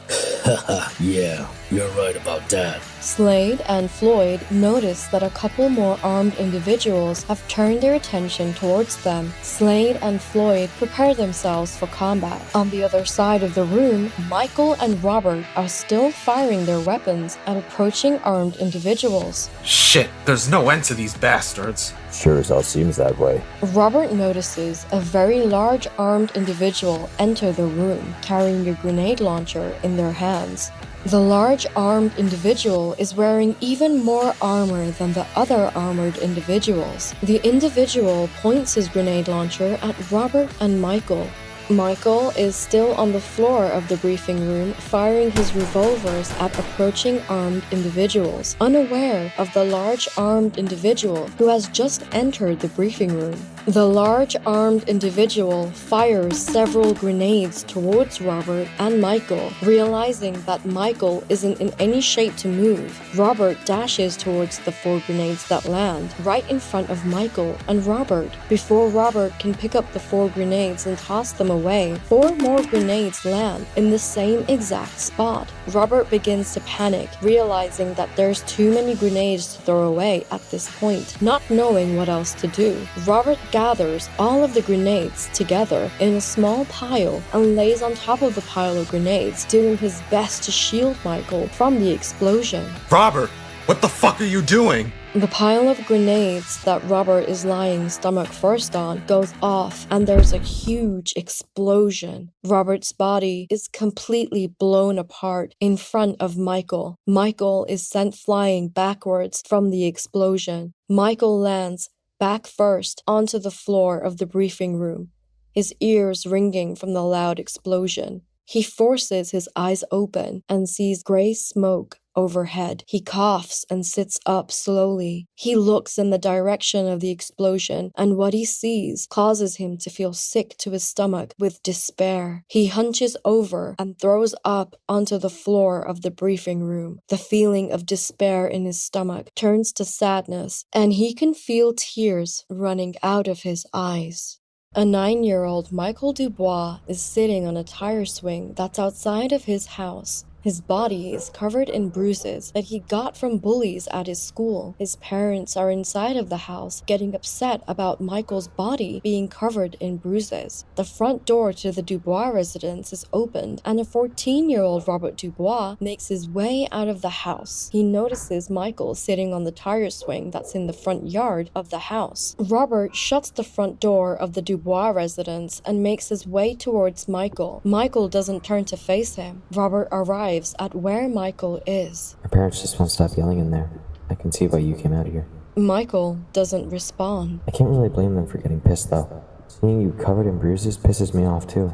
Yeah, you're right about that. Slade and Floyd notice that a couple more armed individuals have turned their attention towards them. Slade and Floyd prepare themselves for combat. On the other side of the room, Michael and Robert are still firing their weapons at approaching armed individuals. Shit, there's no end to these bastards. Sure as hell seems that way. Robert notices a very large armed individual enter the room, carrying a grenade launcher in their hands. The large armed individual is wearing even more armor than the other armored individuals. The individual points his grenade launcher at Robert and Michael. Michael is still on the floor of the briefing room, firing his revolvers at approaching armed individuals, unaware of the large armed individual who has just entered the briefing room. The large armed individual fires several grenades towards Robert and Michael. Realizing that Michael isn't in any shape to move, Robert dashes towards the 4 grenades that land right in front of Michael and Robert. Before Robert can pick up the 4 grenades and toss them away, 4 more grenades land in the same exact spot. Robert begins to panic, realizing that there's too many grenades to throw away at this point. Not knowing what else to do, Robert gathers all of the grenades together in a small pile and lays on top of the pile of grenades, doing his best to shield Michael from the explosion. Robert, what the fuck are you doing? The pile of grenades that Robert is lying stomach first on goes off, and there's a huge explosion. Robert's body is completely blown apart in front of Michael. Michael is sent flying backwards from the explosion. Michael lands back first onto the floor of the briefing room, his ears ringing from the loud explosion. He forces his eyes open and sees gray smoke overhead. He coughs and sits up slowly. He looks in the direction of the explosion, and what he sees causes him to feel sick to his stomach with despair. He hunches over and throws up onto the floor of the briefing room. The feeling of despair in his stomach turns to sadness, and he can feel tears running out of his eyes. A 9-year-old Michael Dubois is sitting on a tire swing that's outside of his house. His body is covered in bruises that he got from bullies at his school. His parents are inside of the house, getting upset about Michael's body being covered in bruises. The front door to the Dubois residence is opened, and a 14-year-old Robert Dubois makes his way out of the house. He notices Michael sitting on the tire swing that's in the front yard of the house. Robert shuts the front door of the Dubois residence and makes his way towards Michael. Michael doesn't turn to face him. Robert arrives at where Michael is. My parents just won't stop yelling in there. I can see why you came out here. Michael doesn't respond. I can't really blame them for getting pissed, though. Seeing you covered in bruises pisses me off, too.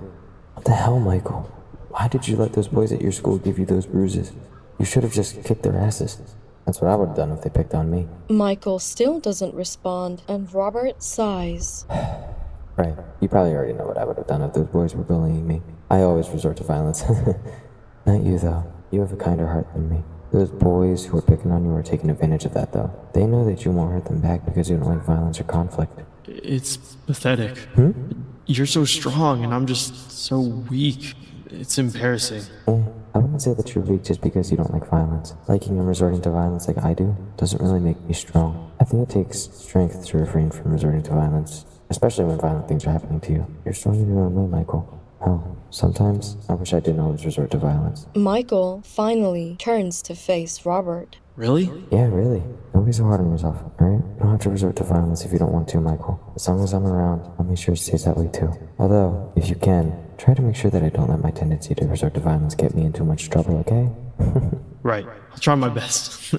What the hell, Michael? Why did you let those boys at your school give you those bruises? You should have just kicked their asses. That's what I would have done if they picked on me. Michael still doesn't respond, and Robert sighs. Right. You probably already know what I would have done if those boys were bullying me. I always resort to violence. Not you, though. You have a kinder heart than me. Those boys who are picking on you are taking advantage of that, though. They know that you won't hurt them back because you don't like violence or conflict. It's pathetic. Hmm? You're so strong, and I'm just so weak. It's embarrassing. I wouldn't say that you're weak just because you don't like violence. Liking and resorting to violence like I do doesn't really make me strong. I think it takes strength to refrain from resorting to violence, especially when violent things are happening to you. You're strong in your own way, Michael. Hell, sometimes I wish I didn't always resort to violence. Michael finally turns to face Robert. Really? Yeah, really. Don't be so hard on yourself, alright? You don't have to resort to violence if you don't want to, Michael. As long as I'm around, I'll make sure it stays that way too. Although, if you can, try to make sure that I don't let my tendency to resort to violence get me in too much trouble, okay? Right. I'll try my best.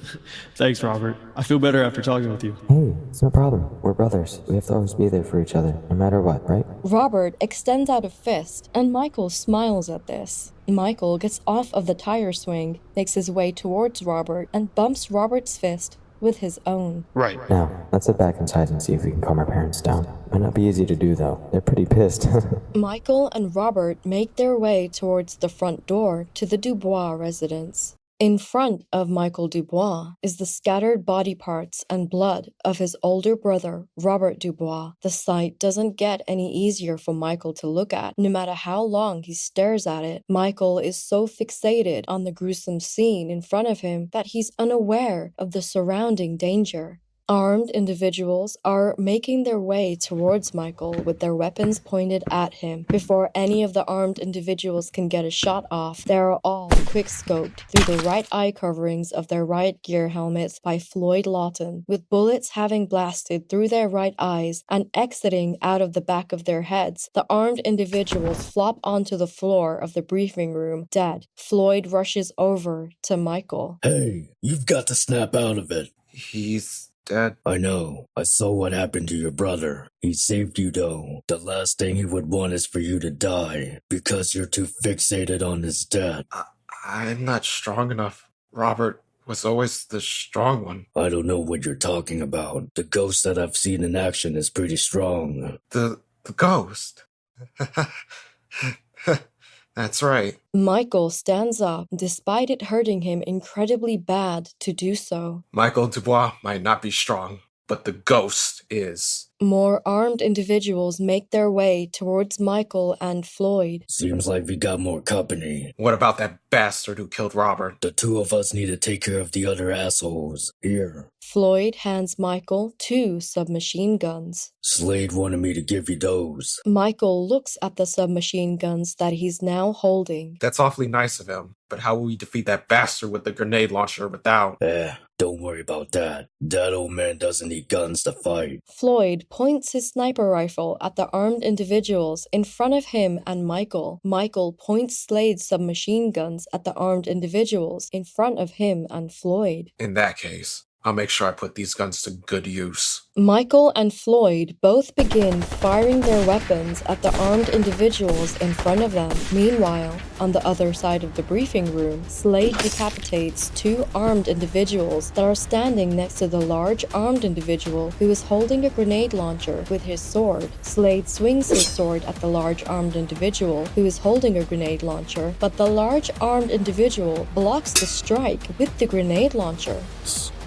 Thanks, Robert. I feel better after talking with you. Hey, it's no problem. We're brothers. We have to always be there for each other, no matter what, right? Robert extends out a fist, and Michael smiles at this. Michael gets off of the tire swing, makes his way towards Robert, and bumps Robert's fist with his own. Right. Now, let's head back inside and see if we can calm our parents down. Might not be easy to do, though. They're pretty pissed. Michael and Robert make their way towards the front door to the Dubois residence. In front of Michael Dubois is the scattered body parts and blood of his older brother, Robert Dubois. The sight doesn't get any easier for Michael to look at, no matter how long he stares at it. Michael is so fixated on the gruesome scene in front of him that he's unaware of the surrounding danger. Armed individuals are making their way towards Michael with their weapons pointed at him. Before any of the armed individuals can get a shot off, they are all quick-scoped through the right eye coverings of their riot gear helmets by Floyd Lawton, with bullets having blasted through their right eyes and exiting out of the back of their heads. The armed individuals flop onto the floor of the briefing room, dead. Floyd rushes over to Michael. Hey, you've got to snap out of it. He's dead. I know. I saw what happened to your brother. He saved you, though. The last thing he would want is for you to die, because you're too fixated on his death. I'm not strong enough. Robert was always the strong one. I don't know what you're talking about. The ghost that I've seen in action is pretty strong. The ghost? That's right. Michael stands up, despite it hurting him incredibly bad to do so. Michael Dubois might not be strong, but the ghost is. More armed individuals make their way towards Michael and Floyd. Seems like we got more company. What about that bastard who killed Robert? The two of us need to take care of the other assholes. Here. Floyd hands Michael 2 submachine guns. Slade wanted me to give you those. Michael looks at the submachine guns that he's now holding. That's awfully nice of him, but how will we defeat that bastard with the grenade launcher without? Don't worry about that. That old man doesn't need guns to fight. Floyd points his sniper rifle at the armed individuals in front of him and Michael. Michael points Slade's submachine guns at the armed individuals in front of him and Floyd. In that case, I'll make sure I put these guns to good use. Michael and Floyd both begin firing their weapons at the armed individuals in front of them. Meanwhile, on the other side of the briefing room, Slade decapitates two armed individuals that are standing next to the large armed individual who is holding a grenade launcher with his sword. Slade swings his sword at the large armed individual who is holding a grenade launcher, but the large armed individual blocks the strike with the grenade launcher.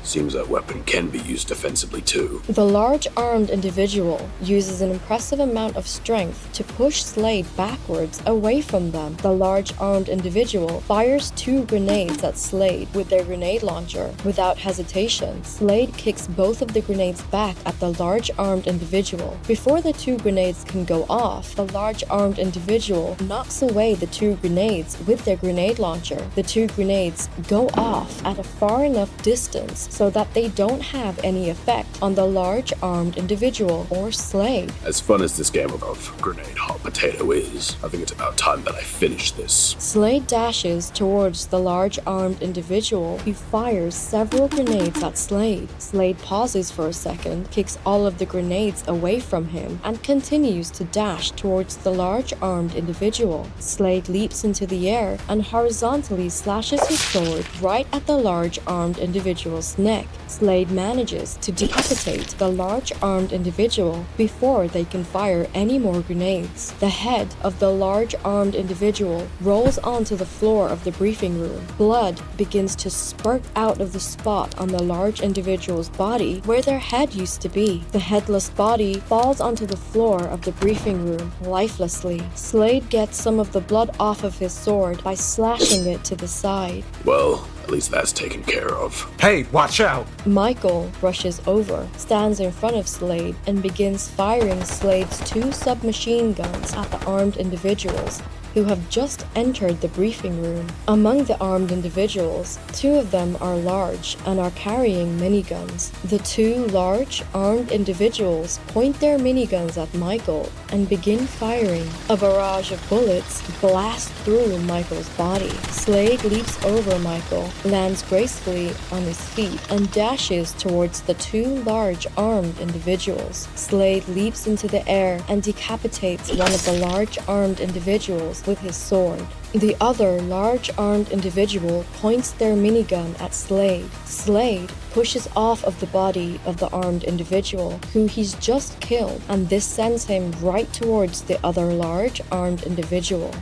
Seems that weapon can be used defensively too. The large armed individual uses an impressive amount of strength to push Slade backwards away from them. The large armed individual fires two grenades at Slade with their grenade launcher. Without hesitation, Slade kicks both of the grenades back at the large armed individual. Before the two grenades can go off, the large armed individual knocks away the two grenades with their grenade launcher. The two grenades go off at a far enough distance so that they don't have any effect on the large armed individual or Slade. As fun as this game of grenade hot potato is, I think it's about time that I finish this. Slade dashes towards the large armed individual who fires several grenades at Slade. Slade pauses for a second, kicks all of the grenades away from him, and continues to dash towards the large armed individual. Slade leaps into the air and horizontally slashes his sword right at the large armed individual's neck. Slade manages to decapitate the large armed individual before they can fire any more grenades. The head of the large armed individual rolls onto the floor of the briefing room. Blood begins to spurt out of the spot on the large individual's body where their head used to be. The headless body falls onto the floor of the briefing room lifelessly. Slade gets some of the blood off of his sword by slashing it to the side. Well, at least that's taken care of. Hey, watch out! Michael rushes over, stands in front of Slade, and begins firing Slade's two submachine guns at the armed individuals who have just entered the briefing room. Among the armed individuals, two of them are large and are carrying miniguns. The two large, armed individuals point their miniguns at Michael and begin firing. A barrage of bullets blast through Michael's body. Slade leaps over Michael, lands gracefully on his feet, and dashes towards the two large, armed individuals. Slade leaps into the air and decapitates one of the large, armed individuals with his sword. The other large armed individual points their minigun at Slade. Slade pushes off of the body of the armed individual who he's just killed, and this sends him right towards the other large armed individual.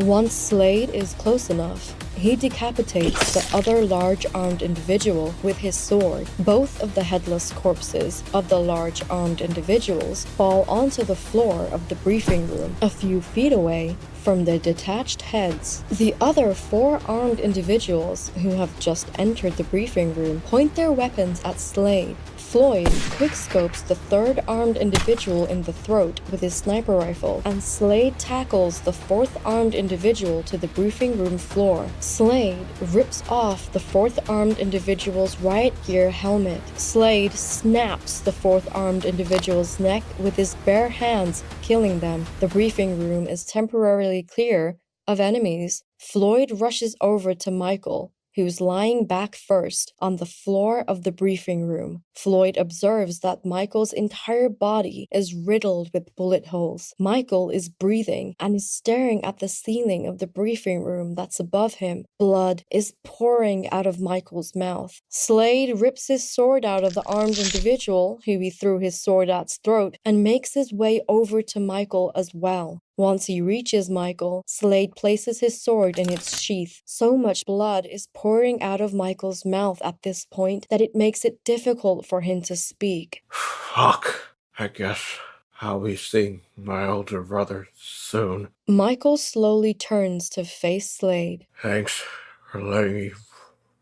Once Slade is close enough, he decapitates the other large armed individual with his sword. Both of the headless corpses of the large armed individuals fall onto the floor of the briefing room a few feet away from their detached heads. The other four armed individuals who have just entered the briefing room point their weapons at Slade. Floyd quickscopes the third armed individual in the throat with his sniper rifle, and Slade tackles the fourth armed individual to the briefing room floor. Slade rips off the fourth armed individual's riot gear helmet. Slade snaps the fourth armed individual's neck with his bare hands, killing them. The briefing room is temporarily clear of enemies. Floyd rushes over to Michael, who's lying back first on the floor of the briefing room. Floyd observes that Michael's entire body is riddled with bullet holes. Michael is breathing and is staring at the ceiling of the briefing room that's above him. Blood is pouring out of Michael's mouth. Slade rips his sword out of the armed individual, who he threw his sword at's throat, and makes his way over to Michael as well. Once he reaches Michael, Slade places his sword in its sheath. So much blood is pouring out of Michael's mouth at this point that it makes it difficult for him to speak. Fuck. I guess I'll be seeing my older brother soon. Michael slowly turns to face Slade. Thanks for letting me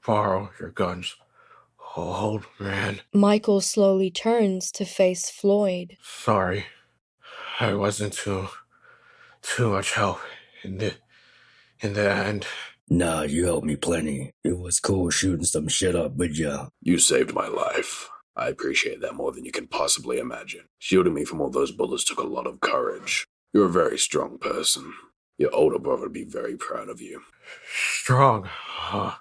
borrow your guns, old man. Michael slowly turns to face Floyd. Sorry, I wasn't too much help in the end. Nah, you helped me plenty. It was cool shooting some shit up with ya. You saved my life. I appreciate that more than you can possibly imagine. Shielding me from all those bullets took a lot of courage. You're a very strong person. Your older brother would be very proud of you. Strong, huh?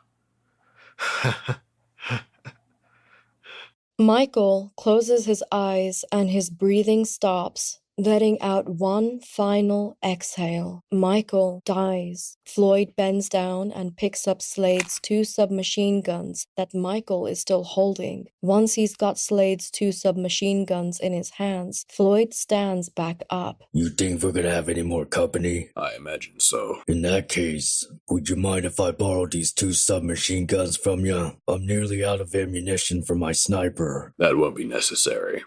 Michael closes his eyes and his breathing stops, letting out one final exhale. Michael dies. Floyd bends down and picks up Slade's 2 submachine guns that Michael is still holding. Once he's got Slade's 2 submachine guns in his hands, Floyd stands back up. You think we're gonna have any more company? I imagine so. In that case, would you mind if I borrow these 2 submachine guns from you? I'm nearly out of ammunition for my sniper. That won't be necessary.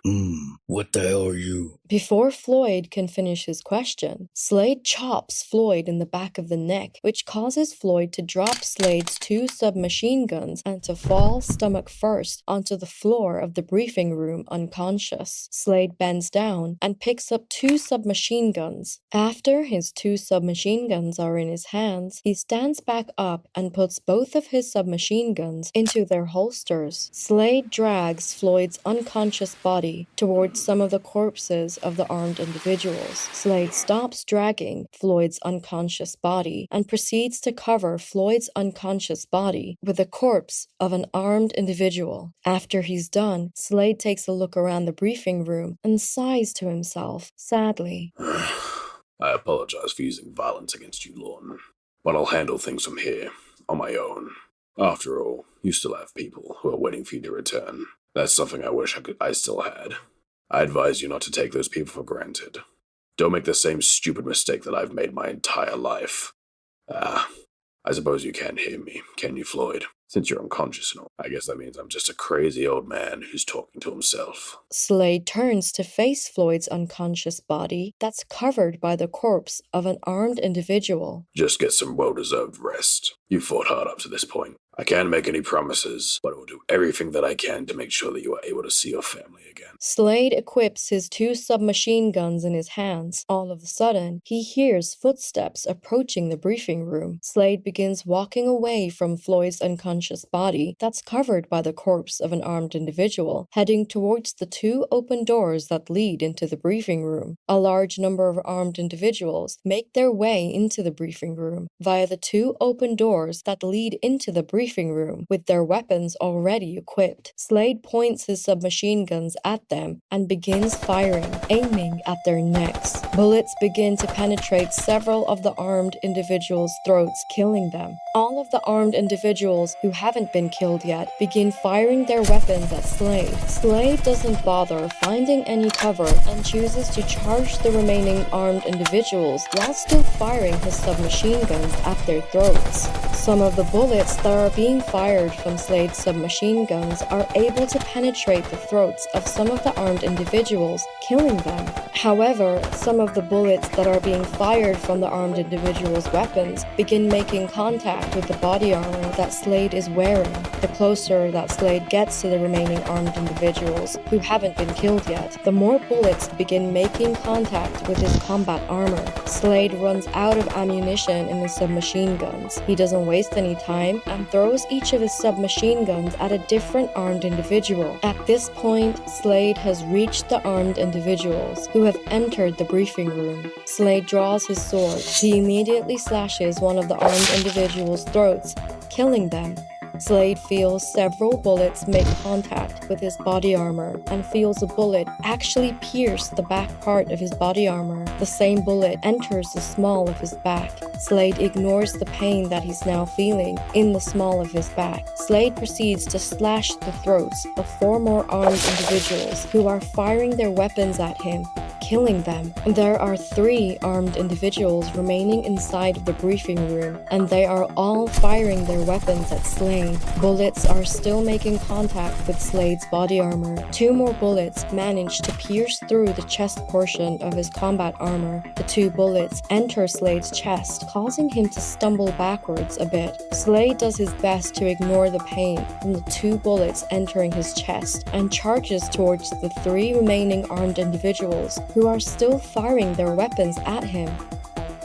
What the hell are you? Before Floyd can finish his question, Slade chops Floyd in the back of the neck, which causes Floyd to drop Slade's 2 submachine guns and to fall stomach first onto the floor of the briefing room unconscious. Slade bends down and picks up 2 submachine guns. After his 2 submachine guns are in his hands, he stands back up and puts both of his submachine guns into their holsters. Slade drags Floyd's unconscious body towards some of the corpses of the armed individuals. Slade stops dragging Floyd's unconscious body and proceeds to cover Floyd's unconscious body with the corpse of an armed individual. After he's done, Slade takes a look around the briefing room and sighs to himself, sadly. I apologize for using violence against you, Lorne, but I'll handle things from here, on my own. After all, you still have people who are waiting for you to return. That's something I wish I still had. I advise you not to take those people for granted. Don't make the same stupid mistake that I've made my entire life. I suppose you can't hear me, can you, Floyd? Since you're unconscious and all, I guess that means I'm just a crazy old man who's talking to himself. Slade turns to face Floyd's unconscious body that's covered by the corpse of an armed individual. Just get some well-deserved rest. You fought hard up to this point. I can't make any promises, but I will do everything that I can to make sure that you are able to see your family again. Slade equips his 2 submachine guns in his hands. All of a sudden, he hears footsteps approaching the briefing room. Slade begins walking away from Floyd's unconscious body that's covered by the corpse of an armed individual, heading towards the 2 open doors that lead into the briefing room. A large number of armed individuals make their way into the briefing room via the 2 open doors that lead into the briefing room with their weapons already equipped. Slade points his submachine guns at them and begins firing, aiming at their necks. Bullets begin to penetrate several of the armed individuals' throats, killing them. All of the armed individuals who haven't been killed yet begin firing their weapons at Slade. Slade doesn't bother finding any cover and chooses to charge the remaining armed individuals while still firing his submachine guns at their throats. Some of the bullets that are being fired from Slade's submachine guns are able to penetrate the throats of some of the armed individuals, killing them. However, some of the bullets that are being fired from the armed individuals' weapons begin making contact with the body armor that Slade is wearing. The closer that Slade gets to the remaining armed individuals who haven't been killed yet, the more bullets begin making contact with his combat armor. Slade runs out of ammunition in his submachine guns. He doesn't waste any time and throws each of his submachine guns at a different armed individual. At this point, Slade has reached the armed individuals who have entered the briefing room. Slade draws his sword. He immediately slashes one of the armed individuals' throats, killing them. Slade feels several bullets make contact with his body armor and feels a bullet actually pierce the back part of his body armor. The same bullet enters the small of his back. Slade ignores the pain that he's now feeling in the small of his back. Slade proceeds to slash the throats of 4 more armed individuals who are firing their weapons at him, killing them. There are 3 armed individuals remaining inside of the briefing room, and they are all firing their weapons at Slade. Bullets are still making contact with Slade's body armor. 2 more bullets manage to pierce through the chest portion of his combat armor. The 2 bullets enter Slade's chest, causing him to stumble backwards a bit. Slade does his best to ignore the pain from the 2 bullets entering his chest and charges towards the 3 remaining armed individuals who are still firing their weapons at him.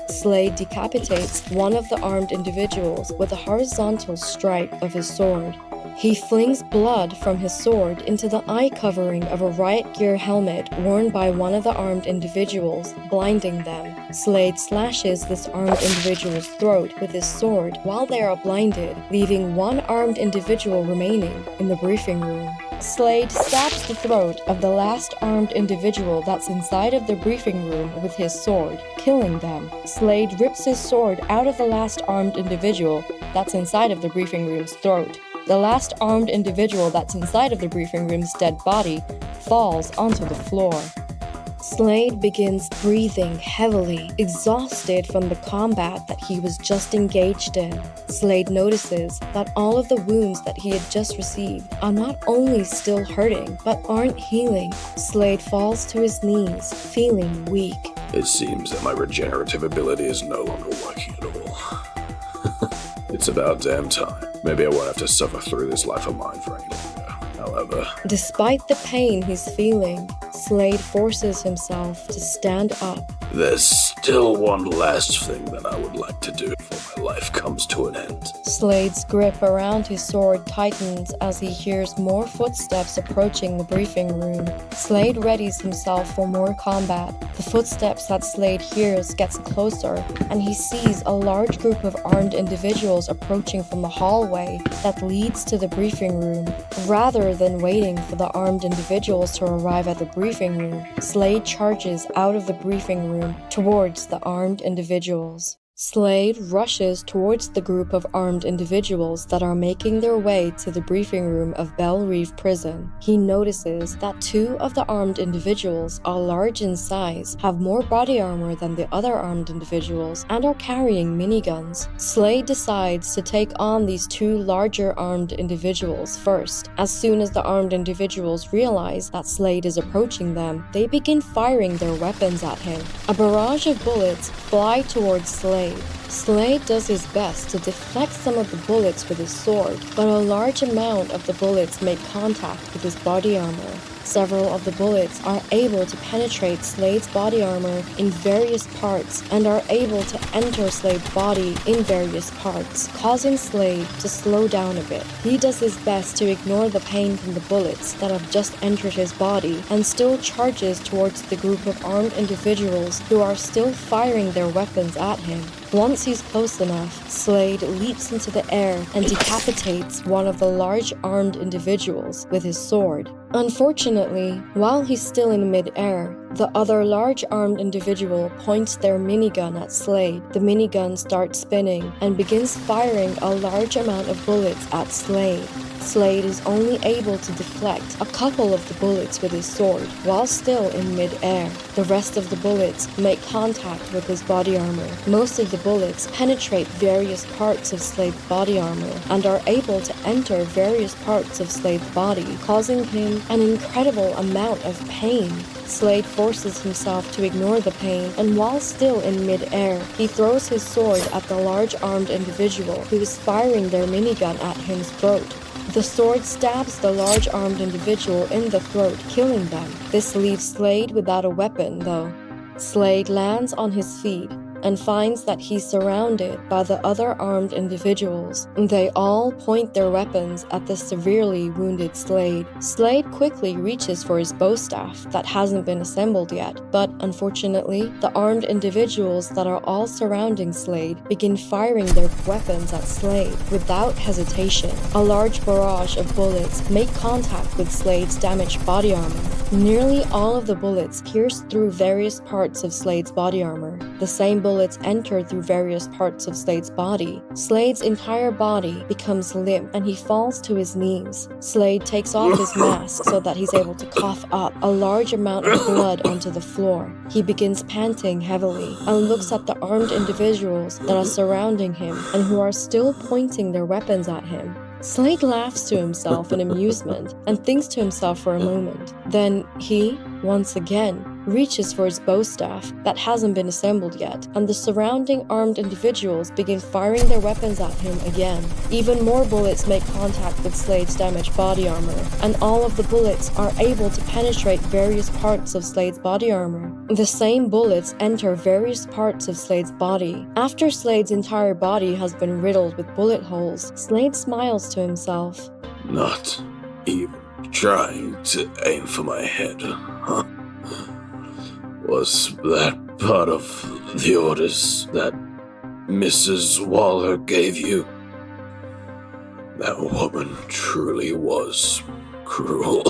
Slade decapitates one of the armed individuals with a horizontal strike of his sword. He flings blood from his sword into the eye covering of a riot gear helmet worn by one of the armed individuals, blinding them. Slade slashes this armed individual's throat with his sword while they are blinded, leaving 1 armed individual remaining in the briefing room. Slade stabs the throat of the last armed individual that's inside of the briefing room with his sword, killing them. Slade rips his sword out of the last armed individual that's inside of the briefing room's throat. The last armed individual that's inside of the briefing room's dead body falls onto the floor. Slade begins breathing heavily, exhausted from the combat that he was just engaged in. Slade notices that all of the wounds that he had just received are not only still hurting, but aren't healing. Slade falls to his knees, feeling weak. It seems that my regenerative ability is no longer working at all. It's about damn time. Maybe I won't have to suffer through this life of mine for any longer. However, despite the pain he's feeling, Slade forces himself to stand up. There's still one last thing that I would like to do before my life comes to an end. Slade's grip around his sword tightens as he hears more footsteps approaching the briefing room. Slade readies himself for more combat. The footsteps that Slade hears gets closer, and he sees a large group of armed individuals approaching from the hallway that leads to the briefing room. Rather than waiting for the armed individuals to arrive at the briefing room, Slade charges out of the briefing room towards the armed individuals. Slade rushes towards the group of armed individuals that are making their way to the briefing room of Belle Reve Prison. He notices that 2 of the armed individuals are large in size, have more body armor than the other armed individuals, and are carrying miniguns. Slade decides to take on these 2 larger armed individuals first. As soon as the armed individuals realize that Slade is approaching them, they begin firing their weapons at him. A barrage of bullets fly towards Slade. Slade does his best to deflect some of the bullets with his sword, but a large amount of the bullets make contact with his body armor. Several of the bullets are able to penetrate Slade's body armor in various parts and are able to enter Slade's body in various parts, causing Slade to slow down a bit. He does his best to ignore the pain from the bullets that have just entered his body and still charges towards the group of armed individuals who are still firing their weapons at him. Once he's close enough, Slade leaps into the air and decapitates one of the large armed individuals with his sword. Unfortunately, while he's still in mid-air, the other large armed individual points their minigun at Slade. The minigun starts spinning and begins firing a large amount of bullets at Slade. Slade is only able to deflect a couple of the bullets with his sword while still in mid-air. The rest of the bullets make contact with his body armor. Most of the bullets penetrate various parts of Slade's body armor and are able to enter various parts of Slade's body, causing him an incredible amount of pain. Slade forces himself to ignore the pain, and while still in mid-air, he throws his sword at the large armed individual who is firing their minigun at his throat. The sword stabs the large armed individual in the throat, killing them. This leaves Slade without a weapon, though. Slade lands on his feet and finds that he's surrounded by the other armed individuals. They all point their weapons at the severely wounded Slade. Slade quickly reaches for his bowstaff that hasn't been assembled yet, but unfortunately, the armed individuals that are all surrounding Slade begin firing their weapons at Slade without hesitation. A large barrage of bullets make contact with Slade's damaged body armor. Nearly all of the bullets pierce through various parts of Slade's body armor. The same bullets enter through various parts of Slade's body. Slade's entire body becomes limp and he falls to his knees. Slade takes off his mask so that he's able to cough up a large amount of blood onto the floor. He begins panting heavily and looks at the armed individuals that are surrounding him and who are still pointing their weapons at him. Slade laughs to himself in amusement and thinks to himself for a moment. Then he, once again, reaches for his bowstaff that hasn't been assembled yet, and the surrounding armed individuals begin firing their weapons at him again. Even more bullets make contact with Slade's damaged body armor, and all of the bullets are able to penetrate various parts of Slade's body armor. The same bullets enter various parts of Slade's body. After Slade's entire body has been riddled with bullet holes, Slade smiles to himself. Not even trying to aim for my head, huh? Was that part of the orders that Mrs. Waller gave you? That woman truly was Cruel.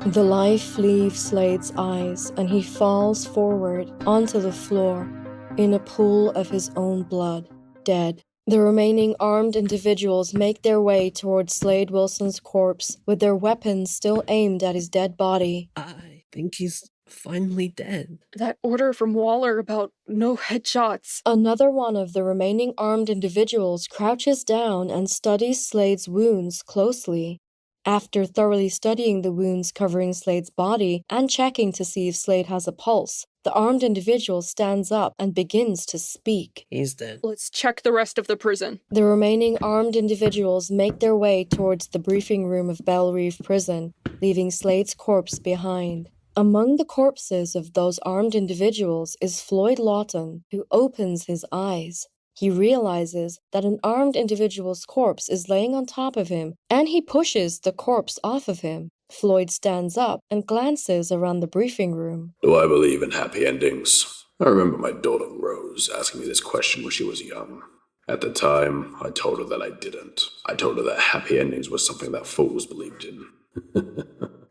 The life leaves Slade's eyes and he falls forward onto the floor in a pool of his own blood, dead. The remaining armed individuals make their way towards Slade Wilson's corpse with their weapons still aimed at his dead body. I think he's finally dead. That order from Waller about no headshots. Another one of the remaining armed individuals crouches down and studies Slade's wounds closely. After thoroughly studying the wounds covering Slade's body and checking to see if Slade has a pulse, the armed individual stands up and begins to speak. He's dead. Let's check the rest of the prison. The remaining armed individuals make their way towards the briefing room of Belle Reeve Prison, leaving Slade's corpse behind. Among the corpses of those armed individuals is Floyd Lawton, who opens his eyes. He realizes that an armed individual's corpse is laying on top of him, and he pushes the corpse off of him. Floyd stands up and glances around the briefing room. Do I believe in happy endings? I remember my daughter Rose asking me this question when she was young. At the time, I told her that I didn't. I told her that happy endings was something that fools believed in.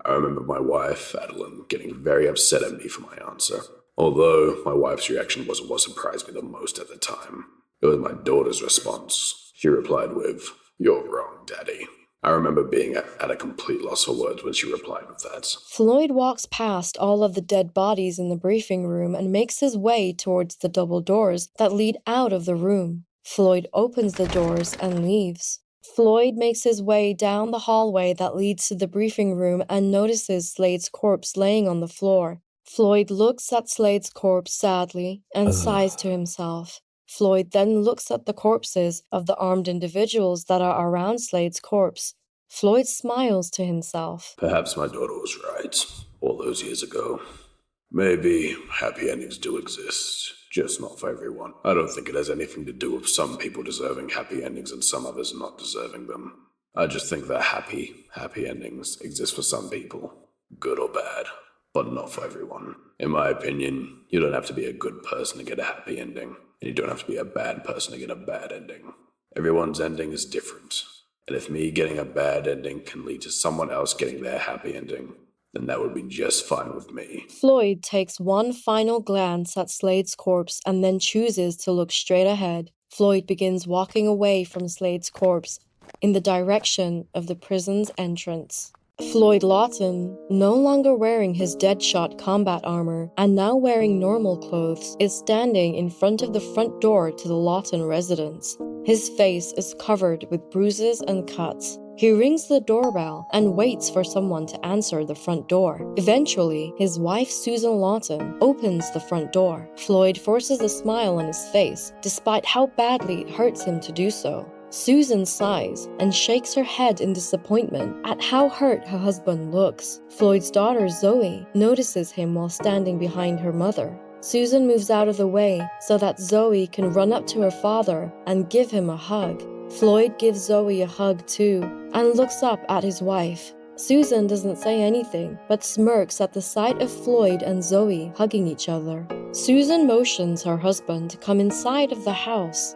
I remember my wife, Adeline, getting very upset at me for my answer. Although my wife's reaction wasn't what surprised me the most at the time. It was my daughter's response. She replied with, "You're wrong, Daddy." I remember being at a complete loss for words when she replied with that. Floyd walks past all of the dead bodies in the briefing room and makes his way towards the double doors that lead out of the room. Floyd opens the doors and leaves. Floyd makes his way down the hallway that leads to the briefing room and notices Slade's corpse laying on the floor. Floyd looks at Slade's corpse sadly and sighs to himself. Floyd then looks at the corpses of the armed individuals that are around Slade's corpse. Floyd smiles to himself. Perhaps my daughter was right all those years ago. Maybe happy endings do exist, just not for everyone. I don't think it has anything to do with some people deserving happy endings and some others not deserving them. I just think that happy endings exist for some people, good or bad, but not for everyone. In my opinion, you don't have to be a good person to get a happy ending. And you don't have to be a bad person to get a bad ending. Everyone's ending is different. And if me getting a bad ending can lead to someone else getting their happy ending, then that would be just fine with me. Floyd takes one final glance at Slade's corpse and then chooses to look straight ahead. Floyd begins walking away from Slade's corpse in the direction of the prison's entrance. Floyd Lawton, no longer wearing his Deadshot combat armor and now wearing normal clothes, is standing in front of the front door to the Lawton residence. His face is covered with bruises and cuts. He rings the doorbell and waits for someone to answer the front door. Eventually, his wife Susan Lawton opens the front door. Floyd forces a smile on his face, despite how badly it hurts him to do so. Susan sighs and shakes her head in disappointment at how hurt her husband looks. Floyd's daughter Zoe notices him while standing behind her mother. Susan moves out of the way so that Zoe can run up to her father and give him a hug. Floyd gives Zoe a hug too and looks up at his wife. Susan doesn't say anything but smirks at the sight of Floyd and Zoe hugging each other. Susan motions her husband to come inside of the house.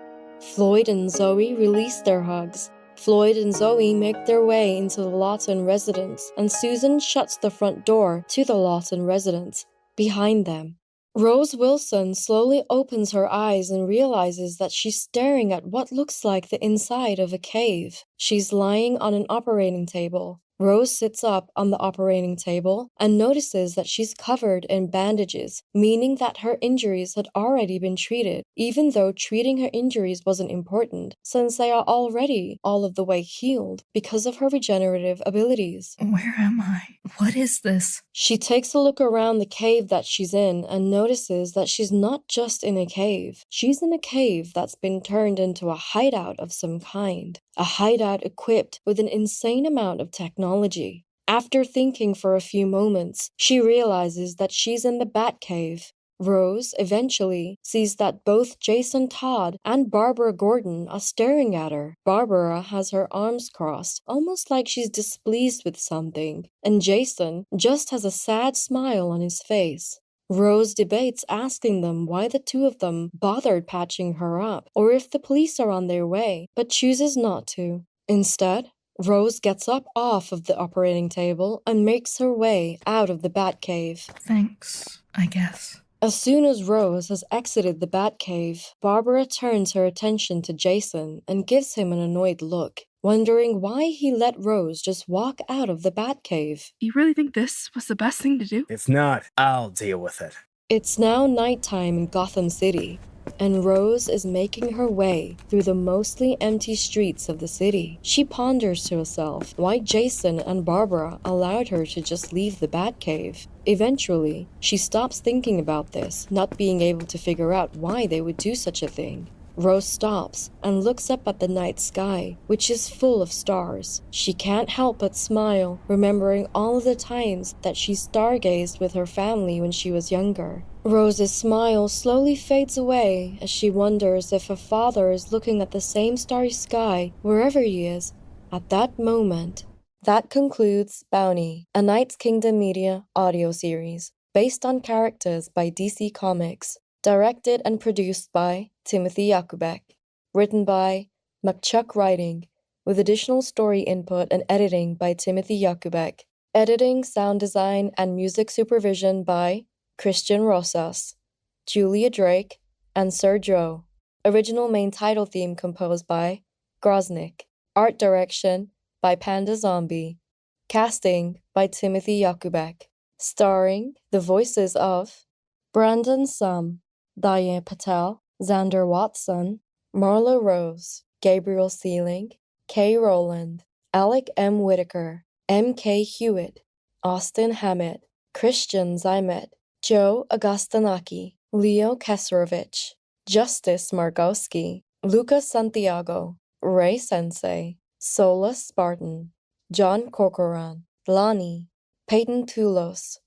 Floyd and Zoe release their hugs. Floyd and Zoe make their way into the Lawton residence, and Susan shuts the front door to the Lawton residence behind them. Rose Wilson slowly opens her eyes and realizes that she's staring at what looks like the inside of a cave. She's lying on an operating table. Rose sits up on the operating table and notices that she's covered in bandages, meaning that her injuries had already been treated, even though treating her injuries wasn't important, since they are already all of the way healed because of her regenerative abilities. Where am I? What is this? She takes a look around the cave that she's in and notices that she's not just in a cave. She's in a cave that's been turned into a hideout of some kind. A hideout equipped with an insane amount of technology. After thinking for a few moments, she realizes that she's in the Batcave. Rose eventually sees that both Jason Todd and Barbara Gordon are staring at her. Barbara has her arms crossed, almost like she's displeased with something, and Jason just has a sad smile on his face. Rose debates asking them why the two of them bothered patching her up, or if the police are on their way, but chooses not to. Instead, Rose gets up off of the operating table and makes her way out of the Batcave. Thanks, I guess. As soon as Rose has exited the Batcave, Barbara turns her attention to Jason and gives him an annoyed look, wondering why he let Rose just walk out of the Batcave. You really think this was the best thing to do? If not, I'll deal with it. It's now nighttime in Gotham City, and Rose is making her way through the mostly empty streets of the city. She ponders to herself why Jason and Barbara allowed her to just leave the Batcave. Eventually, she stops thinking about this, not being able to figure out why they would do such a thing. Rose stops and looks up at the night sky, which is full of stars. She can't help but smile, remembering all of the times that she stargazed with her family when she was younger. Rose's smile slowly fades away as she wonders if her father is looking at the same starry sky wherever he is at that moment. That concludes Bounty, a Knights Kingdom Media audio series, based on characters by DC Comics, directed and produced by Timothy Yakoubek, written by McChuck Writing, with additional story input and editing by Timothy Yakoubek, editing, sound design, and music supervision by Christian Rosas, Julia Drake, and Sergio. Original main title theme composed by Groznik. Art direction by Panda Zombie. Casting by Timothy Yakoubek. Starring the voices of Brandon Sum, Diane Patel, Xander Watson, Marla Rose, Gabriel Sealing, Kay Rowland, Alec M. Whitaker, M.K. Hewitt, Austin Hammett, Christian Zymet, Joe Agostinaki, Leo Keserovich, Justice Margowski, Lucas Santiago, Ray Sensei, Solus Spartan, John Corcoran, Lonnie, Peyton Tulos,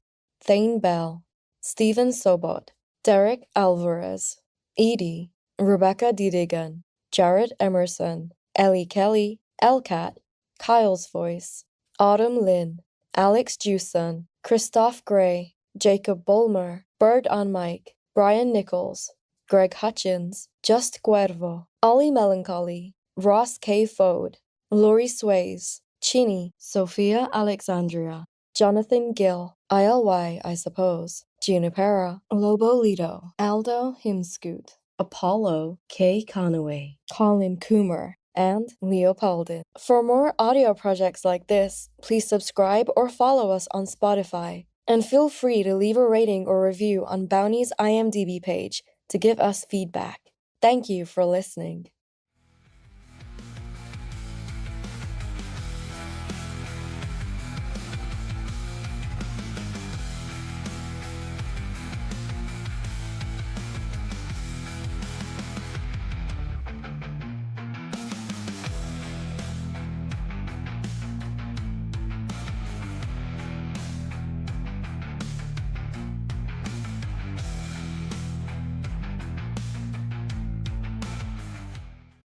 Thane Bell, Stephen Sobot, Derek Alvarez, Edie, Rebecca Didigan, Jared Emerson, Ellie Kelly, Elcat, Kyle's Voice, Autumn Lynn, Alex Jewson, Christoph Gray, Jacob Bolmer, Bird on Mike, Brian Nichols, Greg Hutchins, Just Cuervo, Ollie Melancholy, Ross K. Fode, Lori Sways, Chini, Sophia Alexandria, Jonathan Gill, ILY, I suppose, Junipera, Lobo Lido, Aldo Himscoot, Apollo K. Conaway, Colin Coomer, and Leopoldin. For more audio projects like this, please subscribe or follow us on Spotify, and feel free to leave a rating or review on Bounty's IMDb page to give us feedback. Thank you for listening.